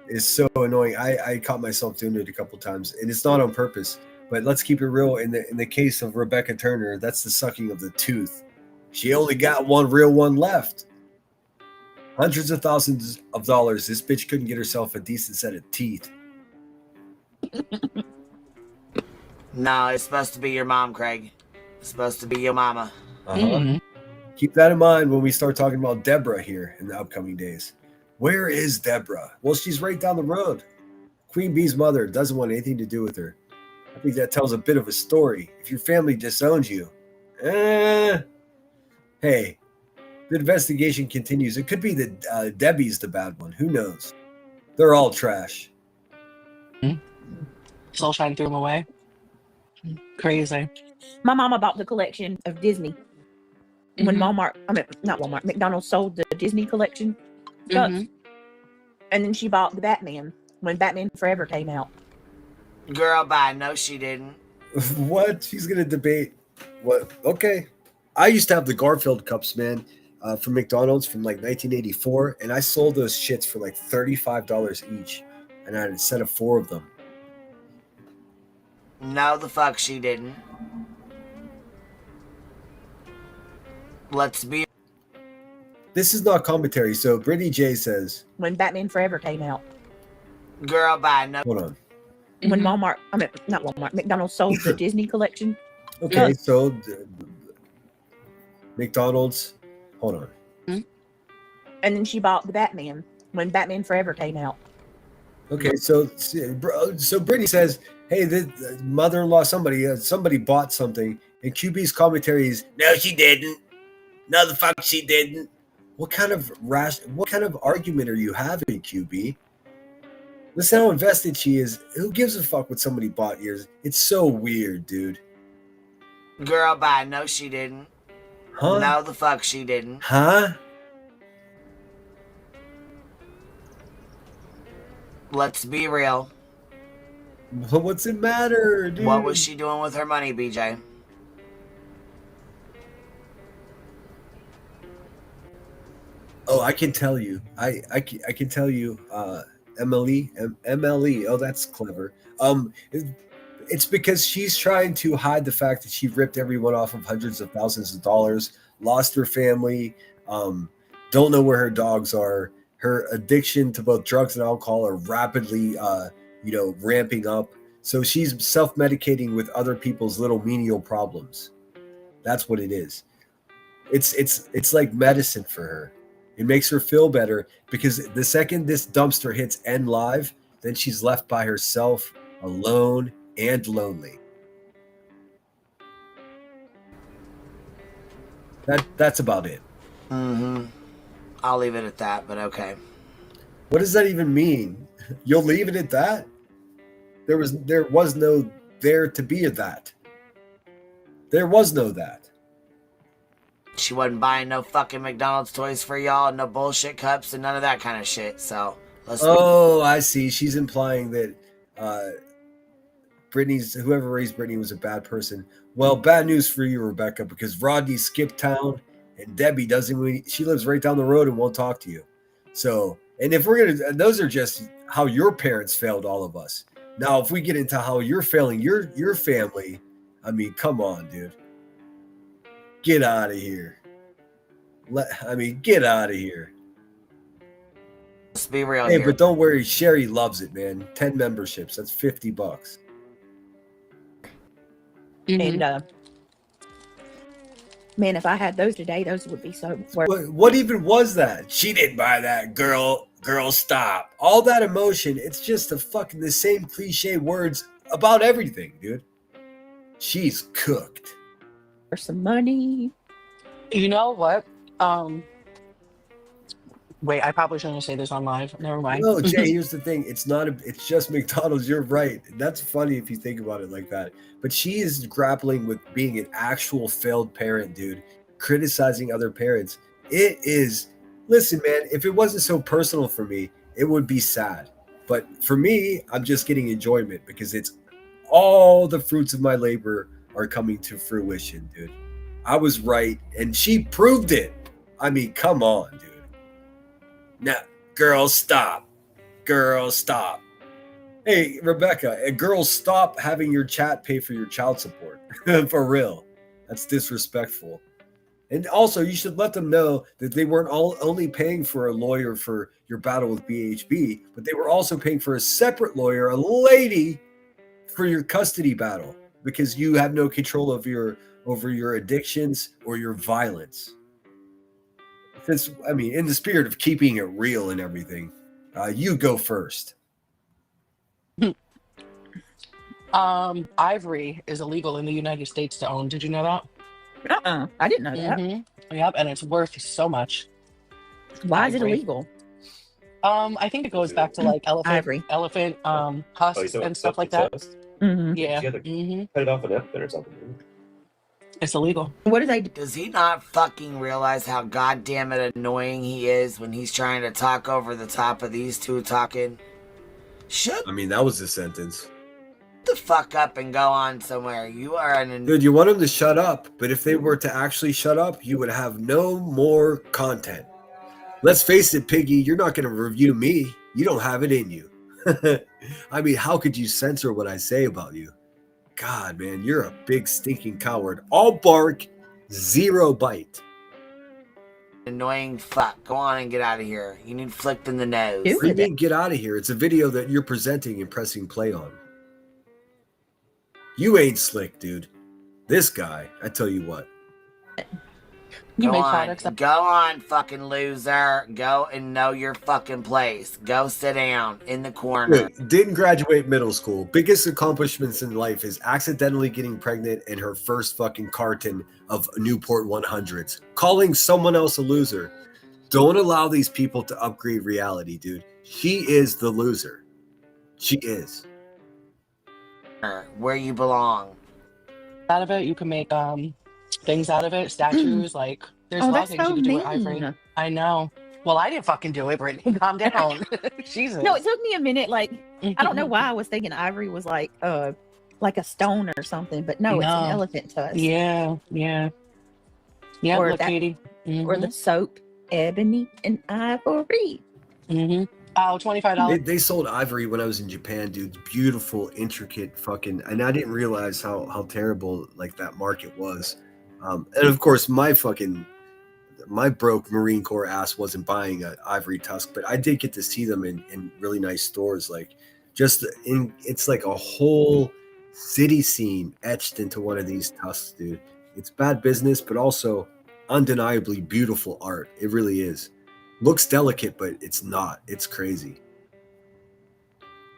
is so annoying. I caught myself doing it a couple times, and it's not on purpose. But let's keep it real. In the case of Rebecca Turner, that's the sucking of the tooth. She only got one real one left. Hundreds of thousands of dollars. This bitch couldn't get herself a decent set of teeth. No, it's supposed to be your mom, Craig. It's supposed to be your mama. Keep that in mind when we start talking about Deborah here in the upcoming days. Where is Deborah? Well, she's right down the road. Queen Bee's mother doesn't want anything to do with her. I think that tells a bit of a story. If your family disowns you, hey, the investigation continues. It could be that Debbie's the bad one. Who knows? They're all trash. Sunshine threw him away. Crazy. My mama bought the collection of Disney when not Walmart, McDonald's sold the Disney collection stuff. And then she bought the Batman when Batman Forever came out. Girl, bye. No, she didn't. What? She's going to debate. What? Okay. I used to have the Garfield cups, man, from McDonald's from like 1984. And I sold those shits for like $35 each. And I had a set of 4 of them. No, the fuck she didn't. Let's be. This is not commentary. So Brittany J says. When Batman Forever came out. Girl, bye. No. Hold on. When not Walmart, McDonald's sold the Disney collection. Okay, so McDonald's. Hold on. And then she bought the Batman when Batman Forever came out. Okay, so Brittany says, "Hey, the mother-in-law, somebody bought something," and QB's commentary is, "No, she didn't. No, the fuck she didn't." What kind of argument are you having, QB? Listen how invested she is. Who gives a fuck what somebody bought yours? It's so weird, dude. Girl, bye. No, she didn't. Huh? No, the fuck she didn't. Huh? Let's be real. What's it matter, dude? What was she doing with her money, BJ? Oh, I can tell you. I can tell you. MLE. Oh, that's clever. It's because she's trying to hide the fact that she ripped everyone off of hundreds of thousands of dollars, lost her family, don't know where her dogs are. Her addiction to both drugs and alcohol are rapidly, ramping up. So she's self-medicating with other people's little menial problems. That's what it is. It's like medicine for her. It makes her feel better because the second this dumpster hits end live, then she's left by herself, alone and lonely. That's about it. I'll leave it at that, but okay. What does that even mean? You'll leave it at that? There was no there to be a that. There was no that. She wasn't buying no fucking McDonald's toys for y'all, no bullshit cups, and none of that kind of shit. So let's. Oh, I see. She's implying that whoever raised Brittany was a bad person. Well, bad news for you, Rebecca, because Rodney skipped town, and Debbie she lives right down the road and won't talk to you. So, and if those are just how your parents failed all of us. Now, if we get into how you're failing your family, I mean, come on, dude. Get out of here. Get out of here. Let's be real here. Hey, but don't worry. Sherry loves it, man. 10 memberships. That's $50. And, man, if I had those today, those would be so worth. What even was that? She didn't buy that. Girl, stop. All that emotion. It's just the same cliche words about everything, dude. She's cooked. For some money. You know what? Wait, I probably shouldn't say this on live. Never mind. No, Jay, here's the thing. It's just McDonald's. You're right. That's funny if you think about it like that. But she is grappling with being an actual failed parent, dude. Criticizing other parents. It is. Listen, man, if it wasn't so personal for me, it would be sad. But for me, I'm just getting enjoyment because it's all the fruits of my labor are coming to fruition, dude. I was right, and she proved it. I mean, come on, dude. Now, girl, stop. girls, stop. Hey, Rebecca, girls, stop having your chat pay for your child support. For real. That's disrespectful. And also, you should let them know that they weren't only paying for a lawyer for your battle with BHB, but they were also paying for a separate lawyer, a lady, for your custody battle, because you have no control of over your addictions or your violence. Since, I mean, in the spirit of keeping it real and everything, you go first. Ivory is illegal in the United States to own. Did you know that? I didn't know that. Yep, and it's worth so much. Why is it Ivory. illegal? I think it goes back to like elephant husks and stuff like that. Yeah. Cut it off an elephant or something. It's illegal. What do they do? Does he not fucking realize how goddamn it annoying he is when he's trying to talk over the top of these two talking? I mean, that was the sentence. The fuck up and go on somewhere. You are an Dude, you want them to shut up, but if they were to actually shut up, you would have no more content. Let's face it, Piggy, you're not going to review me. You don't have it in you. I mean, how could you censor what I say about you? God, man, you're a big stinking coward. All bark, zero bite. annoying fuck. Go on and get out of here. You need flicked in the nose. What do you mean, get out of here? It's a video that you're presenting and pressing play on. You ain't slick, dude. This guy, I tell you what. Go on, fucking loser. Go and know your fucking place. Go sit down in the corner. Dude, didn't graduate middle school. Biggest accomplishments in life is accidentally getting pregnant in her first fucking carton of Newport 100s. Calling someone else a loser. Don't allow these people to upgrade reality, dude. She is the loser. She is. Where you belong. Out of it, you can make things out of it, statues. Like there's a lot of things you can do with ivory. I know. Well, I didn't fucking do it, Brittany. Calm down. Jesus. No, it took me a minute. Like I don't know why I was thinking ivory was like a stone or something, but no, it's an elephant tusk. Yeah. Or look, that- Katie. Or the soap, ebony and ivory. Oh, $25. They sold ivory when I was in Japan, dude. Beautiful, intricate fucking, and I didn't realize how terrible like that market was. And of course, my broke Marine Corps ass wasn't buying an ivory tusk, but I did get to see them in really nice stores. Like it's like a whole city scene etched into one of these tusks, dude. It's bad business, but also undeniably beautiful art. It really is. Looks delicate, but it's not. It's crazy.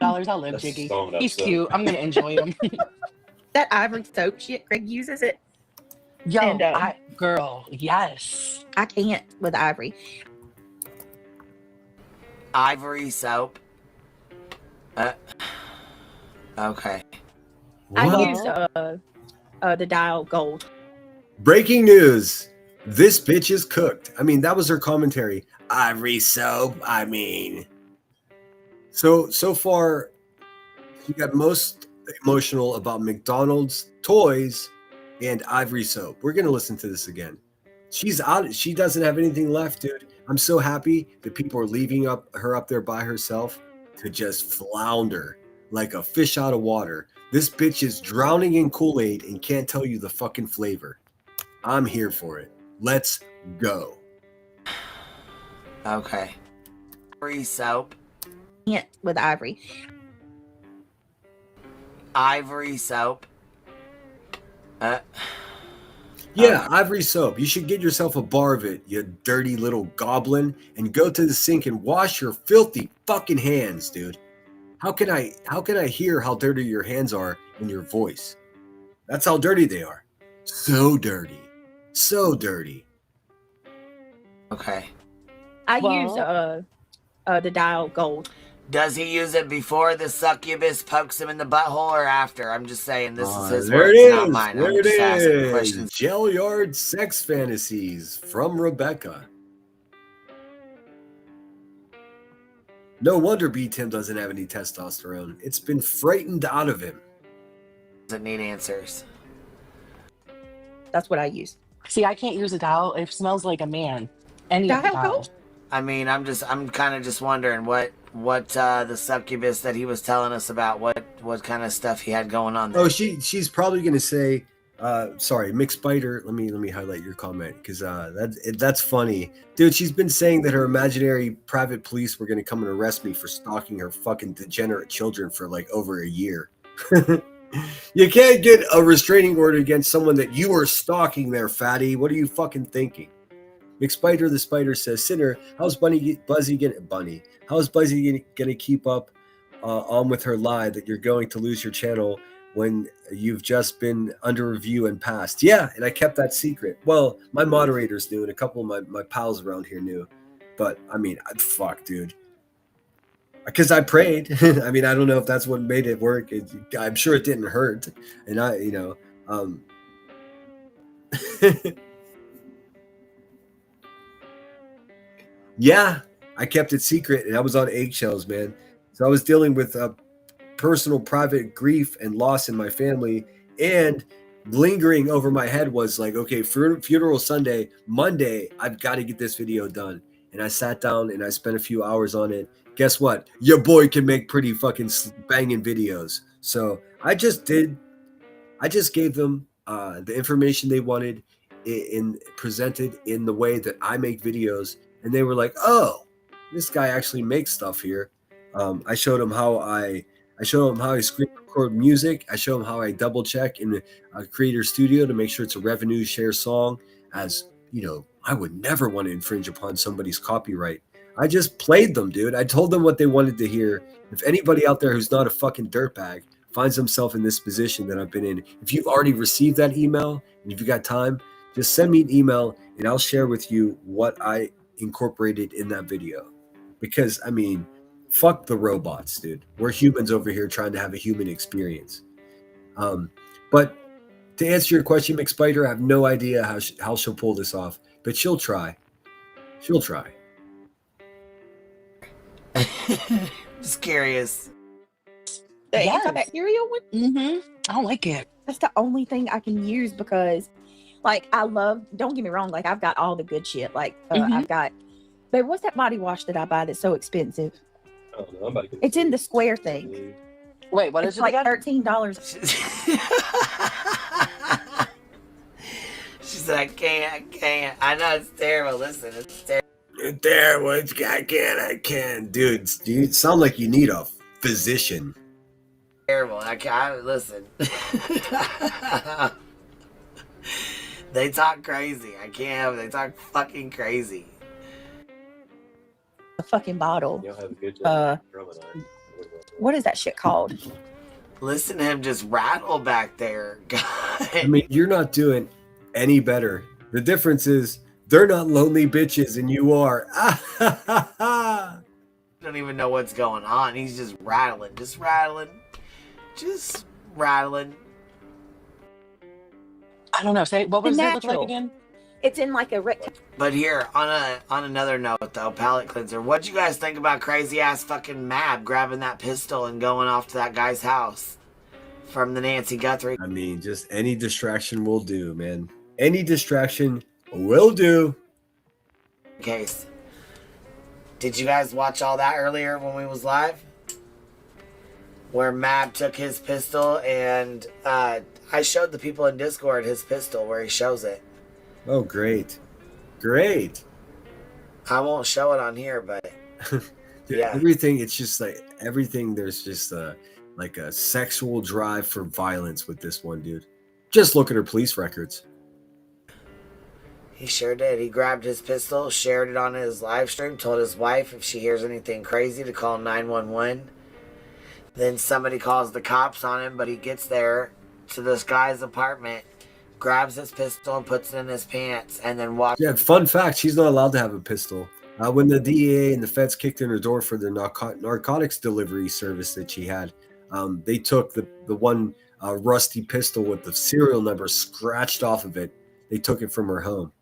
$. I'll live, Jiggy. He's cute. I'm gonna enjoy him. That ivory soap shit, Greg uses it. Yo, And, girl, yes. I can't with ivory. Ivory soap. Okay. I used the dial gold. Breaking news. This bitch is cooked. I mean, that was her commentary. Ivory soap. I mean. So far, she got most emotional about McDonald's toys and ivory soap. We're going to listen to this again. She's out. She doesn't have anything left, dude. I'm so happy that people are leaving her up there by herself to just flounder like a fish out of water. This bitch is drowning in Kool-Aid and can't tell you the fucking flavor. I'm here for it. Let's go. Okay. Ivory soap. Can't with ivory. Ivory soap. Yeah, ivory soap. You should get yourself a bar of it, you dirty little goblin, and go to the sink and wash your filthy fucking hands, dude. How can I hear how dirty your hands are in your voice? That's how dirty they are. So dirty. So dirty. Okay. I use the dial gold. Does he use it before the succubus pokes him in the butthole or after? I'm just saying this is his There words, it not is. mine. There I'm it just asking is. questions. Jail yard sex fantasies from Rebecca. No wonder B. Tim doesn't have any testosterone. It's been frightened out of him. Doesn't need answers. That's what I use. See, I can't use a dial. It smells like a man. Any Dial of the dials. gold? I mean, I'm kind of just wondering what the succubus that he was telling us about, what kind of stuff he had going on there. Oh, she's probably gonna say, sorry, McSpider. Let me highlight your comment because that's funny, dude. She's been saying that her imaginary private police were gonna come and arrest me for stalking her fucking degenerate children for like over a year. You can't get a restraining order against someone that you were stalking there, fatty. What are you fucking thinking? McSpider the Spider says, Sinner, how's Buzzy gonna keep up on with her lie that you're going to lose your channel when you've just been under review and passed? Yeah, and I kept that secret. Well, my moderators knew, and a couple of my pals around here knew. But I mean, fuck, dude. Because I prayed. I mean, I don't know if that's what made it work. I'm sure it didn't hurt. And yeah, I kept it secret and I was on eggshells, man. So I was dealing with personal, private grief and loss in my family. And lingering over my head was like, okay, funeral Sunday, Monday, I've got to get this video done. And I sat down and I spent a few hours on it. Guess what? Your boy can make pretty fucking banging videos. So I just gave them the information they wanted presented in the way that I make videos. And they were like, oh, this guy actually makes stuff here. I showed them how I screen record music. I showed them how I double check in a Creator Studio to make sure it's a revenue share song. As you know, I would never want to infringe upon somebody's copyright. I just played them, dude. I told them what they wanted to hear. If anybody out there who's not a fucking dirtbag finds himself in this position that I've been in, if you've already received that email and if you got time, just send me an email and I'll share with you what I incorporated in that video. Because, I mean, fuck the robots, dude. We're humans over here trying to have a human experience. But to answer your question, McSpider, I have no idea how she'll pull this off. But she'll try. She'll try. Just curious. The antibacterial one? Mm-hmm. I don't like it. That's the only thing I can use because, like, don't get me wrong, like, I've got all the good shit. Like, I've got, babe, what's that body wash that I buy that's so expensive? I don't know. I'm about to get It's in the square thing. Wait, what is It's it like again? $13. She said, I can't. I know it's terrible. Listen, it's terrible. Terrible. I can't. Dude, you sound like you need a physician. Terrible. I can't. Listen. They talk crazy. I can't. They talk fucking crazy. A fucking bottle. Y'all have a good What is that shit called? Listen to him just rattle back there. God. I mean, you're not doing any better. The difference is they're not lonely bitches and you are. Don't even know what's going on. He's just rattling. Just rattling. I don't know. Say, what was The it look like natural. again? It's in like a rectangle. But here, on another note though, palate cleanser. What'd you guys think about crazy ass fucking Mab grabbing that pistol and going off to that guy's house from the Nancy Guthrie? I mean, just any distraction will do, man. Any distraction will do. Case. Did you guys watch all that earlier when we was live? Where Mab took his pistol and I showed the people in Discord his pistol where he shows it. Oh, great. Great. I won't show it on here, but yeah. Everything, it's just like everything. There's just like a sexual drive for violence with this one, dude. Just look at her police records. He sure did. He grabbed his pistol, shared it on his live stream, told his wife if she hears anything crazy to call 911. Then somebody calls the cops on him, but he gets there to this guy's apartment, grabs his pistol and puts it in his pants, and then walks. Yeah, fun fact, she's not allowed to have a pistol. When the DEA and the feds kicked in her door for their narcotics delivery service that she had, they took the one rusty pistol with the serial number scratched off of it. They took it from her home.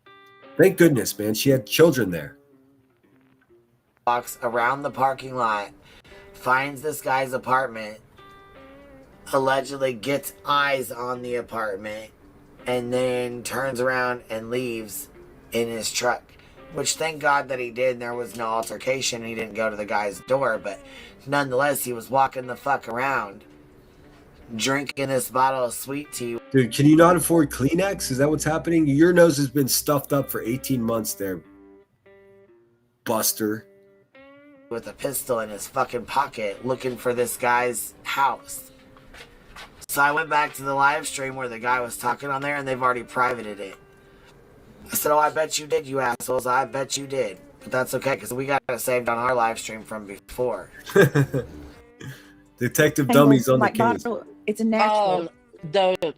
Thank goodness, man. She had children there. Walks around the parking lot, finds this guy's apartment, allegedly gets eyes on the apartment, and then turns around and leaves in his truck. which thank God that he did, and there was no altercation, and he didn't go to the guy's door, but nonetheless, he was walking the fuck around, drinking this bottle of sweet tea. Dude, can you not afford Kleenex? Is that what's happening? Your nose has been stuffed up for 18 months there, Buster. With a pistol in his fucking pocket, looking for this guy's house. So I went back to the live stream where the guy was talking on there, and they've already privated it. I said, oh, I bet you did, you assholes. I bet you did. But that's okay, because we got it saved on our live stream from before. Detective Dummy's on the Like case. bottle, it's a natural. The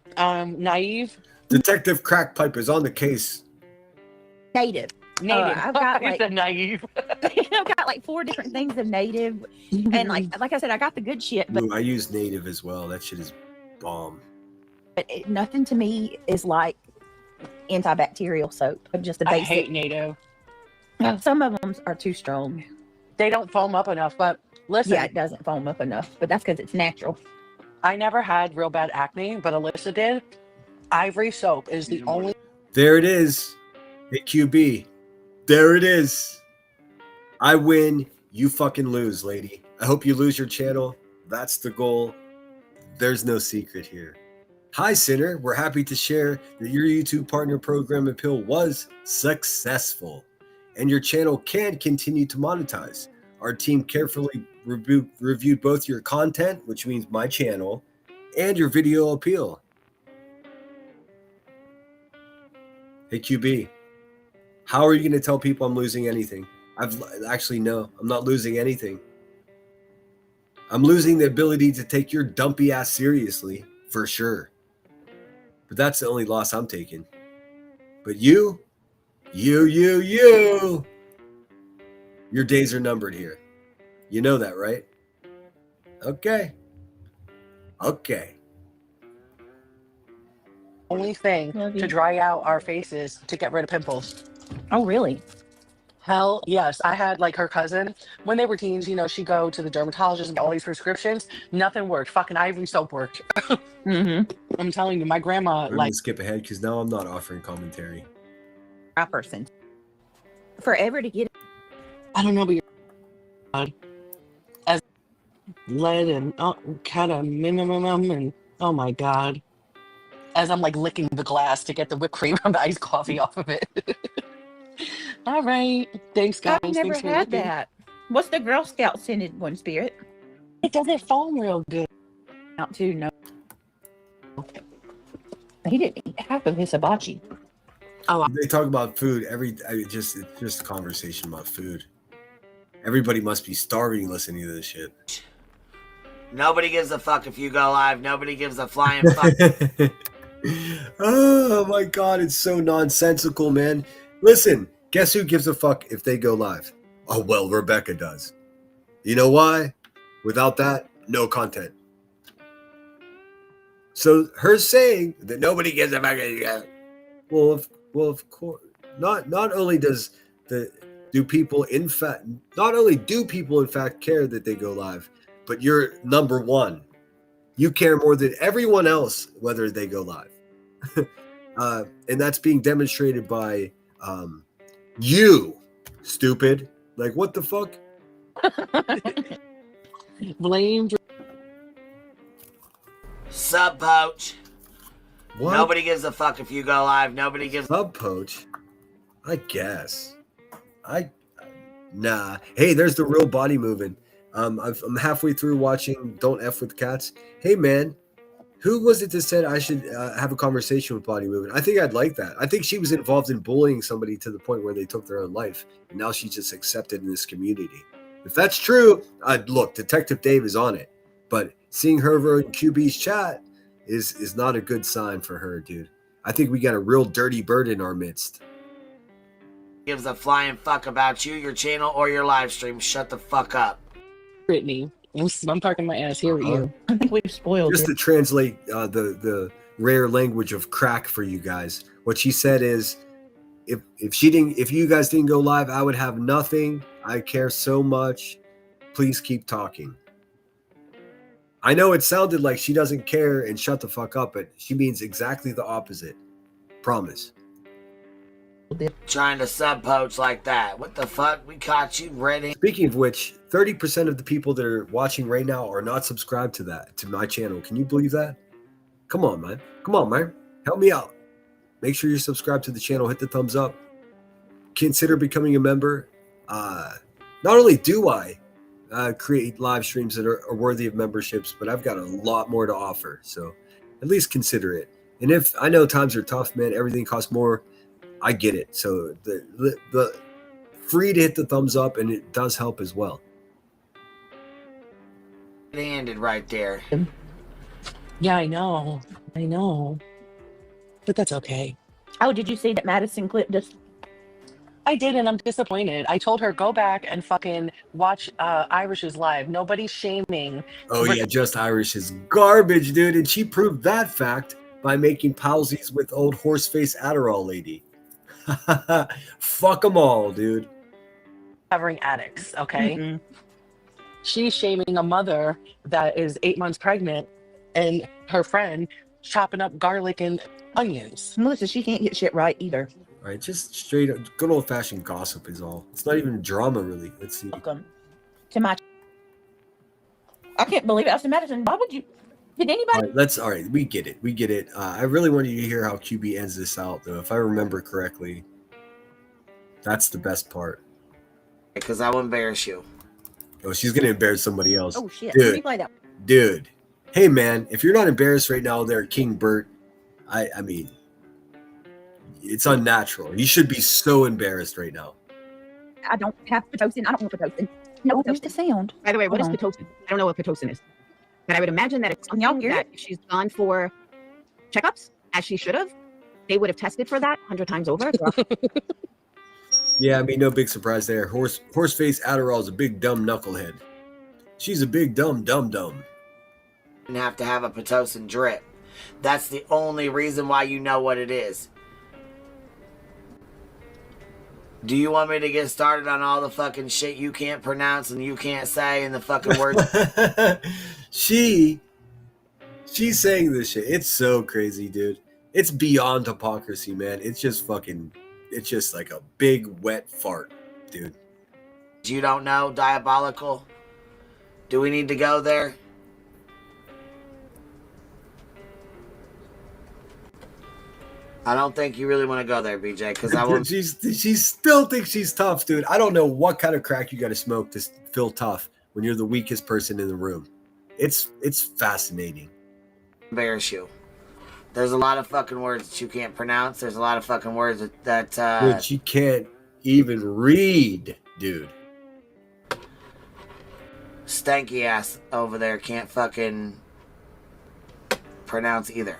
naive. Detective Crackpipe is on the case. Native. Native. I've got It's like a naive. I've got like 4 different things of native, and like I said, I got the good shit, but Ooh, I use Native as well. That shit is bomb. nothing to me is like antibacterial soap. Just a I basic. hate native. Some of them are too strong. They don't foam up enough, but listen. Yeah, it doesn't foam up enough, but that's because it's natural. I never had real bad acne, but Alyssa did. Ivory soap is the only. There it is. Hey, QB. There it is. I win. You fucking lose, lady. I hope you lose your channel. That's the goal. There's no secret here. Hi, Sinner. We're happy to share that your YouTube partner program appeal was successful, and your channel can continue to monetize. Our team carefully reviewed both your content, which means my channel, and your video appeal. Hey, QB, how are you going to tell people I'm losing anything? No, I'm not losing anything. I'm losing the ability to take your dumpy ass seriously, for sure. But that's the only loss I'm taking. But you, your days are numbered here. You know that, right? Okay. Only thing to dry out our faces to get rid of pimples. Oh, really? Hell yes. I had like her cousin when they were teens, you know, she'd go to the dermatologist and get all these prescriptions. Nothing worked. Fucking Ivory soap worked. I'm telling you, my grandma We're gonna skip ahead because now I'm not offering commentary. A person. Forever to get. I don't know, but you're as lead and cadmium and oh my god. As I'm like licking the glass to get the whipped cream from the iced coffee off of it. All right. Thanks, guys. I've never Thanks for had looking. that. What's the Girl Scout scented one, Spirit? It doesn't foam real good. Out too, no. He didn't eat half of his hibachi. Oh, They talk about food it's just a conversation about food. Everybody must be starving listening to this shit. Nobody gives a fuck if you go live. Nobody gives a flying fuck. Oh my god, it's so nonsensical, man. Listen, guess who gives a fuck if they go live? Oh, well, Rebecca does. You know why? Without that, no content. So her saying that nobody gives a fuck. Well, of course. Not only do people in fact care that they go live, but you're number one. You care more than everyone else whether they go live. And that's being demonstrated by you, stupid. Like, what the fuck? Blame. Sub poach. What? Nobody gives a fuck if you go live. Nobody gives Sub poach? I guess. Nah. Hey, there's the real body moving. I'm halfway through watching Don't F with Cats. Hey, man, who was it that said I should have a conversation with Body Moving? I think I'd like that. I think she was involved in bullying somebody to the point where they took their own life, and now she's just accepted in this community. If that's true, look, Detective Dave is on it. But seeing her over in QB's chat is not a good sign for her, dude. I think we got a real dirty bird in our midst. gives a flying fuck about you, your channel, or your live stream. Shut the fuck up. Brittany, I'm parking my ass here with you. I think we've spoiled Just it. to translate the rare language of crack for you guys, what she said is, if you guys didn't go live, I would have nothing. I care so much. Please keep talking. I know it sounded like she doesn't care and shut the fuck up, but she means exactly the opposite. Promise. Trying to sub poach like that. What the fuck? We caught you red. Speaking of which, 30% of the people that are watching right now are not subscribed to my channel. Can you believe that? Come on, man. Come on, man. Help me out. Make sure you're subscribed to the channel. Hit the thumbs up. Consider becoming a member. Not only do I create live streams that are worthy of memberships, but I've got a lot more to offer. So at least consider it. And if I know times are tough, man, everything costs more. I get it. So the free to hit the thumbs up, and it does help as well. Handed right there. Yeah, I know. But that's okay. Oh, did you see that Madison clipped us? I did, and I'm disappointed. I told her, go back and fucking watch Irish's live. Nobody's shaming. Oh, yeah, Just Irish is garbage, dude. And she proved that fact by making palsies with old horseface Adderall lady. Fuck them all, dude. Covering addicts, okay? She's shaming a mother that is 8 months pregnant and her friend chopping up garlic and onions. Melissa, she can't get shit right either. All right, just straight up, good old fashioned gossip is all. It's not even drama, really. Let's see. Welcome to my. I can't believe it. I said, Madison, why would you? Did anybody? All right, we get it. We get it. I really wanted you to hear how QB ends this out, though. If I remember correctly, that's the best part. Because I will embarrass you. Oh, she's going to embarrass somebody else. Oh, shit. Let me Dude, play that. dude. Hey, man, if you're not embarrassed right now there, King Bert, I mean, it's unnatural. You should be so embarrassed right now. I don't have Pitocin. I don't want Pitocin. No, there's the sound. By the way, what is Hold on. Pitocin? I don't know what Pitocin is. But I would imagine that it's something that if she's gone for checkups, as she should have, they would have tested for that 100 times over. Yeah, I mean, no big surprise there. Horseface Adderall is a big dumb knucklehead. She's a big dumb dum-dum. Didn't have to have a Pitocin drip. That's the only reason why you know what it is. Do you want me to get started on all the fucking shit you can't pronounce and you can't say in the fucking words? She's saying this shit. It's so crazy, dude. It's beyond hypocrisy, man. It's just like a big wet fart, dude. You don't know? Diabolical? Do we need to go there? I don't think you really want to go there, BJ, because I will. She still thinks she's tough, dude. I don't know what kind of crack you got to smoke to feel tough when you're the weakest person in the room. It's fascinating. Embarrass you. There's a lot of fucking words that you can't pronounce. There's a lot of fucking words that which you can't even read, dude. Stanky ass over there can't fucking pronounce either.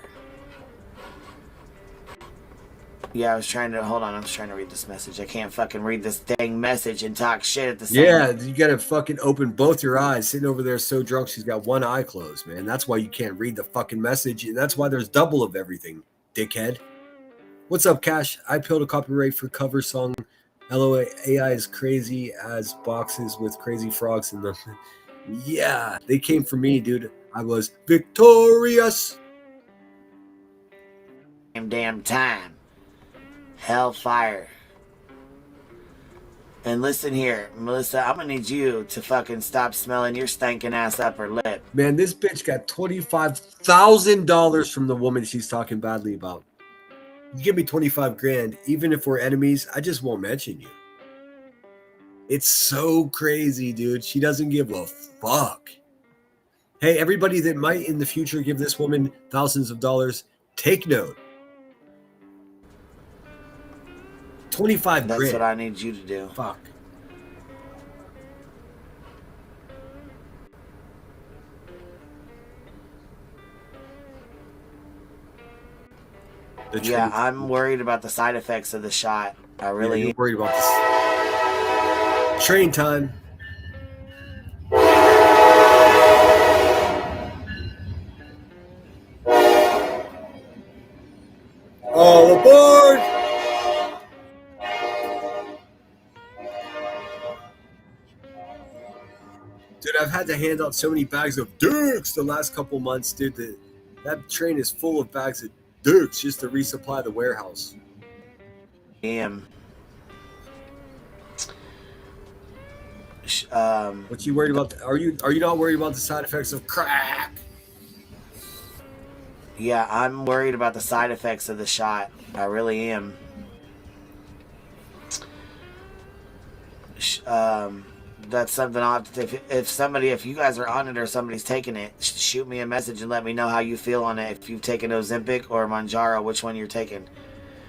Yeah, I was trying to read this message. I can't fucking read this dang message and talk shit at the same time. Yeah, you gotta fucking open both your eyes. Sitting over there so drunk, she's got one eye closed, man. That's why you can't read the fucking message. And that's why there's double of everything, dickhead. What's up, Cash? I peeled a copyright for cover song. LOA AI is crazy as boxes with crazy frogs in them. Yeah, they came for me, dude. I was victorious. Damn time. Hellfire. And listen here, Melissa, I'm gonna need you to fucking stop smelling your stinking ass upper lip. Man, this bitch got $25,000 from the woman she's talking badly about. You give me 25 grand, even if we're enemies, I just won't mention you. It's so crazy, dude. She doesn't give a fuck. Hey, everybody that might in the future give this woman thousands of dollars, take note. 25 grand. That's what I need you to do. Fuck. Yeah, I'm worried about the side effects of the shot. I really Yeah, you're worried about this. Train time. All aboard! Dude, I've had to hand out so many bags of dicks the last couple months, dude. That train is full of bags of dicks just to resupply the warehouse. am. What you worried about? Are you not worried about the side effects of crack? Yeah, I'm worried about the side effects of the shot. I really am. That's something I'll have to, if you guys are on it or somebody's taking it, shoot me a message and let me know how you feel on it. If you've taken Ozempic or Mounjaro, which one you're taking.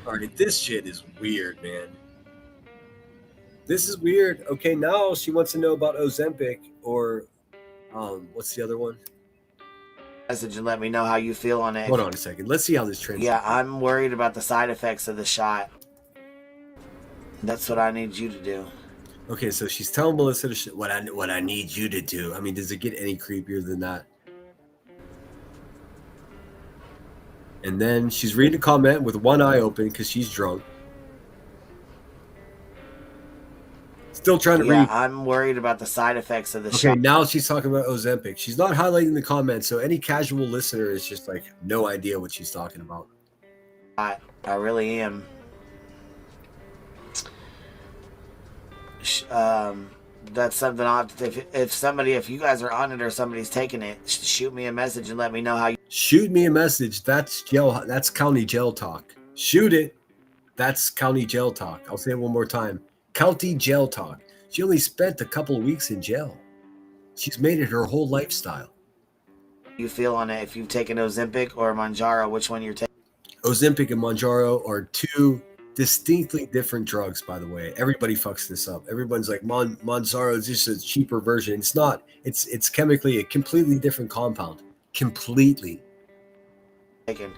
All right, this shit is weird, man. This is weird. Okay, now she wants to know about Ozempic or what's the other one? Message and let me know how you feel on it. Hold on a second. Let's see how this translates. Yeah, I'm worried about the side effects of the shot. That's what I need you to do. Okay, so she's telling Melissa what I need you to do. I mean, does it get any creepier than that? And then she's reading a comment with one eye open because she's drunk. Still trying to read. I'm worried about the side effects of the Okay, shot. now she's talking about Ozempic. She's not highlighting the comments, so any casual listener is just like no idea what she's talking about. I really am. That's something I'll have to, if you guys are on it or somebody's taking it, shoot me a message and let me know how you. Shoot me a message. That's county jail talk. Shoot it. That's county jail talk. I'll say it one more time. County jail talk. She only spent a couple of weeks in jail. She's made it her whole lifestyle. You feel on it. If you've taken Ozempic or Mounjaro, which one you're taking? Ozempic and Mounjaro are two distinctly different drugs, by the way. Everybody fucks this up. Everyone's like, Mounjaro is just a cheaper version. It's not. It's chemically a completely different compound. Completely. Taken.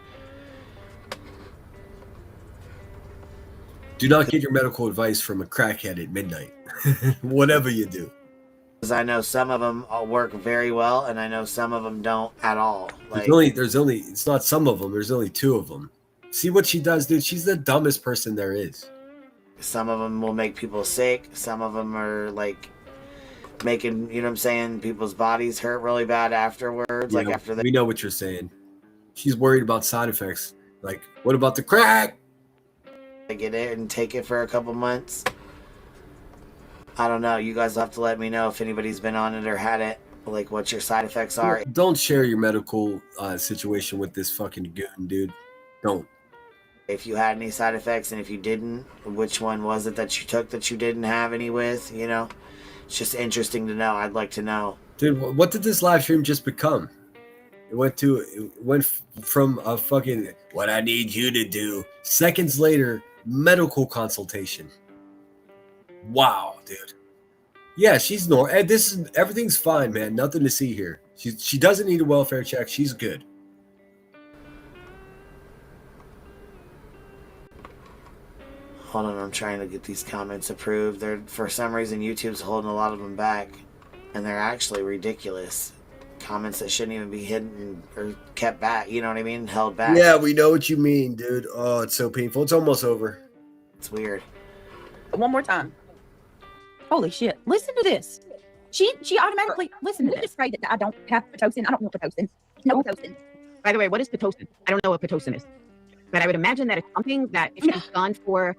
Do not get your medical advice from a crackhead at midnight. Whatever you do. Because I know some of them work very well, and I know some of them don't at all. Like, There's only. It's not some of them. There's only two of them. See what she does, dude. She's the dumbest person there is. some of them will make people sick. Some of them are like making, you know what I'm saying, people's bodies hurt really bad afterwards. Yeah, like after they we know what you're saying. She's worried about side effects. Like, what about the crack? get it and take it for a couple months. I don't know. You guys will have to let me know if anybody's been on it or had it. Like, what your side effects are. Don't share your medical situation with this fucking goon, dude. Don't. If you had any side effects, and if you didn't, which one was it that you took that you didn't have any with? You know, it's just interesting to know. I'd like to know. Dude, what did this live stream just become? It went from a fucking what I need you to do. Seconds later, medical consultation. Wow, dude. Yeah, she's normal. Everything's fine, man. Nothing to see here. She doesn't need a welfare check. She's good. Hold on, I'm trying to get these comments approved. They're, for some reason, YouTube's holding a lot of them back, and they're actually ridiculous. Comments that shouldn't even be hidden or kept back. You know what I mean? Held back. Yeah, we know what you mean, dude. Oh, it's so painful. It's almost over. It's weird. One more time. Holy shit. Listen to this. She automatically, listen to this. Just pray that I don't have Pitocin. I don't want Pitocin. No Pitocin. By the way, what is Pitocin? I don't know what Pitocin is. But I would imagine that it's something that if she's gone for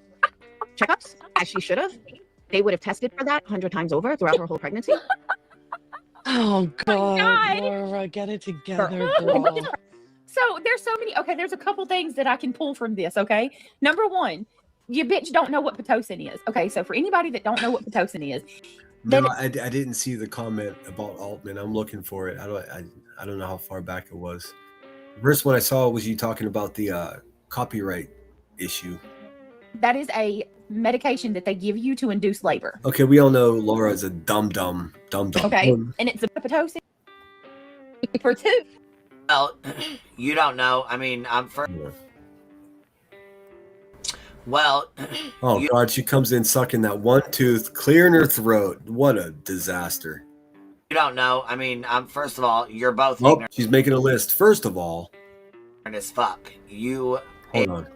checkups, as she should have, they would have tested for that 100 times over throughout her whole pregnancy. Oh, God. Laura, get it together, girl. So there's so many. Okay, there's a couple things that I can pull from this. Okay, number one, you bitch don't know what Pitocin is. Okay, so for anybody that don't know what Pitocin is, No, I didn't see the comment about Altman. I'm looking for it. I don't know how far back it was. The first one I saw was you talking about the copyright issue. that is a medication that they give you to induce labor. Okay, we all know Laura is a dumb. Okay, and it's a Pitocin for two. Well, you don't know. I mean, I'm for. Well. Oh God, she comes in sucking that one tooth, clearing her throat. What a disaster. You don't know. I mean, first of all, you're both Oh, ignorant she's making a list. First of all, as fuck. You. hold on.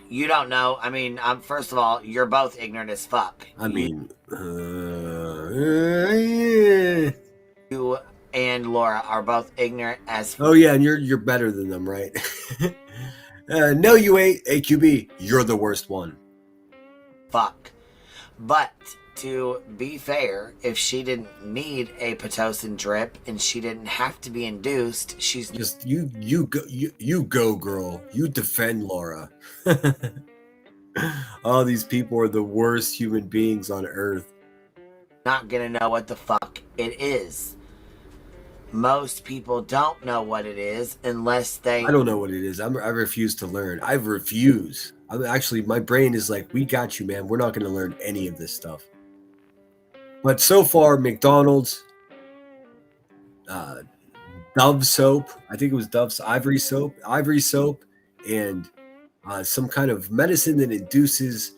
You don't know. I mean, first of all, you're both ignorant as fuck. I mean, You and Laura are both ignorant as fuck. oh yeah, and you're better than them, right? No, you ain't. AQB, you're the worst one. fuck. But to be fair, if she didn't need a Pitocin drip and she didn't have to be induced, she's Just you go, girl. You defend Laura. All these people are the worst human beings on earth. not gonna know what the fuck it is. Most people don't know what it is unless they... I don't know what it is. I refuse to learn. I refuse. Actually, my brain is like, we got you, man. We're not going to learn any of this stuff. But so far, McDonald's, Dove soap, I think it was Dove's ivory soap, and some kind of medicine that induces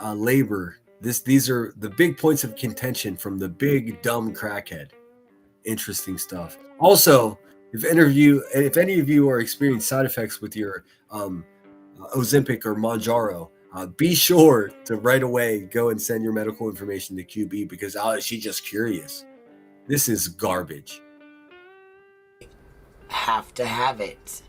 labor. These are the big points of contention from the big dumb crackhead. Interesting stuff. Also, if any of you are experiencing side effects with your Ozempic or Mounjaro, be sure to right away go and send your medical information to QB because she's just curious. This is garbage. Have to have it,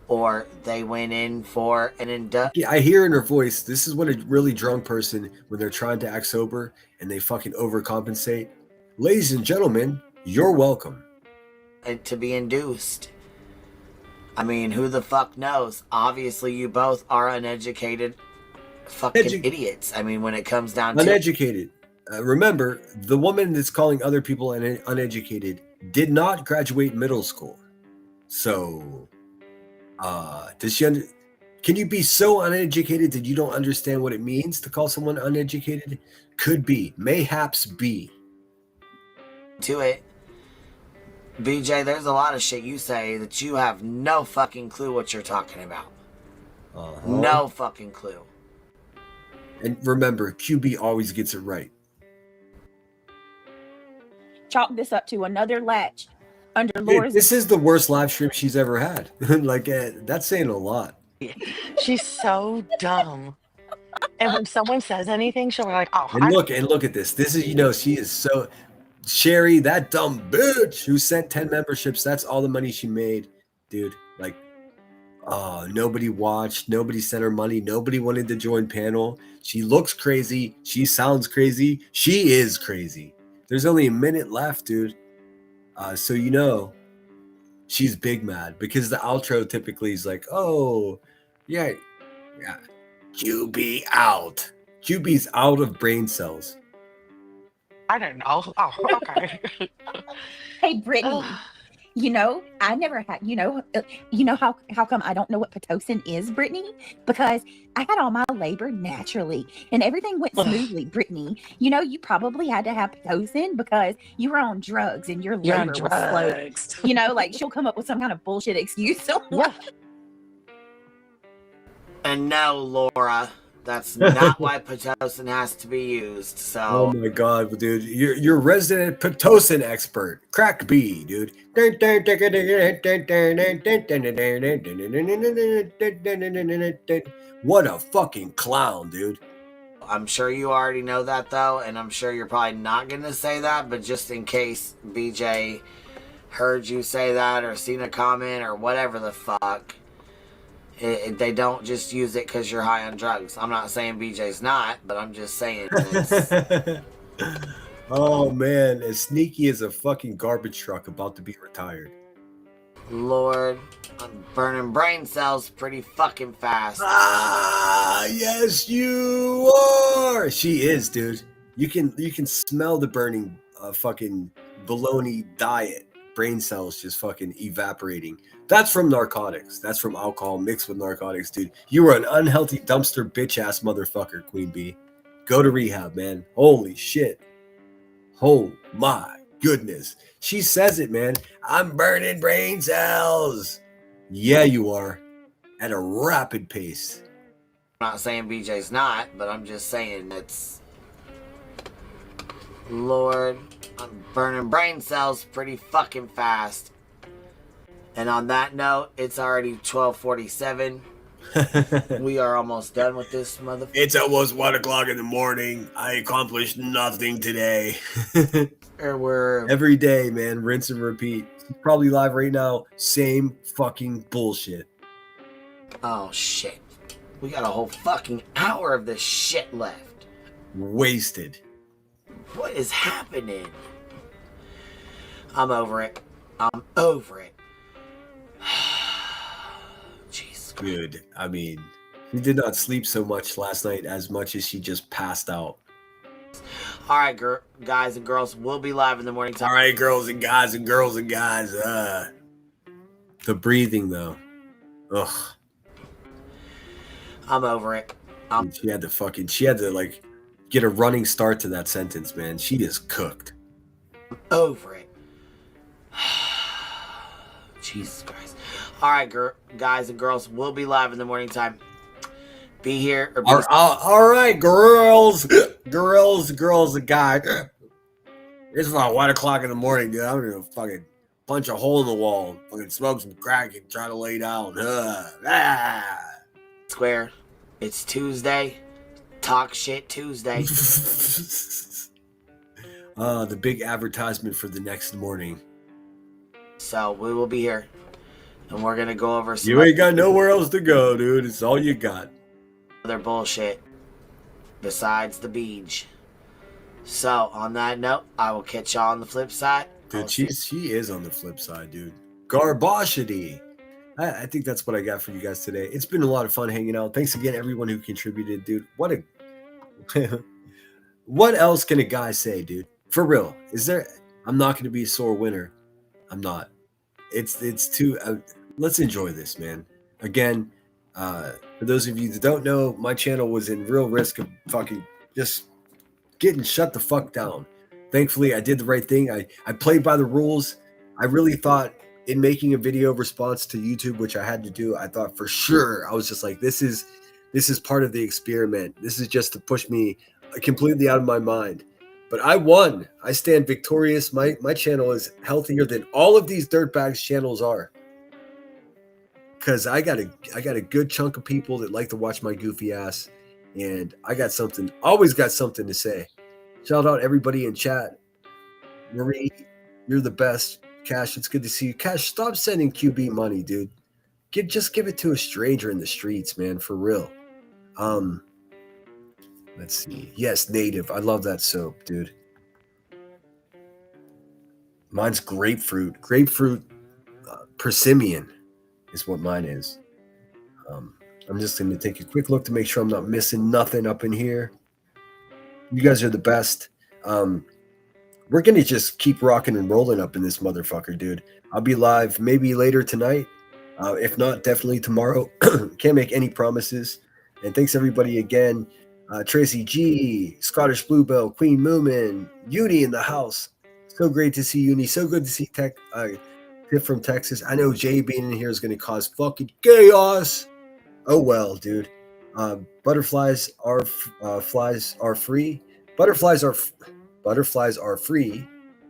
or they went in for an induction. Yeah, I hear in her voice, this is what a really drunk person, when they're trying to act sober and they fucking overcompensate. Ladies and gentlemen, you're welcome. And to be induced. I mean, who the fuck knows? Obviously, you both are uneducated fucking idiots. I mean, when it comes down to uneducated. Remember, the woman that's calling other people uneducated did not graduate middle school. So, does she can you be so uneducated that you don't understand what it means to call someone uneducated? Could be. Mayhaps be. to it. BJ, there's a lot of shit you say that you have no fucking clue what you're talking about. No fucking clue. And remember, QB always gets it right. Chalk this up to another latch under Dude, Laura's. this is the worst live stream she's ever had. Like, that's saying a lot. She's so dumb. And when someone says anything, she'll be like, "Oh." And look at this. This is, she is so... Sherry, that dumb bitch who sent 10 memberships, that's all the money she made, dude. Like, nobody watched, nobody sent her money, nobody wanted to join panel. She looks crazy, she sounds crazy, she is crazy. There's only a minute left, dude. So she's big mad because the outro typically is like, oh, yeah, QB out. QB's out of brain cells. I don't know. Oh, okay. Hey, Brittany. I never had. How come I don't know what Pitocin is, Brittany? Because I had all my labor naturally, and everything went smoothly. Brittany, you probably had to have Pitocin because you were on drugs and your labor was slow. Like she'll come up with some kind of bullshit excuse. So yeah. And no, Laura. That's not why Pitocin has to be used. So. Oh my god, dude, you're resident Pitocin expert, crack B, dude. What a fucking clown, dude. I'm sure you already know that though, and I'm sure you're probably not gonna say that, but just in case BJ heard you say that or seen a comment or whatever the fuck. They don't just use it because you're high on drugs. I'm not saying BJ's not, but I'm just saying. Oh man, as sneaky as a fucking garbage truck about to be retired. Lord, I'm burning brain cells pretty fucking fast. Ah, yes you are. She is, dude. You can smell the burning fucking baloney diet. Brain cells just fucking evaporating. That's from narcotics. That's from alcohol mixed with narcotics, dude. You are an unhealthy dumpster bitch ass motherfucker, Queen Bee. Go to rehab, man. Holy shit. Oh my goodness. She says it, man. I'm burning brain cells. Yeah, you are. At a rapid pace. I'm not saying BJ's not, but I'm just saying it's... Lord, I'm burning brain cells pretty fucking fast. And on that note, it's already 12:47. We are almost done with this motherfucker. It's almost 1 o'clock in the morning. I accomplished nothing today. Every day, man. Rinse and repeat. Probably live right now. Same fucking bullshit. Oh, shit. We got a whole fucking hour of this shit left. Wasted. What is happening? I'm over it. I'm over it. Jeez. Good. I mean, she did not sleep so much last night as much as she just passed out. All right, guys and girls, we'll be live in the morning time. All right, girls and guys and girls and guys. The breathing though. Ugh. I'm over it. She had to like get a running start to that sentence, man. She is cooked. I'm over it. Jesus Christ. All right, guys and girls, we'll be live in the morning time. Be here. Or be all right, girls and guys. It's about 1 o'clock in the morning, dude. I'm gonna fucking punch a hole in the wall, fucking smoke some crack and try to lay down. Square. It's Tuesday. Talk shit Tuesday. The big advertisement for the next morning. So we will be here, and we're gonna go over some. You ain't got nowhere else to go, dude. It's all you got. Other bullshit besides the beach. So on that note, I will catch y'all on the flip side. Dude, she is on the flip side, dude. Garbosity. I think that's what I got for you guys today. It's been a lot of fun hanging out. Thanks again, everyone who contributed, dude. What else can a guy say, dude? For real. I'm not going to be a sore winner. I'm not. It's too, let's enjoy this, man. Again, for those of you that don't know, my channel was in real risk of fucking just getting shut the fuck down. Thankfully, I did the right thing. I played by the rules. I really thought in making a video response to YouTube, which I had to do, I thought for sure, I was just like, this is part of the experiment. This is just to push me completely out of my mind. But I won. I stand victorious. My channel is healthier than all of these dirtbags channels are. Because I got a good chunk of people that like to watch my goofy ass. And I always got something to say. Shout out everybody in chat. Marie, you're the best. Cash, it's good to see you. Cash, stop sending QB money, dude. Just give it to a stranger in the streets, man, for real. Let's see. Yes, Native. I love that soap, dude. Mine's grapefruit. Grapefruit persimmon is what mine is. I'm just going to take a quick look to make sure I'm not missing nothing up in here. You guys are the best. We're going to just keep rocking and rolling up in this motherfucker, dude. I'll be live maybe later tonight. If not, definitely tomorrow. Can't make any promises. And thanks everybody again. Tracy G, Scottish Bluebell, Queen Moomin, Uni in the house. So great to see Uni. So good to see Tiff from Texas. I know Jay being in here is going to cause fucking chaos. Oh well, dude. Butterflies are free. Butterflies are free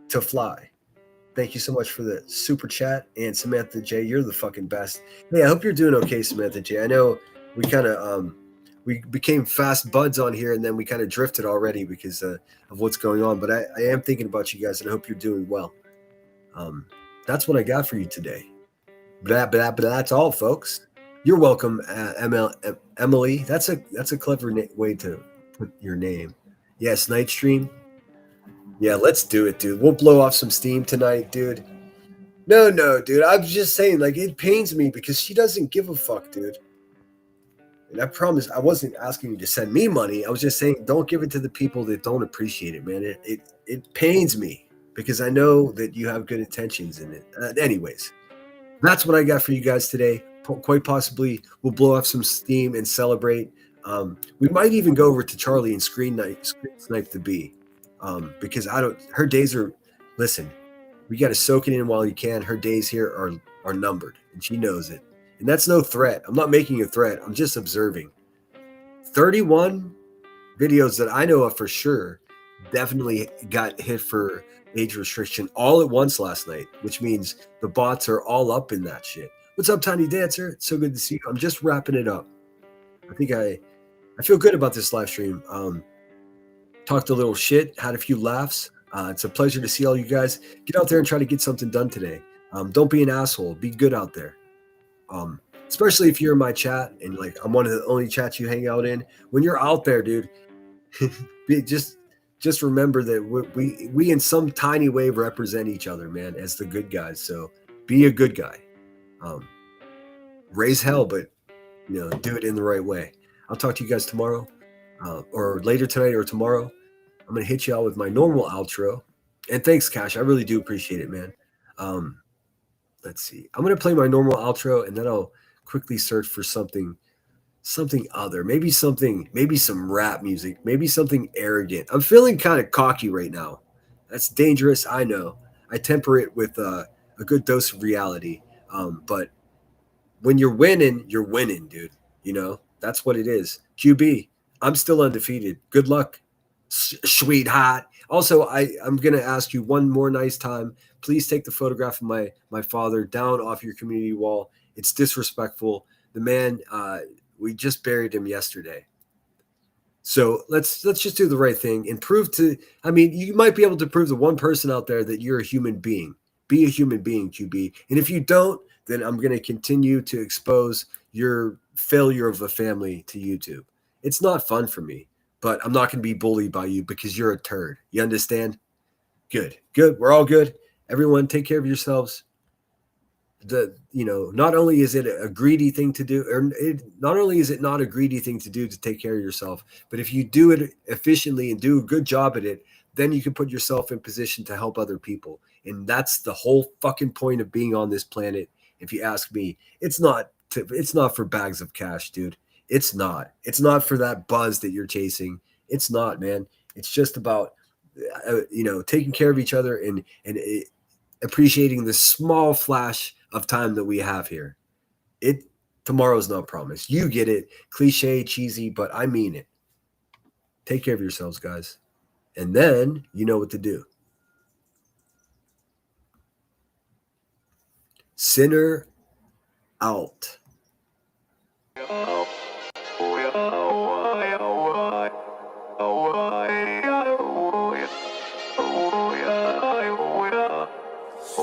to fly. Thank you so much for the super chat. And Samantha J, you're the fucking best. Hey, I hope you're doing okay, Samantha J. I know we kind of we became fast buds on here, and then we kind of drifted already because of what's going on. But I am thinking about you guys, and I hope you're doing well. That's what I got for you today. But that's all, folks. You're welcome, Emily. That's a clever way to put your name. Yes, night stream. Yeah, let's do it, dude. We'll blow off some steam tonight, dude. No, dude. I'm just saying, like, it pains me because she doesn't give a fuck, dude. And I promise I wasn't asking you to send me money. I was just saying don't give it to the people that don't appreciate it, man. It pains me because I know that you have good intentions in it. Anyways, that's what I got for you guys today. Quite possibly we'll blow off some steam and celebrate. We might even go over to Charlie and screen snipe the bee. Because her days are, listen, we got to soak it in while you can. Her days here are numbered, and she knows it. And that's no threat. I'm not making a threat. I'm just observing. 31 videos that I know of for sure definitely got hit for age restriction all at once last night, which means the bots are all up in that shit. What's up, Tiny Dancer? It's so good to see you. I'm just wrapping it up. I think I feel good about this live stream. Talked a little shit, had a few laughs. It's a pleasure to see all you guys. Get out there and try to get something done today. Don't be an asshole. Be good out there. Especially if you're in my chat and like I'm one of the only chats you hang out in. When you're out there, dude, just remember that we in some tiny way represent each other, man, as the good guys. So be a good guy. Raise hell, but do it in the right way. I'll talk to you guys tomorrow, or later tonight or tomorrow. I'm gonna hit you out with my normal outro. And thanks, Cash. I really do appreciate it, man. Let's see. I'm gonna play my normal outro, and then I'll quickly search for something other. Maybe some rap music. Maybe something arrogant. I'm feeling kind of cocky right now. That's dangerous. I know. I temper it with a good dose of reality. But when you're winning, dude. That's what it is. QB, I'm still undefeated. Good luck, sweetheart. Also, I'm going to ask you one more nice time. Please take the photograph of my father down off your community wall. It's disrespectful. The man, we just buried him yesterday. So let's just do the right thing and you might be able to prove to one person out there that you're a human being. Be a human being, QB. And if you don't, then I'm going to continue to expose your failure of a family to YouTube. It's not fun for me, but I'm not going to be bullied by you because you're a turd. You understand? Good. We're all good. Everyone, take care of yourselves. Not only is it a greedy thing to do, not only is it not a greedy thing to do to take care of yourself, but if you do it efficiently and do a good job at it, then you can put yourself in position to help other people. And that's the whole fucking point of being on this planet. If you ask me, it's not for bags of cash, dude. It's not for that buzz that you're chasing. It's not, man. It's just about, taking care of each other and appreciating the small flash of time that we have here. Tomorrow's not promised. You get it. Cliche, cheesy, but I mean it. Take care of yourselves, guys. And then you know what to do. Sinner out.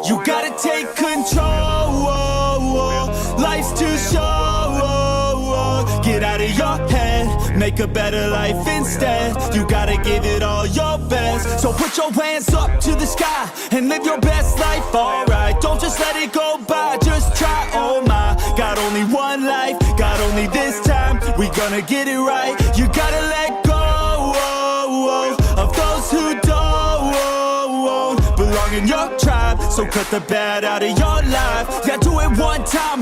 You gotta take control. Life's too short. Get out of your head, make a better life instead. You gotta give it all your best. So put your hands up to the sky and live your best life, alright. Don't just let it go by, just try, oh my. Got only one life, got only this time. We gonna get it right. You gotta let go of those who don't belong in your tribe. So cut the bad out of your life. Yeah, do it one time.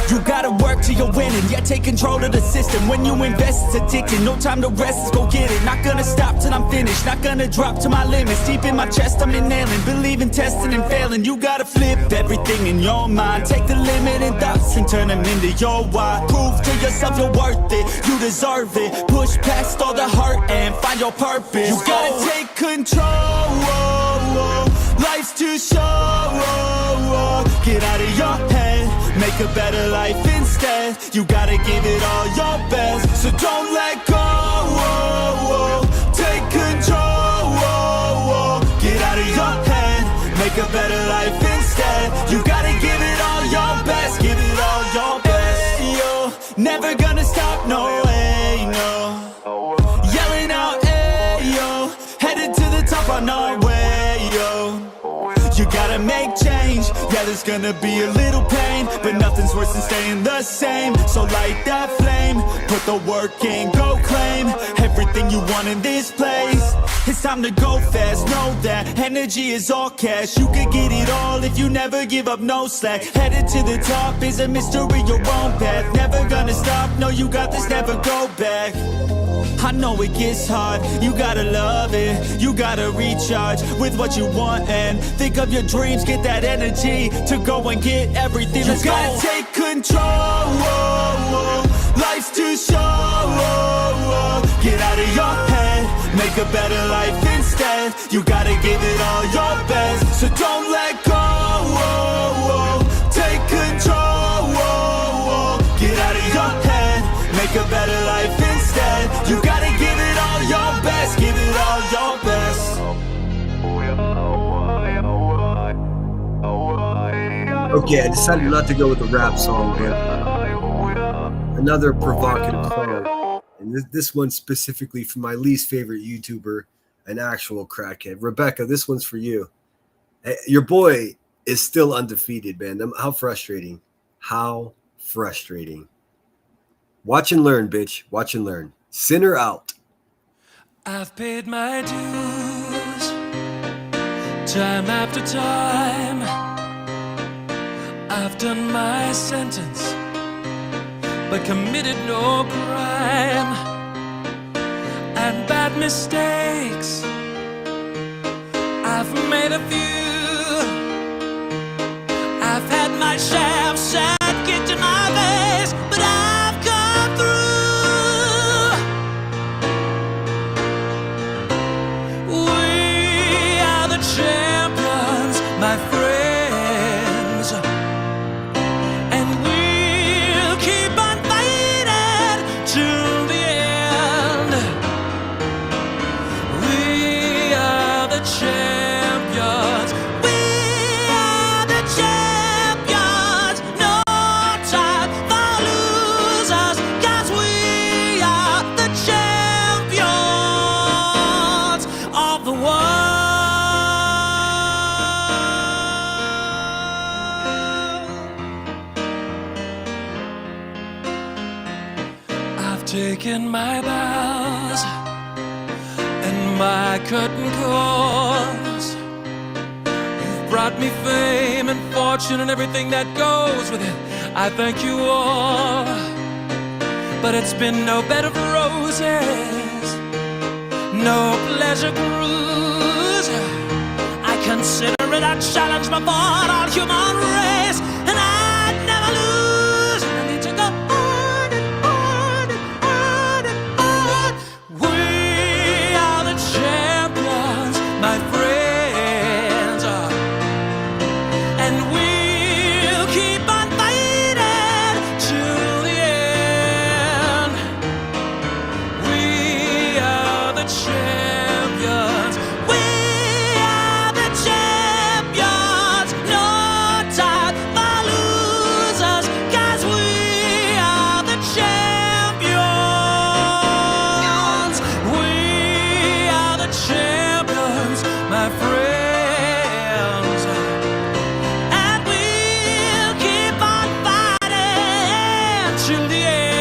You gotta work till you're winning. Yeah, take control of the system. When you invest, it's addicting. No time to rest, let's go get it. Not gonna stop till I'm finished. Not gonna drop to my limits. Deep in my chest, I'm inhaling. Believe in testing and failing. You gotta flip everything in your mind. Take the limiting thoughts and turn them into your why. Prove to yourself you're worth it. You deserve it. Push past all the hurt and find your purpose. You gotta take control. Life's too short. Get out of your head, make a better life instead. You gotta give it all your best, so don't let go. Take control. Get out of your head, make a better life instead. You gotta give it all your best, give it all your best. Yo, never gonna stop, no way, no. Yelling out, hey, yo, headed to the top on our way, yo. You gotta make change, yeah, there's gonna be a little pain, but nothing's worse than staying the same. So light that flame, put the work in, go claim everything you want in this place. It's time to go fast, know that energy is all cash. You could get it all if you never give up, no slack. Headed to the top is a mystery, your own path. Never gonna stop, no, you got this, never go back. I know it gets hard, you gotta love it. You gotta recharge with what you want and think of your dreams. Get that energy to go and get everything. You gotta take control. Life's too short. Get out of your head, make a better life instead. You gotta give it all your best, so don't let go. Take control. Get out of your head, make a better life instead. You gotta give it all your best, give it all your best. Okay, I decided not to go with the rap song, but another provocative song. And this one's specifically for my least favorite YouTuber, an actual crackhead. Rebecca, this one's for you. Your boy is still undefeated, man. How frustrating. How frustrating. Watch and learn, bitch. Watch and learn. Sinner out. I've paid my dues time after time. I've done my sentence, but committed no crime. And bad mistakes, I've made a few. I've had my share of sad kicked in my face, but I've come through. We are the champions, my friends, and we'll keep on fighting till the end. We are the champions. We are the champions. No time for losers, 'cause we are the champions of the world. I've taken my bows and my curtain calls. You've brought me fame and fortune and everything that goes with it. I thank you all, but it's been no bed of roses, no pleasure cruise. I consider it a challenge before all human race, and I'd never lose. I need to go on and on and on and on. We are the champions, my friends, and we'll keep on fighting till the end. We are the champions. We are the champions. No time for losers, 'cause we are the champions. We are the champions, my friends, and we'll keep on fighting till the end.